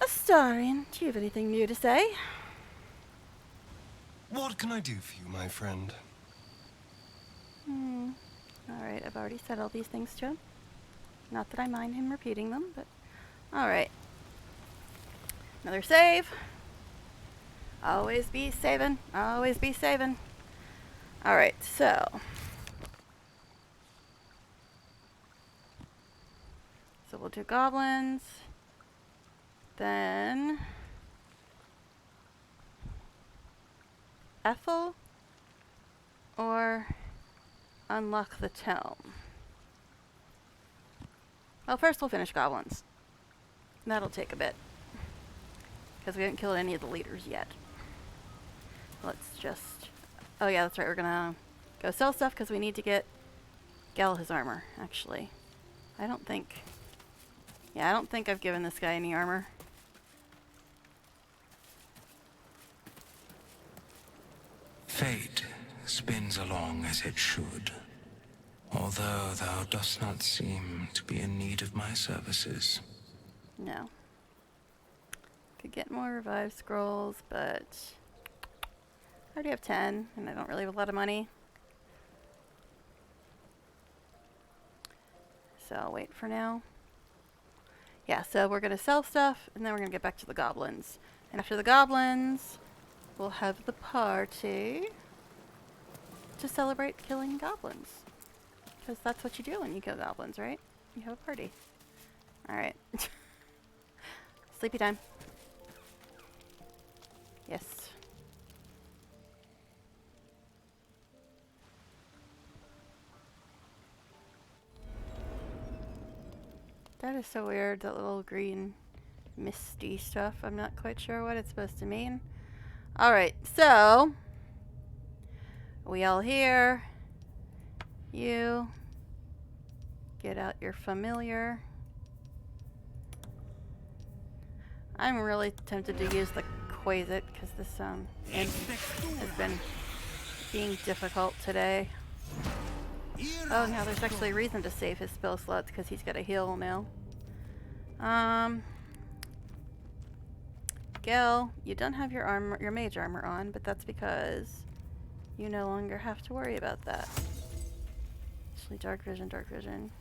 Astarion, do you have anything new to say? What can I do for you, my friend? Alright, I've already said all these things to him. Not that I mind him repeating them, but... Alright. Another save. Always be saving. Always be saving. Alright, so... So we'll do goblins. Then... Ethel? Or... unlock the tome. Well, first we'll finish goblins. That'll take a bit. Because we haven't killed any of the leaders yet. Let's just... Oh yeah, that's right, we're gonna go sell stuff because we need to get Gel his armor, actually. I don't think... Yeah, I don't think I've given this guy any armor. Fate spins along as it should, although thou dost not seem to be in need of my services. No. Could get more revive scrolls, but I already have 10, and I don't really have a lot of money. So I'll wait for now. Yeah, so we're going to sell stuff, and then we're going to get back to the goblins. And after the goblins, we'll have the party to celebrate killing goblins. Because that's what you do when you kill goblins, right? You have a party. Alright. Sleepy time. Yes. That is so weird, that little green misty stuff. I'm not quite sure what it's supposed to mean. Alright, so we all here. You get out your familiar. I'm really tempted to use the Quasit because this has been being difficult today. Oh, now there's actually a reason to save his spell slots because he's got a heal now. Gel, you don't have your armor, your mage armor on, but that's because you no longer have to worry about that. Actually, dark vision, dark vision.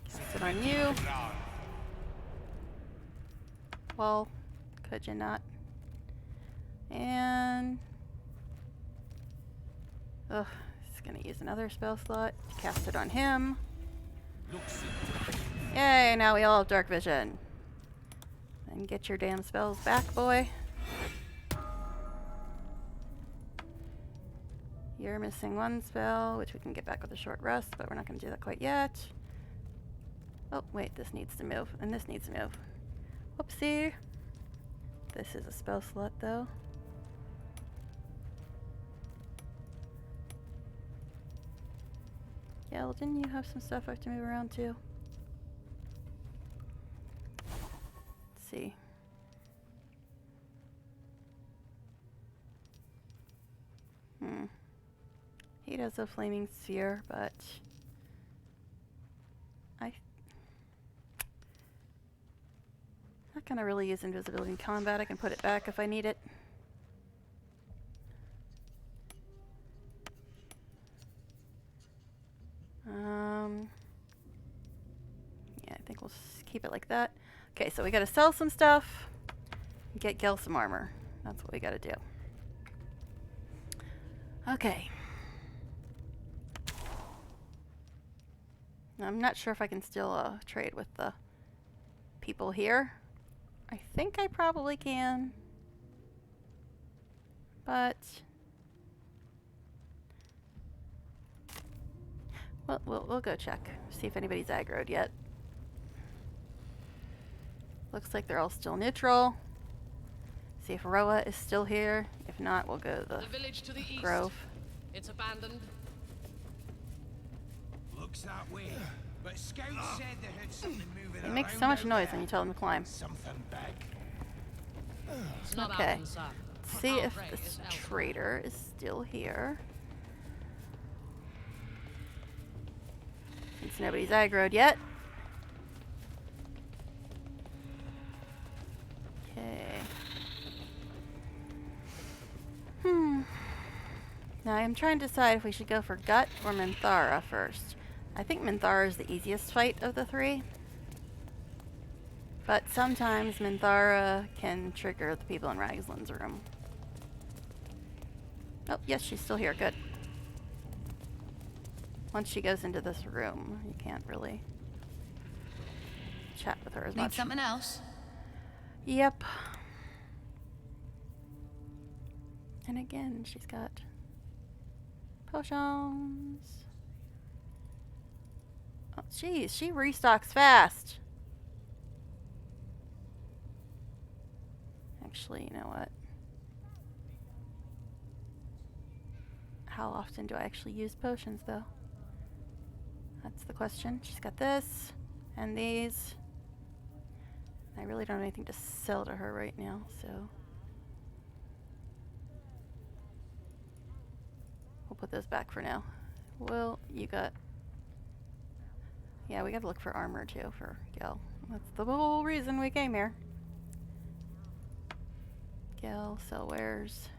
Cast it on you. Well, could you not? And ugh, he's gonna use another spell slot. Cast it on him. Yay! Now we all have dark vision. Then get your damn spells back, boy. You're missing one spell, which we can get back with a short rest, but we're not going to do that quite yet. Oh, wait, this needs to move, and this needs to move. Whoopsie. This is a spell slot, though. Yeah, well, didn't you have some stuff I have to move around, too? Let's see. He does a flaming sphere, but I'm not gonna really use invisibility in combat. I can put it back if I need it. Yeah, I think we'll just keep it like that. Okay, so we gotta sell some stuff, get Gel some armor. That's what we gotta do. Okay. I'm not sure if I can still trade with the people here. I think I probably can. But well, we'll go check. See if anybody's aggroed yet. Looks like they're all still neutral. See if Roa is still here. If not, we'll go to the village to the east. Grove. It's abandoned. Looks that way. But scouts said they heard something moving They around. make so much out noise there. when you tell them to climb. Something big. Okay. Let's see if this traitor is still here. Since nobody's aggroed yet. Okay. Now I'm trying to decide if we should go for Gut or Minthara first. I think Minthara is the easiest fight of the three. But sometimes Minthara can trigger the people in Ragslin's room. Oh, yes, she's still here. Good. Once she goes into this room, you can't really chat with her as much. Need something else? Yep. And again, she's got potions. Oh, jeez, she restocks fast. Actually, you know what? How often do I actually use potions, though? That's the question. She's got this and these. I really don't have anything to sell to her right now, so we'll put those back for now. Well, you got... Yeah, we gotta look for armor, too, for Gel. That's the whole reason we came here. Gel, sell wares.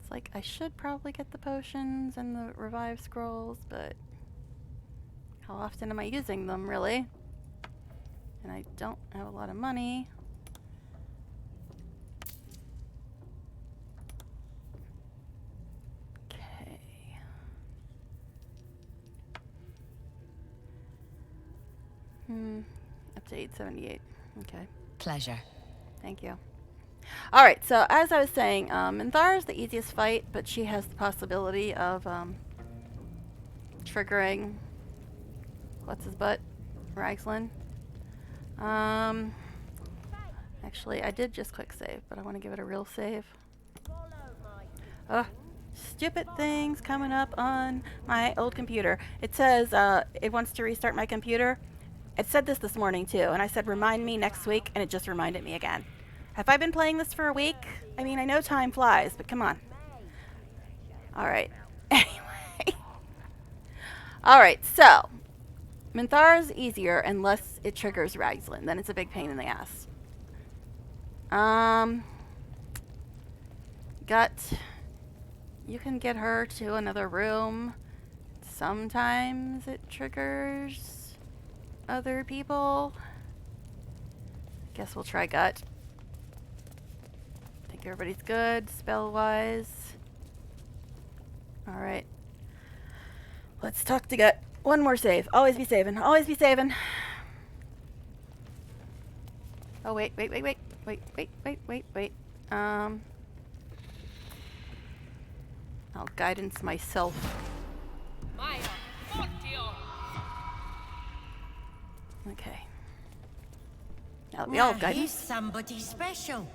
It's like, I should probably get the potions and the revive scrolls, but how often am I using them, really? And I don't have a lot of money. Okay. Up to 878. Okay. Pleasure. Thank you. Alright, so as I was saying, Minthara is the easiest fight, but she has the possibility of triggering what's his butt? Ragslin. Actually, I did just quick save, but I want to give it a real save. Ugh, stupid things coming up on my old computer. It says it wants to restart my computer. It said this morning too, and I said remind me next week, and it just reminded me again. Have I been playing this for a week? I mean, I know time flies, but come on. Alright. Anyway. Alright, so. Minthara is easier unless it triggers Ragslin. Then it's a big pain in the ass. Gut. You can get her to another room. Sometimes it triggers other people. Guess we'll try Gut. Think everybody's good, spell-wise. Alright. Let's talk to Gut. One more save. Always be saving. Always be saving. Oh, wait. I'll guidance myself. Okay. Now that we all have He's guidance. somebody special.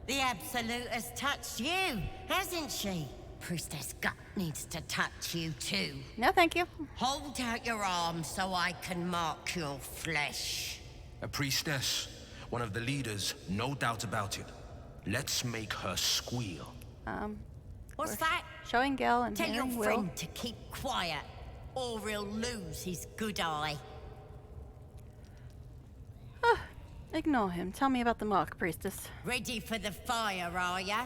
The Absolute has touched you, hasn't she? Priestess Gut needs to touch you too. No, thank you. Hold out your arm so I can mark your flesh. A priestess, one of the leaders, no doubt about it. Let's make her squeal. What's that? Showing Gel and Tell your hearing Will. friend to keep quiet, or he'll lose his good eye. Ignore him. Tell me about the mark, priestess. Ready for the fire, are ya?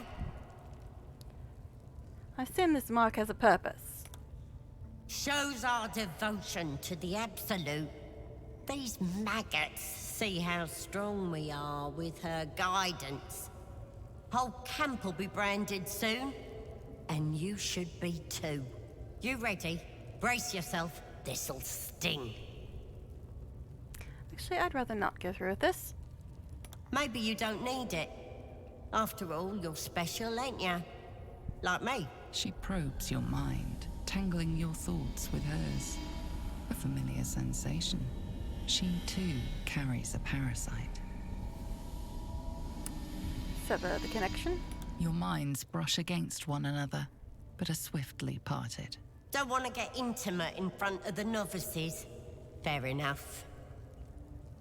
I assume this mark has a purpose. Shows our devotion to the Absolute. These maggots see how strong we are with her guidance. Whole camp will be branded soon, and you should be too. You ready? Brace yourself. This'll sting. Actually, I'd rather not go through with this. Maybe you don't need it. After all, you're special, ain't ya? Like me. She probes your mind, tangling your thoughts with hers. A familiar sensation. She, too, carries a parasite. Sever the connection. Your minds brush against one another, but are swiftly parted. Don't want to get intimate in front of the novices. Fair enough.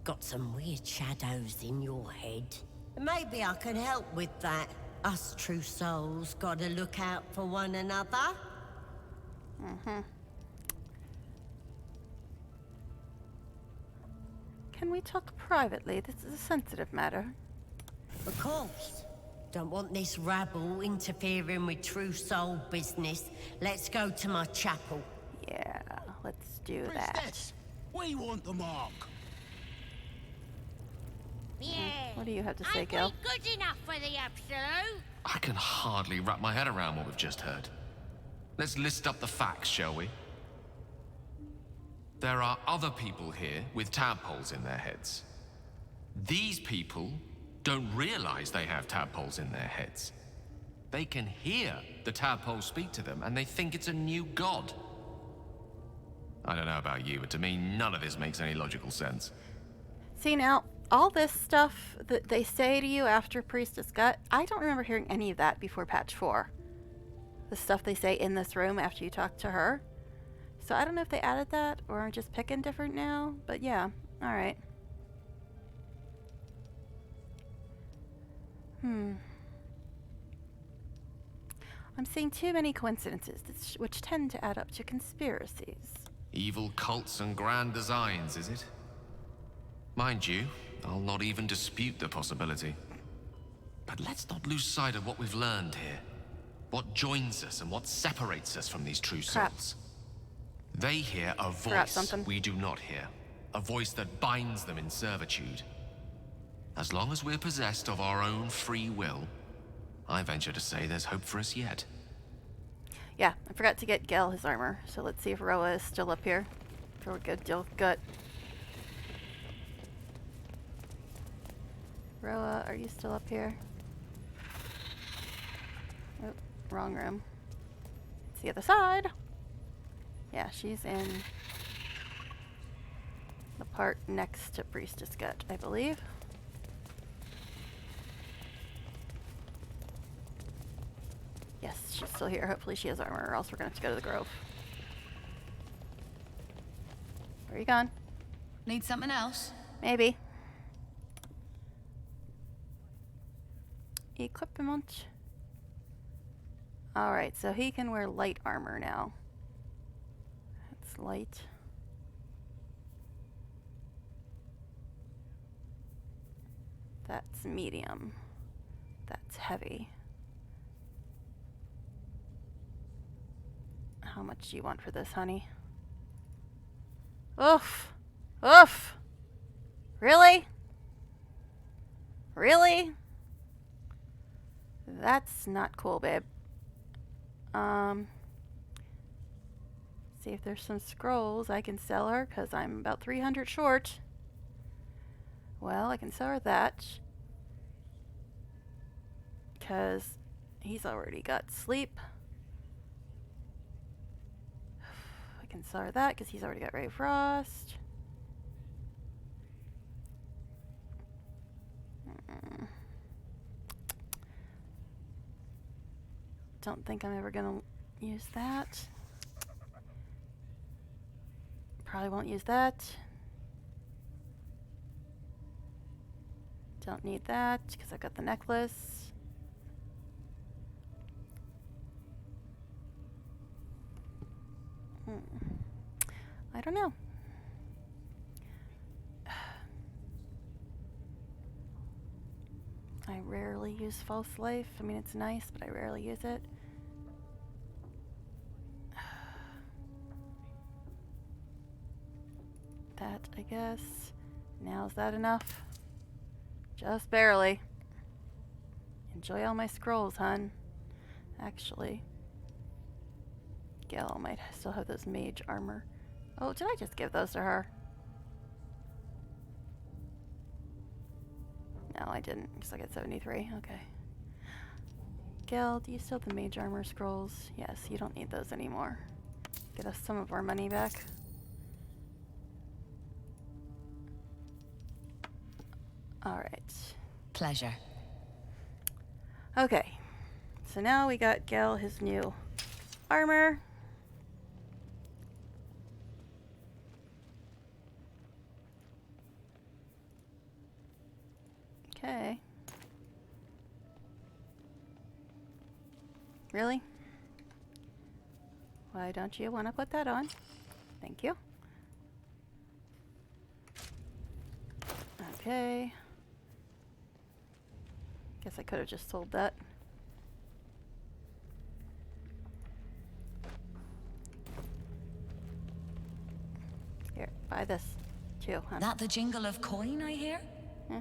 Got some weird shadows in your head. Maybe I can help with that. Us true souls gotta look out for one another. Mm-hmm. Can we talk privately? This is a sensitive matter. Of course. Don't want this rabble interfering with true soul business. Let's go to my chapel. Yeah, let's do that. Priestess, we want the mark. Yeah. What do you have to say, Ain't Gil? we good enough for the Absolute? I can hardly wrap my head around what we've just heard. Let's list up the facts, shall we? There are other people here with tadpoles in their heads. These people don't realize they have tadpoles in their heads. They can hear the tadpole speak to them, and they think it's a new god. I don't know about you, but to me, none of this makes any logical sense. See, now, all this stuff that they say to you after Priestess Gut, I don't remember hearing any of that before patch 4. The stuff they say in this room after you talk to her. So I don't know if they added that, or I'm just picking different now, but yeah, alright. I'm seeing too many coincidences, which tend to add up to conspiracies. Evil cults and grand designs, is it? Mind you, I'll not even dispute the possibility. But let's not lose sight of what we've learned here. What joins us and what separates us from these true souls. They hear a voice we do not hear. A voice that binds them in servitude. As long as we're possessed of our own free will, I venture to say there's hope for us yet. Yeah, I forgot to get Gel his armor, so let's see if Roa is still up here. Before we go deal with Gut. Roa, are you still up here? Oh, wrong room. It's the other side. Yeah, she's in the part next to Priestess Gut, I believe. Yes, she's still here. Hopefully she has armor, or else we're gonna have to go to the Grove. Where are you gone? Need something else? Maybe. Equipment. Alright, so he can wear light armor now. That's light. That's medium. That's heavy. How much do you want for this, honey? Oof! Oof! Really? Really? That's not cool, babe. See if there's some scrolls I can sell her, because I'm about 300 short. Well, I can sell her that. Because he's already got sleep. I can sell her that because he's already got Ray Frost. Don't think I'm ever gonna use that. Probably won't use that. Don't need that because I've got the necklace. I don't know. I rarely use false life. I mean, it's nice, but I rarely use it. That, I guess. Now is that enough? Just barely. Enjoy all my scrolls, hun. Actually, Gale might still have those mage armor. Oh, did I just give those to her? No, I didn't, because I got 73. Okay. Gale, do you still have the mage armor scrolls? Yes, you don't need those anymore. Get us some of our money back. Alright. Pleasure. Okay. So now we got Gel his new armor. Okay. Really? Why don't you want to put that on? Thank you. Okay. Guess I could have just sold that. Here, buy this too, huh? That the jingle of coin, I hear?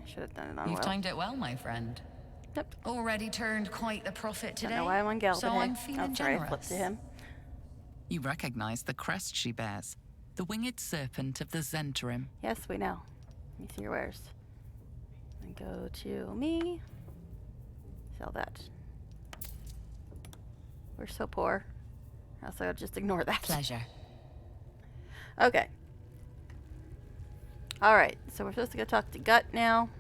Should have done it on You've Will. timed it well, my friend. Yep. Already turned quite the profit today. Don't know why I'm on Gel so today. I'm feeling Sorry, I generous. flipped to him. You recognize the crest she bears, the winged serpent of the Zentarim. Yes, we know. Let me see your wares. And go to me. Sell that. We're so poor. Also, I'll just ignore that. Pleasure. Okay. Alright, so we're supposed to go talk to Gut now.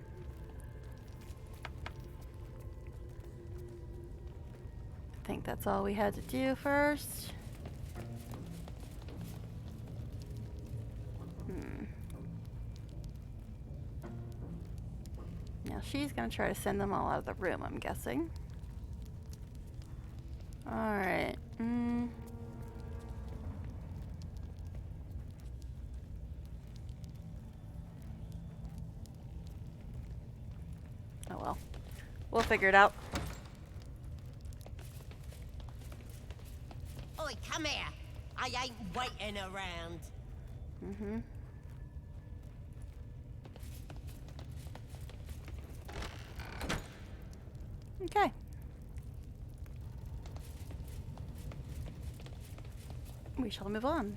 I think that's all we had to do first. Now she's gonna try to send them all out of the room, I'm guessing. Alright. Oh well. We'll figure it out. Oi, come here. I ain't waiting around. Okay. We shall move on.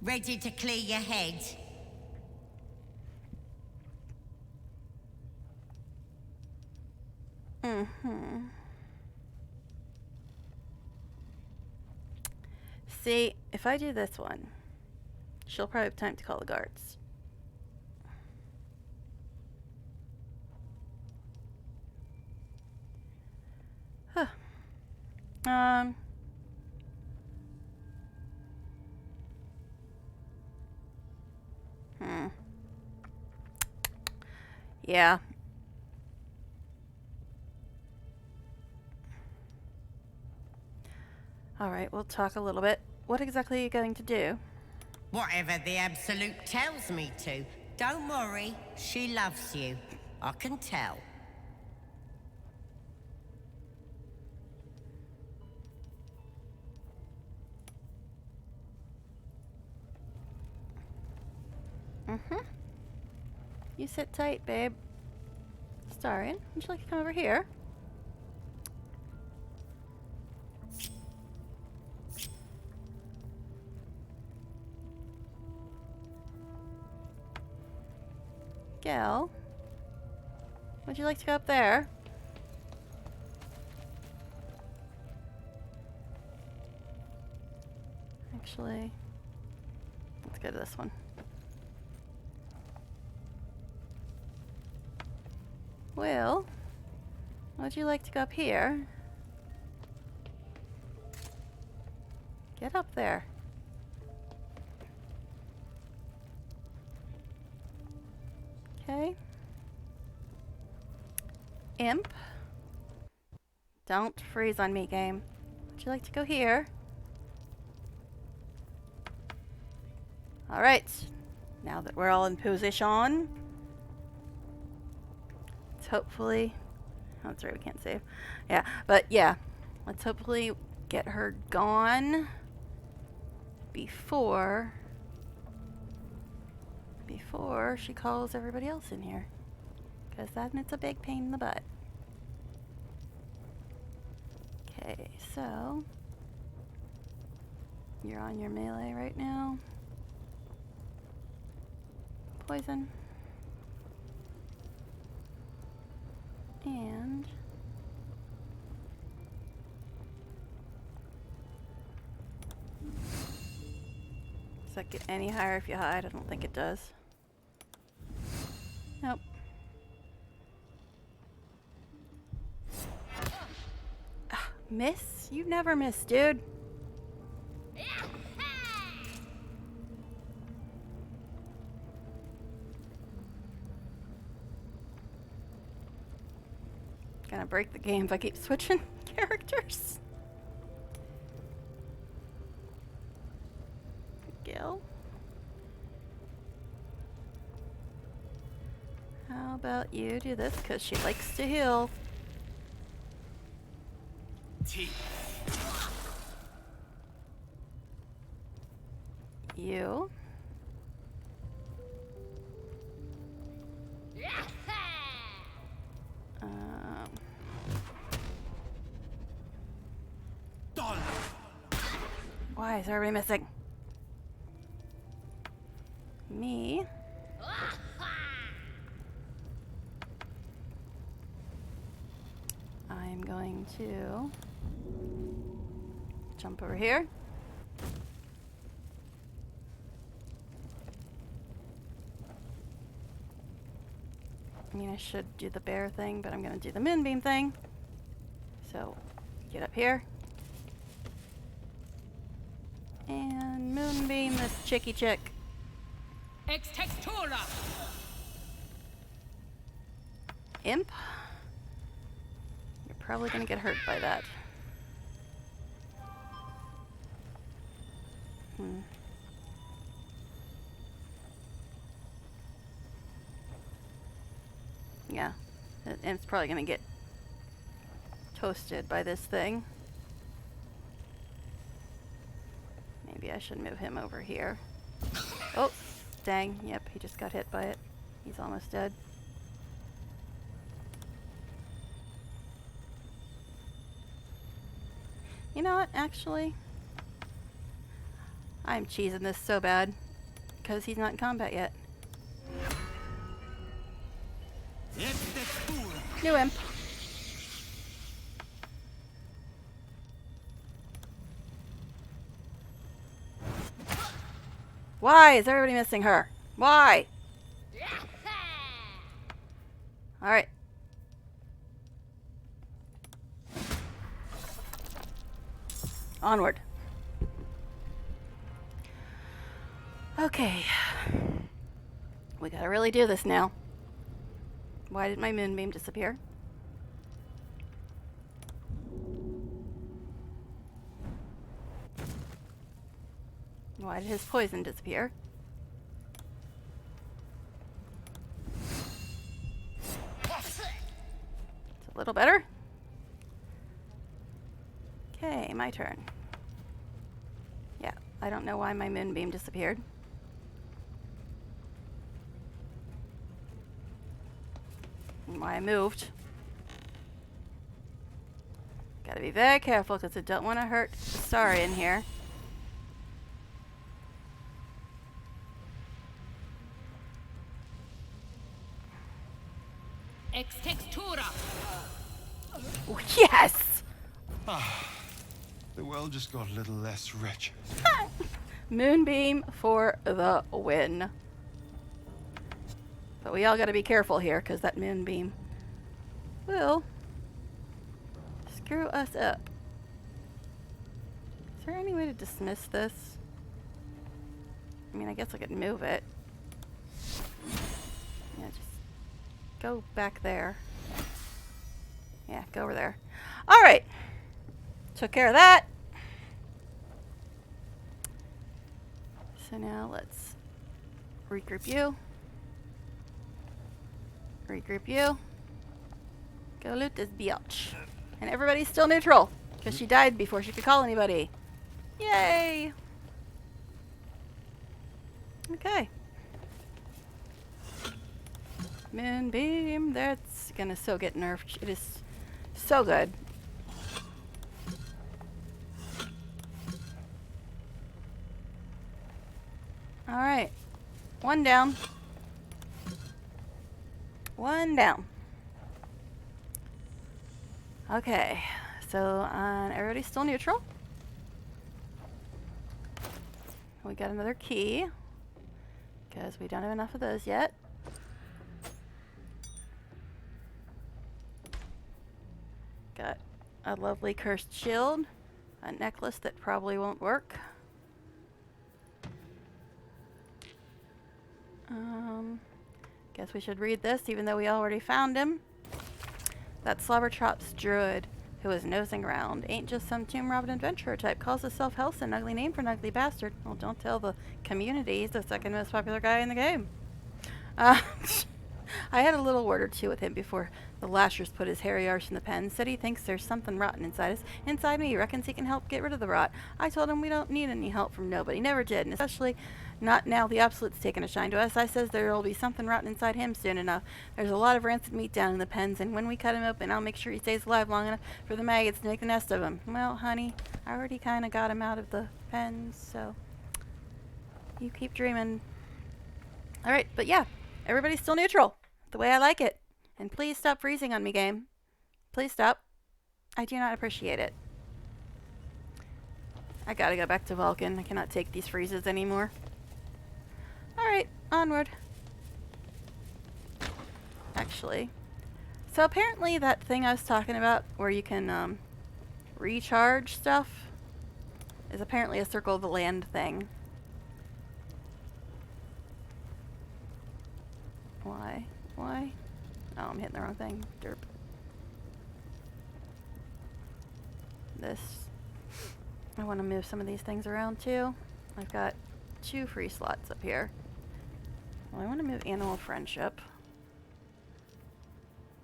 Ready to clear your head? See, if I do this one, she'll probably have time to call the guards. Huh. Yeah. Alright, we'll talk a little bit. What exactly are you going to do? Whatever the Absolute tells me to. Don't worry, she loves you. I can tell. You sit tight, babe. Starian, would you like to come over here? Gel, would you like to go up there? Actually, let's go to this one. Will, would you like to go up here? Get up there. Okay. Imp. Don't freeze on me, game. Would you like to go here? Alright. Now that we're all in position, let's hopefully... Oh, that's right, we can't save. Yeah, but yeah. Let's hopefully get her gone before she calls everybody else in here. Because then it's a big pain in the butt. Okay, so you're on your melee right now. Poison. And does that get any higher if you hide? I don't think it does. Nope. Miss? You never miss, dude. Gonna break the game if I keep switching characters. Gil. How about you do this? Because she likes to heal. You. Why is everybody missing? Me. I'm going to jump over here. I mean, I should do the bear thing, but I'm going to do the moonbeam thing. So, get up here. And moonbeam this chicky chick. Ex textura. Imp. You're probably going to get hurt by that. Yeah, and it's probably going to get toasted by this thing. Maybe I should move him over here. Oh, dang. Yep, he just got hit by it. He's almost dead. You know what, actually? I'm cheesing this so bad because he's not in combat yet. New imp. Why is everybody missing her? Why? Alright. Onward. Okay. We gotta really do this now. Why did my moonbeam disappear? Why did his poison disappear? It's a little better. Okay, my turn. Yeah, I don't know why my moonbeam disappeared. And why I moved. Gotta be very careful because I don't want to hurt the Sari in here. Ex textura. Oh, yes! The world just got a little less wretched. Moonbeam for the win. But we all gotta be careful here because that moonbeam will screw us up. Is there any way to dismiss this? I mean, I guess I could move it. Yeah, just go back there. Yeah, go over there. Alright. Took care of that. So now let's regroup you. Regroup you. Go loot this biatch. And everybody's still neutral because she died before she could call anybody. Yay! Okay. Moonbeam, that's gonna so get nerfed. It is so good. Alright. One down. One down. Okay. So, everybody's still neutral. We got another key. Because we don't have enough of those yet. Got a lovely cursed shield, a necklace that probably won't work. Guess we should read this, even though we already found him. That Slobberchop's druid who was nosing around ain't just some tomb-robbing adventurer type. Calls himself Helson, ugly name for an ugly bastard. Well, don't tell the community. He's the second most popular guy in the game. I had a little word or two with him before the Lashers put his hairy arse in the pen. Said he thinks there's something rotten inside me. He reckons he can help get rid of the rot. I told him we don't need any help from nobody. Never did, and especially not now the Absolute's taken a shine to us. I says there'll be something rotten inside him soon enough. There's a lot of rancid meat down in the pens, and when we cut him open, I'll make sure he stays alive long enough for the maggots to make the nest of him. Well, honey, I already kind of got him out of the pens, so you keep dreaming. Alright, but yeah, everybody's still neutral. The way I like it. And please stop freezing on me, game. Please stop. I do not appreciate it. I gotta go back to Vulcan. I cannot take these freezes anymore. Alright, onward. Actually. So apparently that thing I was talking about where you can recharge stuff is apparently a Circle of the Land thing. Why? Why? Oh, I'm hitting the wrong thing. Derp. This. I want to move some of these things around too. I've got 2 free slots up here. Well, I want to move Animal Friendship.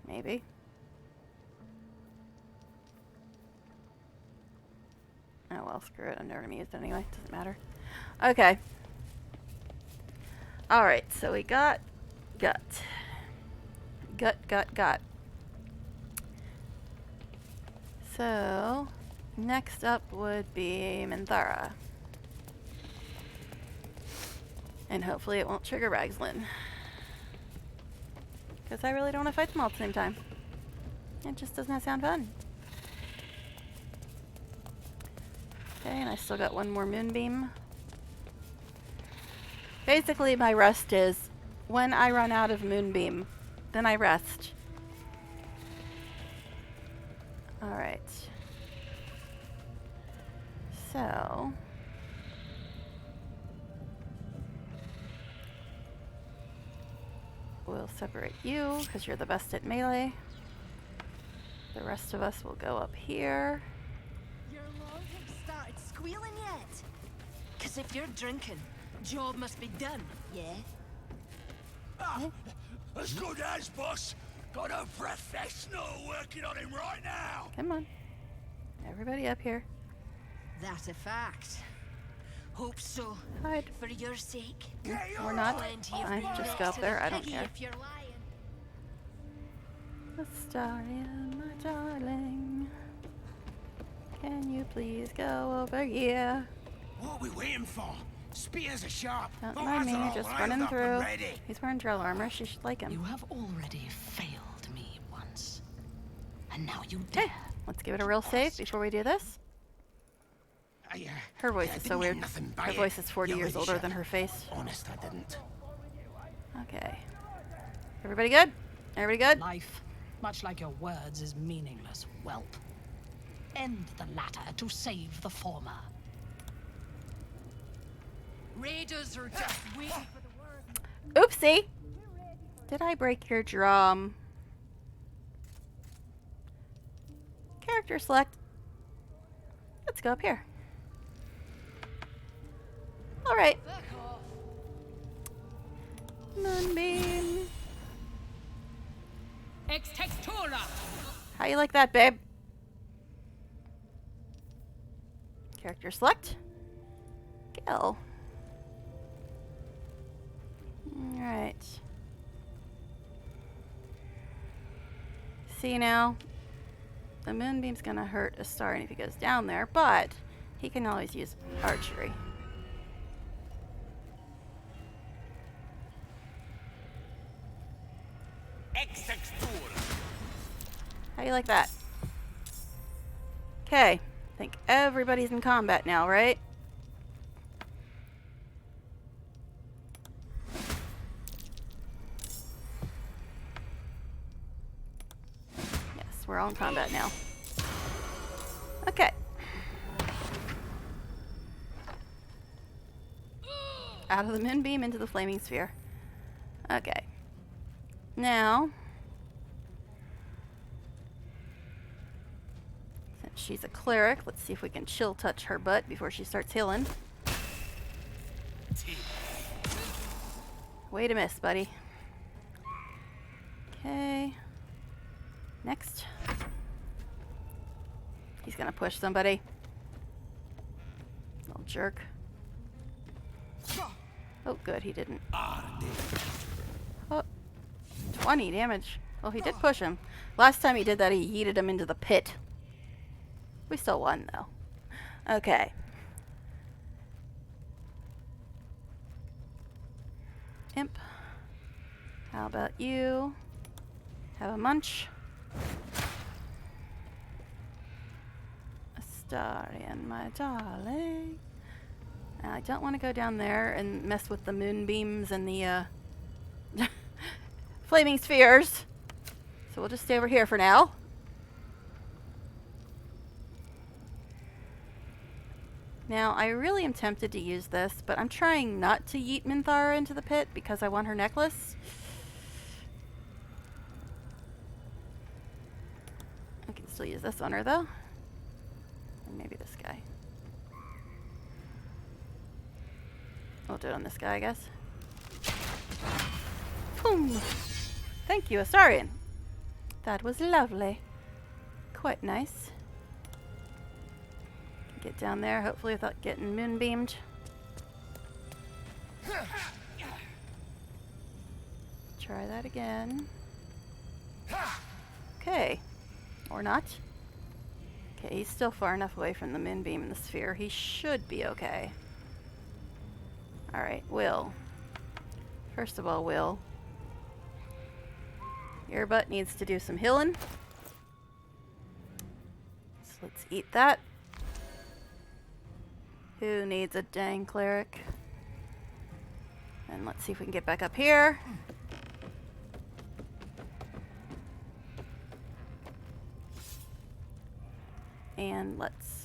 Maybe. Oh well, screw it. I'm never going to use it anyway. Doesn't matter. Okay. Alright, so we got gut. Gut. So, next up would be Minthara. And hopefully it won't trigger Ragzlin. Because I really don't want to fight them all at the same time. It just does not sound fun. Okay, and I still got 1 more Moonbeam. Basically, my rest is when I run out of Moonbeam, then I rest. Alright. So. We'll separate you, because you're the best at melee. The rest of us will go up here. Your long have started squealing yet? Because if you're drinking, job must be done, yeah? As good as, boss. Got a professional working on him right now. Come on. Everybody up here. That's a fact. Hope so. Hide. For your sake. We're not. Fine, just go up there. I don't care. Astaria, my darling. Can you please go over here? What are we waiting for? Spears are sharp. Don't mind me, just running through. He's wearing drill armor. She should like him. You have already failed me once. And now you dare. Okay, let's give it a real save before we do this. Her voice is so weird. Her voice is 40 years older than her face. Honest, I didn't. Okay. Everybody good? Everybody good? Life, much like your words, is meaningless, whelp. End the latter to save the former. Raiders are just waiting for the word. Oopsie! Did I break your drum? Character select. Let's go up here. Alright. Moonbeam. Ex textura. How you like that, babe? Character select. Kill. Alright. See now? The Moonbeam's gonna hurt Astarion if he goes down there, but he can always use archery. How you like that? Okay. I think everybody's in combat now, right? Yes, we're all in combat now. Okay. Out of the moonbeam into the flaming sphere. Okay. Now, since she's a cleric, let's see if we can chill touch her butt before she starts healing. Way to miss, buddy. Okay. Next. He's gonna push somebody. Little jerk. Oh, good, he didn't. Oh, 20 damage. Well, he did push him. Last time he did that, he yeeted him into the pit. We still won, though. Okay. Imp. How about you? Have a munch. Astarion, my darling. I don't want to go down there and mess with the moonbeams and the flaming spheres. So we'll just stay over here for now. Now, I really am tempted to use this, but I'm trying not to yeet Minthara into the pit because I want her necklace. I can still use this on her, though. And maybe this guy. I'll do it on this guy, I guess. Boom! Thank you, Astarion. That was lovely. Quite nice. Get down there, hopefully without getting moonbeamed. Try that again. Okay. Or not. Okay, he's still far enough away from the moonbeam and the sphere. He should be okay. Alright, Will. First of all, Will. Your butt needs to do some healing. So let's eat that. Who needs a dang cleric? And let's see if we can get back up here. And let's...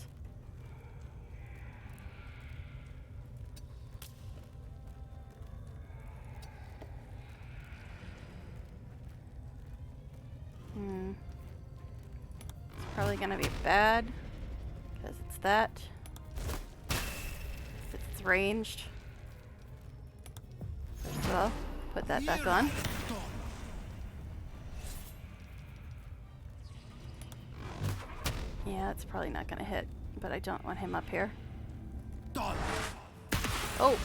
It's probably gonna be bad, because it's that. It's ranged. So, put that back on. Yeah, it's probably not gonna hit, but I don't want him up here. Oh,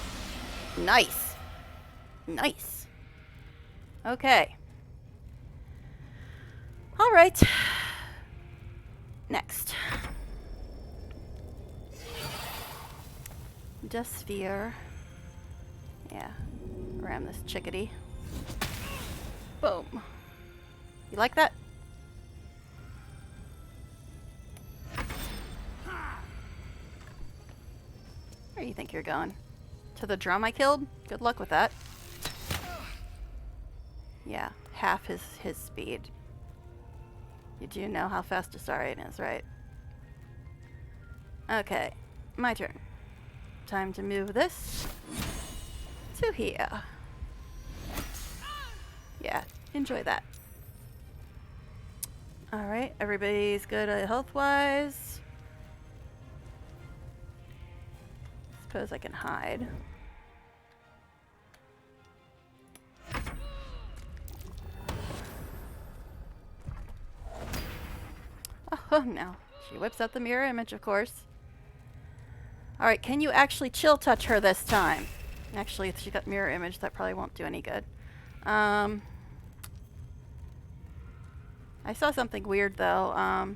nice. Nice. Okay. All right. Next. Dust sphere. Yeah. Ram this chickadee. Boom. You like that? Where do you think you're going? To the drum I killed? Good luck with that. Yeah, half his speed. You do know how fast Astarion is, right? Okay, my turn. Time to move this to here. Yeah, enjoy that. Alright, everybody's good health-wise. Suppose I can hide. Oh, no. She whips out the mirror image, of course. Alright, can you actually chill touch her this time? Actually, if she got mirror image, that probably won't do any good. I saw something weird, though. I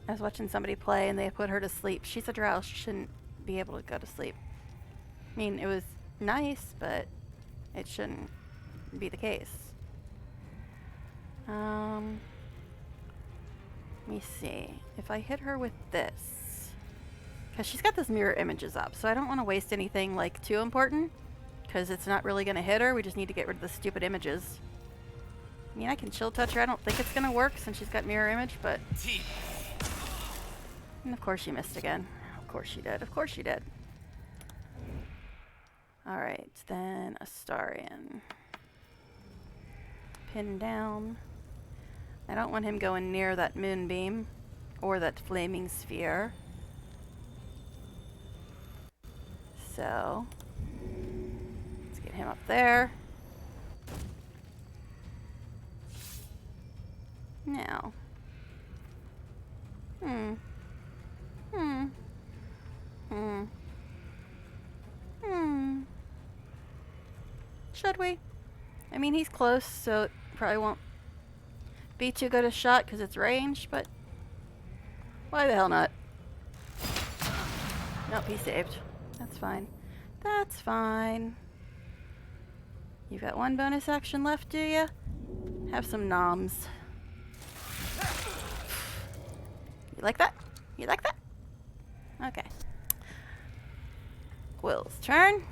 was watching somebody play, and they put her to sleep. She's a drow. She shouldn't be able to go to sleep. I mean, it was nice, but it shouldn't be the case. Let me see. If I hit her with this, because she's got those mirror images up, so I don't want to waste anything like too important, because it's not really going to hit her. We just need to get rid of the stupid images. I mean, I can chill touch her. I don't think it's going to work since she's got mirror image, but And of course she missed again. Of course she did. Of course she did. Alright, then Astarion. Pin down. I don't want him going near that moonbeam or that flaming sphere. So, let's get him up there. Now. Should we? I mean, he's close, so it probably won't be too good a shot because it's ranged, but why the hell not? Nope, he saved. That's fine. That's fine. You've got one bonus action left, do you? Have some noms. You like that? You like that? Okay. Will's turn.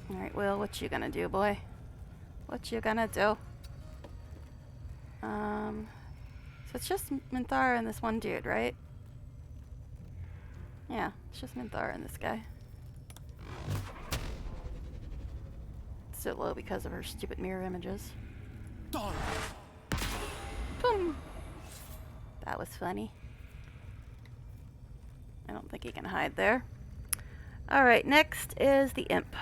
Alright, Will, what you gonna do, boy? What you gonna do? So it's just Minthara and this one dude, right? Yeah, it's just Minthara and this guy. It's so low because of her stupid mirror images. Boom! That was funny. I don't think he can hide there. Alright, next is the imp.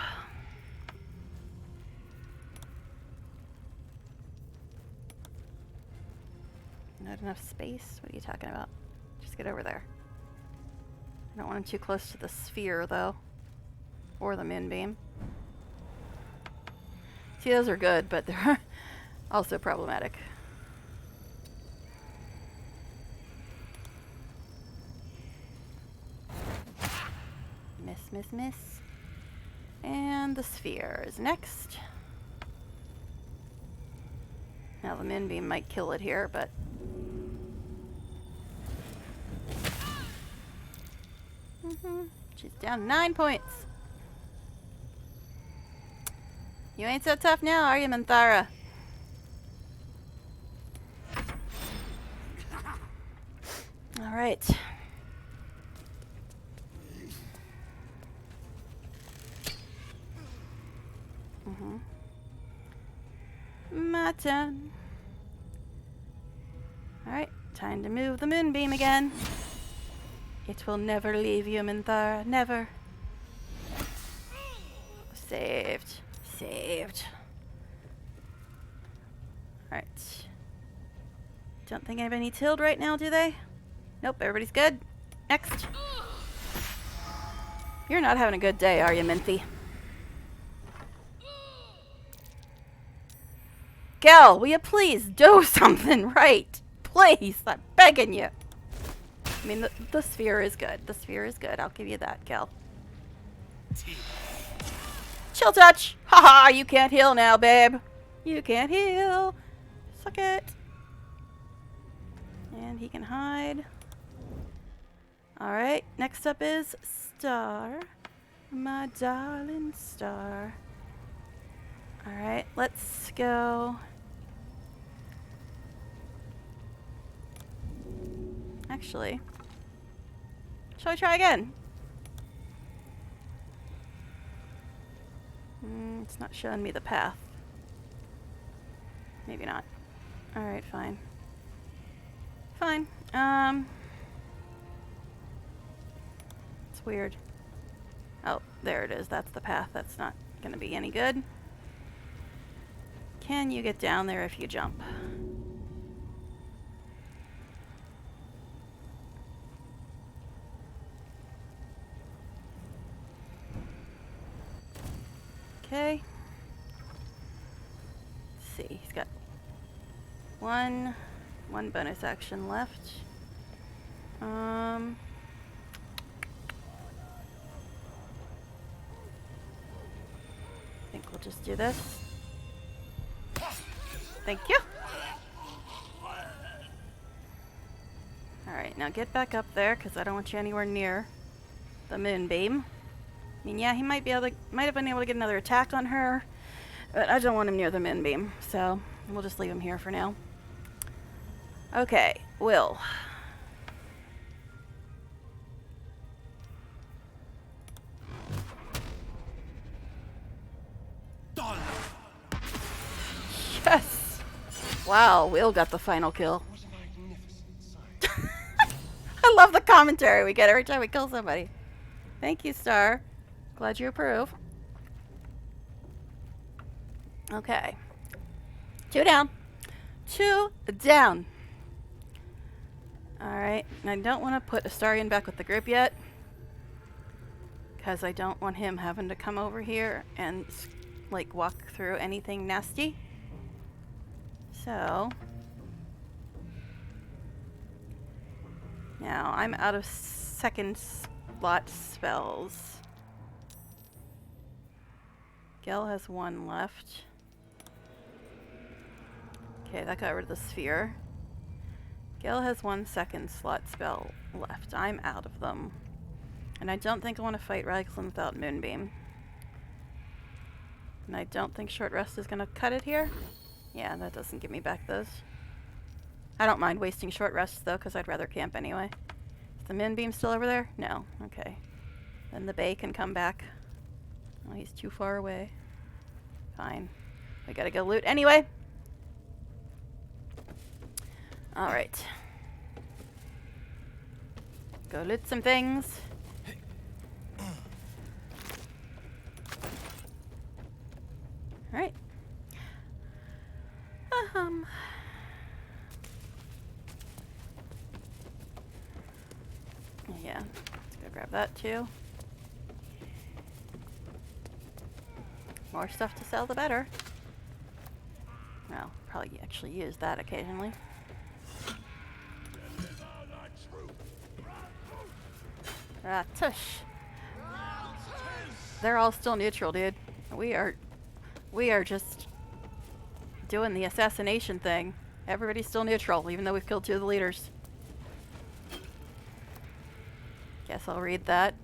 Not enough space? What are you talking about? Just get over there. I don't want him too close to the sphere, though. Or the moonbeam. See, those are good, but they're also problematic. Miss, miss, miss. And the sphere is next. Now the moonbeam might kill it here, but... She's down 9 points. You ain't so tough now, are you, Minthara? Alright. My turn. Alright, time to move the moonbeam again. It will never leave you, Minthara. Never. Saved. Saved. Alright. Don't think anybody needs healed right now, do they? Nope, everybody's good. Next. You're not having a good day, are you, Minthy? Gal, will you please do something right? Please, I'm begging you. I mean, the sphere is good. The sphere is good. I'll give you that, Gal. Chill touch. Haha, you can't heal now, babe. You can't heal. Suck it. And he can hide. Alright, next up is Star. My darling Star. Alright, let's go. Actually, shall we try again? It's not showing me the path. Maybe not. Alright, fine. Fine. It's weird. Oh, there it is. That's the path. That's not gonna be any good. Can you get down there if you jump? Okay. Let's see. He's got one bonus action left. I think we'll just do this. Thank you. Alright, now get back up there, because I don't want you anywhere near the moonbeam. I mean, yeah, he might have been able to get another attack on her, but I don't want him near the moonbeam, so we'll just leave him here for now. Okay, Will. Yes! Wow, Will got the final kill. I love the commentary we get every time we kill somebody. Thank you, Star. Glad you approve. Okay. 2 down. 2 down. Alright, and I don't want to put Astarion back with the group yet, because I don't want him having to come over here and, like, walk through anything nasty. So, now I'm out of second slot spells. Gel has 1 left. Okay, that got rid of the sphere. Gale has 1 second slot spell left. I'm out of them. And I don't think I want to fight Raglan without Moonbeam. And I don't think Short Rest is going to cut it here. Yeah, that doesn't give me back those. I don't mind wasting Short Rests though, because I'd rather camp anyway. Is the Moonbeam still over there? No. Okay. Then the Bay can come back. Oh, he's too far away. Fine. We gotta go loot anyway. Alright. Go loot some things. Alright. Yeah, let's go grab that too. More stuff to sell, the better. Well, probably actually use that occasionally. Ah, tush. They're all still neutral, dude. We are just doing the assassination thing. Everybody's still neutral, even though we've killed 2 of the leaders. Guess I'll read that.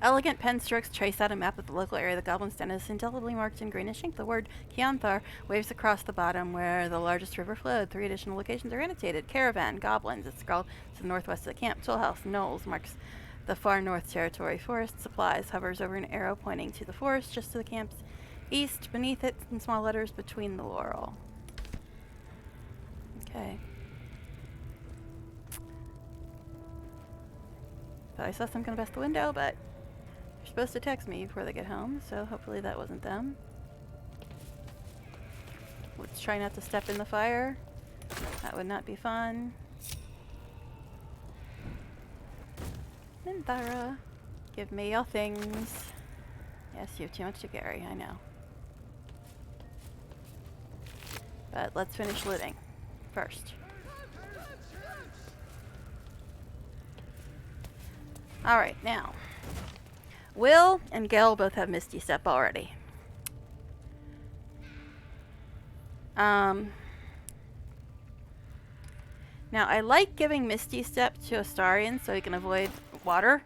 Elegant pen strokes trace out a map of the local area. The Goblin's Den is indelibly marked in greenish ink. The word Kianthar waves across the bottom where the largest river flowed. 3 additional locations are annotated. Caravan, Goblins. It's scrawled to the northwest of the camp. Tollhouse, Knolls marks the far north territory. Forest Supplies hovers over an arrow pointing to the forest just to the camp's east. Beneath it, in small letters, Between the Laurel. Okay. Thought I saw some kind of past the window, but they're supposed to text me before they get home, so hopefully that wasn't them. Let's try not to step in the fire. That would not be fun. Minthara, give me your things. Yes, you have too much to carry, I know. But let's finish looting first. Alright, now. Will and Gale both have Misty Step already. Now, I like giving Misty Step to Astarion so he can avoid water.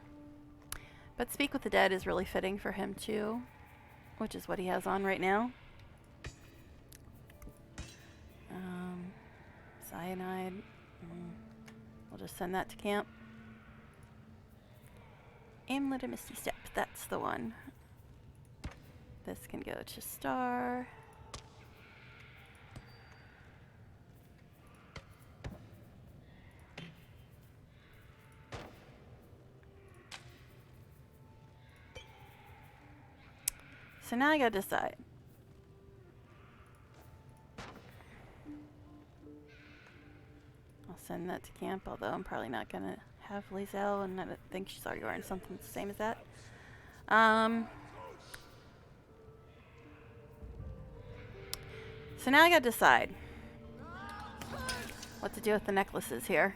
But Speak with the Dead is really fitting for him too, which is what he has on right now. Cyanide. We'll just send that to camp. Amulet of Misty Step, that's the one. This can go to Star. So now I gotta decide. I'll send that to camp, although I'm probably not gonna have Lizelle, and I don't think she's already wearing something the same as that. So now I gotta decide what to do with the necklaces here.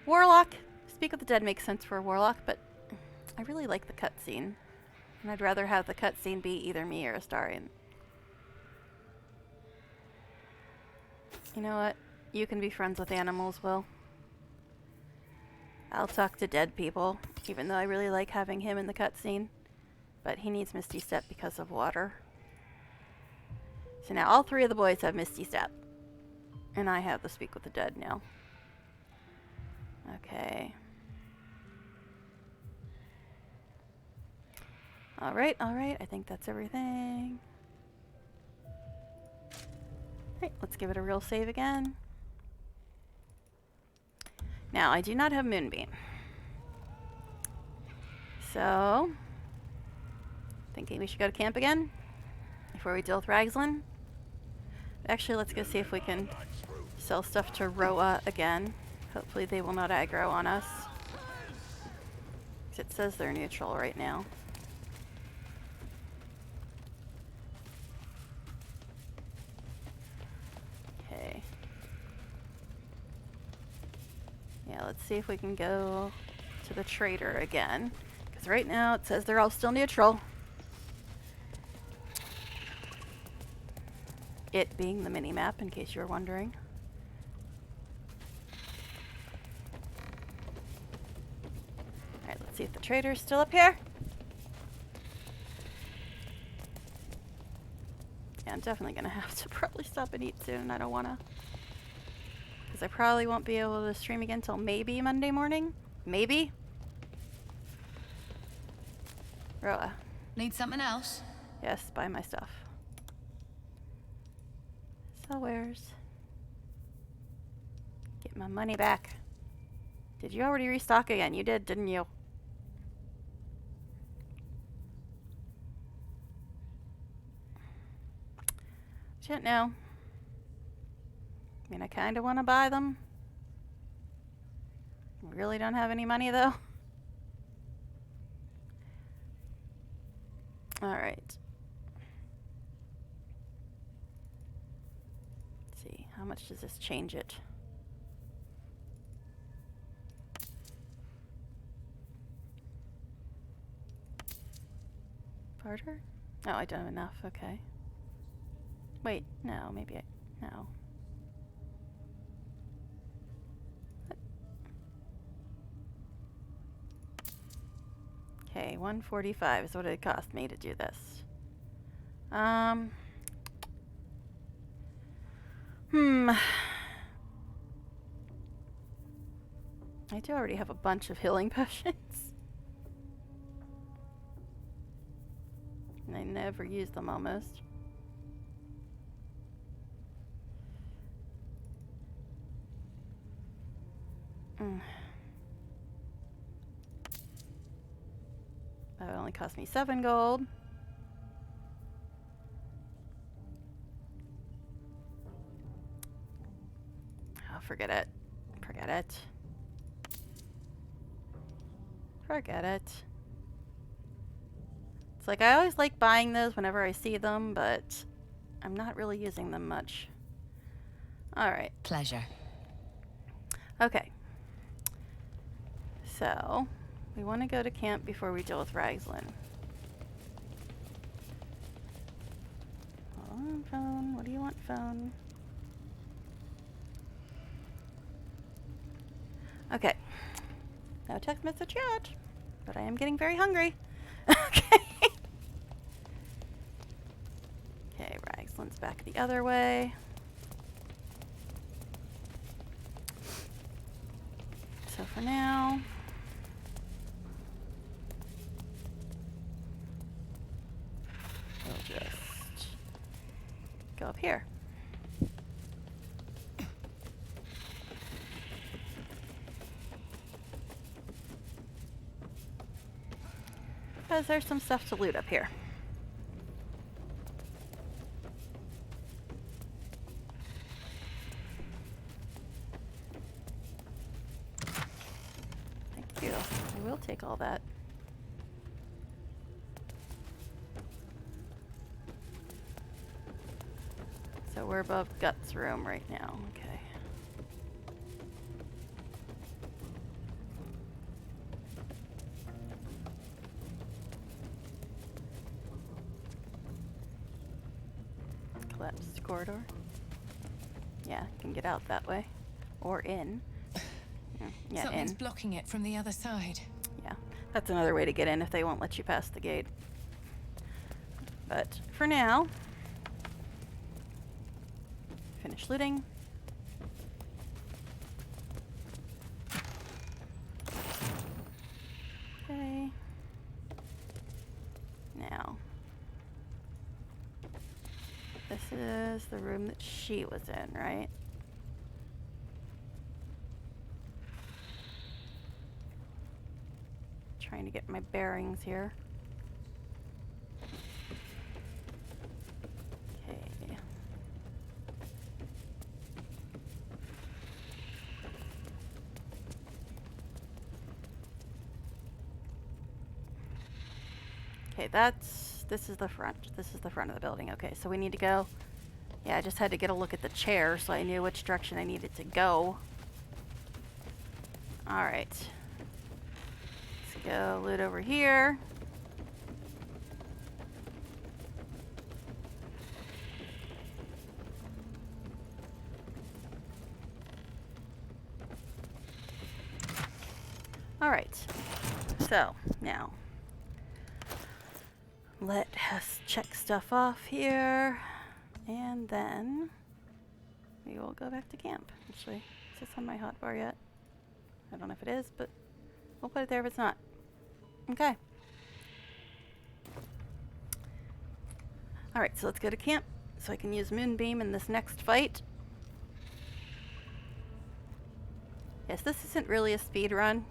Warlock. Speak of the Dead makes sense for a warlock, but I really like the cutscene. And I'd rather have the cutscene be either me or Astarion. You know what? You can be friends with animals, Will. I'll talk to dead people, even though I really like having him in the cutscene. But he needs Misty Step because of water. So now all three of the boys have Misty Step. And I have the Speak with the Dead now. Okay. Alright, alright. I think that's everything. Alright, let's give it a real save again. Now, I do not have Moonbeam. So, thinking we should go to camp again before we deal with Ragzlin. Actually, let's go see if we can sell stuff to Roa again. Hopefully they will not aggro on us. 'Cause it says they're neutral right now. Okay. Yeah, let's see if we can go to the trader again. Because right now it says they're all still neutral. It being the mini-map, in case you were wondering. Alright, let's see if the trader's still up here. Yeah, I'm definitely gonna have to probably stop and eat soon. I don't wanna. Because I probably won't be able to stream again till maybe Monday morning. Maybe? Roa. Need something else? Yes, buy my stuff. So where's... Get my money back. Did you already restock again? You did, didn't you? Shit, no. I mean, I kind of want to buy them. Really don't have any money, though. Alright. Let's see. How much does this change it? Barter? Oh, I don't have enough. Okay. Wait, no, maybe I... No. Okay, 145 is what it cost me to do this. I do already have a bunch of healing potions. And I never use them almost. That would only cost me 7 gold. Oh, forget it. Forget it. Forget it. It's like I always like buying those whenever I see them, but I'm not really using them much. Alright. Pleasure. Okay. So, we want to go to camp before we deal with Ragzlin. Hold on, phone. What do you want, phone? Okay. No text message yet, but I am getting very hungry. Okay. Okay, Ragzlin's back the other way. So for now... we'll just go up here. Because there's some stuff to loot up here. Thank you. I will take all that. So we're above Guts room right now. Okay. Collapsed corridor. Yeah, can get out that way. Or in. Yeah, Something's in. blocking it from the other side. Yeah, that's another way to get in if they won't let you pass the gate. But for now, finish looting. Okay. Now, this is the room that she was in, right? Trying to get my bearings here. Okay. Okay, this is the front. This is the front of the building. Okay, so we need to go. Yeah, I just had to get a look at the chair so I knew which direction I needed to go. All right. Let's go loot over here. All right. So, now let us check stuff off here, and then we will go back to camp. Actually, is this on my hotbar yet? I don't know if it is, but we'll put it there if it's not. Okay. Alright, so let's go to camp so I can use Moonbeam in this next fight. Yes, this isn't really a speed run,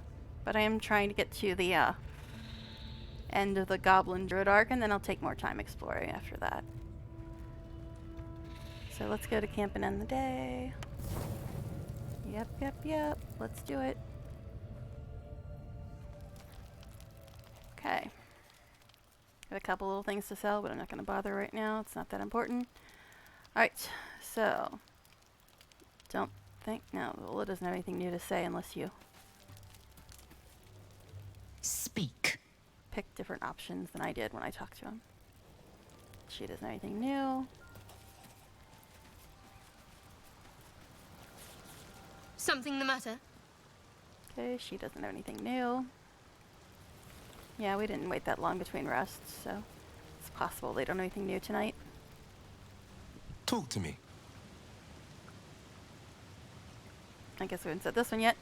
but I am trying to get to the end of the Goblin Druid arc, and then I'll take more time exploring after that. So let's go to camp and end the day. Yep. Let's do it. Okay. Got a couple little things to sell, but I'm not going to bother right now. It's not that important. Alright, so don't think... No, Lola doesn't have anything new to say unless you... Speak. Pick different options than I did when I talked to him. She doesn't have anything new. Something the matter? Okay, she doesn't have anything new. Yeah, we didn't wait that long between rests, so it's possible they don't have anything new tonight. Talk to me. I guess we haven't said this one yet.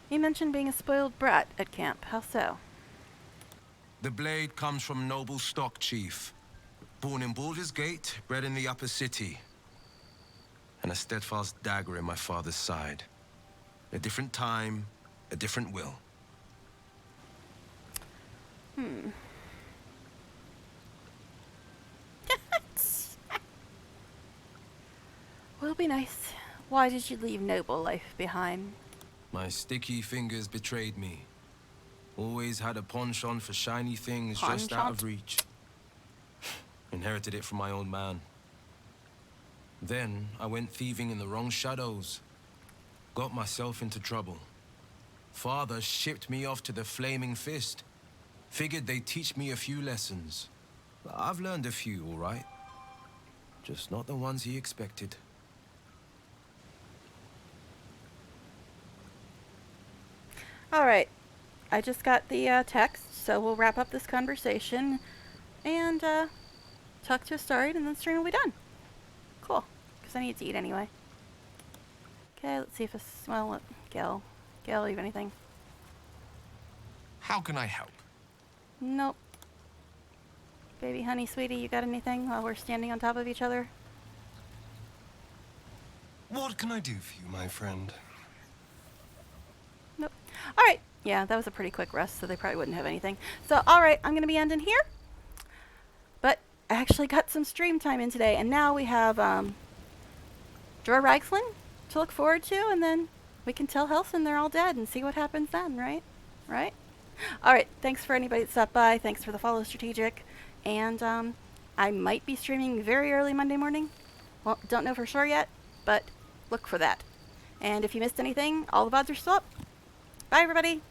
You mentioned being a spoiled brat at camp. How so? The blade comes from noble stock, Chief. Born in Baldur's Gate, bred in the upper city. And a steadfast dagger in my father's side. A different time, a different will. Will be nice. Why did you leave noble life behind? My sticky fingers betrayed me. Always had a penchant for shiny things just Penchant? out of reach. Inherited it from my old man. Then I went thieving in the wrong shadows. Got myself into trouble. Father shipped me off to the Flaming Fist. Figured they'd teach me a few lessons. I've learned a few, all right. Just not the ones he expected. Alright. I just got the text, so we'll wrap up this conversation and talk to Astarion, and then the stream will be done. Cool. Because I need to eat anyway. Okay, let's see if it's... Well, Gale, leave anything? How can I help? Nope. Baby honey, sweetie, you got anything while we're standing on top of each other? What can I do for you, my friend? Nope. Alright. Yeah, that was a pretty quick rest, so they probably wouldn't have anything. So, alright, I'm going to be ending here. But I actually got some stream time in today, and now we have Dra Ragslin to look forward to, and then we can tell Helson they're all dead and see what happens then, right? Right? Alright, thanks for anybody that stopped by. Thanks for the follow, Strategic. And I might be streaming very early Monday morning. Well, don't know for sure yet, but look for that. And if you missed anything, all the VODs are still up. Bye, everybody.